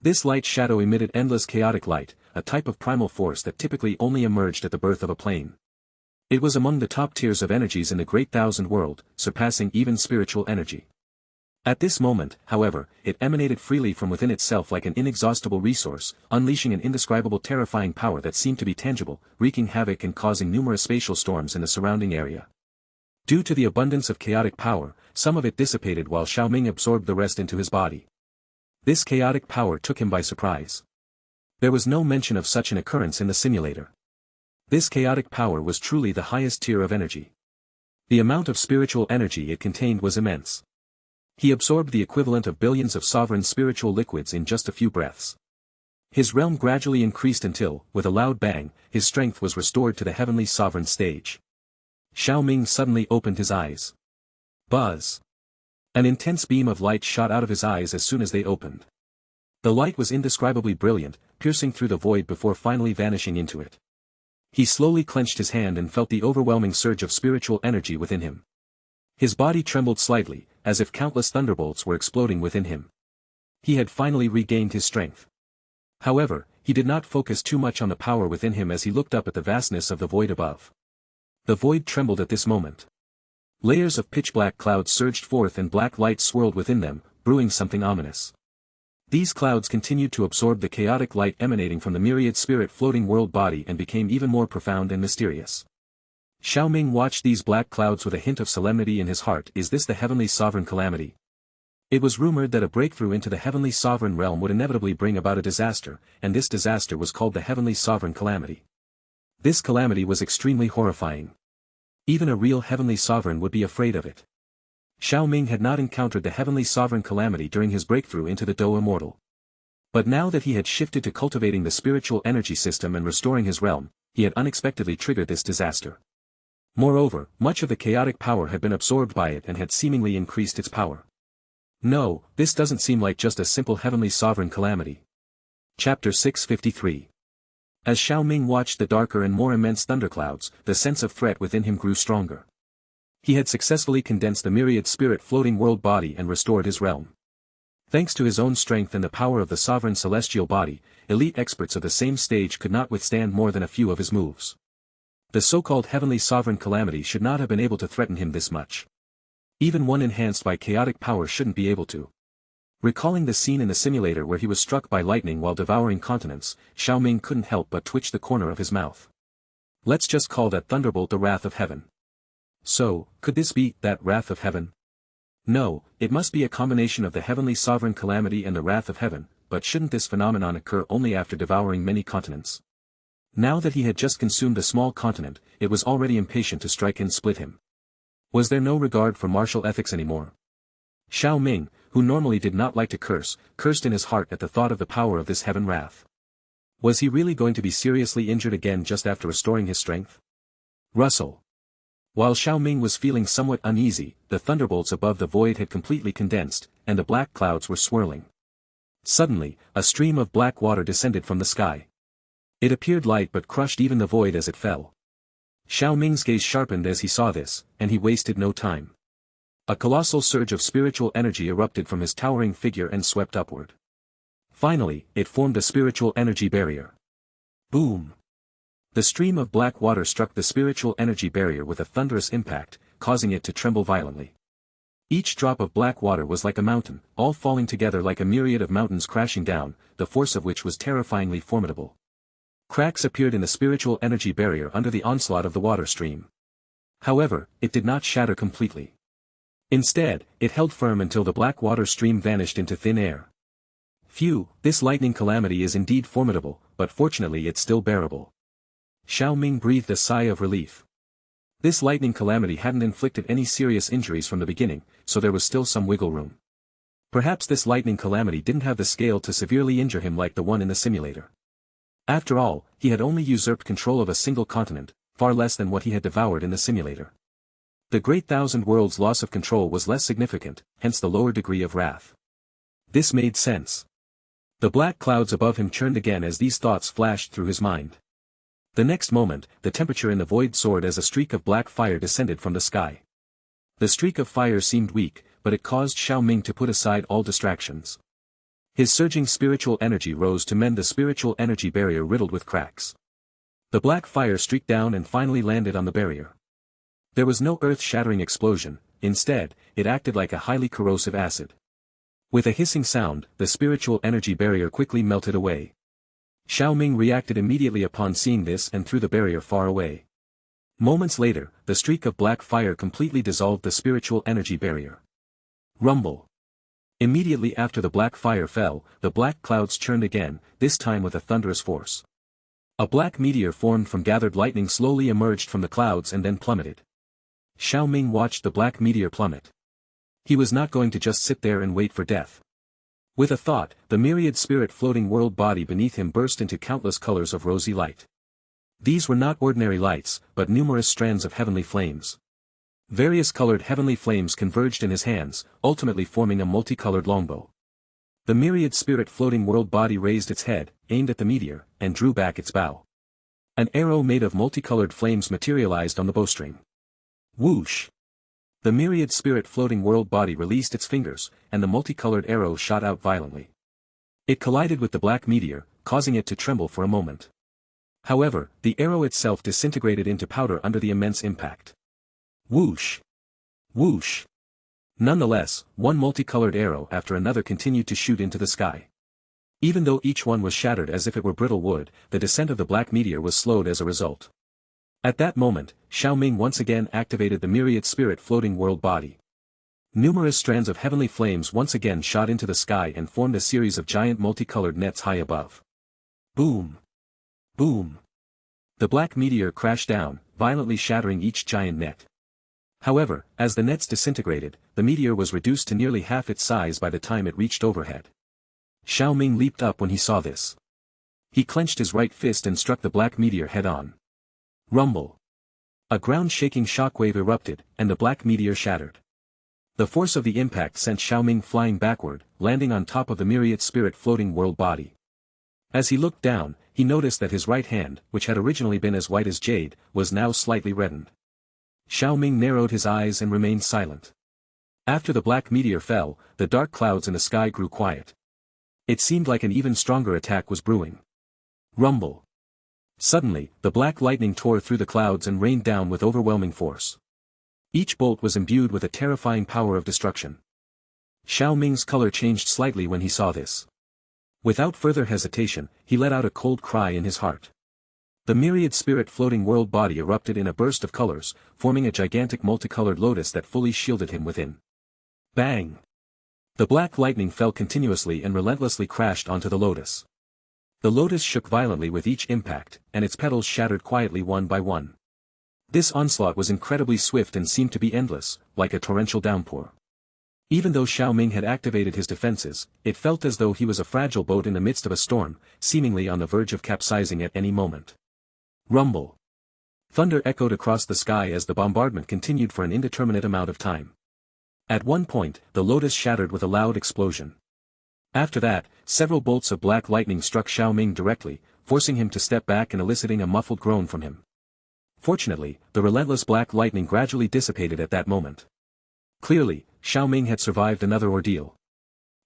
This light shadow emitted endless chaotic light, a type of primal force that typically only emerged at the birth of a plane. It was among the top tiers of energies in the Great Thousand World, surpassing even spiritual energy. At this moment, however, it emanated freely from within itself like an inexhaustible resource, unleashing an indescribable terrifying power that seemed to be tangible, wreaking havoc and causing numerous spatial storms in the surrounding area. Due to the abundance of chaotic power, some of it dissipated while Xiao Ming absorbed the rest into his body. This chaotic power took him by surprise. There was no mention of such an occurrence in the simulator. This chaotic power was truly the highest tier of energy. The amount of spiritual energy it contained was immense. He absorbed the equivalent of billions of sovereign spiritual liquids in just a few breaths. His realm gradually increased until, with a loud bang, his strength was restored to the heavenly sovereign stage. Xiao Ming suddenly opened his eyes. Buzz! An intense beam of light shot out of his eyes as soon as they opened. The light was indescribably brilliant, piercing through the void before finally vanishing into it. He slowly clenched his hand and felt the overwhelming surge of spiritual energy within him. His body trembled slightly, as if countless thunderbolts were exploding within him. He had finally regained his strength. However, he did not focus too much on the power within him as he looked up at the vastness of the void above. The void trembled at this moment. Layers of pitch-black clouds surged forth and black light swirled within them, brewing something ominous. These clouds continued to absorb the chaotic light emanating from the myriad spirit floating world body and became even more profound and mysterious. Xiao Ming watched these black clouds with a hint of solemnity in his heart. Is this the heavenly sovereign calamity? It was rumored that a breakthrough into the heavenly sovereign realm would inevitably bring about a disaster, and this disaster was called the heavenly sovereign calamity. This calamity was extremely horrifying. Even a real heavenly sovereign would be afraid of it. Xiao Ming had not encountered the heavenly sovereign calamity during his breakthrough into the Do Immortal. But now that he had shifted to cultivating the spiritual energy system and restoring his realm, he had unexpectedly triggered this disaster. Moreover, much of the chaotic power had been absorbed by it and had seemingly increased its power. No, this doesn't seem like just a simple heavenly sovereign calamity. Chapter 653. As Xiao Ming watched the darker and more immense thunderclouds, the sense of threat within him grew stronger. He had successfully condensed the myriad spirit floating world body and restored his realm. Thanks to his own strength and the power of the sovereign celestial body, elite experts of the same stage could not withstand more than a few of his moves. The so-called heavenly sovereign calamity should not have been able to threaten him this much. Even one enhanced by chaotic power shouldn't be able to. Recalling the scene in the simulator where he was struck by lightning while devouring continents, Xiao Ming couldn't help but twitch the corner of his mouth. Let's just call that thunderbolt the wrath of heaven. So, could this be that wrath of heaven? No, it must be a combination of the heavenly sovereign calamity and the wrath of heaven, but shouldn't this phenomenon occur only after devouring many continents? Now that he had just consumed a small continent, it was already impatient to strike and split him. Was there no regard for martial ethics anymore? Xiao Ming, who normally did not like to curse, cursed in his heart at the thought of the power of this heaven wrath. Was he really going to be seriously injured again just after restoring his strength? Rustle. While Xiao Ming was feeling somewhat uneasy, the thunderbolts above the void had completely condensed, and the black clouds were swirling. Suddenly, a stream of black water descended from the sky. It appeared light but crushed even the void as it fell. Xiao Ming's gaze sharpened as he saw this, and he wasted no time. A colossal surge of spiritual energy erupted from his towering figure and swept upward. Finally, it formed a spiritual energy barrier. Boom! The stream of black water struck the spiritual energy barrier with a thunderous impact, causing it to tremble violently. Each drop of black water was like a mountain, all falling together like a myriad of mountains crashing down, the force of which was terrifyingly formidable. Cracks appeared in the spiritual energy barrier under the onslaught of the water stream. However, it did not shatter completely. Instead, it held firm until the black water stream vanished into thin air. Phew, this lightning calamity is indeed formidable, but fortunately it's still bearable. Xiao Ming breathed a sigh of relief. This lightning calamity hadn't inflicted any serious injuries from the beginning, so there was still some wiggle room. Perhaps this lightning calamity didn't have the scale to severely injure him like the one in the simulator. After all, he had only usurped control of a single continent, far less than what he had devoured in the simulator. The Great Thousand Worlds' loss of control was less significant, hence the lower degree of wrath. This made sense. The black clouds above him churned again as these thoughts flashed through his mind. The next moment, the temperature in the void soared as a streak of black fire descended from the sky. The streak of fire seemed weak, but it caused Xiao Ming to put aside all distractions. His surging spiritual energy rose to mend the spiritual energy barrier riddled with cracks. The black fire streaked down and finally landed on the barrier. There was no earth-shattering explosion, instead, it acted like a highly corrosive acid. With a hissing sound, the spiritual energy barrier quickly melted away. Xiao Ming reacted immediately upon seeing this and threw the barrier far away. Moments later, the streak of black fire completely dissolved the spiritual energy barrier. Rumble. Immediately after the black fire fell, the black clouds churned again, this time with a thunderous force. A black meteor formed from gathered lightning slowly emerged from the clouds and then plummeted. Xiao Ming watched the black meteor plummet. He was not going to just sit there and wait for death. With a thought, the myriad spirit floating world body beneath him burst into countless colors of rosy light. These were not ordinary lights, but numerous strands of heavenly flames. Various colored heavenly flames converged in his hands, ultimately forming a multicolored longbow. The myriad spirit floating world body raised its head, aimed at the meteor, and drew back its bow. An arrow made of multicolored flames materialized on the bowstring. Whoosh! The myriad spirit floating world body released its fingers, and the multicolored arrow shot out violently. It collided with the black meteor, causing it to tremble for a moment. However, the arrow itself disintegrated into powder under the immense impact. Whoosh! Whoosh! Nonetheless, one multicolored arrow after another continued to shoot into the sky. Even though each one was shattered as if it were brittle wood, the descent of the black meteor was slowed as a result. At that moment, Xiao Ming once again activated the myriad spirit floating world body. Numerous strands of heavenly flames once again shot into the sky and formed a series of giant multicolored nets high above. Boom! Boom! The black meteor crashed down, violently shattering each giant net. However, as the nets disintegrated, the meteor was reduced to nearly half its size by the time it reached overhead. Xiao Ming leaped up when he saw this. He clenched his right fist and struck the black meteor head-on. Rumble! A ground-shaking shockwave erupted, and the black meteor shattered. The force of the impact sent Xiao Ming flying backward, landing on top of the myriad spirit floating world body. As he looked down, he noticed that his right hand, which had originally been as white as jade, was now slightly reddened. Xiao Ming narrowed his eyes and remained silent. After the black meteor fell, the dark clouds in the sky grew quiet. It seemed like an even stronger attack was brewing. Rumble! Suddenly, the black lightning tore through the clouds and rained down with overwhelming force. Each bolt was imbued with a terrifying power of destruction. Xiao Ming's color changed slightly when he saw this. Without further hesitation, he let out a cold cry in his heart. The myriad spirit floating world body erupted in a burst of colors, forming a gigantic multicolored lotus that fully shielded him within. Bang! The black lightning fell continuously and relentlessly crashed onto the lotus. The lotus shook violently with each impact, and its petals shattered quietly one by one. This onslaught was incredibly swift and seemed to be endless, like a torrential downpour. Even though Xiao Ming had activated his defenses, it felt as though he was a fragile boat in the midst of a storm, seemingly on the verge of capsizing at any moment. Rumble! Thunder echoed across the sky as the bombardment continued for an indeterminate amount of time. At one point, the lotus shattered with a loud explosion. After that, several bolts of black lightning struck Xiao Ming directly, forcing him to step back and eliciting a muffled groan from him. Fortunately, the relentless black lightning gradually dissipated at that moment. Clearly, Xiao Ming had survived another ordeal.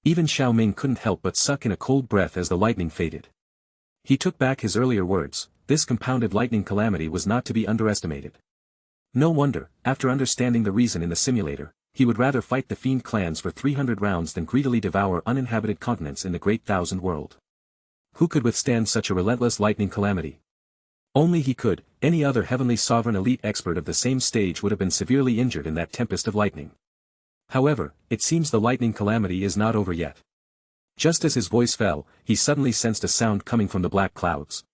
Even Xiao Ming couldn't help but suck in a cold breath as the lightning faded. He took back his earlier words. This compounded lightning calamity was not to be underestimated. No wonder, after understanding the reason in the simulator, he would rather fight the fiend clans for 300 rounds than greedily devour uninhabited continents in the Great Thousand World. Who could withstand such a relentless lightning calamity? Only he could. Any other heavenly sovereign elite expert of the same stage would have been severely injured in that tempest of lightning. However, it seems the lightning calamity is not over yet. Just as his voice fell, he suddenly sensed a sound coming from the black clouds.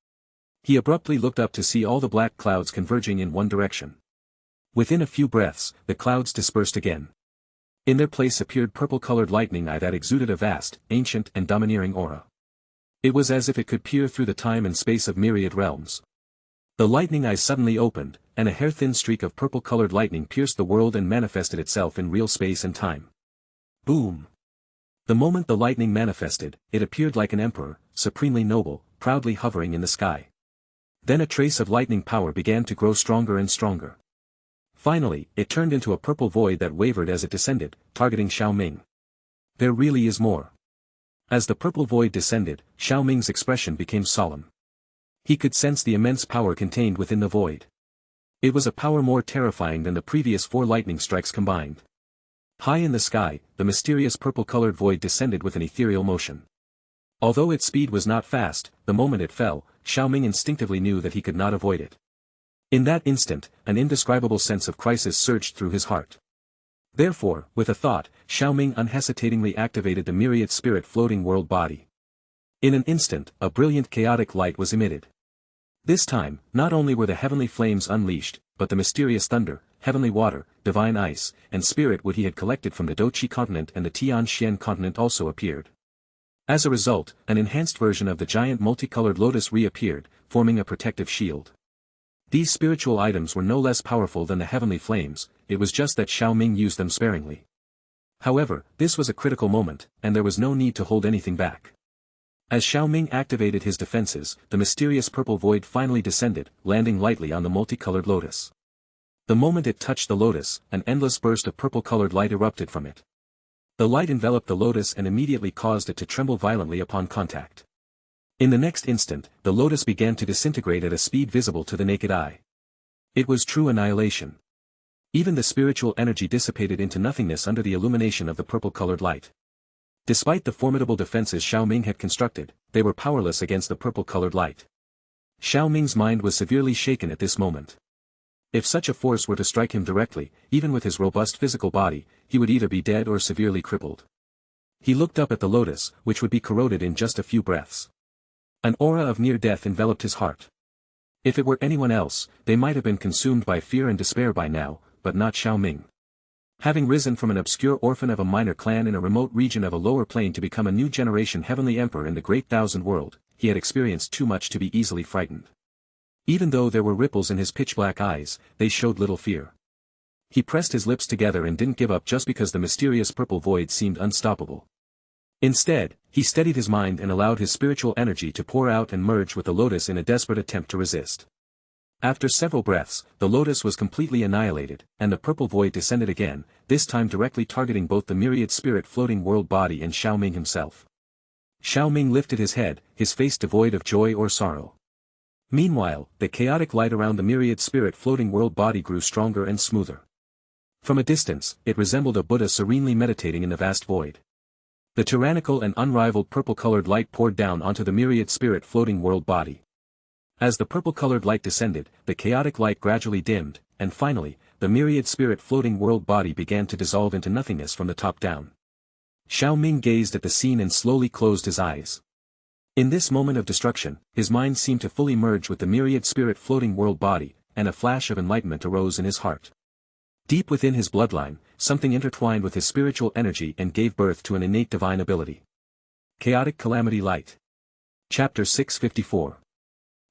He abruptly looked up to see all the black clouds converging in one direction. Within a few breaths, the clouds dispersed again. In their place appeared purple-colored lightning eye that exuded a vast, ancient and domineering aura. It was as if it could peer through the time and space of myriad realms. The lightning eye suddenly opened, and a hair-thin streak of purple-colored lightning pierced the world and manifested itself in real space and time. Boom! The moment the lightning manifested, it appeared like an emperor, supremely noble, proudly hovering in the sky. Then a trace of lightning power began to grow stronger and stronger. Finally, it turned into a purple void that wavered as it descended, targeting Xiao Ming. There really is more. As the purple void descended, Xiao Ming's expression became solemn. He could sense the immense power contained within the void. It was a power more terrifying than the previous 4 lightning strikes combined. High in the sky, the mysterious purple-colored void descended with an ethereal motion. Although its speed was not fast, the moment it fell, Xiao Ming instinctively knew that he could not avoid it. In that instant, an indescribable sense of crisis surged through his heart. Therefore, with a thought, Xiao Ming unhesitatingly activated the myriad spirit floating world body. In an instant, a brilliant chaotic light was emitted. This time, not only were the heavenly flames unleashed, but the mysterious thunder, heavenly water, divine ice, and spirit wood he had collected from the Doqi continent and the Tianxian continent also appeared. As a result, an enhanced version of the giant multicolored lotus reappeared, forming a protective shield. These spiritual items were no less powerful than the heavenly flames, it was just that Xiao Ming used them sparingly. However, this was a critical moment, and there was no need to hold anything back. As Xiao Ming activated his defenses, the mysterious purple void finally descended, landing lightly on the multicolored lotus. The moment it touched the lotus, an endless burst of purple-colored light erupted from it. The light enveloped the lotus and immediately caused it to tremble violently upon contact. In the next instant, the lotus began to disintegrate at a speed visible to the naked eye. It was true annihilation. Even the spiritual energy dissipated into nothingness under the illumination of the purple-colored light. Despite the formidable defenses Xiao Ming had constructed, they were powerless against the purple-colored light. Xiao Ming's mind was severely shaken at this moment. If such a force were to strike him directly, even with his robust physical body, he would either be dead or severely crippled. He looked up at the lotus, which would be corroded in just a few breaths. An aura of near death enveloped his heart. If it were anyone else, they might have been consumed by fear and despair by now, but not Xiao Ming. Having risen from an obscure orphan of a minor clan in a remote region of a lower plane to become a new generation heavenly emperor in the great thousand world, he had experienced too much to be easily frightened. Even though there were ripples in his pitch-black eyes, they showed little fear. He pressed his lips together and didn't give up just because the mysterious purple void seemed unstoppable. Instead, he steadied his mind and allowed his spiritual energy to pour out and merge with the lotus in a desperate attempt to resist. After several breaths, the lotus was completely annihilated, and the purple void descended again, this time directly targeting both the myriad spirit floating world body and Xiao Ming himself. Xiao Ming lifted his head, his face devoid of joy or sorrow. Meanwhile, the chaotic light around the myriad spirit floating world body grew stronger and smoother. From a distance, it resembled a Buddha serenely meditating in the vast void. The tyrannical and unrivaled purple-colored light poured down onto the myriad spirit floating world body. As the purple-colored light descended, the chaotic light gradually dimmed, and finally, the myriad spirit floating world body began to dissolve into nothingness from the top down. Xiao Ming gazed at the scene and slowly closed his eyes. In this moment of destruction, his mind seemed to fully merge with the myriad spirit floating world body, and a flash of enlightenment arose in his heart. Deep within his bloodline, something intertwined with his spiritual energy and gave birth to an innate divine ability. Chaotic Calamity Light. Chapter 654.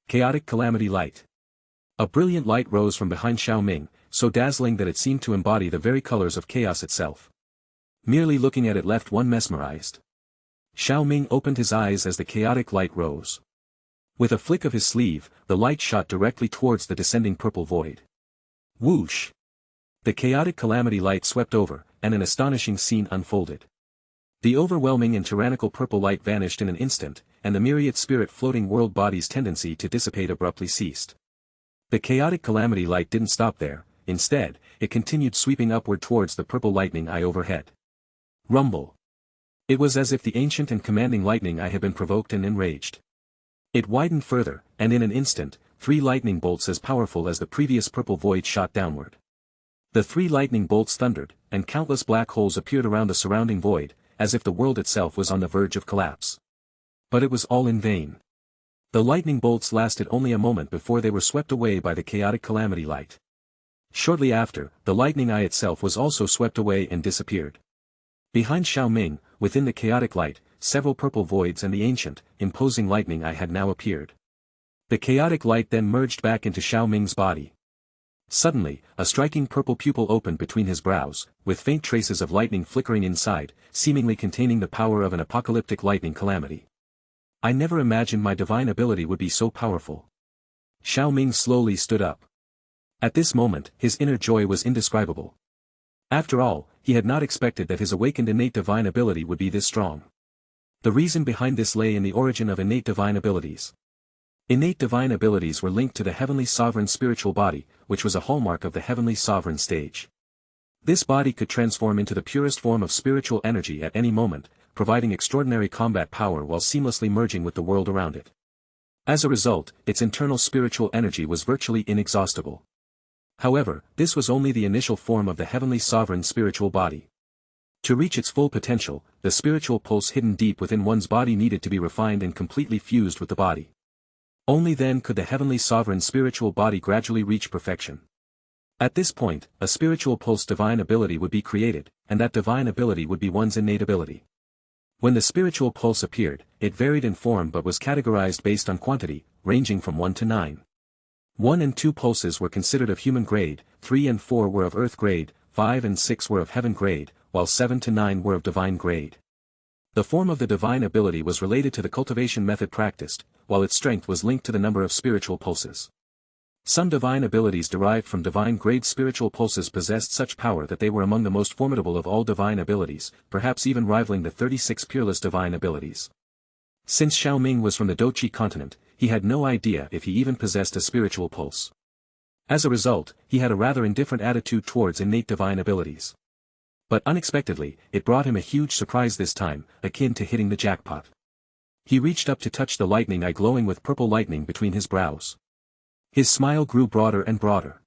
Chaotic Calamity Light. A brilliant light rose from behind Xiao Ming, so dazzling that it seemed to embody the very colors of chaos itself. Merely looking at it left one mesmerized. Xiao Ming opened his eyes as the chaotic light rose. With a flick of his sleeve, the light shot directly towards the descending purple void. Whoosh! The chaotic calamity light swept over, and an astonishing scene unfolded. The overwhelming and tyrannical purple light vanished in an instant, and the myriad spirit floating world body's tendency to dissipate abruptly ceased. The chaotic calamity light didn't stop there, instead, it continued sweeping upward towards the purple lightning eye overhead. Rumble. It was as if the ancient and commanding lightning eye had been provoked and enraged. It widened further, and in an instant, 3 lightning bolts as powerful as the previous purple void shot downward. The 3 lightning bolts thundered, and countless black holes appeared around the surrounding void, as if the world itself was on the verge of collapse. But it was all in vain. The lightning bolts lasted only a moment before they were swept away by the chaotic calamity light. Shortly after, the lightning eye itself was also swept away and disappeared. Behind Xiao Ming, within the chaotic light, several purple voids and the ancient, imposing lightning eye had now appeared. The chaotic light then merged back into Xiao Ming's body. Suddenly, a striking purple pupil opened between his brows, with faint traces of lightning flickering inside, seemingly containing the power of an apocalyptic lightning calamity. I never imagined my divine ability would be so powerful. Xiao Ming slowly stood up. At this moment, his inner joy was indescribable. After all, he had not expected that his awakened innate divine ability would be this strong. The reason behind this lay in the origin of innate divine abilities. Innate divine abilities were linked to the heavenly sovereign spiritual body, which was a hallmark of the heavenly sovereign stage. This body could transform into the purest form of spiritual energy at any moment, providing extraordinary combat power while seamlessly merging with the world around it. As a result, its internal spiritual energy was virtually inexhaustible. However, this was only the initial form of the heavenly sovereign spiritual body. To reach its full potential, the spiritual pulse hidden deep within one's body needed to be refined and completely fused with the body. Only then could the heavenly sovereign spiritual body gradually reach perfection. At this point, a spiritual pulse divine ability would be created, and that divine ability would be one's innate ability. When the spiritual pulse appeared, it varied in form but was categorized based on quantity, ranging from 1 to 9. 1 and 2 pulses were considered of human grade, 3 and 4 were of earth grade, 5 and 6 were of heaven grade, while 7 to 9 were of divine grade. The form of the divine ability was related to the cultivation method practiced, while its strength was linked to the number of spiritual pulses. Some divine abilities derived from divine grade spiritual pulses possessed such power that they were among the most formidable of all divine abilities, perhaps even rivaling the 36 peerless divine abilities. Since Xiao Ming was from the Doqi continent, he had no idea if he even possessed a spiritual pulse. As a result, he had a rather indifferent attitude towards innate divine abilities. But unexpectedly, it brought him a huge surprise this time, akin to hitting the jackpot. He reached up to touch the lightning eye glowing with purple lightning between his brows. His smile grew broader and broader.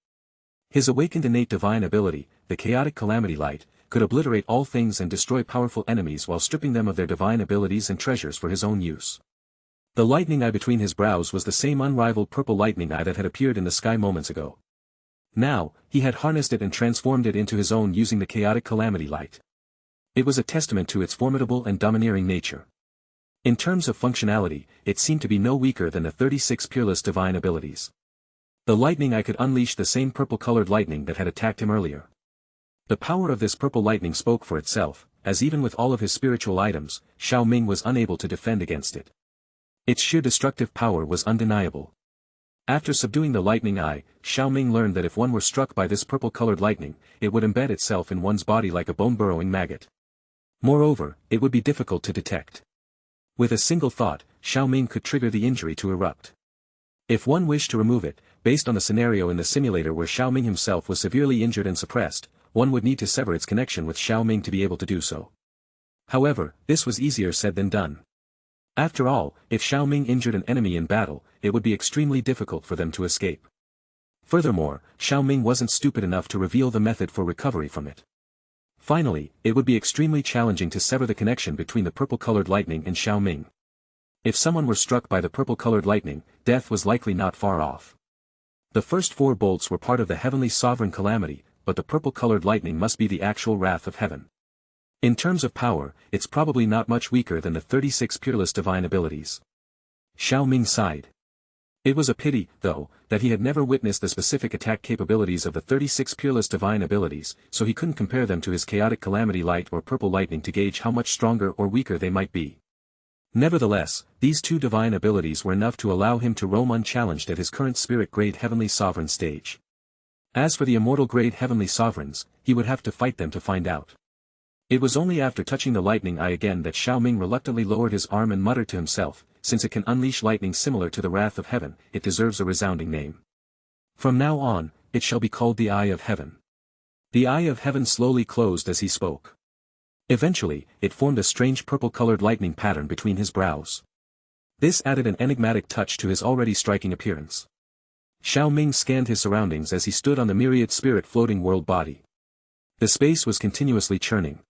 His awakened innate divine ability, the chaotic calamity light, could obliterate all things and destroy powerful enemies while stripping them of their divine abilities and treasures for his own use. The lightning eye between his brows was the same unrivaled purple lightning eye that had appeared in the sky moments ago. Now, he had harnessed it and transformed it into his own using the chaotic calamity light. It was a testament to its formidable and domineering nature. In terms of functionality, it seemed to be no weaker than the 36 peerless divine abilities. The lightning eye could unleash the same purple-colored lightning that had attacked him earlier. The power of this purple lightning spoke for itself, as even with all of his spiritual items, Xiao Ming was unable to defend against it. Its sheer destructive power was undeniable. After subduing the lightning eye, Xiao Ming learned that if one were struck by this purple-colored lightning, it would embed itself in one's body like a bone-burrowing maggot. Moreover, it would be difficult to detect. With a single thought, Xiao Ming could trigger the injury to erupt. If one wished to remove it, based on the scenario in the simulator where Xiao Ming himself was severely injured and suppressed, one would need to sever its connection with Xiao Ming to be able to do so. However, this was easier said than done. After all, if Xiao Ming injured an enemy in battle, it would be extremely difficult for them to escape. Furthermore, Xiao Ming wasn't stupid enough to reveal the method for recovery from it. Finally, it would be extremely challenging to sever the connection between the purple-colored lightning and Xiao Ming. If someone were struck by the purple-colored lightning, death was likely not far off. The first 4 bolts were part of the heavenly sovereign calamity, but the purple-colored lightning must be the actual wrath of heaven. In terms of power, it's probably not much weaker than the 36 peerless divine abilities. Xiao Ming sighed. It was a pity, though, that he had never witnessed the specific attack capabilities of the 36 peerless divine abilities, so he couldn't compare them to his chaotic calamity light or purple lightning to gauge how much stronger or weaker they might be. Nevertheless, these 2 divine abilities were enough to allow him to roam unchallenged at his current spirit-grade heavenly sovereign stage. As for the immortal-grade heavenly sovereigns, he would have to fight them to find out. It was only after touching the lightning eye again that Xiao Ming reluctantly lowered his arm and muttered to himself, since it can unleash lightning similar to the wrath of heaven, it deserves a resounding name. From now on, it shall be called the Eye of Heaven. The Eye of Heaven slowly closed as he spoke. Eventually, it formed a strange purple-colored lightning pattern between his brows. This added an enigmatic touch to his already striking appearance. Xiao Ming scanned his surroundings as he stood on the myriad spirit-floating world body. The space was continuously churning.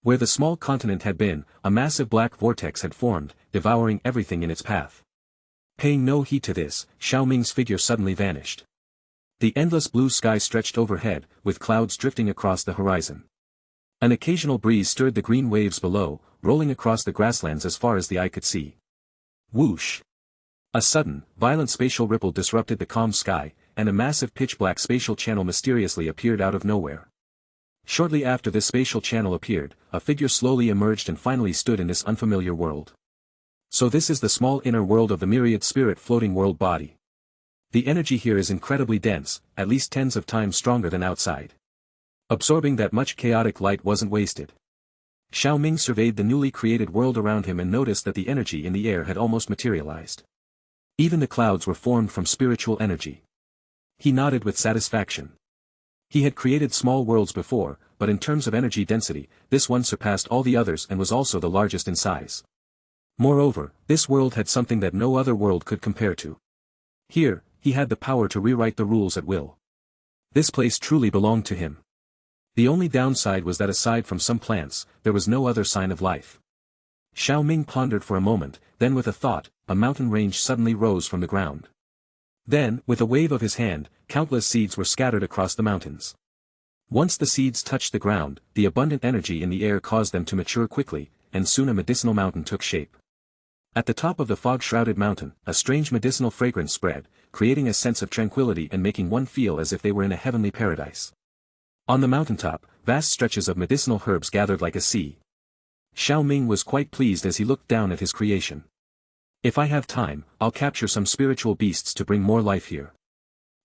Where the small continent had been, a massive black vortex had formed, devouring everything in its path. Paying no heed to this, Xiao Ming's figure suddenly vanished. The endless blue sky stretched overhead, with clouds drifting across the horizon. An occasional breeze stirred the green waves below, rolling across the grasslands as far as the eye could see. Whoosh! A sudden, violent spatial ripple disrupted the calm sky, and a massive pitch-black spatial channel mysteriously appeared out of nowhere. Shortly after this spatial channel appeared, a figure slowly emerged and finally stood in this unfamiliar world. So this is the small inner world of the myriad spirit-floating world body. The energy here is incredibly dense, at least tens of times stronger than outside. Absorbing that much chaotic light wasn't wasted. Xiao Ming surveyed the newly created world around him and noticed that the energy in the air had almost materialized. Even the clouds were formed from spiritual energy. He nodded with satisfaction. He had created small worlds before, but in terms of energy density, this one surpassed all the others and was also the largest in size. Moreover, this world had something that no other world could compare to. Here, he had the power to rewrite the rules at will. This place truly belonged to him. The only downside was that aside from some plants, there was no other sign of life. Xiao Ming pondered for a moment, then with a thought, a mountain range suddenly rose from the ground. Then, with a wave of his hand, countless seeds were scattered across the mountains. Once the seeds touched the ground, the abundant energy in the air caused them to mature quickly, and soon a medicinal mountain took shape. At the top of the fog-shrouded mountain, a strange medicinal fragrance spread, creating a sense of tranquility and making one feel as if they were in a heavenly paradise. On the mountaintop, vast stretches of medicinal herbs gathered like a sea. Xiao Ming was quite pleased as he looked down at his creation. If I have time, I'll capture some spiritual beasts to bring more life here.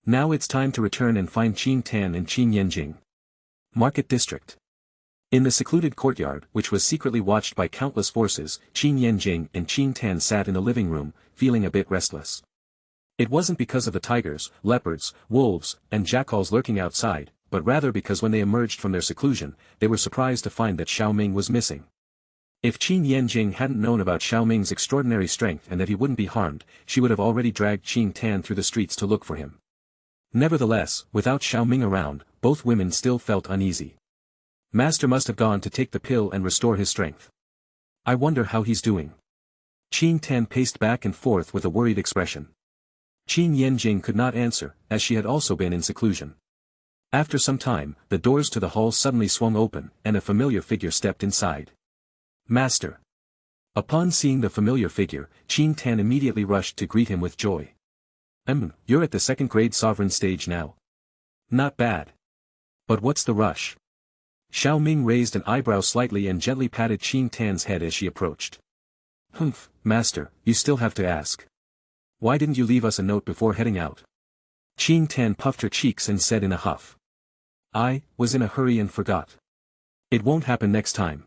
Now it's time to return and find Qing Tan and Qing Yanjing. Market District. In the secluded courtyard, which was secretly watched by countless forces, Qing Yanjing and Qing Tan sat in the living room, feeling a bit restless. It wasn't because of the tigers, leopards, wolves, and jackals lurking outside, but rather because when they emerged from their seclusion, they were surprised to find that Xiao Ming was missing. If Qing Yanjing hadn't known about Xiao Ming's extraordinary strength and that he wouldn't be harmed, she would have already dragged Qing Tan through the streets to look for him. Nevertheless, without Xiao Ming around, both women still felt uneasy. Master must have gone to take the pill and restore his strength. I wonder how he's doing. Qing Tan paced back and forth with a worried expression. Qing Yanjing could not answer, as she had also been in seclusion. After some time, the doors to the hall suddenly swung open, and a familiar figure stepped inside. Master. Upon seeing the familiar figure, Qing Tan immediately rushed to greet him with joy. You're at the second-grade sovereign stage now. Not bad. But what's the rush? Xiao Ming raised an eyebrow slightly and gently patted Qing Tan's head as she approached. Master, you still have to ask. Why didn't you leave us a note before heading out? Qing Tan puffed her cheeks and said in a huff. I was in a hurry and forgot. It won't happen next time.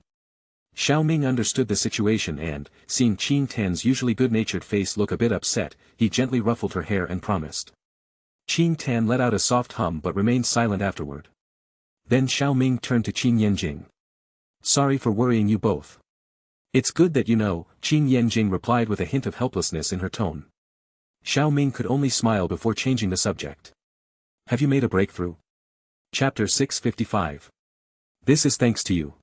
Xiao Ming understood the situation and, seeing Qing Tan's usually good-natured face look a bit upset, he gently ruffled her hair and promised. Qing Tan let out a soft hum but remained silent afterward. Then Xiao Ming turned to Qing Yanjing. Sorry for worrying you both. It's good that you know, Qing Yanjing replied with a hint of helplessness in her tone. Xiao Ming could only smile before changing the subject. Have you made a breakthrough? Chapter 655. This is thanks to you.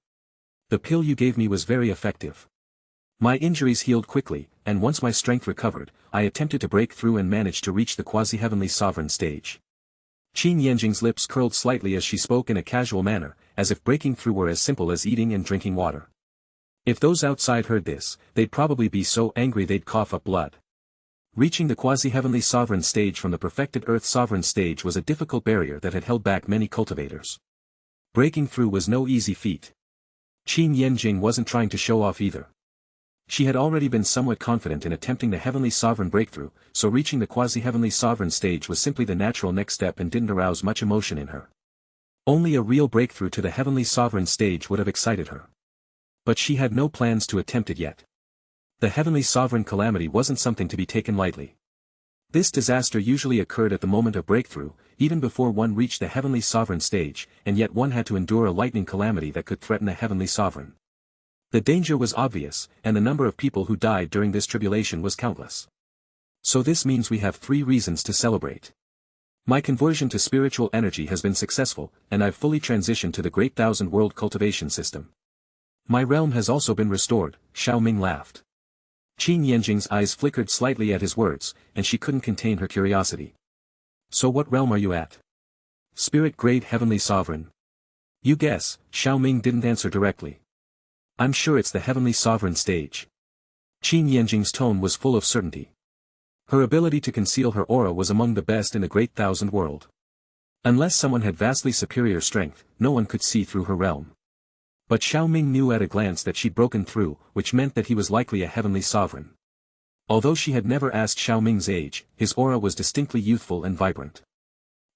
The pill you gave me was very effective. My injuries healed quickly, and once my strength recovered, I attempted to break through and managed to reach the quasi-heavenly sovereign stage. Qing Yanjing's lips curled slightly as she spoke in a casual manner, as if breaking through were as simple as eating and drinking water. If those outside heard this, they'd probably be so angry they'd cough up blood. Reaching the quasi-heavenly sovereign stage from the perfected earth sovereign stage was a difficult barrier that had held back many cultivators. Breaking through was no easy feat. Qing Yanjing wasn't trying to show off either. She had already been somewhat confident in attempting the heavenly sovereign breakthrough, so reaching the quasi-heavenly sovereign stage was simply the natural next step and didn't arouse much emotion in her. Only a real breakthrough to the heavenly sovereign stage would have excited her. But she had no plans to attempt it yet. The heavenly sovereign calamity wasn't something to be taken lightly. This disaster usually occurred at the moment of breakthrough, even before one reached the heavenly sovereign stage, and yet one had to endure a lightning calamity that could threaten the heavenly sovereign. The danger was obvious, and the number of people who died during this tribulation was countless. So this means we have 3 reasons to celebrate. My conversion to spiritual energy has been successful, and I've fully transitioned to the Great Thousand World cultivation system. My realm has also been restored, Xiao Ming laughed. Qing Yanjing's eyes flickered slightly at his words, and she couldn't contain her curiosity. So what realm are you at? Spirit Grade Heavenly Sovereign. You guess, Xiao Ming didn't answer directly. I'm sure it's the Heavenly Sovereign stage. Qing Yanjing's tone was full of certainty. Her ability to conceal her aura was among the best in the Great Thousand World. Unless someone had vastly superior strength, no one could see through her realm. But Xiao Ming knew at a glance that she'd broken through, which meant that he was likely a heavenly sovereign. Although she had never asked Xiao Ming's age, his aura was distinctly youthful and vibrant.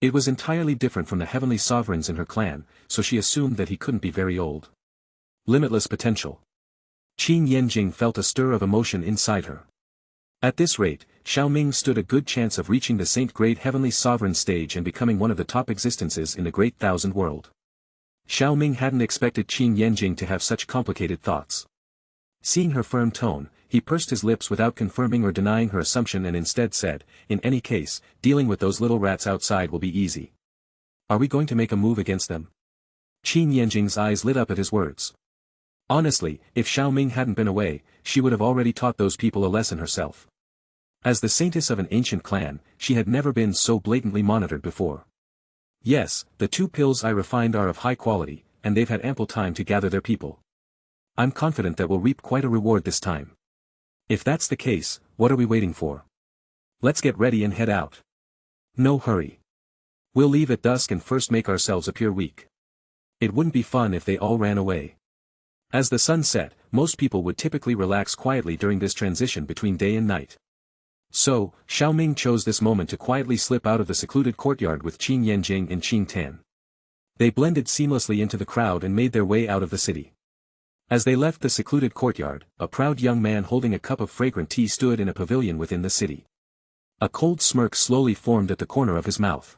It was entirely different from the heavenly sovereigns in her clan, so she assumed that he couldn't be very old. Limitless potential. Qing Yanjing felt a stir of emotion inside her. At this rate, Xiao Ming stood a good chance of reaching the Saint-Grade Heavenly Sovereign stage and becoming one of the top existences in the Great Thousand World. Xiao Ming hadn't expected Qing Yanjing to have such complicated thoughts. Seeing her firm tone, he pursed his lips without confirming or denying her assumption and instead said, in any case, dealing with those little rats outside will be easy. Are we going to make a move against them? Qing Yanjing's eyes lit up at his words. Honestly, if Xiao Ming hadn't been away, she would have already taught those people a lesson herself. As the saintess of an ancient clan, she had never been so blatantly monitored before. Yes, the 2 pills I refined are of high quality, and they've had ample time to gather their people. I'm confident that we'll reap quite a reward this time. If that's the case, what are we waiting for? Let's get ready and head out. No hurry. We'll leave at dusk and first make ourselves appear weak. It wouldn't be fun if they all ran away. As the sun set, most people would typically relax quietly during this transition between day and night. So, Xiao Ming chose this moment to quietly slip out of the secluded courtyard with Qin Yanjing and Qin Tan. They blended seamlessly into the crowd and made their way out of the city. As they left the secluded courtyard, a proud young man holding a cup of fragrant tea stood in a pavilion within the city. A cold smirk slowly formed at the corner of his mouth.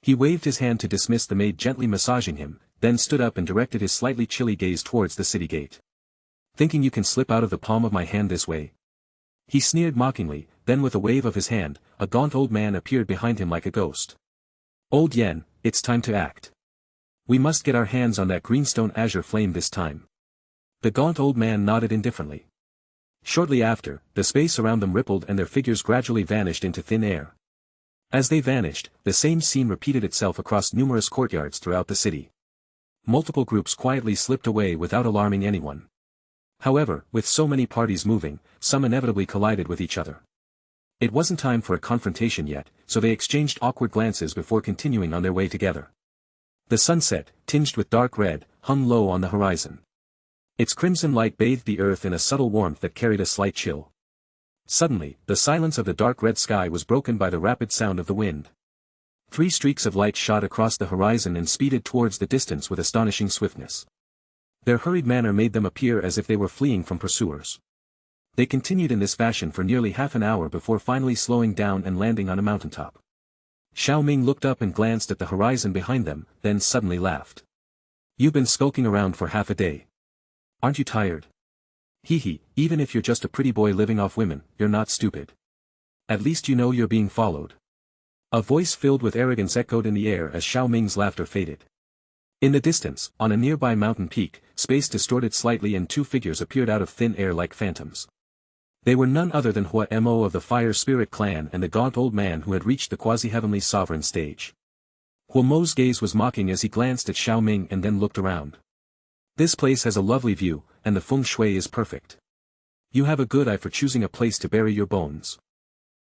He waved his hand to dismiss the maid gently massaging him, then stood up and directed his slightly chilly gaze towards the city gate. Thinking you can slip out of the palm of my hand this way? He sneered mockingly, then with a wave of his hand, a gaunt old man appeared behind him like a ghost. Old Yen, it's time to act. We must get our hands on that greenstone azure flame this time. The gaunt old man nodded indifferently. Shortly after, the space around them rippled and their figures gradually vanished into thin air. As they vanished, the same scene repeated itself across numerous courtyards throughout the city. Multiple groups quietly slipped away without alarming anyone. However, with so many parties moving, some inevitably collided with each other. It wasn't time for a confrontation yet, so they exchanged awkward glances before continuing on their way together. The sunset, tinged with dark red, hung low on the horizon. Its crimson light bathed the earth in a subtle warmth that carried a slight chill. Suddenly, the silence of the dark red sky was broken by the rapid sound of the wind. 3 streaks of light shot across the horizon and speeded towards the distance with astonishing swiftness. Their hurried manner made them appear as if they were fleeing from pursuers. They continued in this fashion for nearly half an hour before finally slowing down and landing on a mountaintop. Xiao Ming looked up and glanced at the horizon behind them, then suddenly laughed. You've been skulking around for half a day. Aren't you tired? Hee, even if you're just a pretty boy living off women, you're not stupid. At least you know you're being followed. A voice filled with arrogance echoed in the air as Xiao Ming's laughter faded. In the distance, on a nearby mountain peak, space distorted slightly and 2 figures appeared out of thin air like phantoms. They were none other than Hua Mo of the Fire Spirit clan and the gaunt old man who had reached the quasi-heavenly sovereign stage. Hua Mo's gaze was mocking as he glanced at Xiao Ming and then looked around. This place has a lovely view, and the feng shui is perfect. You have a good eye for choosing a place to bury your bones.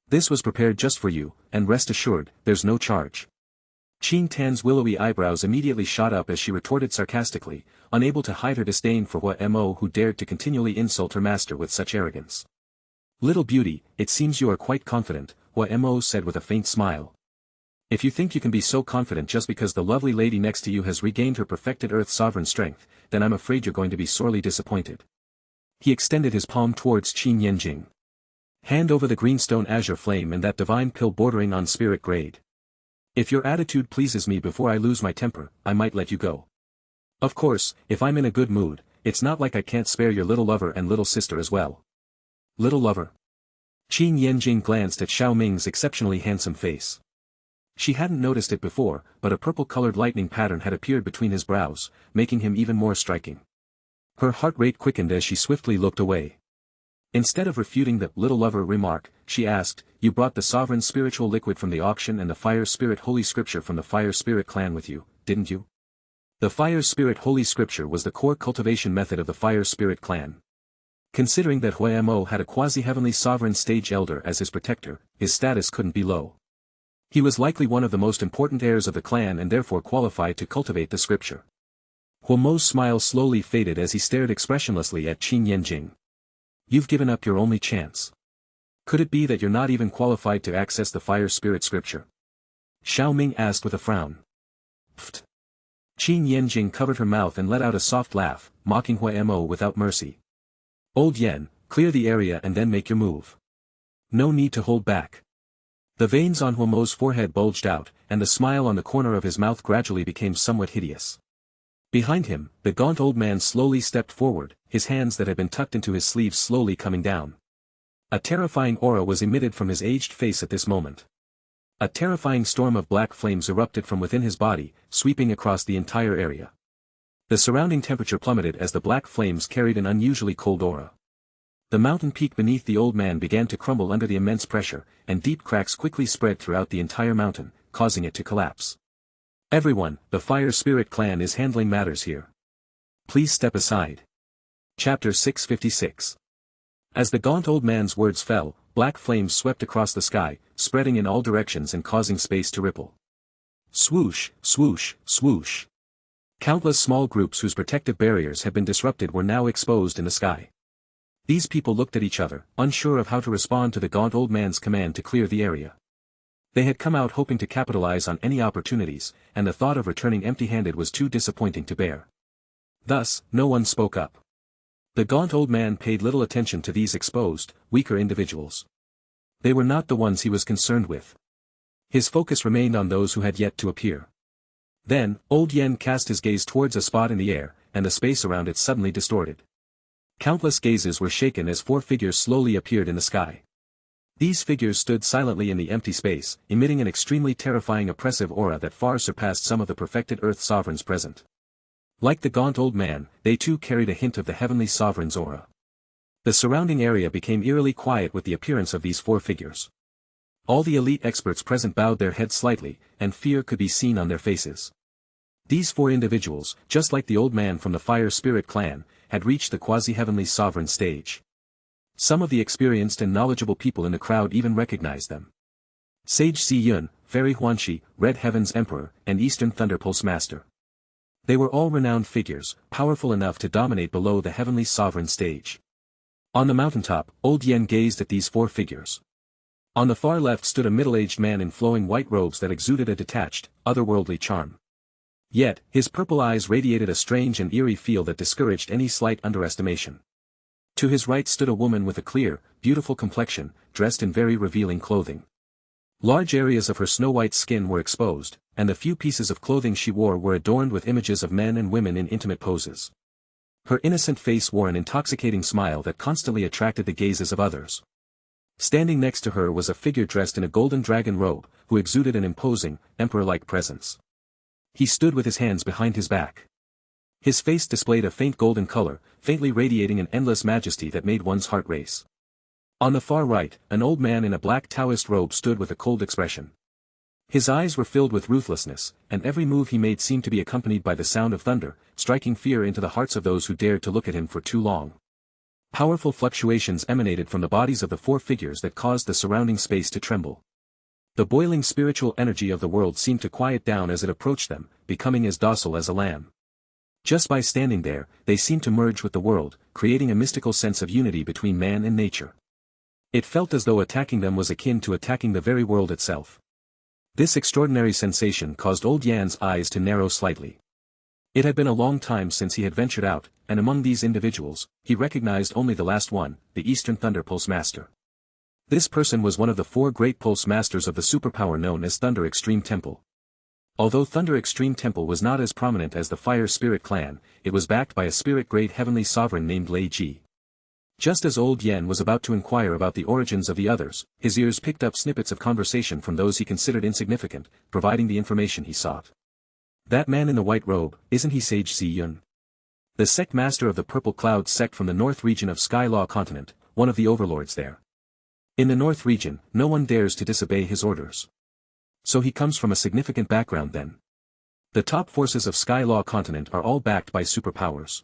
This was prepared just for you, and rest assured, there's no charge. Qin Tan's willowy eyebrows immediately shot up as she retorted sarcastically, unable to hide her disdain for Hua Mo who dared to continually insult her master with such arrogance. Little beauty, it seems you are quite confident, Hua Mo said with a faint smile. If you think you can be so confident just because the lovely lady next to you has regained her perfected earth sovereign strength, then I'm afraid you're going to be sorely disappointed. He extended his palm towards Qin Yanjing. Hand over the greenstone azure flame and that divine pill bordering on spirit grade. If your attitude pleases me before I lose my temper, I might let you go. Of course, if I'm in a good mood, it's not like I can't spare your little lover and little sister as well. Little lover? Qin Yanjing glanced at Xiao Ming's exceptionally handsome face. She hadn't noticed it before, but a purple-colored lightning pattern had appeared between his brows, making him even more striking. Her heart rate quickened as she swiftly looked away. Instead of refuting the little lover remark, she asked, You brought the sovereign spiritual liquid from the auction and the fire spirit holy scripture from the fire spirit clan with you, didn't you? The fire spirit holy scripture was the core cultivation method of the fire spirit clan. Considering that Hua Mo had a quasi-heavenly sovereign stage elder as his protector, his status couldn't be low. He was likely one of the most important heirs of the clan and therefore qualified to cultivate the scripture. Hua Mo's smile slowly faded as he stared expressionlessly at Qin Yanjing. You've given up your only chance. Could it be that you're not even qualified to access the fire spirit scripture? Xiao Ming asked with a frown. Pfft. Qin Yanjing covered her mouth and let out a soft laugh, mocking Hua Mo without mercy. Old Yen, clear the area and then make your move. No need to hold back. The veins on Hua Mo's forehead bulged out, and the smile on the corner of his mouth gradually became somewhat hideous. Behind him, the gaunt old man slowly stepped forward, his hands that had been tucked into his sleeves slowly coming down. A terrifying aura was emitted from his aged face at this moment. A terrifying storm of black flames erupted from within his body, sweeping across the entire area. The surrounding temperature plummeted as the black flames carried an unusually cold aura. The mountain peak beneath the old man began to crumble under the immense pressure, and deep cracks quickly spread throughout the entire mountain, causing it to collapse. Everyone, the Fire Spirit clan is handling matters here. Please step aside. Chapter 656. As the gaunt old man's words fell, black flames swept across the sky, spreading in all directions and causing space to ripple. Swoosh, swoosh, swoosh. Countless small groups whose protective barriers had been disrupted were now exposed in the sky. These people looked at each other, unsure of how to respond to the gaunt old man's command to clear the area. They had come out hoping to capitalize on any opportunities, and the thought of returning empty-handed was too disappointing to bear. Thus, no one spoke up. The gaunt old man paid little attention to these exposed, weaker individuals. They were not the ones he was concerned with. His focus remained on those who had yet to appear. Then, Old Yen cast his gaze towards a spot in the air, and the space around it suddenly distorted. Countless gazes were shaken as 4 figures slowly appeared in the sky. These figures stood silently in the empty space, emitting an extremely terrifying oppressive aura that far surpassed some of the perfected Earth sovereigns present. Like the gaunt old man, they too carried a hint of the heavenly sovereign's aura. The surrounding area became eerily quiet with the appearance of these 4 figures. All the elite experts present bowed their heads slightly, and fear could be seen on their faces. These 4 individuals, just like the old man from the Fire Spirit clan, had reached the quasi-heavenly sovereign stage. Some of the experienced and knowledgeable people in the crowd even recognized them. Sage Si Yun, Fairy Huanxi, Red Heaven's Emperor, and Eastern Thunder Pulse Master. They were all renowned figures, powerful enough to dominate below the heavenly sovereign stage. On the mountaintop, Old Yen gazed at these 4 figures. On the far left stood a middle-aged man in flowing white robes that exuded a detached, otherworldly charm. Yet, his purple eyes radiated a strange and eerie feel that discouraged any slight underestimation. To his right stood a woman with a clear, beautiful complexion, dressed in very revealing clothing. Large areas of her snow-white skin were exposed, and the few pieces of clothing she wore were adorned with images of men and women in intimate poses. Her innocent face wore an intoxicating smile that constantly attracted the gazes of others. Standing next to her was a figure dressed in a golden dragon robe, who exuded an imposing, emperor-like presence. He stood with his hands behind his back. His face displayed a faint golden color, faintly radiating an endless majesty that made one's heart race. On the far right, an old man in a black Taoist robe stood with a cold expression. His eyes were filled with ruthlessness, and every move he made seemed to be accompanied by the sound of thunder, striking fear into the hearts of those who dared to look at him for too long. Powerful fluctuations emanated from the bodies of the 4 figures that caused the surrounding space to tremble. The boiling spiritual energy of the world seemed to quiet down as it approached them, becoming as docile as a lamb. Just by standing there, they seemed to merge with the world, creating a mystical sense of unity between man and nature. It felt as though attacking them was akin to attacking the very world itself. This extraordinary sensation caused Old Yan's eyes to narrow slightly. It had been a long time since he had ventured out, and among these individuals, he recognized only the last one, the Eastern Thunder Pulse Master. This person was one of the 4 great Pulse Masters of the superpower known as Thunder Extreme Temple. Although Thunder Extreme Temple was not as prominent as the Fire Spirit clan, it was backed by a spirit-grade heavenly sovereign named Lei Ji. Just as Old Yen was about to inquire about the origins of the others, his ears picked up snippets of conversation from those he considered insignificant, providing the information he sought. That man in the white robe, isn't he Sage Si Yun? The sect master of the Purple Cloud sect from the north region of Sky Law Continent, one of the overlords there. In the north region, no one dares to disobey his orders. So he comes from a significant background then. The top forces of Sky Law Continent are all backed by superpowers.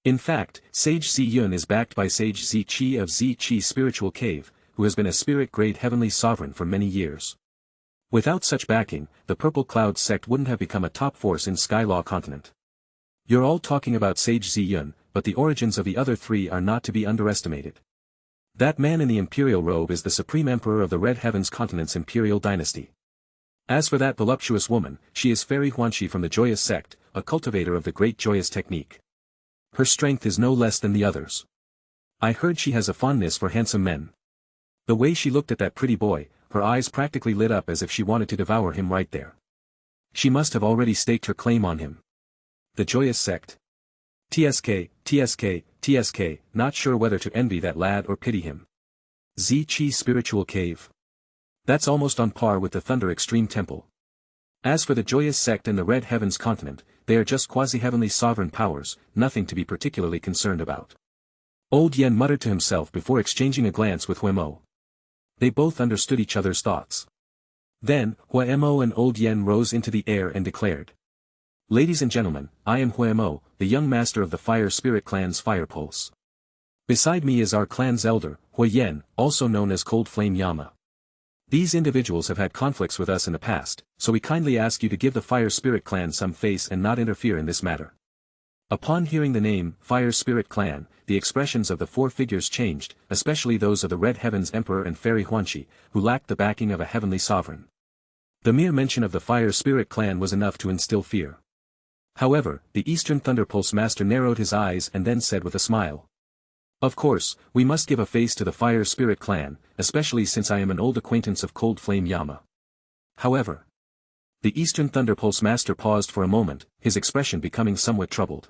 In fact, Sage Si Yun is backed by Sage Zi Qi of Zi Qi Spiritual Cave, who has been a spirit-grade heavenly sovereign for many years. Without such backing, the Purple Cloud sect wouldn't have become a top force in Sky Law Continent. You're all talking about Sage Zi Yun, but the origins of the other 3 are not to be underestimated. That man in the imperial robe is the supreme emperor of the Red Heavens Continent's imperial dynasty. As for that voluptuous woman, she is Fairy Huanxi from the Joyous sect, a cultivator of the great Joyous technique. Her strength is no less than the others. I heard she has a fondness for handsome men. The way she looked at that pretty boy, her eyes practically lit up as if she wanted to devour him right there. She must have already staked her claim on him. The Joyous sect. TSK, not sure whether to envy that lad or pity him. Zi Qi Spiritual Cave. That's almost on par with the Thunder Extreme Temple. As for the Joyous sect and the Red Heavens Continent, they are just quasi-heavenly sovereign powers, nothing to be particularly concerned about. Old Yen muttered to himself before exchanging a glance with Huemo. They both understood each other's thoughts. Then, Huemo and Old Yen rose into the air and declared. Ladies and gentlemen, I am Huemo, the young master of the Fire Spirit clan's Fire Pulse. Beside me is our clan's elder, Huyen, also known as Cold Flame Yama. These individuals have had conflicts with us in the past, so we kindly ask you to give the Fire Spirit Clan some face and not interfere in this matter. Upon hearing the name, Fire Spirit Clan, the expressions of the four figures changed, especially those of the Red Heavens Emperor and Fairy Huanqi, who lacked the backing of a heavenly sovereign. The mere mention of the Fire Spirit Clan was enough to instill fear. However, the Eastern Thunderpulse Master narrowed his eyes and then said with a smile. Of course, we must give a face to the Fire Spirit Clan, especially since I am an old acquaintance of Cold Flame Yama. However, the Eastern Thunderpulse Master paused for a moment, his expression becoming somewhat troubled.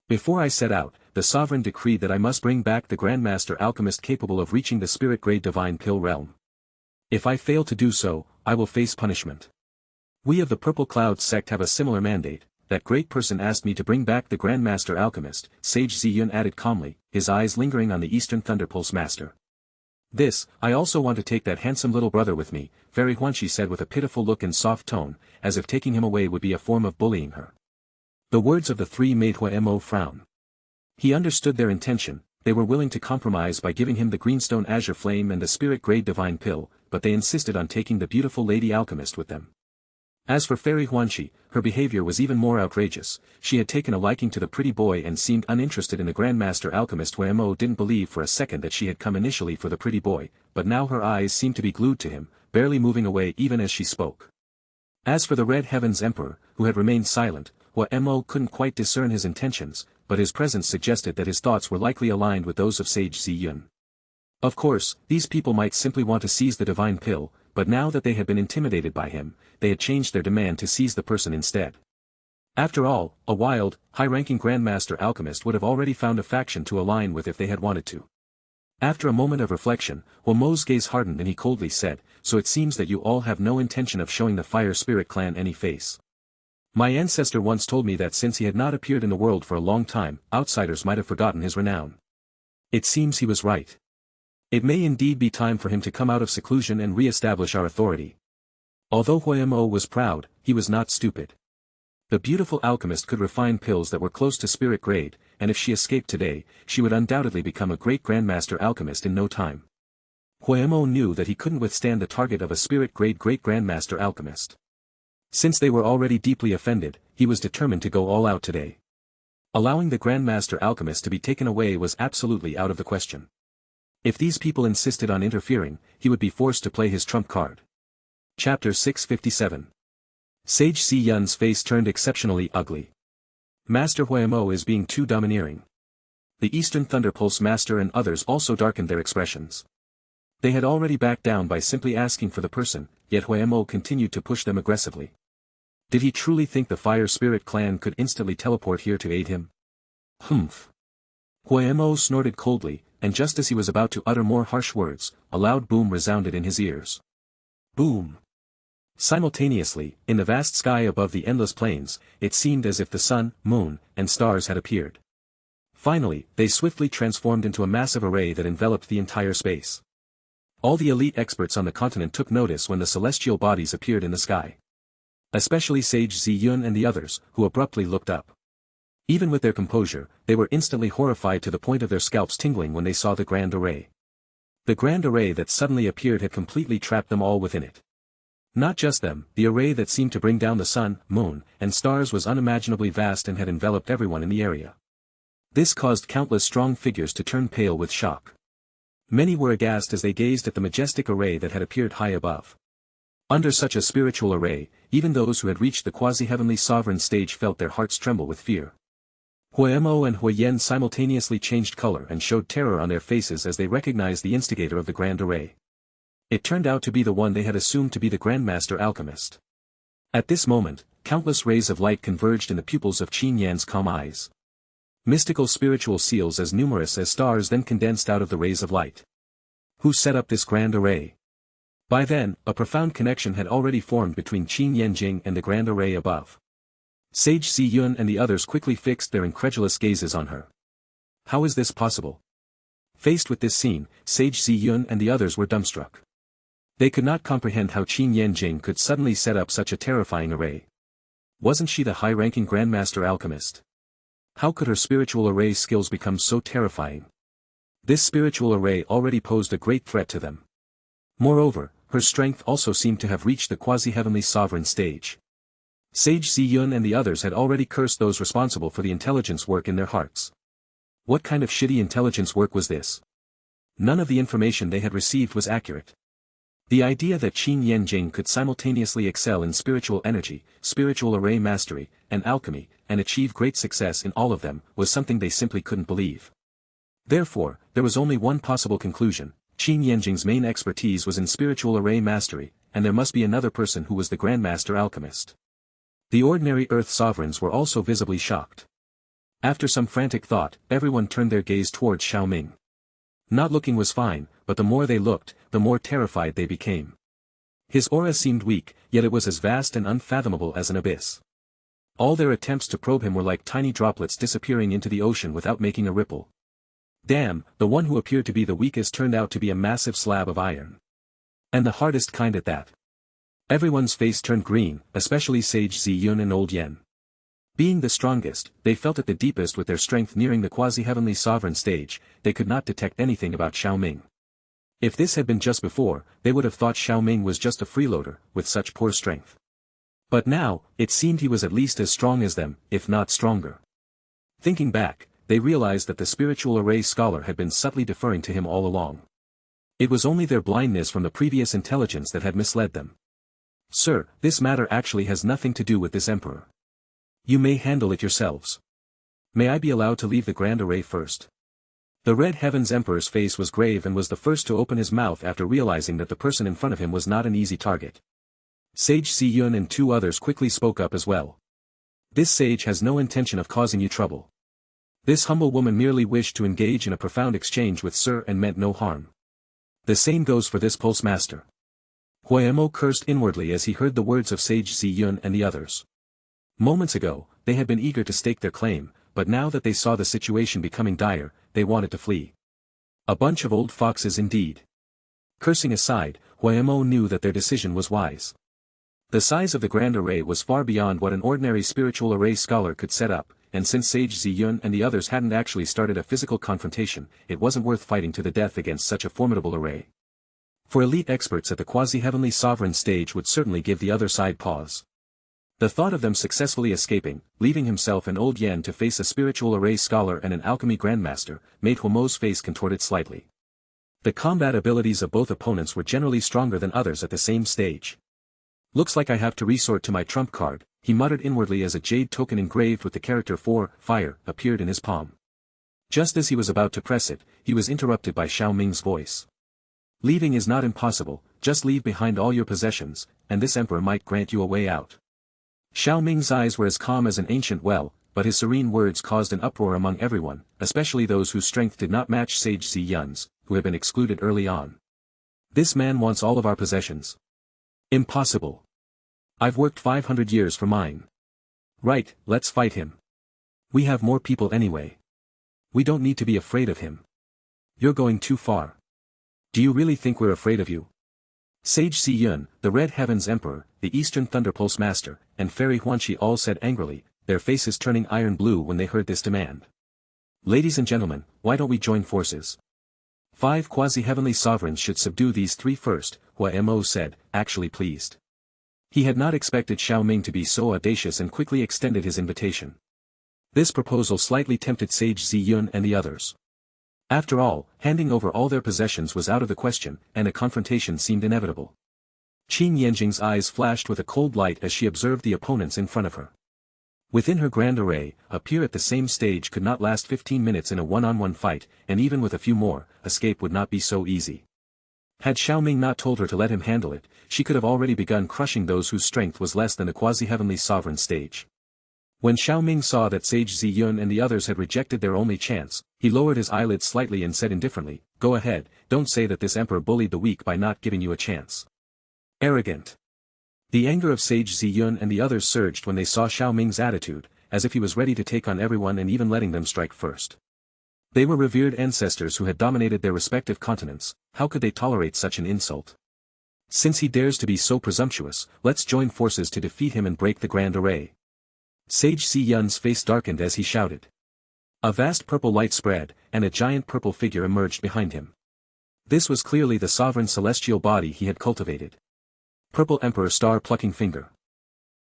Before I set out, the Sovereign decreed that I must bring back the Grandmaster Alchemist capable of reaching the Spirit-Grade Divine Pill Realm. If I fail to do so, I will face punishment. We of the Purple Cloud sect have a similar mandate. That great person asked me to bring back the Grandmaster Alchemist, Sage Ziyun added calmly, his eyes lingering on the Eastern Thunderpulse Master. This, I also want to take that handsome little brother with me, Fairy Huanqi said with a pitiful look and soft tone, as if taking him away would be a form of bullying her. The words of the three made Huemo frown. He understood their intention, they were willing to compromise by giving him the Greenstone Azure Flame and the Spirit-Grade Divine Pill, but they insisted on taking the beautiful Lady Alchemist with them. As for Fairy Huanqi, her behavior was even more outrageous. She had taken a liking to the pretty boy and seemed uninterested in the Grandmaster Alchemist. Huemo didn't believe for a second that she had come initially for the pretty boy, but now her eyes seemed to be glued to him, barely moving away even as she spoke. As for the Red Heavens Emperor, who had remained silent, Huemo couldn't quite discern his intentions, but his presence suggested that his thoughts were likely aligned with those of Sage Ziyun. Of course, these people might simply want to seize the divine pill, but now that they had been intimidated by him, they had changed their demand to seize the person instead. After all, a wild, high-ranking Grandmaster Alchemist would have already found a faction to align with if they had wanted to. After a moment of reflection, Huemo's gaze hardened and he coldly said, "So it seems that you all have no intention of showing the Fire Spirit Clan any face. My ancestor once told me that since he had not appeared in the world for a long time, outsiders might have forgotten his renown. It seems he was right. It may indeed be time for him to come out of seclusion and re-establish our authority." Although Huemo was proud, he was not stupid. The beautiful alchemist could refine pills that were close to spirit grade, and if she escaped today, she would undoubtedly become a great Grandmaster Alchemist in no time. Huemo knew that he couldn't withstand the target of a spirit-grade Great Grandmaster Alchemist. Since they were already deeply offended, he was determined to go all out today. Allowing the Grandmaster Alchemist to be taken away was absolutely out of the question. If these people insisted on interfering, he would be forced to play his trump card. Chapter 657. Sage Ziyun's face turned exceptionally ugly. Master Huemo is being too domineering. The Eastern Thunderpulse Master and others also darkened their expressions. They had already backed down by simply asking for the person, yet Huemo continued to push them aggressively. Did he truly think the Fire Spirit Clan could instantly teleport here to aid him? Humph. Huemo snorted coldly, and just as he was about to utter more harsh words, a loud boom resounded in his ears. Boom. Simultaneously, in the vast sky above the endless plains, it seemed as if the sun, moon, and stars had appeared. Finally, they swiftly transformed into a massive array that enveloped the entire space. All the elite experts on the continent took notice when the celestial bodies appeared in the sky. Especially Sage Ziyun and the others, who abruptly looked up. Even with their composure, they were instantly horrified to the point of their scalps tingling when they saw the grand array. The grand array that suddenly appeared had completely trapped them all within it. Not just them, the array that seemed to bring down the sun, moon, and stars was unimaginably vast and had enveloped everyone in the area. This caused countless strong figures to turn pale with shock. Many were aghast as they gazed at the majestic array that had appeared high above. Under such a spiritual array, even those who had reached the quasi-heavenly sovereign stage felt their hearts tremble with fear. Huemo and Huyen simultaneously changed color and showed terror on their faces as they recognized the instigator of the grand array. It turned out to be the one they had assumed to be the Grandmaster Alchemist. At this moment, countless rays of light converged in the pupils of Qin Yan's calm eyes. Mystical spiritual seals as numerous as stars then condensed out of the rays of light. Who set up this grand array? By then, a profound connection had already formed between Qin Yanjing and the grand array above. Sage Ziyun and the others quickly fixed their incredulous gazes on her. How is this possible? Faced with this scene, Sage Ziyun and the others were dumbstruck. They could not comprehend how Qin Yanjing could suddenly set up such a terrifying array. Wasn't she the high-ranking Grandmaster Alchemist? How could her spiritual array skills become so terrifying? This spiritual array already posed a great threat to them. Moreover, her strength also seemed to have reached the quasi-heavenly sovereign stage. Sage Ziyun and the others had already cursed those responsible for the intelligence work in their hearts. What kind of shitty intelligence work was this? None of the information they had received was accurate. The idea that Qin Yanjing could simultaneously excel in spiritual energy, spiritual array mastery, and alchemy, and achieve great success in all of them, was something they simply couldn't believe. Therefore, there was only one possible conclusion: Qin Yanjing's main expertise was in spiritual array mastery, and there must be another person who was the Grandmaster Alchemist. The ordinary Earth sovereigns were also visibly shocked. After some frantic thought, everyone turned their gaze towards Xiao Ming. Not looking was fine, but the more they looked, the more terrified they became. His aura seemed weak, yet it was as vast and unfathomable as an abyss. All their attempts to probe him were like tiny droplets disappearing into the ocean without making a ripple. Damn, the one who appeared to be the weakest turned out to be a massive slab of iron. And the hardest kind at that. Everyone's face turned green, especially Sage Ziyun and Old Yen. Being the strongest, they felt at the deepest with their strength nearing the quasi-heavenly sovereign stage, they could not detect anything about Xiao Ming. If this had been just before, they would have thought Xiao Ming was just a freeloader, with such poor strength. But now, it seemed he was at least as strong as them, if not stronger. Thinking back, they realized that the spiritual array scholar had been subtly deferring to him all along. It was only their blindness from the previous intelligence that had misled them. Sir, this matter actually has nothing to do with this emperor. You may handle it yourselves. May I be allowed to leave the Grand Array first? The Red Heavens Emperor's face was grave and was the first to open his mouth after realizing that the person in front of him was not an easy target. Sage Ziyun and two others quickly spoke up as well. This sage has no intention of causing you trouble. This humble woman merely wished to engage in a profound exchange with Sir and meant no harm. The same goes for this Pulse Master. Huayemo cursed inwardly as he heard the words of Sage Ziyun and the others. Moments ago, they had been eager to stake their claim, but now that they saw the situation becoming dire, they wanted to flee. A bunch of old foxes indeed. Cursing aside, Huayemo knew that their decision was wise. The size of the Grand Array was far beyond what an ordinary spiritual array scholar could set up, and since Sage Ziyun and the others hadn't actually started a physical confrontation, it wasn't worth fighting to the death against such a formidable array. For elite experts at the quasi-heavenly sovereign stage would certainly give the other side pause. The thought of them successfully escaping, leaving himself and Old Yen to face a spiritual array scholar and an alchemy grandmaster, made Huamo's face contorted slightly. The combat abilities of both opponents were generally stronger than others at the same stage. Looks like I have to resort to my trump card, he muttered inwardly as a jade token engraved with the character for fire appeared in his palm. Just as he was about to press it, he was interrupted by Xiao Ming's voice. Leaving is not impossible, just leave behind all your possessions, and this emperor might grant you a way out. Xiao Ming's eyes were as calm as an ancient well, but his serene words caused an uproar among everyone, especially those whose strength did not match Sage Ziyun's, who had been excluded early on. This man wants all of our possessions. Impossible. I've worked 500 years for mine. Right, let's fight him. We have more people anyway. We don't need to be afraid of him. You're going too far. Do you really think we're afraid of you? Sage Ziyun, the Red Heavens Emperor, the Eastern Thunderpulse Master, and Fairy Huanqi all said angrily, their faces turning iron blue when they heard this demand. Ladies and gentlemen, why don't we join forces? 5 quasi-heavenly sovereigns should subdue these 3 first, Huayemo said, actually pleased. He had not expected Xiao Ming to be so audacious and quickly extended his invitation. This proposal slightly tempted Sage Ziyun and the others. After all, handing over all their possessions was out of the question, and a confrontation seemed inevitable. Qin Yanjing's eyes flashed with a cold light as she observed the opponents in front of her. Within her Grand Array, a peer at the same stage could not last 15 minutes in a one-on-one fight, and even with a few more, escape would not be so easy. Had Xiao Ming not told her to let him handle it, she could have already begun crushing those whose strength was less than the quasi-heavenly sovereign stage. When Xiao Ming saw that Sage Ziyun and the others had rejected their only chance, he lowered his eyelids slightly and said indifferently, "Go ahead, don't say that this emperor bullied the weak by not giving you a chance." Arrogant. The anger of Sage Ziyun and the others surged when they saw Xiao Ming's attitude, as if he was ready to take on everyone and even letting them strike first. They were revered ancestors who had dominated their respective continents, how could they tolerate such an insult? Since he dares to be so presumptuous, let's join forces to defeat him and break the Grand Array. Sage Ziyun's face darkened as he shouted. A vast purple light spread, and a giant purple figure emerged behind him. This was clearly the sovereign celestial body he had cultivated. Purple Emperor Star-Plucking Finger.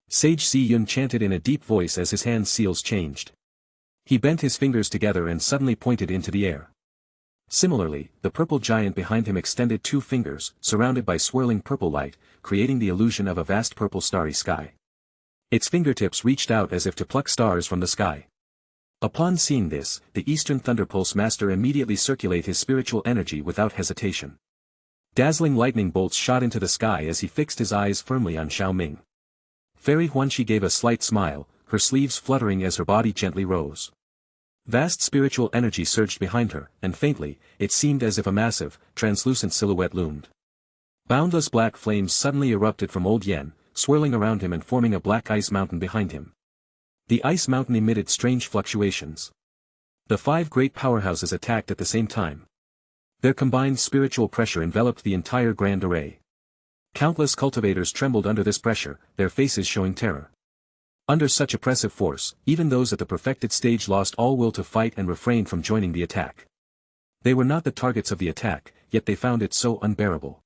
Sage Si-yun chanted in a deep voice as his hand seals changed. He bent his fingers together and suddenly pointed into the air. Similarly, the purple giant behind him extended 2 fingers, surrounded by swirling purple light, creating the illusion of a vast purple starry sky. Its fingertips reached out as if to pluck stars from the sky. Upon seeing this, the Eastern Thunderpulse Master immediately circulated his spiritual energy without hesitation. Dazzling lightning bolts shot into the sky as he fixed his eyes firmly on Xiao Ming. Fairy Huanqi gave a slight smile, her sleeves fluttering as her body gently rose. Vast spiritual energy surged behind her, and faintly, it seemed as if a massive, translucent silhouette loomed. Boundless black flames suddenly erupted from Old Yen, swirling around him and forming a black ice mountain behind him. The ice mountain emitted strange fluctuations. The 5 great powerhouses attacked at the same time. Their combined spiritual pressure enveloped the entire grand array. Countless cultivators trembled under this pressure, their faces showing terror. Under such oppressive force, even those at the perfected stage lost all will to fight and refrained from joining the attack. They were not the targets of the attack, yet they found it so unbearable.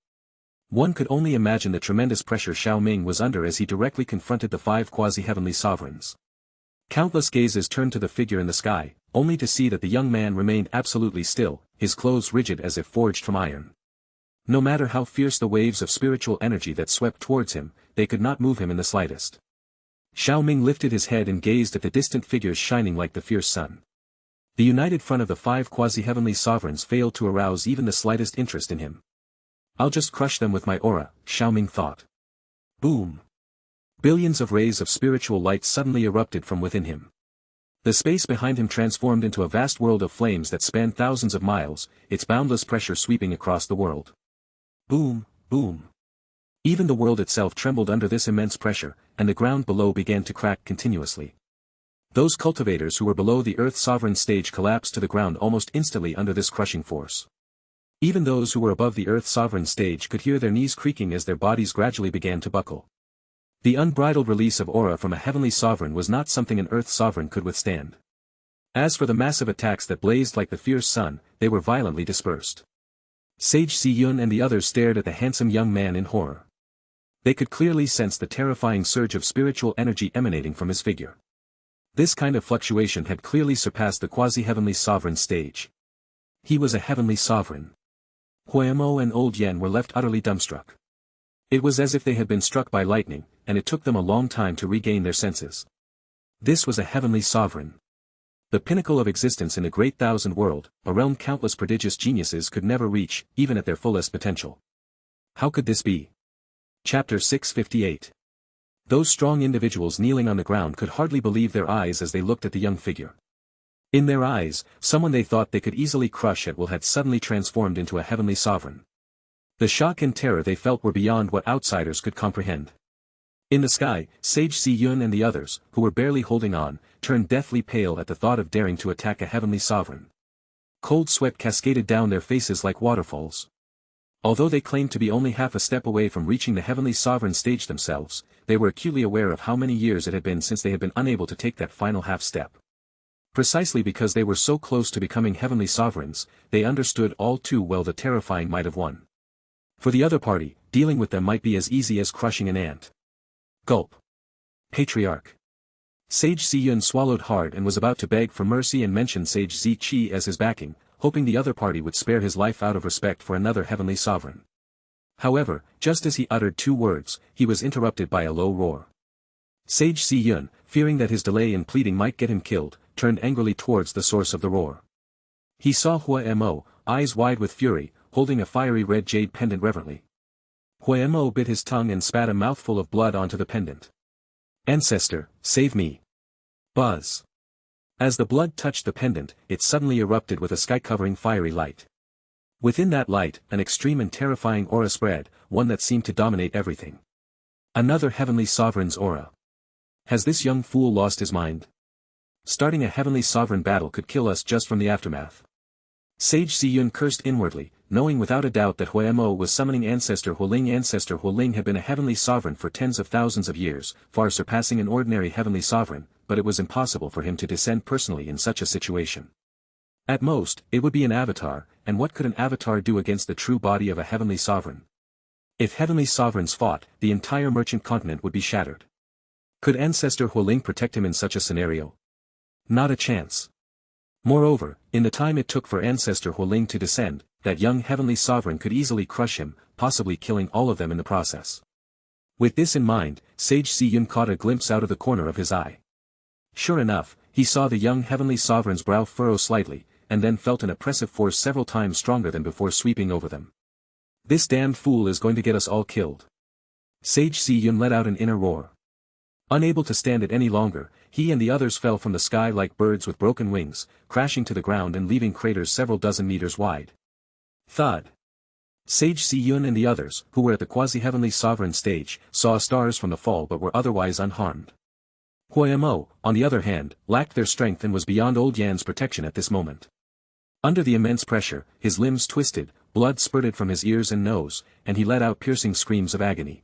One could only imagine the tremendous pressure Xiao Ming was under as he directly confronted the 5 quasi-heavenly sovereigns. Countless gazes turned to the figure in the sky, only to see that the young man remained absolutely still, his clothes rigid as if forged from iron. No matter how fierce the waves of spiritual energy that swept towards him, they could not move him in the slightest. Xiao Ming lifted his head and gazed at the distant figures shining like the fierce sun. The united front of the 5 quasi-heavenly sovereigns failed to arouse even the slightest interest in him. I'll just crush them with my aura, Xiao Ming thought. Boom! Billions of rays of spiritual light suddenly erupted from within him. The space behind him transformed into a vast world of flames that spanned thousands of miles, its boundless pressure sweeping across the world. Boom, boom. Even the world itself trembled under this immense pressure, and the ground below began to crack continuously. Those cultivators who were below the Earth Sovereign stage collapsed to the ground almost instantly under this crushing force. Even those who were above the Earth Sovereign stage could hear their knees creaking as their bodies gradually began to buckle. The unbridled release of aura from a heavenly sovereign was not something an Earth Sovereign could withstand. As for the massive attacks that blazed like the fierce sun, they were violently dispersed. Sage Si-yun and the others stared at the handsome young man in horror. They could clearly sense the terrifying surge of spiritual energy emanating from his figure. This kind of fluctuation had clearly surpassed the quasi-heavenly sovereign stage. He was a heavenly sovereign. Huemo and Old Yen were left utterly dumbstruck. It was as if they had been struck by lightning, and it took them a long time to regain their senses. This was a heavenly sovereign. The pinnacle of existence in a great thousand world, a realm countless prodigious geniuses could never reach, even at their fullest potential. How could this be? Chapter 658. Those strong individuals kneeling on the ground could hardly believe their eyes as they looked at the young figure. In their eyes, someone they thought they could easily crush at will had suddenly transformed into a heavenly sovereign. The shock and terror they felt were beyond what outsiders could comprehend. In the sky, Sage Si-yun and the others, who were barely holding on, turned deathly pale at the thought of daring to attack a heavenly sovereign. Cold sweat cascaded down their faces like waterfalls. Although they claimed to be only half a step away from reaching the heavenly sovereign stage themselves, they were acutely aware of how many years it had been since they had been unable to take that final half step. Precisely because they were so close to becoming heavenly sovereigns, they understood all too well the terrifying might of one. For the other party, dealing with them might be as easy as crushing an ant. Gulp. Patriarch. Sage Si-yun swallowed hard and was about to beg for mercy and mention Sage Zi-chi as his backing, hoping the other party would spare his life out of respect for another heavenly sovereign. However, just as he uttered 2 words, he was interrupted by a low roar. Sage Si-yun, fearing that his delay in pleading might get him killed, turned angrily towards the source of the roar. He saw Huemo, eyes wide with fury, holding a fiery red jade pendant reverently. Huemo bit his tongue and spat a mouthful of blood onto the pendant. Ancestor, save me. Buzz. As the blood touched the pendant, it suddenly erupted with a sky-covering fiery light. Within that light, an extreme and terrifying aura spread, one that seemed to dominate everything. Another heavenly sovereign's aura. Has this young fool lost his mind? Starting a heavenly sovereign battle could kill us just from the aftermath. Sage Si-yun cursed inwardly, knowing without a doubt that Huemo was summoning Ancestor Huling. Ancestor Huling had been a heavenly sovereign for tens of thousands of years, far surpassing an ordinary heavenly sovereign, but it was impossible for him to descend personally in such a situation. At most, it would be an avatar, and what could an avatar do against the true body of a heavenly sovereign? If heavenly sovereigns fought, the entire merchant continent would be shattered. Could Ancestor Huoling protect him in such a scenario? Not a chance. Moreover, in the time it took for Ancestor Huoling to descend, that young heavenly sovereign could easily crush him, possibly killing all of them in the process. With this in mind, Sage Si Yun caught a glimpse out of the corner of his eye. Sure enough, he saw the young heavenly sovereign's brow furrow slightly, and then felt an oppressive force several times stronger than before sweeping over them. This damned fool is going to get us all killed. Sage Si Yun let out an inner roar. Unable to stand it any longer, he and the others fell from the sky like birds with broken wings, crashing to the ground and leaving craters several dozen meters wide. Thud. Sage Si Yun and the others, who were at the quasi-heavenly sovereign stage, saw stars from the fall but were otherwise unharmed. Huomo, on the other hand, lacked their strength and was beyond Old Yan's protection at this moment. Under the immense pressure, his limbs twisted, blood spurted from his ears and nose, and he let out piercing screams of agony.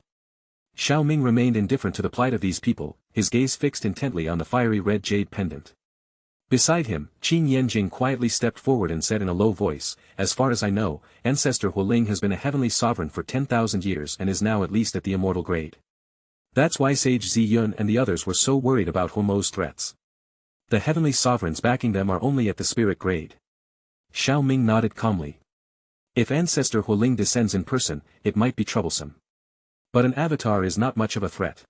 Xiao Ming remained indifferent to the plight of these people, his gaze fixed intently on the fiery red jade pendant. Beside him, Qin Yanjing quietly stepped forward and said in a low voice, "As far as I know, Ancestor Huoling has been a heavenly sovereign for 10,000 years and is now at least at the immortal grade. That's why Sage Si Yun and the others were so worried about Huomo's threats. The heavenly sovereigns backing them are only at the spirit grade." Xiao Ming nodded calmly. If Ancestor Huoling descends in person, it might be troublesome. But an avatar is not much of a threat.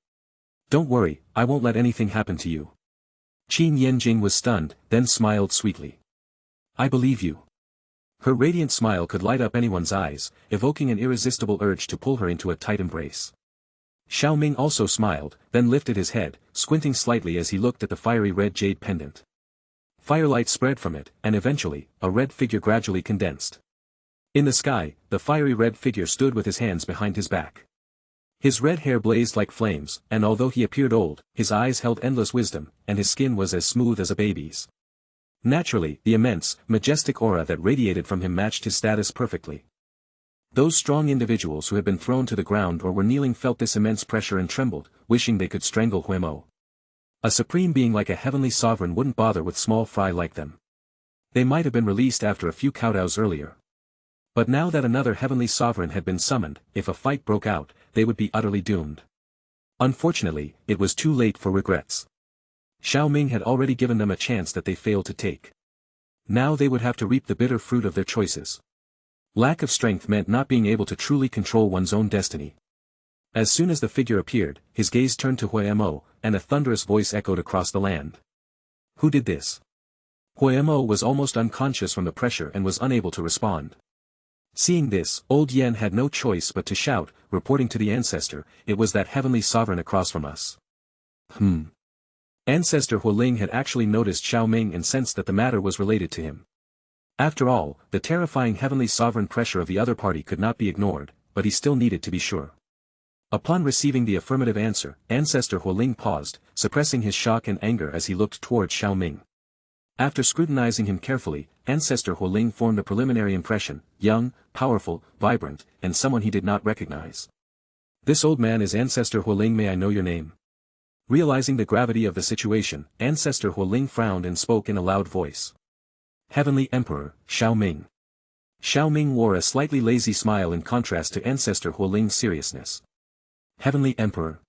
Don't worry, I won't let anything happen to you. Qin Yanjing was stunned, then smiled sweetly. I believe you. Her radiant smile could light up anyone's eyes, evoking an irresistible urge to pull her into a tight embrace. Xiao Ming also smiled, then lifted his head, squinting slightly as he looked at the fiery red jade pendant. Firelight spread from it, and eventually, a red figure gradually condensed. In the sky, the fiery red figure stood with his hands behind his back. His red hair blazed like flames, and although he appeared old, his eyes held endless wisdom, and his skin was as smooth as a baby's. Naturally, the immense, majestic aura that radiated from him matched his status perfectly. Those strong individuals who had been thrown to the ground or were kneeling felt this immense pressure and trembled, wishing they could strangle Huemo. A supreme being like a heavenly sovereign wouldn't bother with small fry like them. They might have been released after a few kowtows earlier. But now that another heavenly sovereign had been summoned, if a fight broke out, they would be utterly doomed. Unfortunately, it was too late for regrets. Xiao Ming had already given them a chance that they failed to take. Now they would have to reap the bitter fruit of their choices. Lack of strength meant not being able to truly control one's own destiny. As soon as the figure appeared, his gaze turned to Huemo, and a thunderous voice echoed across the land. Who did this? Huemo was almost unconscious from the pressure and was unable to respond. Seeing this, Old Yan had no choice but to shout, reporting to the ancestor, "It was that heavenly sovereign across from us." Ancestor Huoling had actually noticed Xiao Ming and sensed that the matter was related to him. After all, the terrifying heavenly sovereign pressure of the other party could not be ignored, but he still needed to be sure. Upon receiving the affirmative answer, Ancestor Huoling paused, suppressing his shock and anger as he looked toward Xiao Ming. After scrutinizing him carefully, Ancestor Huoling formed a preliminary impression: young, powerful, vibrant, and someone he did not recognize. This old man is Ancestor Huoling. May I know your name? Realizing the gravity of the situation, Ancestor Huoling frowned and spoke in a loud voice. Heavenly Emperor, Xiao Ming. Xiao Ming wore a slightly lazy smile in contrast to Ancestor Huoling's seriousness. Heavenly Emperor.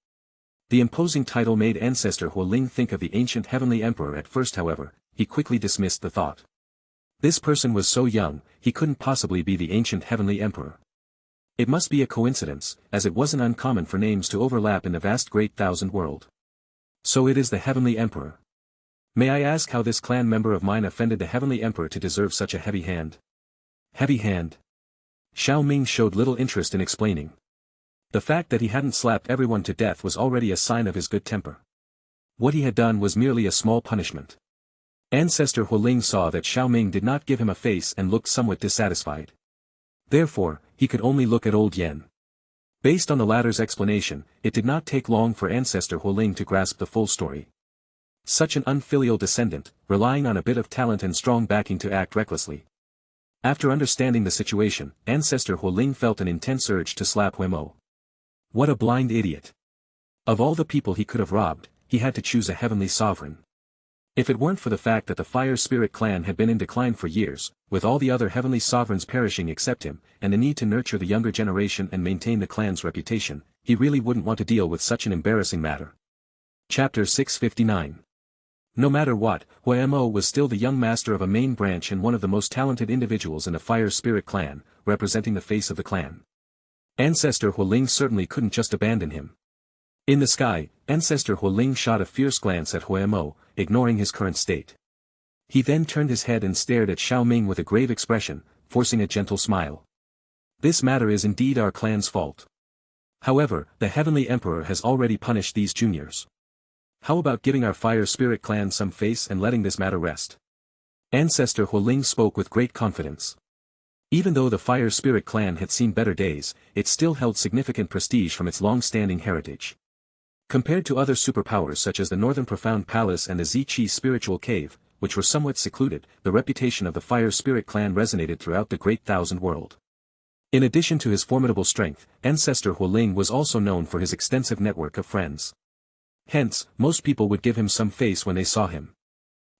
The imposing title made Ancestor Huoling think of the ancient Heavenly Emperor at first. However, he quickly dismissed the thought. This person was so young, he couldn't possibly be the ancient Heavenly Emperor. It must be a coincidence, as it wasn't uncommon for names to overlap in the vast great thousand world. So it is the Heavenly Emperor. May I ask how this clan member of mine offended the Heavenly Emperor to deserve such a heavy hand? Heavy hand? Xiao Ming showed little interest in explaining. The fact that he hadn't slapped everyone to death was already a sign of his good temper. What he had done was merely a small punishment. Ancestor Huoling saw that Xiao Ming did not give him a face and looked somewhat dissatisfied. Therefore, he could only look at Old Yan. Based on the latter's explanation, it did not take long for Ancestor Huoling to grasp the full story. Such an unfilial descendant, relying on a bit of talent and strong backing to act recklessly. After understanding the situation, Ancestor Huoling felt an intense urge to slap Huemo. What a blind idiot. Of all the people he could have robbed, he had to choose a heavenly sovereign. If it weren't for the fact that the Fire Spirit clan had been in decline for years, with all the other heavenly sovereigns perishing except him, and the need to nurture the younger generation and maintain the clan's reputation, he really wouldn't want to deal with such an embarrassing matter. Chapter 659. No matter what, Huemo was still the young master of a main branch and one of the most talented individuals in the Fire Spirit clan, representing the face of the clan. Ancestor Huoling certainly couldn't just abandon him. In the sky, Ancestor Huoling shot a fierce glance at Huemo, ignoring his current state. He then turned his head and stared at Xiao Ming with a grave expression, forcing a gentle smile. This matter is indeed our clan's fault. However, the Heavenly Emperor has already punished these juniors. How about giving our Fire Spirit clan some face and letting this matter rest? Ancestor Huoling spoke with great confidence. Even though the Fire Spirit clan had seen better days, it still held significant prestige from its long-standing heritage. Compared to other superpowers such as the Northern Profound Palace and the Ziqi Spiritual Cave, which were somewhat secluded, the reputation of the Fire Spirit clan resonated throughout the Great Thousand World. In addition to his formidable strength, Ancestor Huoling was also known for his extensive network of friends. Hence, most people would give him some face when they saw him.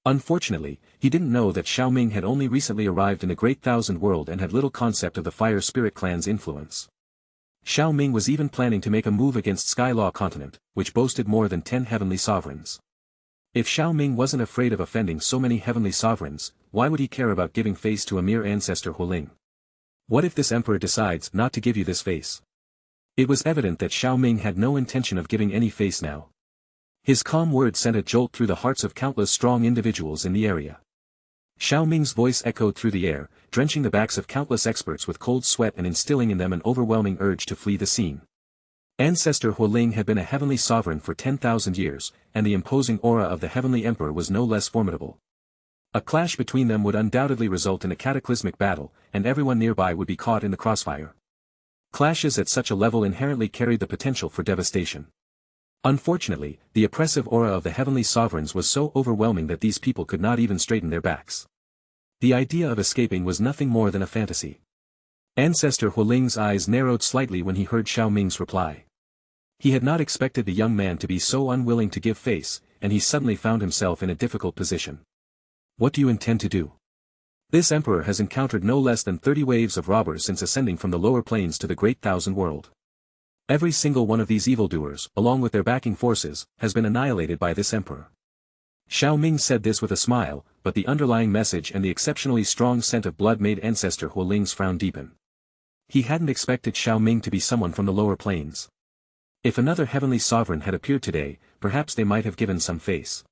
Unfortunately, he didn't know that Xiao Ming had only recently arrived in the Great Thousand World and had little concept of the Fire Spirit clan's influence. Xiao Ming was even planning to make a move against Skylaw Continent, which boasted more than 10 heavenly sovereigns. If Xiao Ming wasn't afraid of offending so many heavenly sovereigns, why would he care about giving face to a mere Ancestor Huoling? What if this emperor decides not to give you this face? It was evident that Xiao Ming had no intention of giving any face now. His calm words sent a jolt through the hearts of countless strong individuals in the area. Xiao Ming's voice echoed through the air, drenching the backs of countless experts with cold sweat and instilling in them an overwhelming urge to flee the scene. Ancestor Huoling had been a heavenly sovereign for 10,000 years, and the imposing aura of the heavenly emperor was no less formidable. A clash between them would undoubtedly result in a cataclysmic battle, and everyone nearby would be caught in the crossfire. Clashes at such a level inherently carried the potential for devastation. Unfortunately, the oppressive aura of the heavenly sovereigns was so overwhelming that these people could not even straighten their backs. The idea of escaping was nothing more than a fantasy. Ancestor Huoling's eyes narrowed slightly when he heard Xiao Ming's reply. He had not expected the young man to be so unwilling to give face, and he suddenly found himself in a difficult position. What do you intend to do? This emperor has encountered no less than 30 waves of robbers since ascending from the lower planes to the Great Thousand World. Every single one of these evildoers, along with their backing forces, has been annihilated by this emperor. Xiao Ming said this with a smile, but the underlying message and the exceptionally strong scent of blood made Ancestor Huoling's frown deepen. He hadn't expected Xiao Ming to be someone from the lower planes. If another heavenly sovereign had appeared today, perhaps they might have given some face.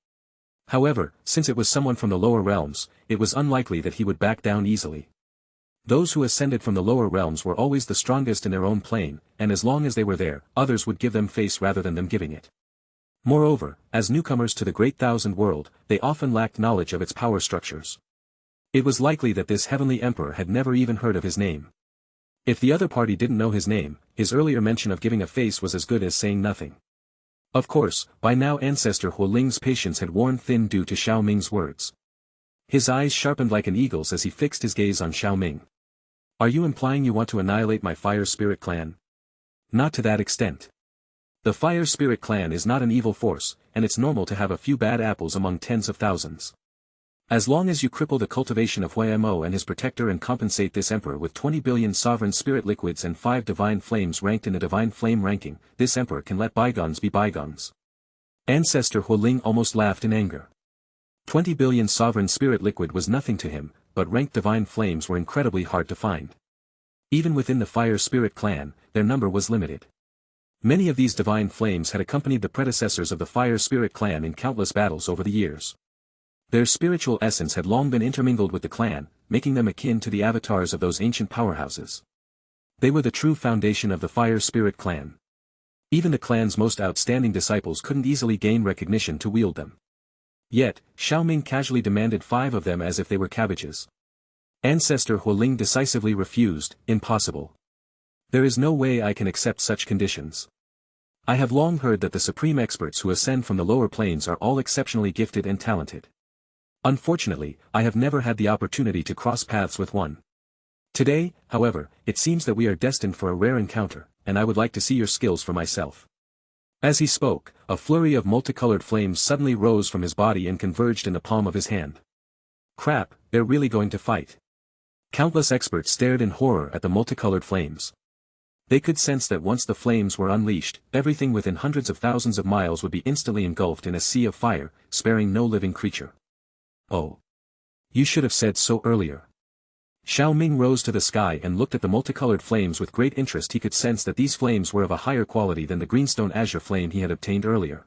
However, since it was someone from the lower realms, it was unlikely that he would back down easily. Those who ascended from the lower realms were always the strongest in their own plane, and as long as they were there, others would give them face rather than them giving it. Moreover, as newcomers to the Great Thousand World, they often lacked knowledge of its power structures. It was likely that this heavenly emperor had never even heard of his name. If the other party didn't know his name, his earlier mention of giving a face was as good as saying nothing. Of course, by now Ancestor Huoling's patience had worn thin due to Xiao Ming's words. His eyes sharpened like an eagle's as he fixed his gaze on Xiao Ming. Are you implying you want to annihilate my Fire Spirit clan? Not to that extent. The Fire Spirit clan is not an evil force, and it's normal to have a few bad apples among tens of thousands. As long as you cripple the cultivation of Huemo and his protector and compensate this emperor with 20 billion sovereign spirit liquids and 5 divine flames ranked in the divine flame ranking, this emperor can let bygones be bygones. Ancestor Huoling almost laughed in anger. 20 billion sovereign spirit liquid was nothing to him, but ranked divine flames were incredibly hard to find. Even within the Fire Spirit clan, their number was limited. Many of these divine flames had accompanied the predecessors of the Fire Spirit clan in countless battles over the years. Their spiritual essence had long been intermingled with the clan, making them akin to the avatars of those ancient powerhouses. They were the true foundation of the Fire Spirit clan. Even the clan's most outstanding disciples couldn't easily gain recognition to wield them. Yet, Xiao Ming casually demanded 5 of them as if they were cabbages. Ancestor Huoling decisively refused. Impossible. There is no way I can accept such conditions. I have long heard that the supreme experts who ascend from the lower planes are all exceptionally gifted and talented. Unfortunately, I have never had the opportunity to cross paths with one. Today, however, it seems that we are destined for a rare encounter, and I would like to see your skills for myself. As he spoke, a flurry of multicolored flames suddenly rose from his body and converged in the palm of his hand. Crap, they're really going to fight. Countless experts stared in horror at the multicolored flames. They could sense that once the flames were unleashed, everything within hundreds of thousands of miles would be instantly engulfed in a sea of fire, sparing no living creature. Oh. You should have said so earlier. Xiao Ming rose to the sky and looked at the multicolored flames with great interest. He could sense that these flames were of a higher quality than the greenstone azure flame he had obtained earlier.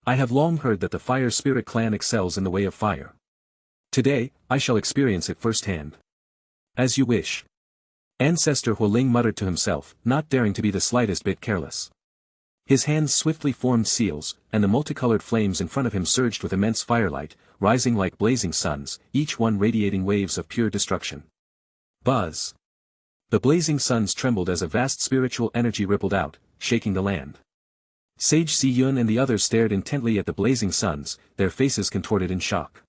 I have long heard that the Fire Spirit clan excels in the way of fire. Today, I shall experience it firsthand. As you wish. Ancestor Huoling muttered to himself, not daring to be the slightest bit careless. His hands swiftly formed seals, and the multicolored flames in front of him surged with immense firelight, rising like blazing suns, each one radiating waves of pure destruction. Buzz! The blazing suns trembled as a vast spiritual energy rippled out, shaking the land. Sage Ziyun and the others stared intently at the blazing suns, their faces contorted in shock.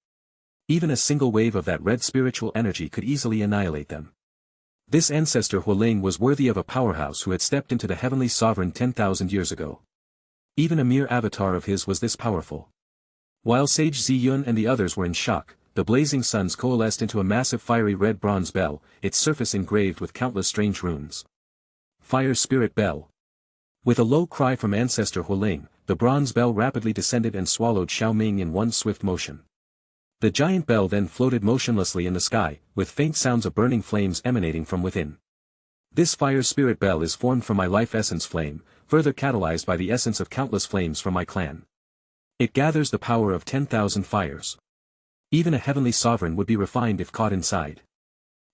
Even a single wave of that red spiritual energy could easily annihilate them. This ancestor Huoling was worthy of a powerhouse who had stepped into the heavenly sovereign 10,000 years ago. Even a mere avatar of his was this powerful. While Sage Ziyun and the others were in shock, the blazing suns coalesced into a massive fiery red bronze bell, its surface engraved with countless strange runes. Fire Spirit Bell. With a low cry from ancestor Huoling, the bronze bell rapidly descended and swallowed Xiao Ming in one swift motion. The giant bell then floated motionlessly in the sky, with faint sounds of burning flames emanating from within. This Fire Spirit Bell is formed from my life essence flame, further catalyzed by the essence of countless flames from my clan. It gathers the power of 10,000 fires. Even a heavenly sovereign would be refined if caught inside.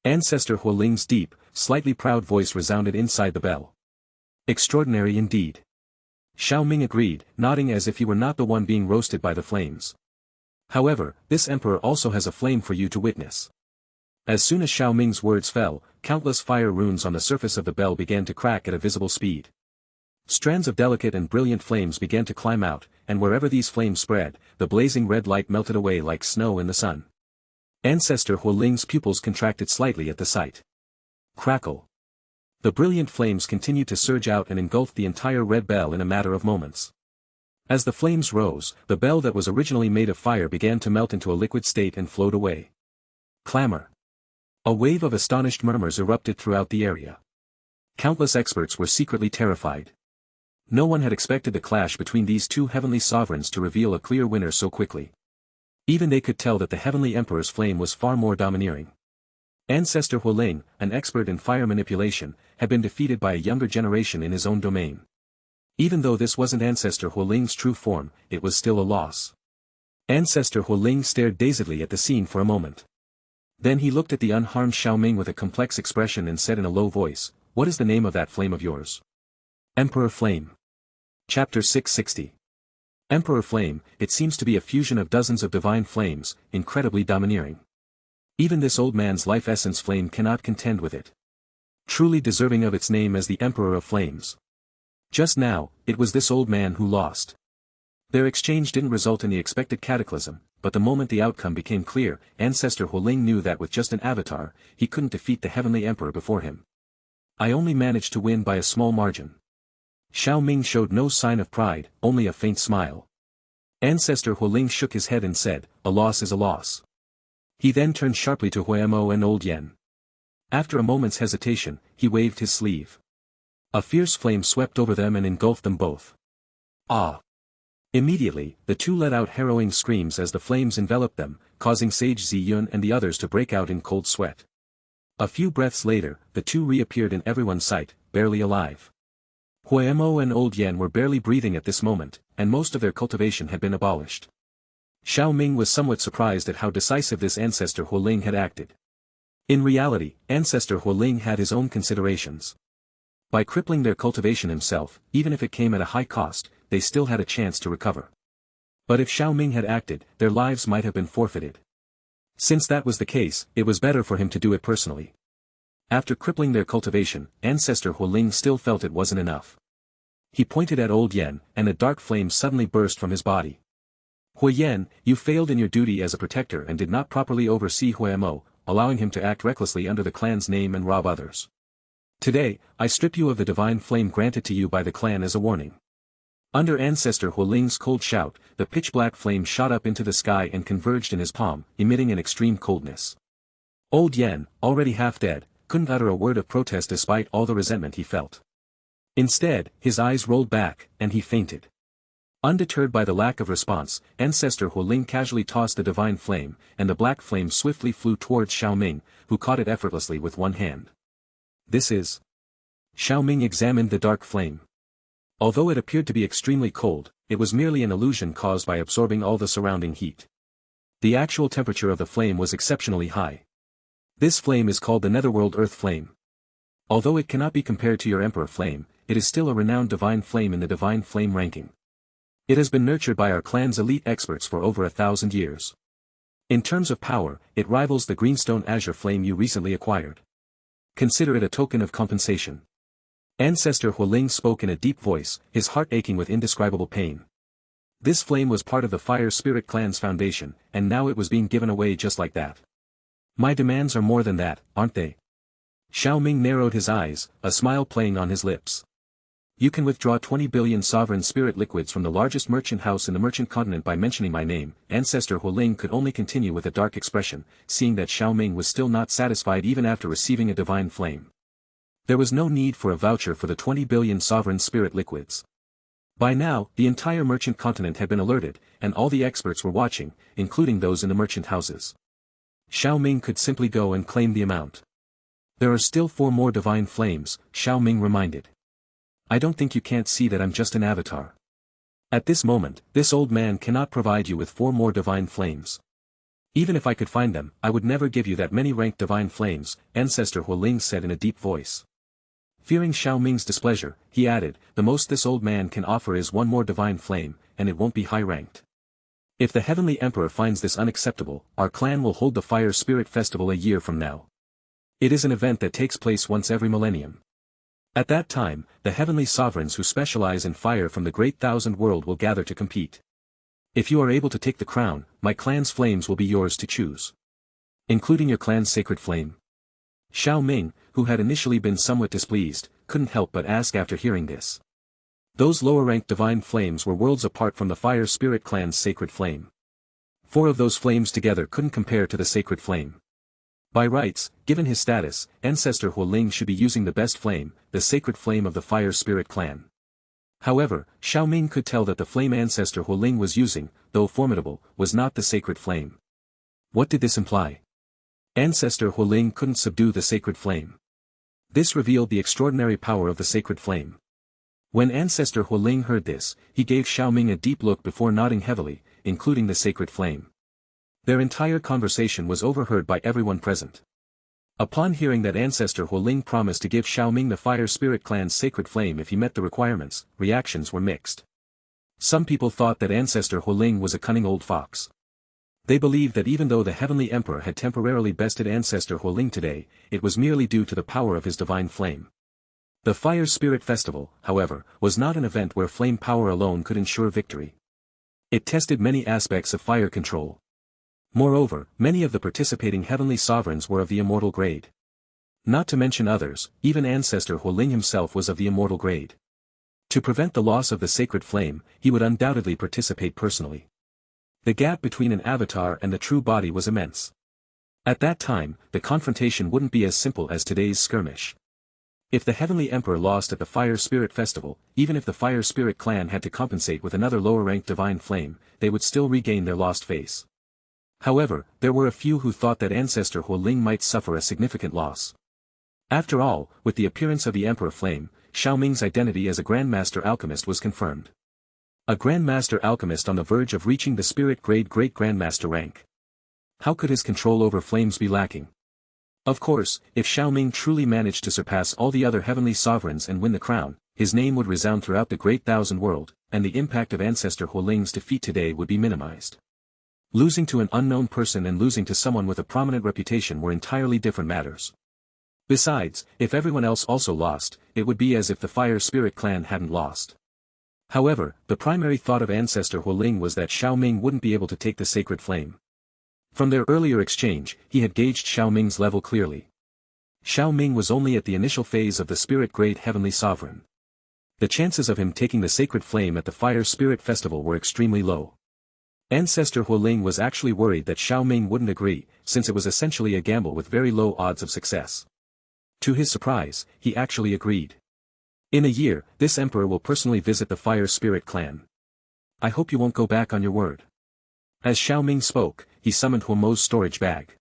Ancestor Huoling's deep, slightly proud voice resounded inside the bell. Extraordinary indeed. Xiao Ming agreed, nodding as if he were not the one being roasted by the flames. However, this emperor also has a flame for you to witness. As soon as Xiao Ming's words fell, countless fire runes on the surface of the bell began to crack at a visible speed. Strands of delicate and brilliant flames began to climb out, and wherever these flames spread, the blazing red light melted away like snow in the sun. Ancestor Huoling's pupils contracted slightly at the sight. Crackle. The brilliant flames continued to surge out and engulfed the entire red bell in a matter of moments. As the flames rose, the bell that was originally made of fire began to melt into a liquid state and float away. Clamor. A wave of astonished murmurs erupted throughout the area. Countless experts were secretly terrified. No one had expected the clash between these two heavenly sovereigns to reveal a clear winner so quickly. Even they could tell that the heavenly emperor's flame was far more domineering. Ancestor Huoling, an expert in fire manipulation, had been defeated by a younger generation in his own domain. Even though this wasn't Ancestor Huoling's true form, it was still a loss. Ancestor Huoling stared dazedly at the scene for a moment. Then he looked at the unharmed Xiao Ming with a complex expression and said in a low voice, "What is the name of that flame of yours?" Emperor Flame. Chapter 660. Emperor Flame, it seems to be a fusion of dozens of divine flames, incredibly domineering. Even this old man's life essence flame cannot contend with it. Truly deserving of its name as the Emperor of Flames. Just now, it was this old man who lost. Their exchange didn't result in the expected cataclysm, but the moment the outcome became clear, Ancestor Huoling knew that with just an avatar, he couldn't defeat the heavenly emperor before him. I only managed to win by a small margin. Xiao Ming showed no sign of pride, only a faint smile. Ancestor Huoling shook his head and said, "A loss is a loss." He then turned sharply to Huemo and Old Yen. After a moment's hesitation, he waved his sleeve. A fierce flame swept over them and engulfed them both. Ah! Immediately, the two let out harrowing screams as the flames enveloped them, causing Sage Ziyun and the others to break out in cold sweat. A few breaths later, the two reappeared in everyone's sight, barely alive. Huemo and Old Yen were barely breathing at this moment, and most of their cultivation had been abolished. Xiao Ming was somewhat surprised at how decisive this Ancestor Huoling had acted. In reality, Ancestor Huoling had his own considerations. By crippling their cultivation himself, even if it came at a high cost, they still had a chance to recover. But if Xiao Ming had acted, their lives might have been forfeited. Since that was the case, it was better for him to do it personally. After crippling their cultivation, Ancestor Huoling still felt it wasn't enough. He pointed at Old Yen, and a dark flame suddenly burst from his body. Hui Yen, you failed in your duty as a protector and did not properly oversee Huemo, allowing him to act recklessly under the clan's name and rob others. Today, I strip you of the divine flame granted to you by the clan as a warning. Under Ancestor Huoling's cold shout, the pitch-black flame shot up into the sky and converged in his palm, emitting an extreme coldness. Old Yan, already half dead, couldn't utter a word of protest despite all the resentment he felt. Instead, his eyes rolled back, and he fainted. Undeterred by the lack of response, Ancestor Huoling casually tossed the divine flame, and the black flame swiftly flew towards Xiao Ming, who caught it effortlessly with one hand. This is... Xiao Ming examined the dark flame. Although it appeared to be extremely cold, it was merely an illusion caused by absorbing all the surrounding heat. The actual temperature of the flame was exceptionally high. This flame is called the Netherworld Earth Flame. Although it cannot be compared to your Emperor Flame, it is still a renowned divine flame in the divine flame ranking. It has been nurtured by our clan's elite experts for over 1,000 years. In terms of power, it rivals the Greenstone Azure Flame you recently acquired. Consider it a token of compensation. Ancestor Huoling spoke in a deep voice, his heart aching with indescribable pain. This flame was part of the Fire Spirit Clan's foundation, and now it was being given away just like that. My demands are more than that, aren't they? Xiao Ming narrowed his eyes, a smile playing on his lips. You can withdraw 20 billion sovereign spirit liquids from the largest merchant house in the merchant continent by mentioning my name. Ancestor Huoling could only continue with a dark expression, seeing that Xiao Ming was still not satisfied even after receiving a divine flame. There was no need for a voucher for the 20 billion sovereign spirit liquids. By now, the entire merchant continent had been alerted, and all the experts were watching, including those in the merchant houses. Xiao Ming could simply go and claim the amount. There are still 4 more divine flames, Xiao Ming reminded. I don't think you can't see that I'm just an avatar. At this moment, this old man cannot provide you with 4 more divine flames. Even if I could find them, I would never give you that many ranked divine flames, Ancestor Huoling said in a deep voice. Fearing Xiao Ming's displeasure, he added, the most this old man can offer is 1 more divine flame, and it won't be high-ranked. If the Heavenly Emperor finds this unacceptable, our clan will hold the Fire Spirit Festival a year from now. It is an event that takes place once every millennium. At that time, the Heavenly Sovereigns who specialize in fire from the Great Thousand World will gather to compete. If you are able to take the crown, my clan's flames will be yours to choose. Including your clan's sacred flame. Xiao Ming, who had initially been somewhat displeased, couldn't help but ask after hearing this. Those lower-ranked divine flames were worlds apart from the Fire Spirit Clan's sacred flame. 4 of those flames together couldn't compare to the sacred flame. By rights, given his status, Ancestor Huoling should be using the best flame, the sacred flame of the Fire Spirit Clan. However, Xiao Ming could tell that the flame Ancestor Huoling was using, though formidable, was not the sacred flame. What did this imply? Ancestor Huoling couldn't subdue the sacred flame. This revealed the extraordinary power of the sacred flame. When Ancestor Huoling heard this, he gave Xiao Ming a deep look before nodding heavily, including the sacred flame. Their entire conversation was overheard by everyone present. Upon hearing that Ancestor Huoling promised to give Xiao Ming the Fire Spirit Clan's sacred flame if he met the requirements, reactions were mixed. Some people thought that Ancestor Huoling was a cunning old fox. They believed that even though the Heavenly Emperor had temporarily bested Ancestor Huoling today, it was merely due to the power of his divine flame. The Fire Spirit Festival, however, was not an event where flame power alone could ensure victory. It tested many aspects of fire control. Moreover, many of the participating heavenly sovereigns were of the immortal grade. Not to mention others, even Ancestor Huoling himself was of the immortal grade. To prevent the loss of the sacred flame, he would undoubtedly participate personally. The gap between an avatar and the true body was immense. At that time, the confrontation wouldn't be as simple as today's skirmish. If the Heavenly Emperor lost at the Fire Spirit Festival, even if the Fire Spirit Clan had to compensate with another lower-ranked divine flame, they would still regain their lost face. However, there were a few who thought that Ancestor Huoling might suffer a significant loss. After all, with the appearance of the Emperor Flame, Xiao Ming's identity as a Grandmaster Alchemist was confirmed. A Grandmaster Alchemist on the verge of reaching the Spirit Grade Great Grandmaster rank. How could his control over flames be lacking? Of course, if Xiao Ming truly managed to surpass all the other heavenly sovereigns and win the crown, his name would resound throughout the Great Thousand World, and the impact of Ancestor Huoling's defeat today would be minimized. Losing to an unknown person and losing to someone with a prominent reputation were entirely different matters. Besides, if everyone else also lost, it would be as if the Fire Spirit Clan hadn't lost. However, the primary thought of Ancestor Huoling was that Xiao Ming wouldn't be able to take the sacred flame. From their earlier exchange, he had gauged Xiao Ming's level clearly. Xiao Ming was only at the initial phase of the Spirit Grade Heavenly Sovereign. The chances of him taking the sacred flame at the Fire Spirit Festival were extremely low. Ancestor Huoling was actually worried that Xiao Ming wouldn't agree, since it was essentially a gamble with very low odds of success. To his surprise, he actually agreed. In a year, this emperor will personally visit the Fire Spirit clan. I hope you won't go back on your word. As Xiao Ming spoke, he summoned Huomo's storage bag.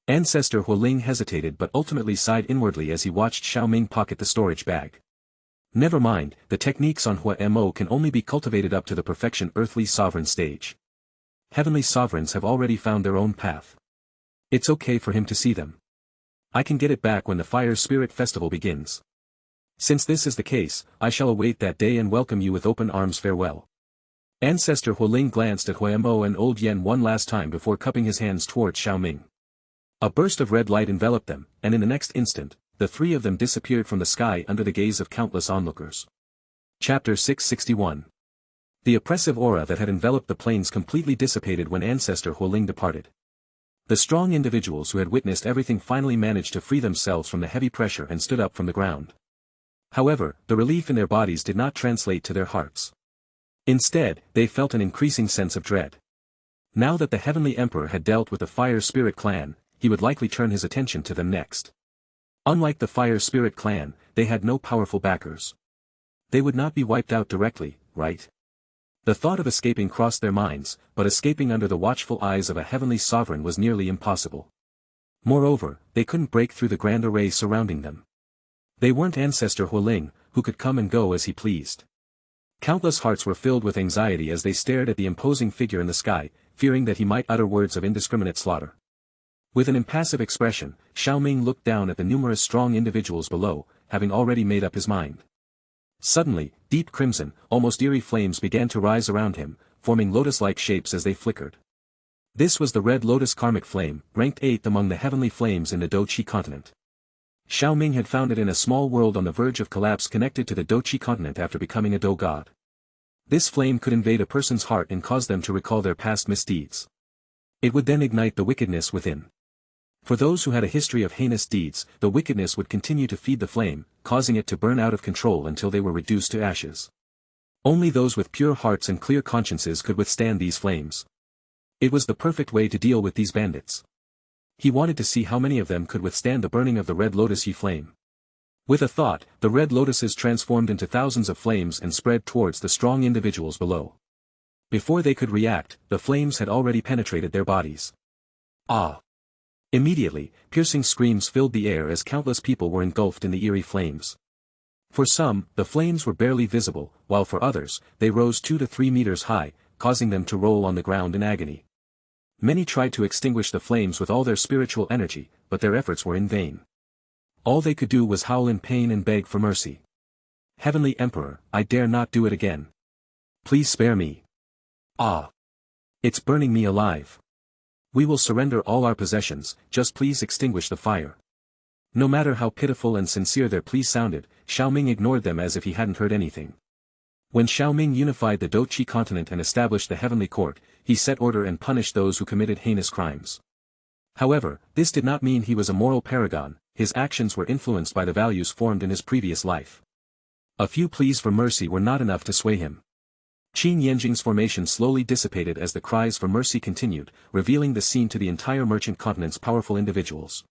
Ancestor Huoling hesitated but ultimately sighed inwardly as he watched Xiao Ming pocket the storage bag. Never mind, the techniques on Huomo can only be cultivated up to the perfection earthly sovereign stage. Heavenly sovereigns have already found their own path. It's okay for him to see them. I can get it back when the Fire Spirit Festival begins. Since this is the case, I shall await that day and welcome you with open arms. Farewell. Ancestor Huoling glanced at Huomo and Old Yen one last time before cupping his hands towards Xiao Ming. A burst of red light enveloped them, and in the next instant, the three of them disappeared from the sky under the gaze of countless onlookers. Chapter 661. The oppressive aura that had enveloped the plains completely dissipated when Ancestor Huoling departed. The strong individuals who had witnessed everything finally managed to free themselves from the heavy pressure and stood up from the ground. However, the relief in their bodies did not translate to their hearts. Instead, they felt an increasing sense of dread. Now that the Heavenly Emperor had dealt with the Fire Spirit clan, he would likely turn his attention to them next. Unlike the Fire Spirit clan, they had no powerful backers. They would not be wiped out directly, right? The thought of escaping crossed their minds, but escaping under the watchful eyes of a heavenly sovereign was nearly impossible. Moreover, they couldn't break through the grand array surrounding them. They weren't Ancestor Huoling, who could come and go as he pleased. Countless hearts were filled with anxiety as they stared at the imposing figure in the sky, fearing that he might utter words of indiscriminate slaughter. With an impassive expression, Xiao Ming looked down at the numerous strong individuals below, having already made up his mind. Suddenly, deep crimson, almost eerie flames began to rise around him, forming lotus-like shapes as they flickered. This was the Red Lotus Karmic Flame, ranked 8th among the heavenly flames in the Do-Chi continent. Xiao Ming had found it in a small world on the verge of collapse connected to the Do-Chi continent after becoming a Do-God. This flame could invade a person's heart and cause them to recall their past misdeeds. It would then ignite the wickedness within. For those who had a history of heinous deeds, the wickedness would continue to feed the flame, causing it to burn out of control until they were reduced to ashes. Only those with pure hearts and clear consciences could withstand these flames. It was the perfect way to deal with these bandits. He wanted to see how many of them could withstand the burning of the Red Lotus flame. With a thought, the Red Lotuses transformed into thousands of flames and spread towards the strong individuals below. Before they could react, the flames had already penetrated their bodies. Ah! Immediately, piercing screams filled the air as countless people were engulfed in the eerie flames. For some, the flames were barely visible, while for others, they rose 2 to 3 meters high, causing them to roll on the ground in agony. Many tried to extinguish the flames with all their spiritual energy, but their efforts were in vain. All they could do was howl in pain and beg for mercy. Heavenly Emperor, I dare not do it again. Please spare me. Ah! It's burning me alive. We will surrender all our possessions, just please extinguish the fire. No matter how pitiful and sincere their pleas sounded, Xiao Ming ignored them as if he hadn't heard anything. When Xiao Ming unified the Do-Chi continent and established the Heavenly Court, he set order and punished those who committed heinous crimes. However, this did not mean he was a moral paragon. His actions were influenced by the values formed in his previous life. A few pleas for mercy were not enough to sway him. Qin Yanjing's formation slowly dissipated as the cries for mercy continued, revealing the scene to the entire merchant continent's powerful individuals.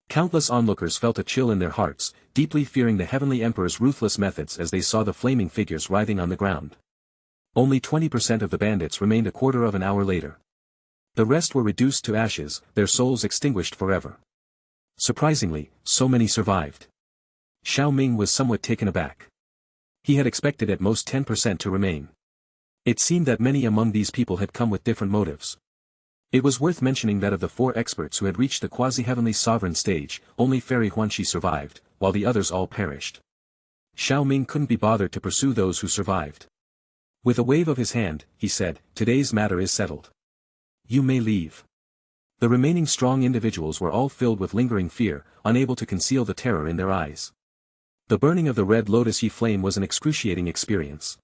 Countless onlookers felt a chill in their hearts, deeply fearing the Heavenly Emperor's ruthless methods as they saw the flaming figures writhing on the ground. Only 20% of the bandits remained a quarter of an hour later. The rest were reduced to ashes, their souls extinguished forever. Surprisingly, so many survived. Xiao Ming was somewhat taken aback. He had expected at most 10% to remain. It seemed that many among these people had come with different motives. It was worth mentioning that of the 4 experts who had reached the quasi-heavenly sovereign stage, only Fairy Huanxi survived, while the others all perished. Xiao Ming couldn't be bothered to pursue those who survived. With a wave of his hand, he said, "Today's matter is settled. You may leave." The remaining strong individuals were all filled with lingering fear, unable to conceal the terror in their eyes. The burning of the Red Lotus flame was an excruciating experience.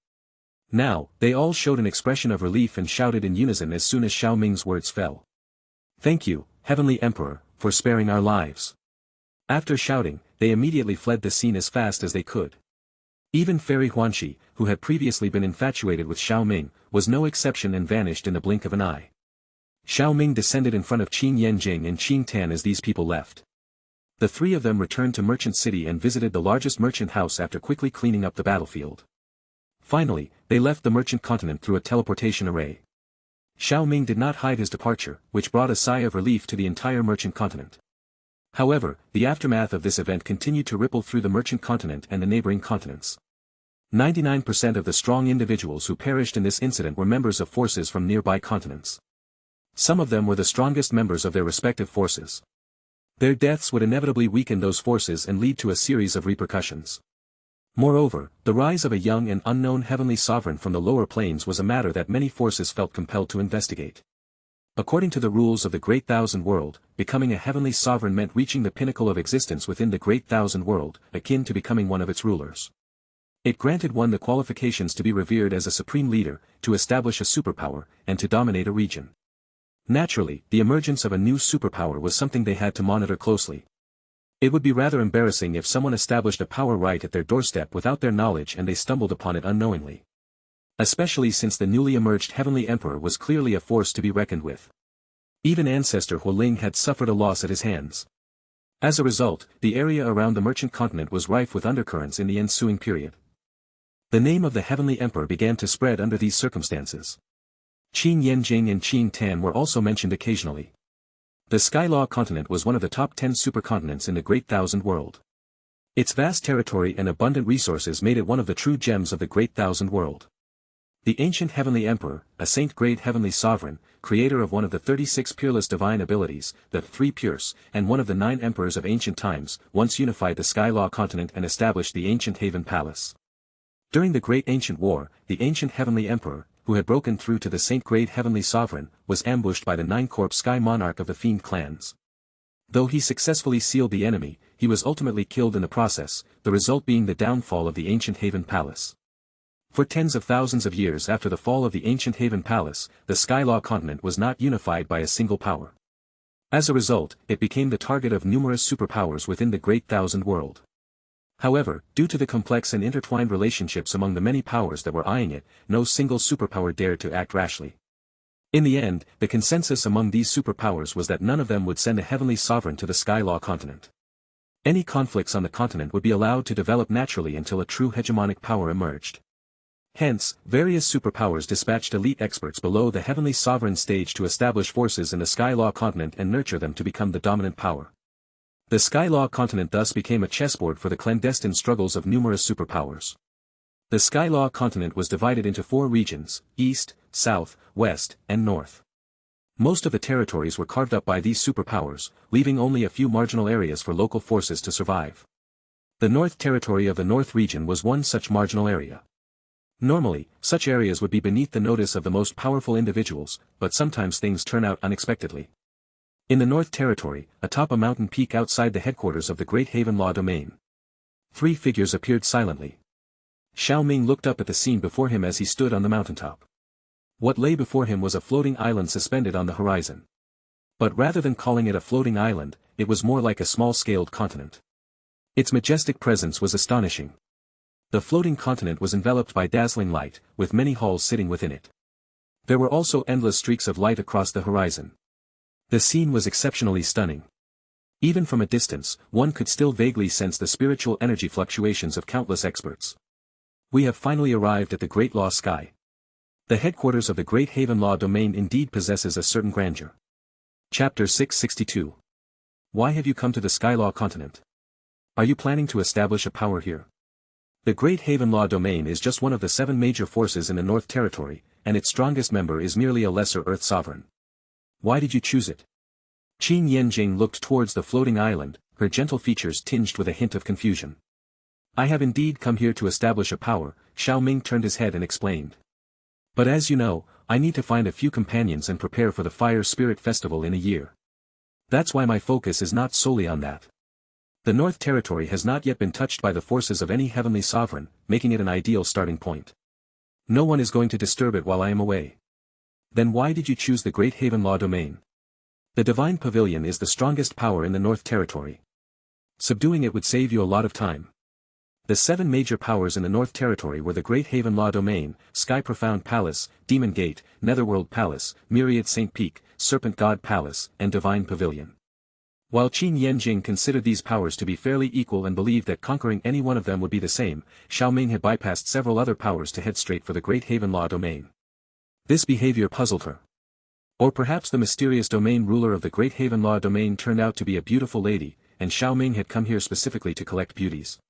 Now, they all showed an expression of relief and shouted in unison as soon as Xiao Ming's words fell. "Thank you, Heavenly Emperor, for sparing our lives." After shouting, they immediately fled the scene as fast as they could. Even Fairy Huanxi, who had previously been infatuated with Xiao Ming, was no exception and vanished in the blink of an eye. Xiao Ming descended in front of Qin Yanjing and Qin Tan as these people left. The three of them returned to Merchant City and visited the largest merchant house after quickly cleaning up the battlefield. Finally, they left the merchant continent through a teleportation array. Xiao Ming did not hide his departure, which brought a sigh of relief to the entire merchant continent. However, the aftermath of this event continued to ripple through the merchant continent and the neighboring continents. 99% of the strong individuals who perished in this incident were members of forces from nearby continents. Some of them were the strongest members of their respective forces. Their deaths would inevitably weaken those forces and lead to a series of repercussions. Moreover, the rise of a young and unknown heavenly sovereign from the lower planes was a matter that many forces felt compelled to investigate. According to the rules of the Great Thousand World, becoming a heavenly sovereign meant reaching the pinnacle of existence within the Great Thousand World, akin to becoming one of its rulers. It granted one the qualifications to be revered as a supreme leader, to establish a superpower, and to dominate a region. Naturally, the emergence of a new superpower was something they had to monitor closely. It would be rather embarrassing if someone established a power right at their doorstep without their knowledge and they stumbled upon it unknowingly. Especially since the newly emerged Heavenly Emperor was clearly a force to be reckoned with. Even Ancestor Huoling had suffered a loss at his hands. As a result, the area around the merchant continent was rife with undercurrents in the ensuing period. The name of the Heavenly Emperor began to spread under these circumstances. Qin Yanjing and Qin Tan were also mentioned occasionally. The Skylaw continent was one of the top 10 supercontinents in the Great Thousand World. Its vast territory and abundant resources made it one of the true gems of the Great Thousand World. The ancient Heavenly Emperor, a saint-grade heavenly sovereign, creator of one of the 36 peerless divine abilities, the Three Pures, and one of the 9 emperors of ancient times, once unified the Skylaw continent and established the ancient Haven Palace. During the Great Ancient War, the ancient Heavenly Emperor, who had broken through to the saint-grade heavenly sovereign, was ambushed by the 9-corp Sky Monarch of the Fiend clans. Though he successfully sealed the enemy, he was ultimately killed in the process, the result being the downfall of the ancient Haven Palace. For tens of thousands of years after the fall of the ancient Haven Palace, the Skylaw continent was not unified by a single power. As a result, it became the target of numerous superpowers within the Great Thousand World. However, due to the complex and intertwined relationships among the many powers that were eyeing it, no single superpower dared to act rashly. In the end, the consensus among these superpowers was that none of them would send a heavenly sovereign to the Skylaw continent. Any conflicts on the continent would be allowed to develop naturally until a true hegemonic power emerged. Hence, various superpowers dispatched elite experts below the heavenly sovereign stage to establish forces in the Skylaw continent and nurture them to become the dominant power. The Skylaw continent thus became a chessboard for the clandestine struggles of numerous superpowers. The Skylaw continent was divided into 4 regions: East, South, West, and North. Most of the territories were carved up by these superpowers, leaving only a few marginal areas for local forces to survive. The North Territory of the North region was one such marginal area. Normally, such areas would be beneath the notice of the most powerful individuals, but sometimes things turn out unexpectedly. In the North Territory, atop a mountain peak outside the headquarters of the Great Haven Law Domain, 3 figures appeared silently. Xiao Ming looked up at the scene before him as he stood on the mountaintop. What lay before him was a floating island suspended on the horizon. But rather than calling it a floating island, it was more like a small-scaled continent. Its majestic presence was astonishing. The floating continent was enveloped by dazzling light, with many halls sitting within it. There were also endless streaks of light across the horizon. The scene was exceptionally stunning. Even from a distance, one could still vaguely sense the spiritual energy fluctuations of countless experts. We have finally arrived at the Great Law Sky. The headquarters of the Great Haven Law Domain indeed possesses a certain grandeur. Chapter 662. Why have you come to the Skylaw continent? Are you planning to establish a power here? The Great Haven Law Domain is just one of the 7 major forces in the North Territory, and its strongest member is merely a lesser Earth sovereign. Why did you choose it? Qin Yanjing looked towards the floating island, her gentle features tinged with a hint of confusion. I have indeed come here to establish a power, Xiao Ming turned his head and explained. But as you know, I need to find a few companions and prepare for the Fire Spirit Festival in a year. That's why my focus is not solely on that. The North Territory has not yet been touched by the forces of any heavenly sovereign, making it an ideal starting point. No one is going to disturb it while I am away. Then why did you choose the Great Haven Law Domain? The Divine Pavilion is the strongest power in the North Territory. Subduing it would save you a lot of time. The 7 major powers in the North Territory were the Great Haven Law Domain, Sky Profound Palace, Demon Gate, Netherworld Palace, Myriad Saint Peak, Serpent God Palace, and Divine Pavilion. While Qin Yanjing considered these powers to be fairly equal and believed that conquering any one of them would be the same, Xiao Ming had bypassed several other powers to head straight for the Great Haven Law Domain. This behavior puzzled her. Or perhaps the mysterious domain ruler of the Great Haven Law Domain turned out to be a beautiful lady, and Xiao Ming had come here specifically to collect beauties.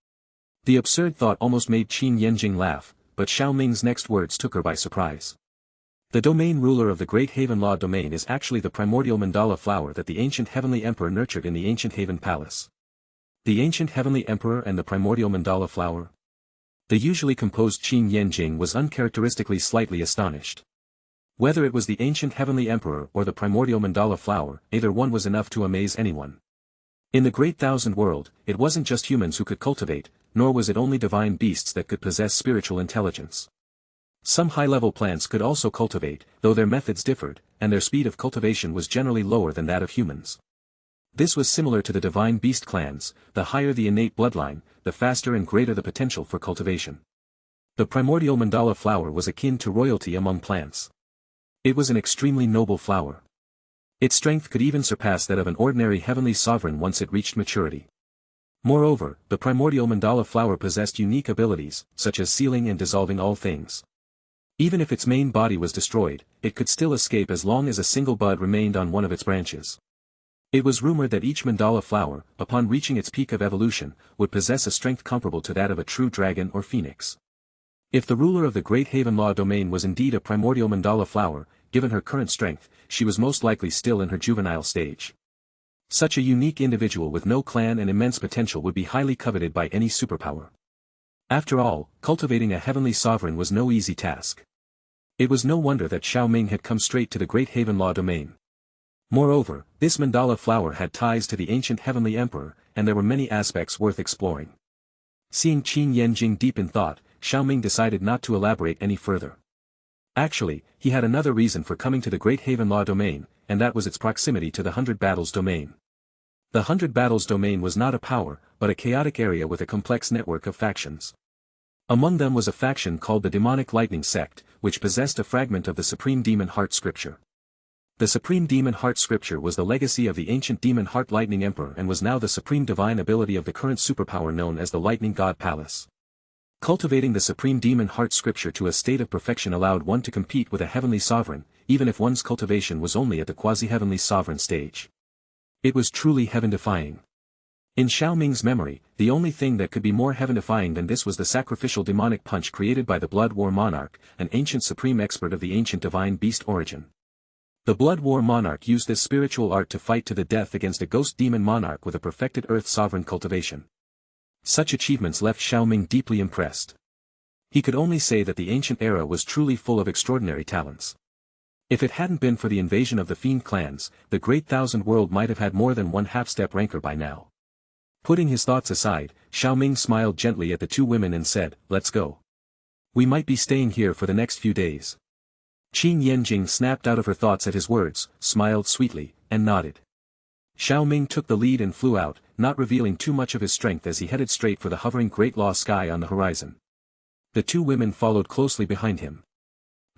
The absurd thought almost made Qin Yanjing laugh, but Xiao Ming's next words took her by surprise. The domain ruler of the Great Haven Law Domain is actually the primordial mandala flower that the ancient Heavenly Emperor nurtured in the ancient Haven Palace. The ancient Heavenly Emperor and the primordial mandala flower? The usually composed Qin Yanjing was uncharacteristically slightly astonished. Whether it was the ancient Heavenly Emperor or the primordial mandala flower, either one was enough to amaze anyone. In the Great Thousand World, it wasn't just humans who could cultivate, nor was it only divine beasts that could possess spiritual intelligence. Some high-level plants could also cultivate, though their methods differed, and their speed of cultivation was generally lower than that of humans. This was similar to the divine beast clans: the higher the innate bloodline, the faster and greater the potential for cultivation. The primordial mandala flower was akin to royalty among plants. It was an extremely noble flower. Its strength could even surpass that of an ordinary heavenly sovereign once it reached maturity. Moreover, the primordial mandala flower possessed unique abilities, such as sealing and dissolving all things. Even if its main body was destroyed, it could still escape as long as a single bud remained on one of its branches. It was rumored that each mandala flower, upon reaching its peak of evolution, would possess a strength comparable to that of a true dragon or phoenix. If the ruler of the Great Haven Law Domain was indeed a primordial mandala flower, given her current strength, she was most likely still in her juvenile stage. Such a unique individual with no clan and immense potential would be highly coveted by any superpower. After all, cultivating a heavenly sovereign was no easy task. It was no wonder that Xiao Ming had come straight to the Great Haven Law Domain. Moreover, this mandala flower had ties to the ancient Heavenly Emperor, and there were many aspects worth exploring. Seeing Qin Yanjing deep in thought, Xiao Ming decided not to elaborate any further. Actually, he had another reason for coming to the Great Haven Law Domain, and that was its proximity to the 100 Battles Domain. The 100 Battles Domain was not a power, but a chaotic area with a complex network of factions. Among them was a faction called the Demonic Lightning Sect, which possessed a fragment of the Supreme Demon Heart Scripture. The Supreme Demon Heart Scripture was the legacy of the ancient Demon Heart Lightning Emperor and was now the supreme divine ability of the current superpower known as the Lightning God Palace. Cultivating the Supreme Demon Heart Scripture to a state of perfection allowed one to compete with a heavenly sovereign, even if one's cultivation was only at the quasi-heavenly sovereign stage. It was truly heaven-defying. In Xiao Ming's memory, the only thing that could be more heaven-defying than this was the sacrificial demonic punch created by the Blood War Monarch, an ancient supreme expert of the ancient divine beast origin. The Blood War Monarch used this spiritual art to fight to the death against a ghost demon monarch with a perfected earth sovereign cultivation. Such achievements left Xiao Ming deeply impressed. He could only say that the ancient era was truly full of extraordinary talents. If it hadn't been for the invasion of the Fiend clans, the Great Thousand World might have had more than one half-step ranker by now. Putting his thoughts aside, Xiao Ming smiled gently at the two women and said, "Let's go. We might be staying here for the next few days." Qin Yanjing snapped out of her thoughts at his words, smiled sweetly, and nodded. Xiao Ming took the lead and flew out, not revealing too much of his strength as he headed straight for the hovering Great Law Sky on the horizon. The two women followed closely behind him.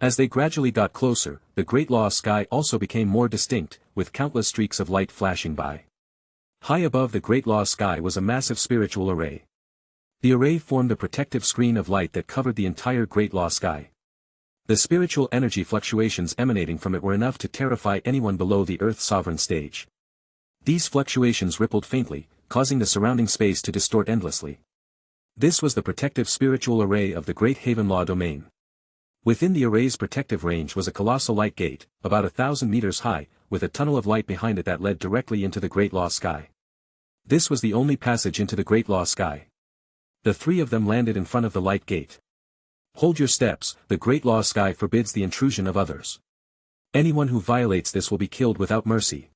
As they gradually got closer, the Great Law Sky also became more distinct, with countless streaks of light flashing by. High above the Great Law Sky was a massive spiritual array. The array formed a protective screen of light that covered the entire Great Law Sky. The spiritual energy fluctuations emanating from it were enough to terrify anyone below the Earth Sovereign stage. These fluctuations rippled faintly, causing the surrounding space to distort endlessly. This was the protective spiritual array of the Great Haven Law Domain. Within the array's protective range was a colossal light gate, about 1,000 meters high, with a tunnel of light behind it that led directly into the Great Law Sky. This was the only passage into the Great Law Sky. The three of them landed in front of the light gate. "Hold your steps, the Great Law Sky forbids the intrusion of others. Anyone who violates this will be killed without mercy."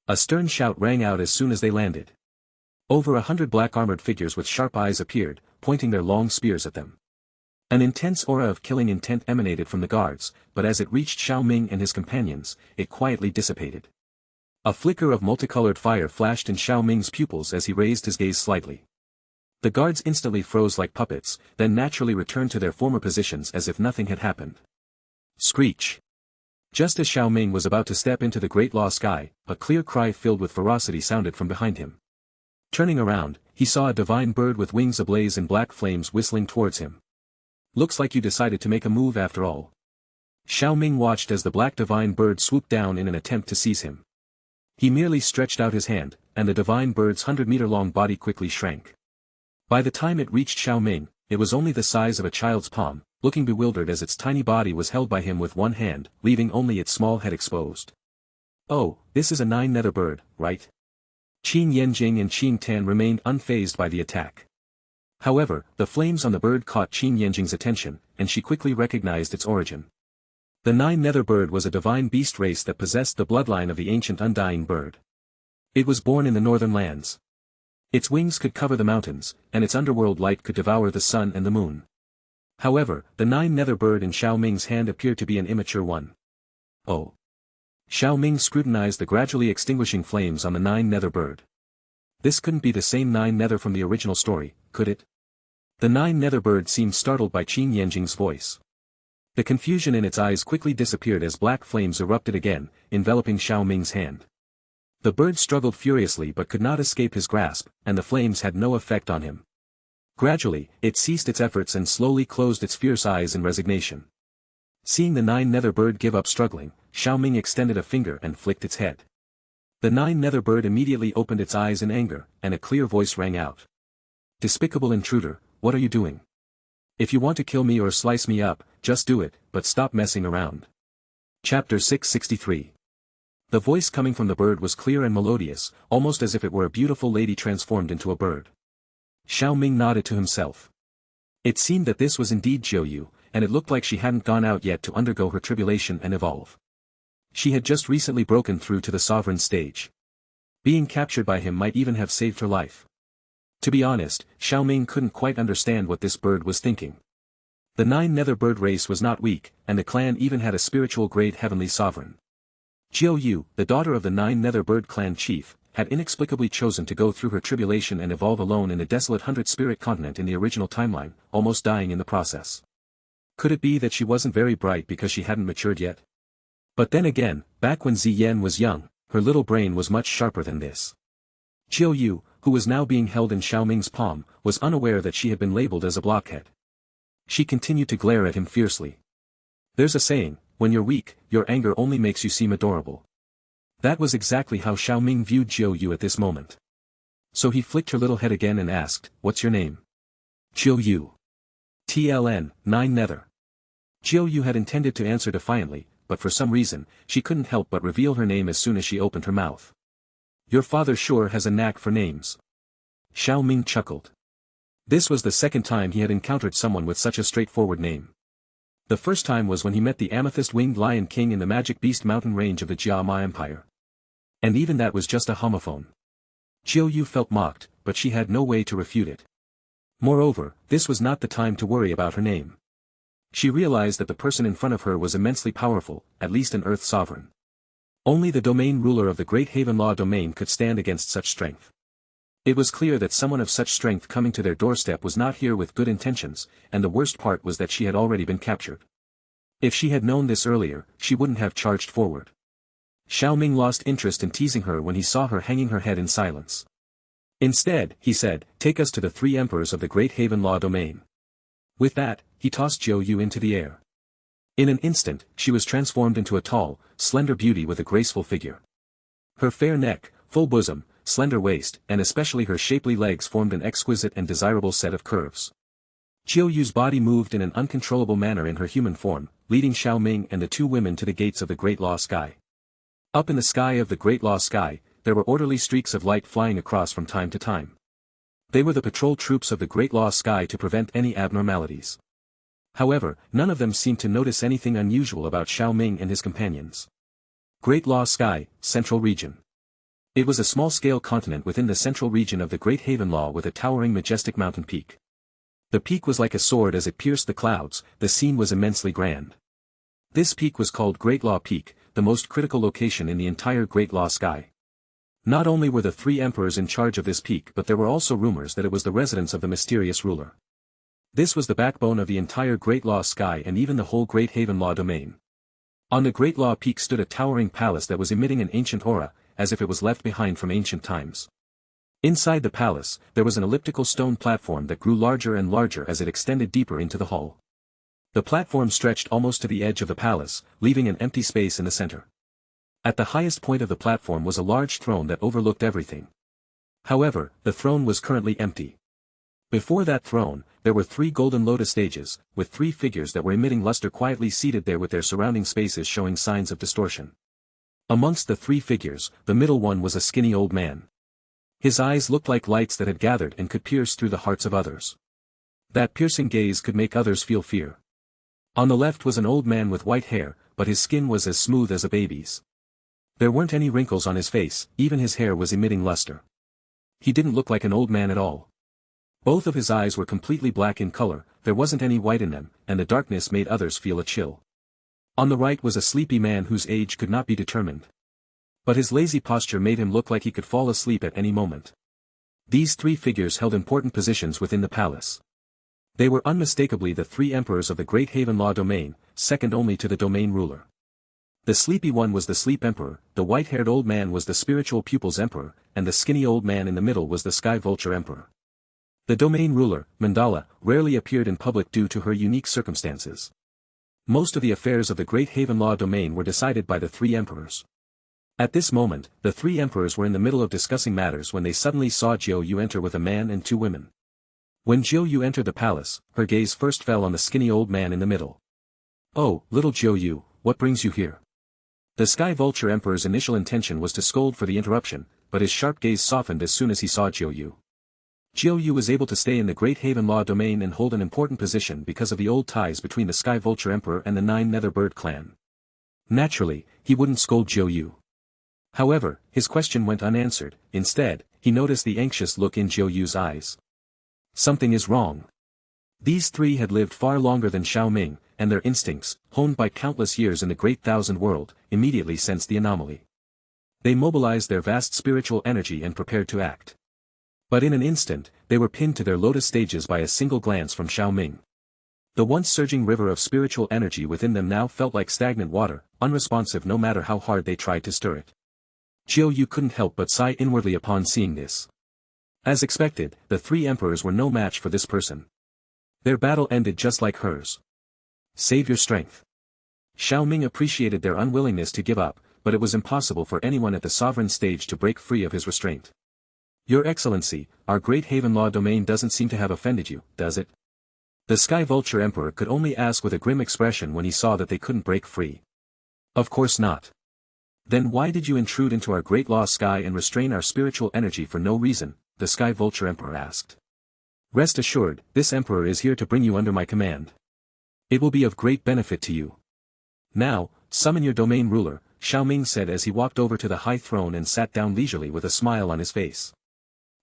A stern shout rang out as soon as they landed. Over 100 black-armored figures with sharp eyes appeared, pointing their long spears at them. An intense aura of killing intent emanated from the guards, but as it reached Xiao Ming and his companions, it quietly dissipated. A flicker of multicolored fire flashed in Xiao Ming's pupils as he raised his gaze slightly. The guards instantly froze like puppets, then naturally returned to their former positions as if nothing had happened. Screech! Just as Xiao Ming was about to step into the great law sky, a clear cry filled with ferocity sounded from behind him. Turning around, he saw a divine bird with wings ablaze and black flames whistling towards him. Looks like you decided to make a move after all. Xiao Ming watched as the black divine bird swooped down in an attempt to seize him. He merely stretched out his hand, and the divine bird's 100-meter-long body quickly shrank. By the time it reached Xiao Ming, it was only the size of a child's palm, looking bewildered as its tiny body was held by him with one hand, leaving only its small head exposed. Oh, this is a 9-nether bird, right? Qin Yanjing and Qin Tan remained unfazed by the attack. However, the flames on the bird caught Qin Yanjing's attention, and she quickly recognized its origin. The 9-nether bird was a divine beast race that possessed the bloodline of the ancient undying bird. It was born in the northern lands. Its wings could cover the mountains, and its underworld light could devour the sun and the moon. However, the 9-nether bird in Xiao Ming's hand appeared to be an immature one. Oh. Xiao Ming scrutinized the gradually extinguishing flames on the 9-nether bird. This couldn't be the same 9-nether from the original story, could it? The 9-nether bird seemed startled by Qin Yanjing's voice. The confusion in its eyes quickly disappeared as black flames erupted again, enveloping Xiao Ming's hand. The bird struggled furiously but could not escape his grasp, and the flames had no effect on him. Gradually, it ceased its efforts and slowly closed its fierce eyes in resignation. Seeing the 9-nether bird give up struggling, Xiao Ming extended a finger and flicked its head. The 9-nether bird immediately opened its eyes in anger, and a clear voice rang out. Despicable intruder, what are you doing? If you want to kill me or slice me up, just do it, but stop messing around. Chapter 663. The voice coming from the bird was clear and melodious, almost as if it were a beautiful lady transformed into a bird. Xiao Ming nodded to himself. It seemed that this was indeed Jiu Yu, and it looked like she hadn't gone out yet to undergo her tribulation and evolve. She had just recently broken through to the sovereign stage. Being captured by him might even have saved her life. To be honest, Xiao Ming couldn't quite understand what this bird was thinking. The 9-nether bird race was not weak, and the clan even had a spiritual grade heavenly sovereign. Jiu Yu, the daughter of the 9-nether bird clan chief, had inexplicably chosen to go through her tribulation and evolve alone in a desolate 100-spirit continent in the original timeline, almost dying in the process. Could it be that she wasn't very bright because she hadn't matured yet? But then again, back when Ziyan was young, her little brain was much sharper than this. Jiu Yu, who was now being held in Xiao Ming's palm, was unaware that she had been labeled as a blockhead. She continued to glare at him fiercely. There's a saying, when you're weak, your anger only makes you seem adorable. That was exactly how Xiao Ming viewed Jiu Yu at this moment. So he flicked her little head again and asked, "What's your name?" Jiu Yu. TLN, 9-nether. Jiu Yu had intended to answer defiantly, but for some reason, she couldn't help but reveal her name as soon as she opened her mouth. Your father sure has a knack for names. Xiao Ming chuckled. This was the second time he had encountered someone with such a straightforward name. The first time was when he met the amethyst-winged Lion King in the Magic Beast mountain range of the Jiama Empire. And even that was just a homophone. Jiu Yu felt mocked, but she had no way to refute it. Moreover, this was not the time to worry about her name. She realized that the person in front of her was immensely powerful, at least an Earth sovereign. Only the domain ruler of the Great Haven Law domain could stand against such strength. It was clear that someone of such strength coming to their doorstep was not here with good intentions, and the worst part was that she had already been captured. If she had known this earlier, she wouldn't have charged forward. Xiao Ming lost interest in teasing her when he saw her hanging her head in silence. Instead, he said, "Take us to the 3 emperors of the Great Haven Law domain." With that, he tossed Jiu Yu into the air. In an instant, she was transformed into a tall, slender beauty with a graceful figure. Her fair neck, full bosom, slender waist, and especially her shapely legs formed an exquisite and desirable set of curves. Jiu Yu's body moved in an uncontrollable manner in her human form, leading Xiao Ming and the 2 women to the gates of the Great Law Sky. Up in the sky of the Great Law Sky, there were orderly streaks of light flying across from time to time. They were the patrol troops of the Great Law Sky to prevent any abnormalities. However, none of them seemed to notice anything unusual about Xiao Ming and his companions. Great Law Sky, Central Region. It was a small-scale continent within the central region of the Great Haven Law with a towering majestic mountain peak. The peak was like a sword as it pierced the clouds, the scene was immensely grand. This peak was called Great Law Peak, the most critical location in the entire Great Law Sky. Not only were the three emperors in charge of this peak, but there were also rumors that it was the residence of the mysterious ruler. This was the backbone of the entire Great Law Sky and even the whole Great Haven Law domain. On the Great Law Peak stood a towering palace that was emitting an ancient aura, as if it was left behind from ancient times. Inside the palace, there was an elliptical stone platform that grew larger and larger as it extended deeper into the hall. The platform stretched almost to the edge of the palace, leaving an empty space in the center. At the highest point of the platform was a large throne that overlooked everything. However, the throne was currently empty. Before that throne, there were 3 golden lotus stages, with 3 figures that were emitting luster quietly seated there with their surrounding spaces showing signs of distortion. Amongst the 3 figures, the middle one was a skinny old man. His eyes looked like lights that had gathered and could pierce through the hearts of others. That piercing gaze could make others feel fear. On the left was an old man with white hair, but his skin was as smooth as a baby's. There weren't any wrinkles on his face, even his hair was emitting luster. He didn't look like an old man at all. Both of his eyes were completely black in color, there wasn't any white in them, and the darkness made others feel a chill. On the right was a sleepy man whose age could not be determined. But his lazy posture made him look like he could fall asleep at any moment. These 3 figures held important positions within the palace. They were unmistakably the 3 emperors of the Great Haven Law domain, second only to the domain ruler. The sleepy one was the Sleep Emperor, the white-haired old man was the Spiritual Pupils Emperor, and the skinny old man in the middle was the Sky Vulture Emperor. The domain ruler, Mandala, rarely appeared in public due to her unique circumstances. Most of the affairs of the Great Haven Law domain were decided by the 3 emperors. At this moment, the 3 emperors were in the middle of discussing matters when they suddenly saw Jiao Yu enter with a man and 2 women. When Jiao Yu entered the palace, her gaze first fell on the skinny old man in the middle. "Oh, little Jiao Yu, what brings you here?" The Sky Vulture Emperor's initial intention was to scold for the interruption, but his sharp gaze softened as soon as he saw Jiao Yu. Jiao Yu was able to stay in the Great Haven Law domain and hold an important position because of the old ties between the Sky Vulture Emperor and the 9 Nether Bird clan. Naturally, he wouldn't scold Jiao Yu. However, his question went unanswered. Instead, he noticed the anxious look in Jiao Yu's eyes. Something is wrong. These 3 had lived far longer than Xiao Ming, and their instincts, honed by countless years in the Great Thousand World, immediately sensed the anomaly. They mobilized their vast spiritual energy and prepared to act. But in an instant, they were pinned to their lotus stages by a single glance from Xiao Ming. The once surging river of spiritual energy within them now felt like stagnant water, unresponsive no matter how hard they tried to stir it. Jiao Yu couldn't help but sigh inwardly upon seeing this. As expected, the 3 emperors were no match for this person. Their battle ended just like hers. Save your strength. Xiao Ming appreciated their unwillingness to give up, but it was impossible for anyone at the sovereign stage to break free of his restraint. Your Excellency, our Great Haven Law domain doesn't seem to have offended you, does it? The Sky Vulture Emperor could only ask with a grim expression when he saw that they couldn't break free. Of course not. Then why did you intrude into our Great Law Sky and restrain our spiritual energy for no reason? The Sky Vulture Emperor asked. Rest assured, this Emperor is here to bring you under my command. It will be of great benefit to you. Now, summon your domain ruler, Xiao Ming said as he walked over to the high throne and sat down leisurely with a smile on his face.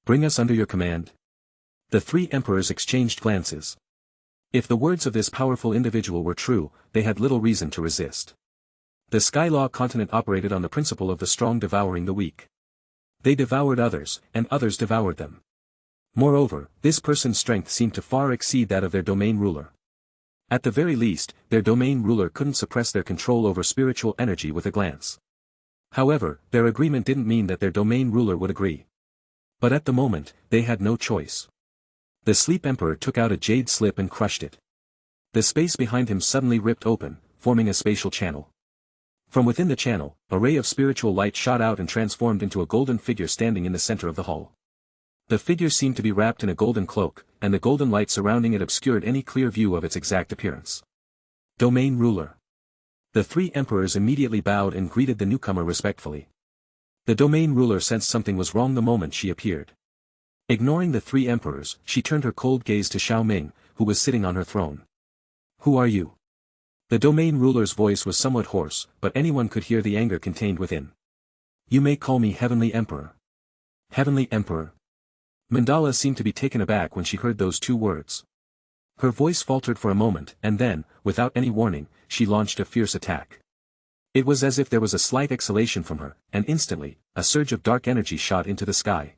Bring us under your command. The 3 emperors exchanged glances. If the words of this powerful individual were true, they had little reason to resist. The Sky Law continent operated on the principle of the strong devouring the weak. They devoured others, and others devoured them. Moreover, this person's strength seemed to far exceed that of their domain ruler. At the very least, their domain ruler couldn't suppress their control over spiritual energy with a glance. However, their agreement didn't mean that their domain ruler would agree. But at the moment, they had no choice. The Sleep Emperor took out a jade slip and crushed it. The space behind him suddenly ripped open, forming a spatial channel. From within the channel, a ray of spiritual light shot out and transformed into a golden figure standing in the center of the hall. The figure seemed to be wrapped in a golden cloak, and the golden light surrounding it obscured any clear view of its exact appearance. Domain ruler. The 3 emperors immediately bowed and greeted the newcomer respectfully. The domain ruler sensed something was wrong the moment she appeared. Ignoring the 3 emperors, she turned her cold gaze to Xiao Ming, who was sitting on her throne. Who are you? The domain ruler's voice was somewhat hoarse, but anyone could hear the anger contained within. You may call me Heavenly Emperor. Heavenly Emperor. Mandala seemed to be taken aback when she heard those 2 words. Her voice faltered for a moment, and then, without any warning, she launched a fierce attack. It was as if there was a slight exhalation from her, and instantly, a surge of dark energy shot into the sky.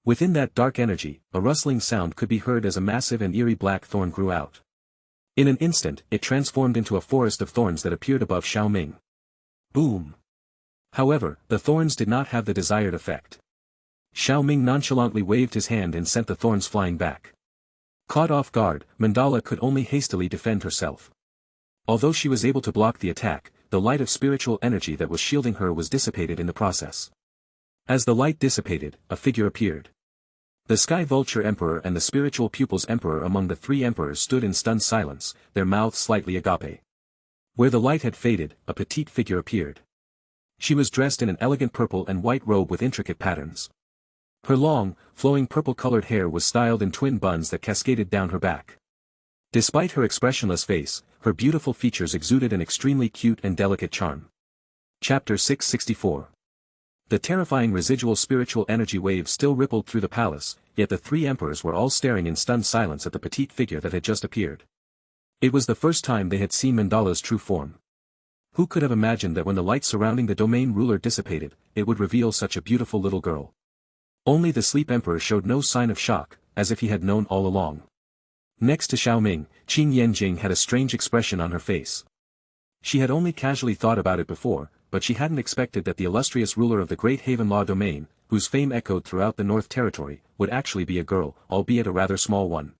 Within that dark energy, a rustling sound could be heard as a massive and eerie black thorn grew out. In an instant, it transformed into a forest of thorns that appeared above Xiao Ming. Boom! However, the thorns did not have the desired effect. Xiao Ming nonchalantly waved his hand and sent the thorns flying back. Caught off guard, Mandala could only hastily defend herself. Although she was able to block the attack, the light of spiritual energy that was shielding her was dissipated in the process. As the light dissipated, a figure appeared. The Sky Vulture Emperor and the Spiritual Pupils Emperor among the three emperors stood in stunned silence, their mouths slightly agape. Where the light had faded, a petite figure appeared. She was dressed in an elegant purple and white robe with intricate patterns. Her long, flowing purple-colored hair was styled in twin buns that cascaded down her back. Despite her expressionless face, her beautiful features exuded an extremely cute and delicate charm. Chapter 664. The terrifying residual spiritual energy wave still rippled through the palace, yet the three emperors were all staring in stunned silence at the petite figure that had just appeared. It was the first time they had seen Mandala's true form. Who could have imagined that when the light surrounding the domain ruler dissipated, it would reveal such a beautiful little girl? Only the Sleep Emperor showed no sign of shock, as if he had known all along. Next to Xiao Ming, Qin Yanjing had a strange expression on her face. She had only casually thought about it before, but she hadn't expected that the illustrious ruler of the Great Haven Law Domain, whose fame echoed throughout the North Territory, would actually be a girl, albeit a rather small one.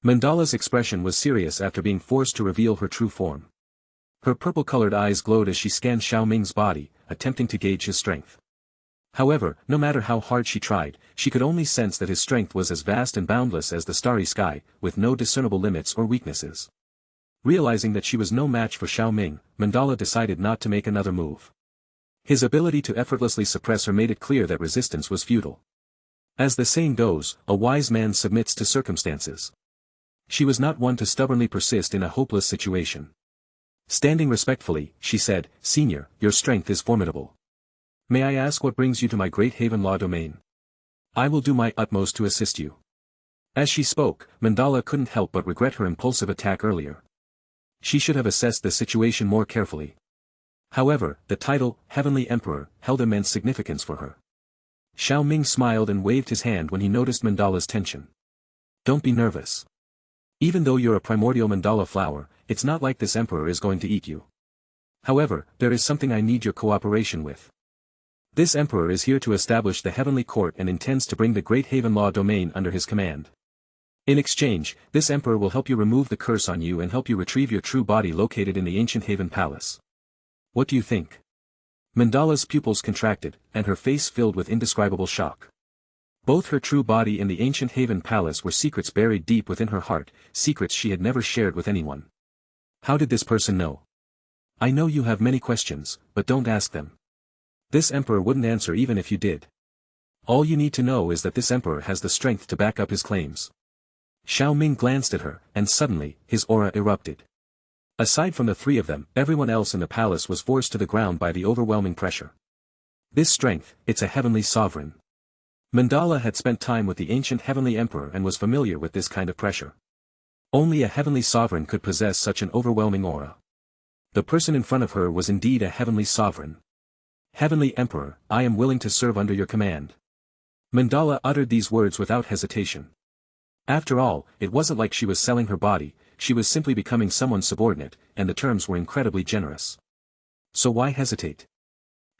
Mandala's expression was serious after being forced to reveal her true form. Her purple-colored eyes glowed as she scanned Xiao Ming's body, attempting to gauge his strength. However, no matter how hard she tried, she could only sense that his strength was as vast and boundless as the starry sky, with no discernible limits or weaknesses. Realizing that she was no match for Xiao Ming, Mandala decided not to make another move. His ability to effortlessly suppress her made it clear that resistance was futile. As the saying goes, a wise man submits to circumstances. She was not one to stubbornly persist in a hopeless situation. Standing respectfully, she said, "Senior, your strength is formidable. May I ask what brings you to my Great Haven Law Domain? I will do my utmost to assist you." As she spoke, Mandala couldn't help but regret her impulsive attack earlier. She should have assessed the situation more carefully. However, the title, Heavenly Emperor, held immense significance for her. Xiao Ming smiled and waved his hand when he noticed Mandala's tension. "Don't be nervous. Even though you're a primordial Mandala flower, it's not like this emperor is going to eat you. However, there is something I need your cooperation with. This emperor is here to establish the Heavenly Court and intends to bring the Great Haven Law Domain under his command. In exchange, this emperor will help you remove the curse on you and help you retrieve your true body located in the ancient Haven Palace. What do you think?" Mandala's pupils contracted, and her face filled with indescribable shock. Both her true body and the ancient Haven Palace were secrets buried deep within her heart, secrets she had never shared with anyone. How did this person know? "I know you have many questions, but don't ask them. This emperor wouldn't answer even if you did. All you need to know is that this emperor has the strength to back up his claims." Xiao Ming glanced at her, and suddenly, his aura erupted. Aside from the three of them, everyone else in the palace was forced to the ground by the overwhelming pressure. This strength, it's a heavenly sovereign. Mandala had spent time with the ancient heavenly emperor and was familiar with this kind of pressure. Only a heavenly sovereign could possess such an overwhelming aura. The person in front of her was indeed a heavenly sovereign. "Heavenly Emperor, I am willing to serve under your command." Mandala uttered these words without hesitation. After all, it wasn't like she was selling her body, she was simply becoming someone's subordinate, and the terms were incredibly generous. So why hesitate?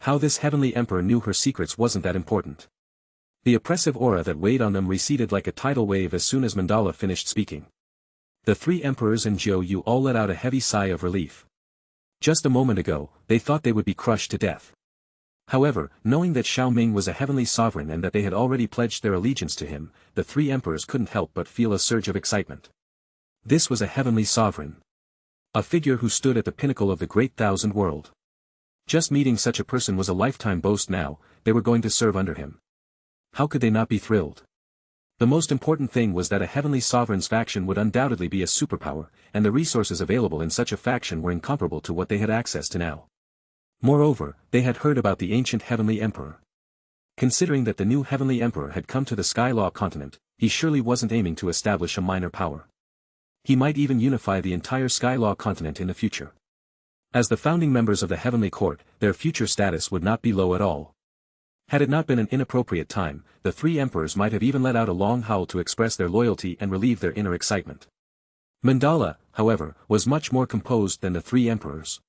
How this heavenly emperor knew her secrets wasn't that important. The oppressive aura that weighed on them receded like a tidal wave as soon as Mandala finished speaking. The three emperors and Zhou Yu all let out a heavy sigh of relief. Just a moment ago, they thought they would be crushed to death. However, knowing that Xiao Ming was a heavenly sovereign and that they had already pledged their allegiance to him, the three emperors couldn't help but feel a surge of excitement. This was a heavenly sovereign. A figure who stood at the pinnacle of the great thousand world. Just meeting such a person was a lifetime boast now, they were going to serve under him. How could they not be thrilled? The most important thing was that a heavenly sovereign's faction would undoubtedly be a superpower, and the resources available in such a faction were incomparable to what they had access to now. Moreover, they had heard about the ancient Heavenly Emperor. Considering that the new Heavenly Emperor had come to the Skylaw continent, he surely wasn't aiming to establish a minor power. He might even unify the entire Skylaw continent in the future. As the founding members of the Heavenly Court, their future status would not be low at all. Had it not been an inappropriate time, the three emperors might have even let out a long howl to express their loyalty and relieve their inner excitement. Mandala, however, was much more composed than the three emperors.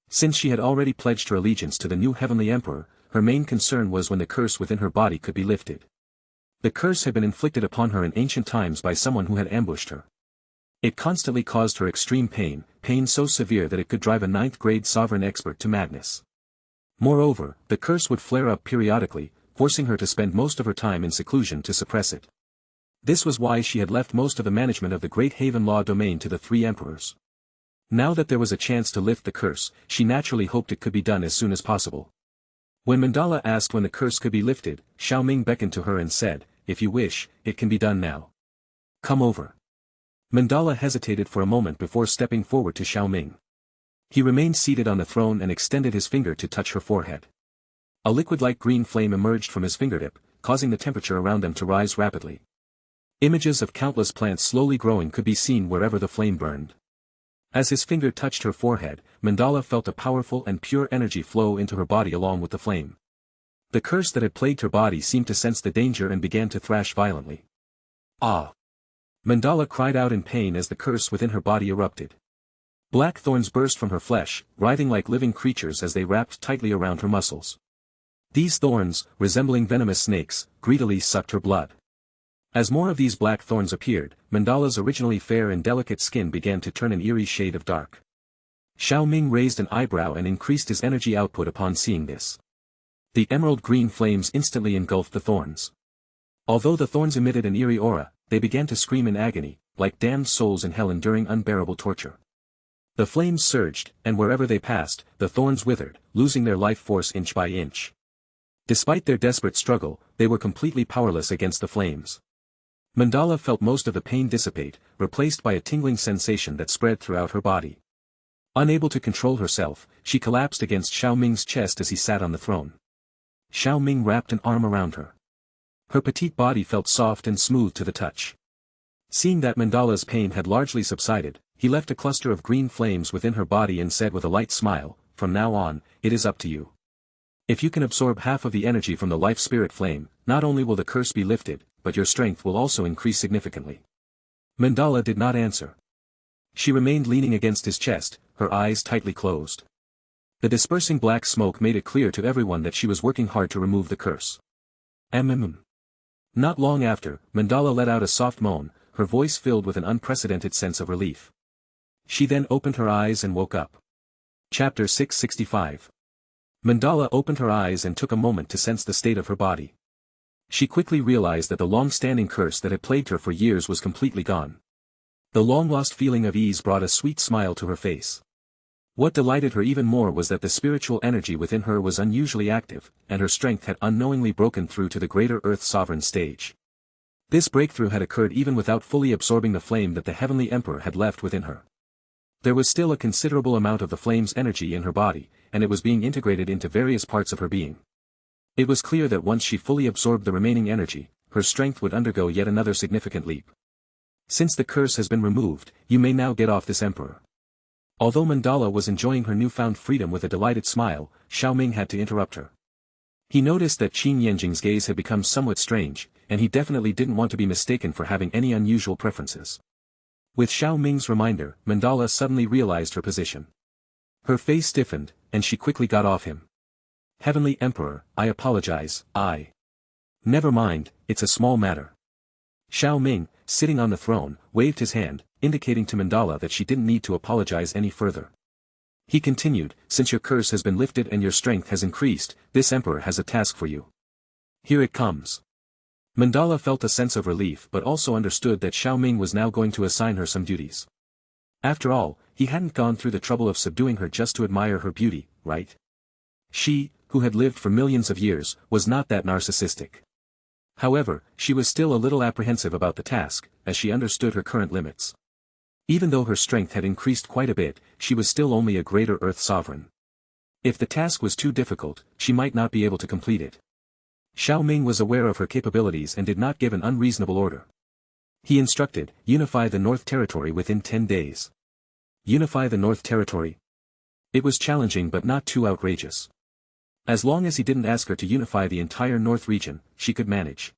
Since she had already pledged her allegiance to the new Heavenly Emperor, her main concern was when the curse within her body could be lifted. The curse had been inflicted upon her in ancient times by someone who had ambushed her. It constantly caused her extreme pain so severe that it could drive a 9th-grade sovereign expert to madness. Moreover, the curse would flare up periodically, forcing her to spend most of her time in seclusion to suppress it. This was why she had left most of the management of the Great Haven Law domain to the three emperors. Now that there was a chance to lift the curse, she naturally hoped it could be done as soon as possible. When Mandala asked when the curse could be lifted, Xiao Ming beckoned to her and said, "If you wish, it can be done now. Come over." Mandala hesitated for a moment before stepping forward to Xiao Ming. He remained seated on the throne and extended his finger to touch her forehead. A liquid-like green flame emerged from his fingertip, causing the temperature around them to rise rapidly. Images of countless plants slowly growing could be seen wherever the flame burned. As his finger touched her forehead, Mandala felt a powerful and pure energy flow into her body along with the flame. The curse that had plagued her body seemed to sense the danger and began to thrash violently. "Ah!" Mandala cried out in pain as the curse within her body erupted. Black thorns burst from her flesh, writhing like living creatures as they wrapped tightly around her muscles. These thorns, resembling venomous snakes, greedily sucked her blood. As more of these black thorns appeared, Mandala's originally fair and delicate skin began to turn an eerie shade of dark. Xiao Ming raised an eyebrow and increased his energy output upon seeing this. The emerald green flames instantly engulfed the thorns. Although the thorns emitted an eerie aura, they began to scream in agony, like damned souls in hell enduring unbearable torture. The flames surged, and wherever they passed, the thorns withered, losing their life force inch by inch. Despite their desperate struggle, they were completely powerless against the flames. Mandala felt most of the pain dissipate, replaced by a tingling sensation that spread throughout her body. Unable to control herself, she collapsed against Xiao Ming's chest as he sat on the throne. Xiao Ming wrapped an arm around her. Her petite body felt soft and smooth to the touch. Seeing that Mandala's pain had largely subsided, he left a cluster of green flames within her body and said with a light smile, "From now on, it is up to you. If you can absorb half of the energy from the life spirit flame, not only will the curse be lifted, but your strength will also increase significantly." Mandala did not answer. She remained leaning against his chest, her eyes tightly closed. The dispersing black smoke made it clear to everyone that she was working hard to remove the curse. Not long after, Mandala let out a soft moan, her voice filled with an unprecedented sense of relief. She then opened her eyes and woke up. Chapter 665. Mandala opened her eyes and took a moment to sense the state of her body. She quickly realized that the long-standing curse that had plagued her for years was completely gone. The long-lost feeling of ease brought a sweet smile to her face. What delighted her even more was that the spiritual energy within her was unusually active, and her strength had unknowingly broken through to the greater Earth Sovereign stage. This breakthrough had occurred even without fully absorbing the flame that the Heavenly Emperor had left within her. There was still a considerable amount of the flame's energy in her body, and it was being integrated into various parts of her being. It was clear that once she fully absorbed the remaining energy, her strength would undergo yet another significant leap. "Since the curse has been removed, you may now get off this emperor." Although Mandala was enjoying her newfound freedom with a delighted smile, Xiao Ming had to interrupt her. He noticed that Qin Yanjing's gaze had become somewhat strange, and he definitely didn't want to be mistaken for having any unusual preferences. With Xiao Ming's reminder, Mandala suddenly realized her position. Her face stiffened, and she quickly got off him. "Heavenly Emperor, I apologize, Never mind, it's a small matter." Xiao Ming, sitting on the throne, waved his hand, indicating to Mandala that she didn't need to apologize any further. He continued, "Since your curse has been lifted and your strength has increased, this emperor has a task for you. Here it comes." Mandala felt a sense of relief but also understood that Xiao Ming was now going to assign her some duties. After all, he hadn't gone through the trouble of subduing her just to admire her beauty, right? She, who had lived for millions of years, was not that narcissistic. However, she was still a little apprehensive about the task, as she understood her current limits. Even though her strength had increased quite a bit, she was still only a greater Earth sovereign. If the task was too difficult, she might not be able to complete it. Xiao Ming was aware of her capabilities and did not give an unreasonable order. He instructed, "Unify the North Territory within 10 days. Unify the North Territory?" It was challenging but not too outrageous. As long as he didn't ask her to unify the entire North region, she could manage.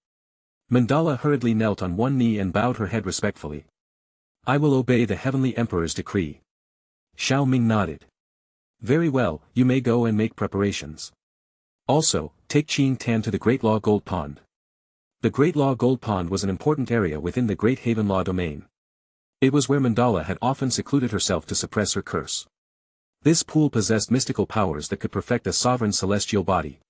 Mandala hurriedly knelt on one knee and bowed her head respectfully. I will obey the Heavenly Emperor's decree. Xiao Ming nodded. Very well, you may go and make preparations. Also, take Qing Tan to the Great Law Gold Pond. The Great Law Gold Pond was an important area within the Great Haven Law domain. It was where Mandala had often secluded herself to suppress her curse. This pool possessed mystical powers that could perfect a sovereign celestial body.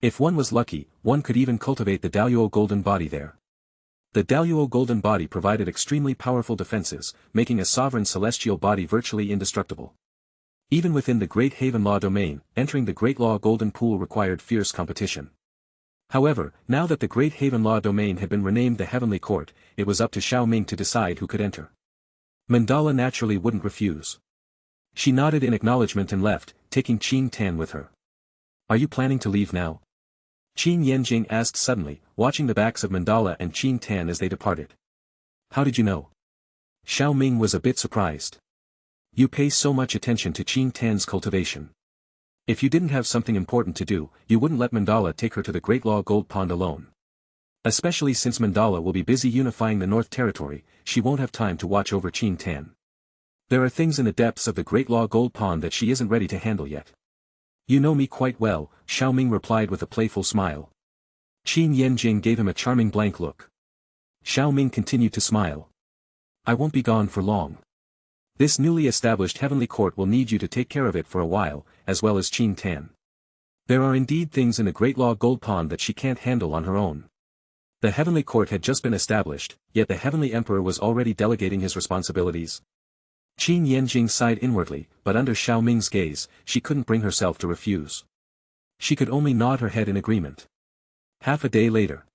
If one was lucky, one could even cultivate the Daluo golden body there. The Daluo golden body provided extremely powerful defenses, making a sovereign celestial body virtually indestructible. Even within the Great Haven Law domain, entering the Great Law Golden Pool required fierce competition. However, now that the Great Haven Law domain had been renamed the Heavenly Court, it was up to Xiao Ming to decide who could enter. Mandala naturally wouldn't refuse. She nodded in acknowledgement and left, taking Qing Tan with her. Are you planning to leave now? Qin Yanjing asked suddenly, watching the backs of Mandala and Qing Tan as they departed. How did you know? Xiao Ming was a bit surprised. You pay so much attention to Qing Tan's cultivation. If you didn't have something important to do, you wouldn't let Mandala take her to the Great Law Gold Pond alone. Especially since Mandala will be busy unifying the North Territory, she won't have time to watch over Qing Tan. There are things in the depths of the Great Law Gold Pond that she isn't ready to handle yet. You know me quite well, Xiao Ming replied with a playful smile. Qin Yanjing gave him a charming blank look. Xiao Ming continued to smile. I won't be gone for long. This newly established Heavenly Court will need you to take care of it for a while, as well as Qing Tan. There are indeed things in the Great Law Gold Pond that she can't handle on her own. The Heavenly Court had just been established, yet the Heavenly Emperor was already delegating his responsibilities. Qin Yanjing sighed inwardly, but under Xiao Ming's gaze, she couldn't bring herself to refuse. She could only nod her head in agreement. Half a day later.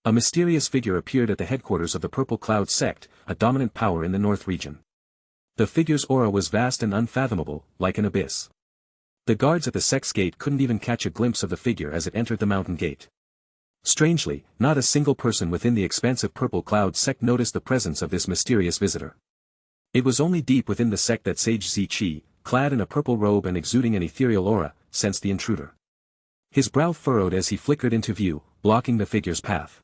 A mysterious figure appeared at the headquarters of the Purple Cloud sect, a dominant power in the North region. The figure's aura was vast and unfathomable, like an abyss. The guards at the sect's gate couldn't even catch a glimpse of the figure as it entered the mountain gate. Strangely, not a single person within the expansive Purple Cloud sect noticed the presence of this mysterious visitor. It was only deep within the sect that Sage Ziqi, clad in a purple robe and exuding an ethereal aura, sensed the intruder. His brow furrowed as he flickered into view, blocking the figure's path.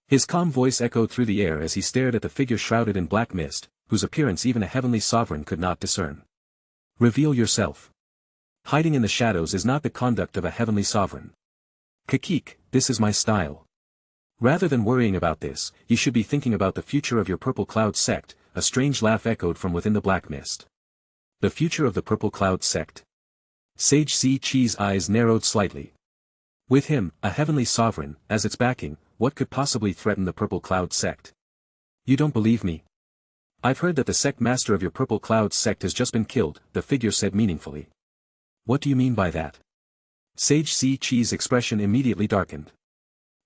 His calm voice echoed through the air as he stared at the figure shrouded in black mist, whose appearance even a heavenly sovereign could not discern. Reveal yourself. Hiding in the shadows is not the conduct of a heavenly sovereign. Kakik, this is my style. Rather than worrying about this, you should be thinking about the future of your Purple Cloud sect. A strange laugh echoed from within the black mist. The future of the Purple Cloud sect. Sage Ziqi's eyes narrowed slightly. With him, a heavenly sovereign, as its backing, what could possibly threaten the Purple Cloud sect? You don't believe me? I've heard that the sect master of your Purple Cloud sect has just been killed, the figure said meaningfully. What do you mean by that? Sage Ziqi's expression immediately darkened.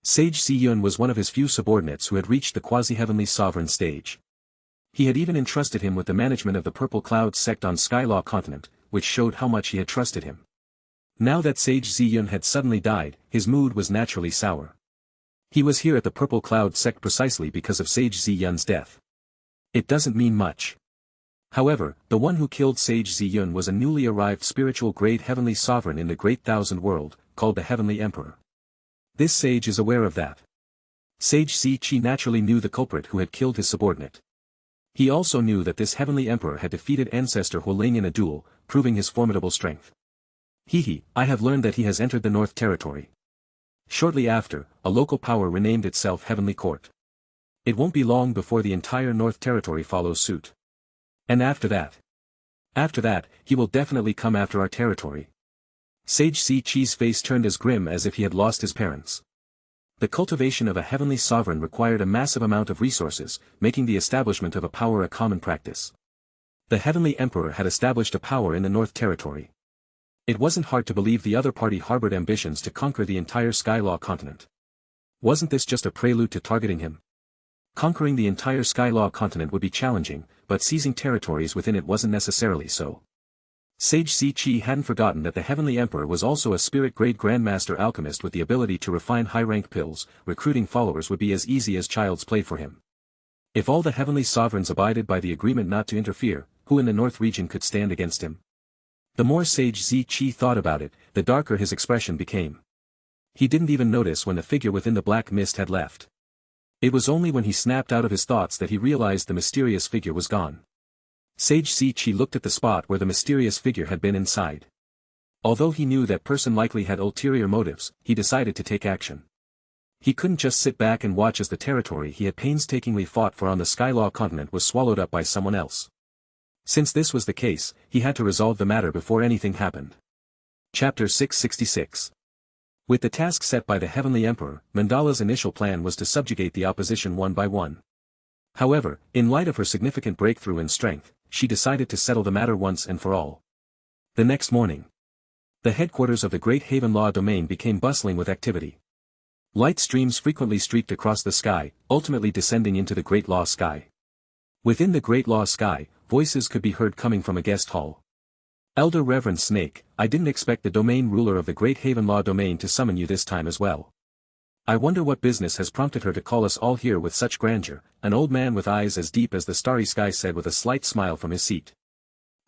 Sage Ziyun was one of his few subordinates who had reached the quasi-heavenly sovereign stage. He had even entrusted him with the management of the Purple Cloud sect on Skylaw Continent, which showed how much he had trusted him. Now that Sage Ziyun had suddenly died, his mood was naturally sour. He was here at the Purple Cloud sect precisely because of Sage Ziyun's death. It doesn't mean much. However, the one who killed Sage Ziyun was a newly arrived spiritual grade heavenly sovereign in the Great Thousand World, called the Heavenly Emperor. This sage is aware of that. Sage Ziqi naturally knew the culprit who had killed his subordinate. He also knew that this Heavenly Emperor had defeated Ancestor Huling in a duel, proving his formidable strength. I have learned that he has entered the North Territory. Shortly after, a local power renamed itself Heavenly Court. It won't be long before the entire North Territory follows suit. And after that, he will definitely come after our territory. Sage Ziqi's face turned as grim as if he had lost his parents. The cultivation of a heavenly sovereign required a massive amount of resources, making the establishment of a power a common practice. The Heavenly Emperor had established a power in the North Territory. It wasn't hard to believe the other party harbored ambitions to conquer the entire Skylaw continent. Wasn't this just a prelude to targeting him? Conquering the entire Skylaw continent would be challenging, but seizing territories within it wasn't necessarily so. Sage Ziqi hadn't forgotten that the Heavenly Emperor was also a spirit-grade Grandmaster alchemist with the ability to refine high-rank pills. Recruiting followers would be as easy as child's play for him. If all the Heavenly Sovereigns abided by the agreement not to interfere, who in the North region could stand against him? The more Sage Ziqi thought about it, the darker his expression became. He didn't even notice when the figure within the black mist had left. It was only when he snapped out of his thoughts that he realized the mysterious figure was gone. Sage Ziqi looked at the spot where the mysterious figure had been inside. Although he knew that person likely had ulterior motives, he decided to take action. He couldn't just sit back and watch as the territory he had painstakingly fought for on the Skylaw continent was swallowed up by someone else. Since this was the case, he had to resolve the matter before anything happened. Chapter 666. With the task set by the Heavenly Emperor, Mandala's initial plan was to subjugate the opposition one by one. However, in light of her significant breakthrough in strength, she decided to settle the matter once and for all. The next morning, the headquarters of the Great Haven Law Domain became bustling with activity. Light streams frequently streaked across the sky, ultimately descending into the Great Law Sky. Within the Great Law Sky, voices could be heard coming from a guest hall. Elder Reverend Snake, I didn't expect the domain ruler of the Great Haven Law Domain to summon you this time as well. I wonder what business has prompted her to call us all here with such grandeur, an old man with eyes as deep as the starry sky said with a slight smile from his seat.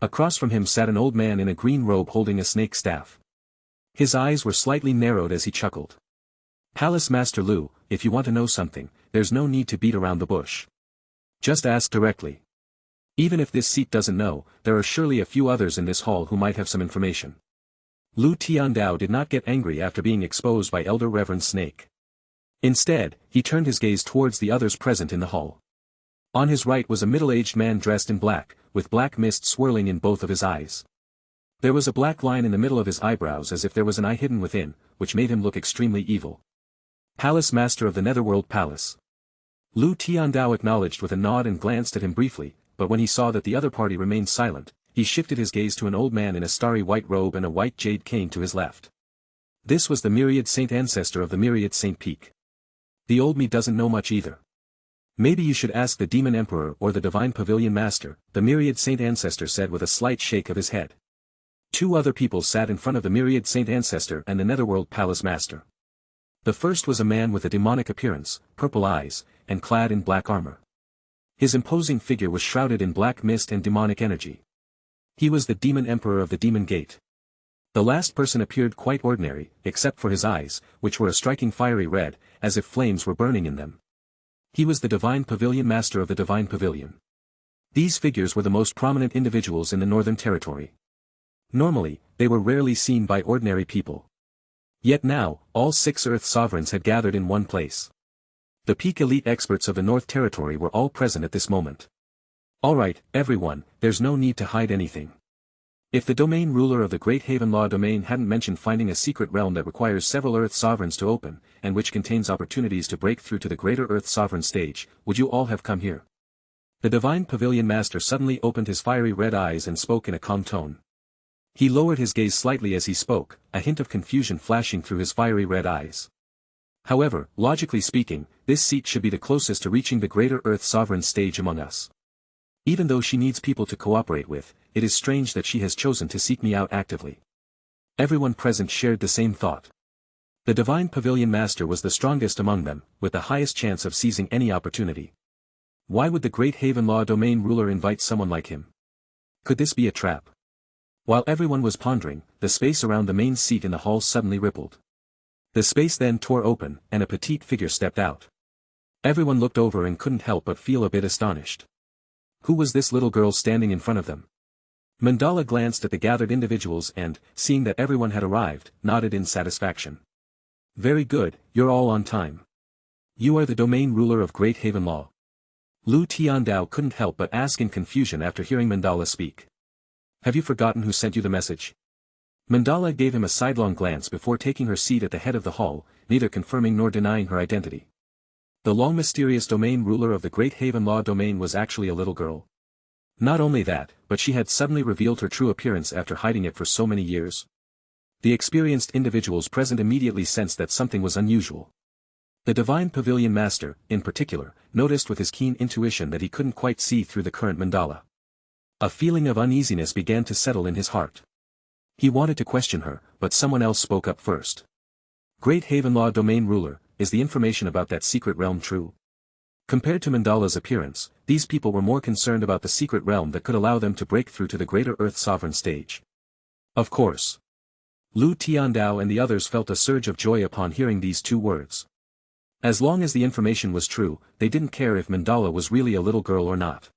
Across from him sat an old man in a green robe holding a snake staff. His eyes were slightly narrowed as he chuckled. Palace Master Lu, if you want to know something, there's no need to beat around the bush. Just ask directly. Even if this seat doesn't know, there are surely a few others in this hall who might have some information. Lu Tiandao did not get angry after being exposed by Elder Reverend Snake. Instead, he turned his gaze towards the others present in the hall. On his right was a middle-aged man dressed in black, with black mist swirling in both of his eyes. There was a black line in the middle of his eyebrows as if there was an eye hidden within, which made him look extremely evil. Palace Master of the Netherworld Palace. Lu Tiandao acknowledged with a nod and glanced at him briefly, but when he saw that the other party remained silent, he shifted his gaze to an old man in a starry white robe and a white jade cane to his left. This was the Myriad Saint Ancestor of the Myriad Saint Peak. The old me doesn't know much either. Maybe you should ask the Demon Emperor or the Divine Pavilion Master, the Myriad Saint Ancestor said with a slight shake of his head. Two other people sat in front of the Myriad Saint Ancestor and the Netherworld Palace Master. The first was a man with a demonic appearance, purple eyes, and clad in black armor. His imposing figure was shrouded in black mist and demonic energy. He was the Demon Emperor of the Demon Gate. The last person appeared quite ordinary, except for his eyes, which were a striking fiery red, as if flames were burning in them. He was the Divine Pavilion Master of the Divine Pavilion. These figures were the most prominent individuals in the Northern Territory. Normally, they were rarely seen by ordinary people. Yet now, all 6 Earth sovereigns had gathered in one place. The peak elite experts of the North Territory were all present at this moment. Alright, everyone, there's no need to hide anything. If the domain ruler of the Great Haven Law Domain hadn't mentioned finding a secret realm that requires several Earth sovereigns to open, and which contains opportunities to break through to the greater Earth sovereign stage, would you all have come here? The Divine Pavilion Master suddenly opened his fiery red eyes and spoke in a calm tone. He lowered his gaze slightly as he spoke, a hint of confusion flashing through his fiery red eyes. However, logically speaking, this seat should be the closest to reaching the greater Earth sovereign stage among us. Even though she needs people to cooperate with, it is strange that she has chosen to seek me out actively. Everyone present shared the same thought. The Divine Pavilion Master was the strongest among them, with the highest chance of seizing any opportunity. Why would the Great Haven Law Domain ruler invite someone like him? Could this be a trap? While everyone was pondering, the space around the main seat in the hall suddenly rippled. The space then tore open, and a petite figure stepped out. Everyone looked over and couldn't help but feel a bit astonished. Who was this little girl standing in front of them? Mandala glanced at the gathered individuals and, seeing that everyone had arrived, nodded in satisfaction. Very good, you're all on time. You are the domain ruler of Great Haven Law. Lu Tiandao couldn't help but ask in confusion after hearing Mandala speak. Have you forgotten who sent you the message? Mandala gave him a sidelong glance before taking her seat at the head of the hall, neither confirming nor denying her identity. The long mysterious domain ruler of the Great Haven Law Domain was actually a little girl. Not only that, but she had suddenly revealed her true appearance after hiding it for so many years. The experienced individuals present immediately sensed that something was unusual. The Divine Pavilion Master, in particular, noticed with his keen intuition that he couldn't quite see through the current mandala. A feeling of uneasiness began to settle in his heart. He wanted to question her, but someone else spoke up first. Great Haven Law Domain Ruler, is the information about that secret realm true? Compared to Mandala's appearance, these people were more concerned about the secret realm that could allow them to break through to the greater Earth sovereign stage. Of course. Lu Tiandao and the others felt a surge of joy upon hearing these two words. As long as the information was true, they didn't care if Mandala was really a little girl or not.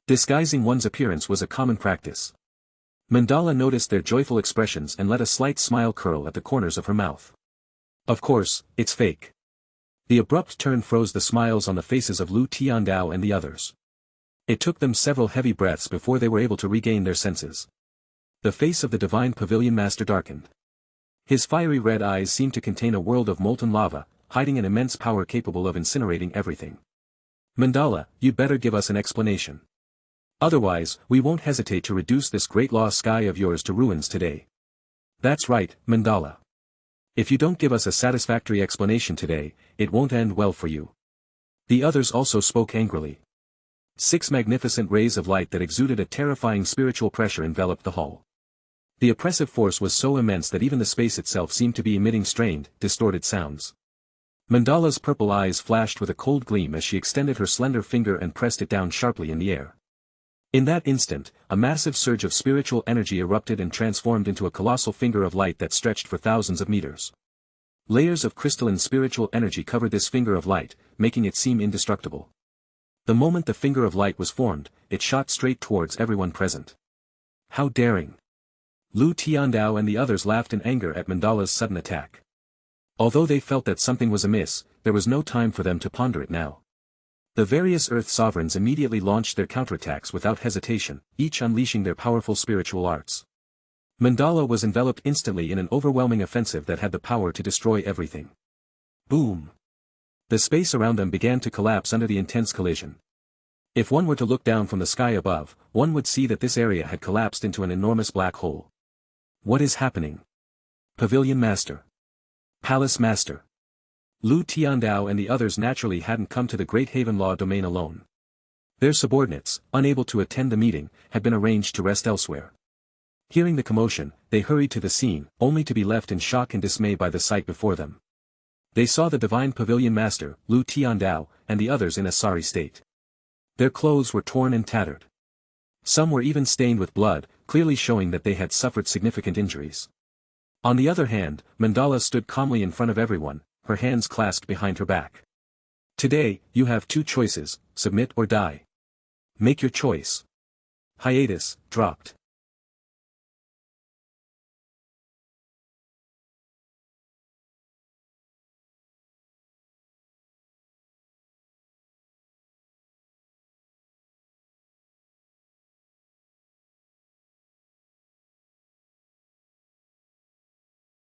Disguising one's appearance was a common practice. Mandala noticed their joyful expressions and let a slight smile curl at the corners of her mouth. Of course, it's fake. The abrupt turn froze the smiles on the faces of Lu Tiandao and the others. It took them several heavy breaths before they were able to regain their senses. The face of the divine pavilion master darkened. His fiery red eyes seemed to contain a world of molten lava, hiding an immense power capable of incinerating everything. Mandala, you'd better give us an explanation. Otherwise, we won't hesitate to reduce this great lost sky of yours to ruins today. That's right, Mandala. If you don't give us a satisfactory explanation today, it won't end well for you. The others also spoke angrily. 6 magnificent rays of light that exuded a terrifying spiritual pressure enveloped the hall. The oppressive force was so immense that even the space itself seemed to be emitting strained, distorted sounds. Mandala's purple eyes flashed with a cold gleam as she extended her slender finger and pressed it down sharply in the air. In that instant, a massive surge of spiritual energy erupted and transformed into a colossal finger of light that stretched for thousands of meters. Layers of crystalline spiritual energy covered this finger of light, making it seem indestructible. The moment the finger of light was formed, it shot straight towards everyone present. How daring! Lu Tiandao and the others laughed in anger at Mandala's sudden attack. Although they felt that something was amiss, there was no time for them to ponder it now. The various Earth sovereigns immediately launched their counterattacks without hesitation, each unleashing their powerful spiritual arts. Mandala was enveloped instantly in an overwhelming offensive that had the power to destroy everything. Boom! The space around them began to collapse under the intense collision. If one were to look down from the sky above, one would see that this area had collapsed into an enormous black hole. What is happening? Pavilion Master. Palace Master. Lu Tiandao and the others naturally hadn't come to the Great Haven Law domain alone. Their subordinates, unable to attend the meeting, had been arranged to rest elsewhere. Hearing the commotion, they hurried to the scene, only to be left in shock and dismay by the sight before them. They saw the divine pavilion master, Lu Tiandao, and the others in a sorry state. Their clothes were torn and tattered. Some were even stained with blood, clearly showing that they had suffered significant injuries. On the other hand, Mandala stood calmly in front of everyone, her hands clasped behind her back. Today, you have 2 choices, submit or die. Make your choice. Hiatus, dropped.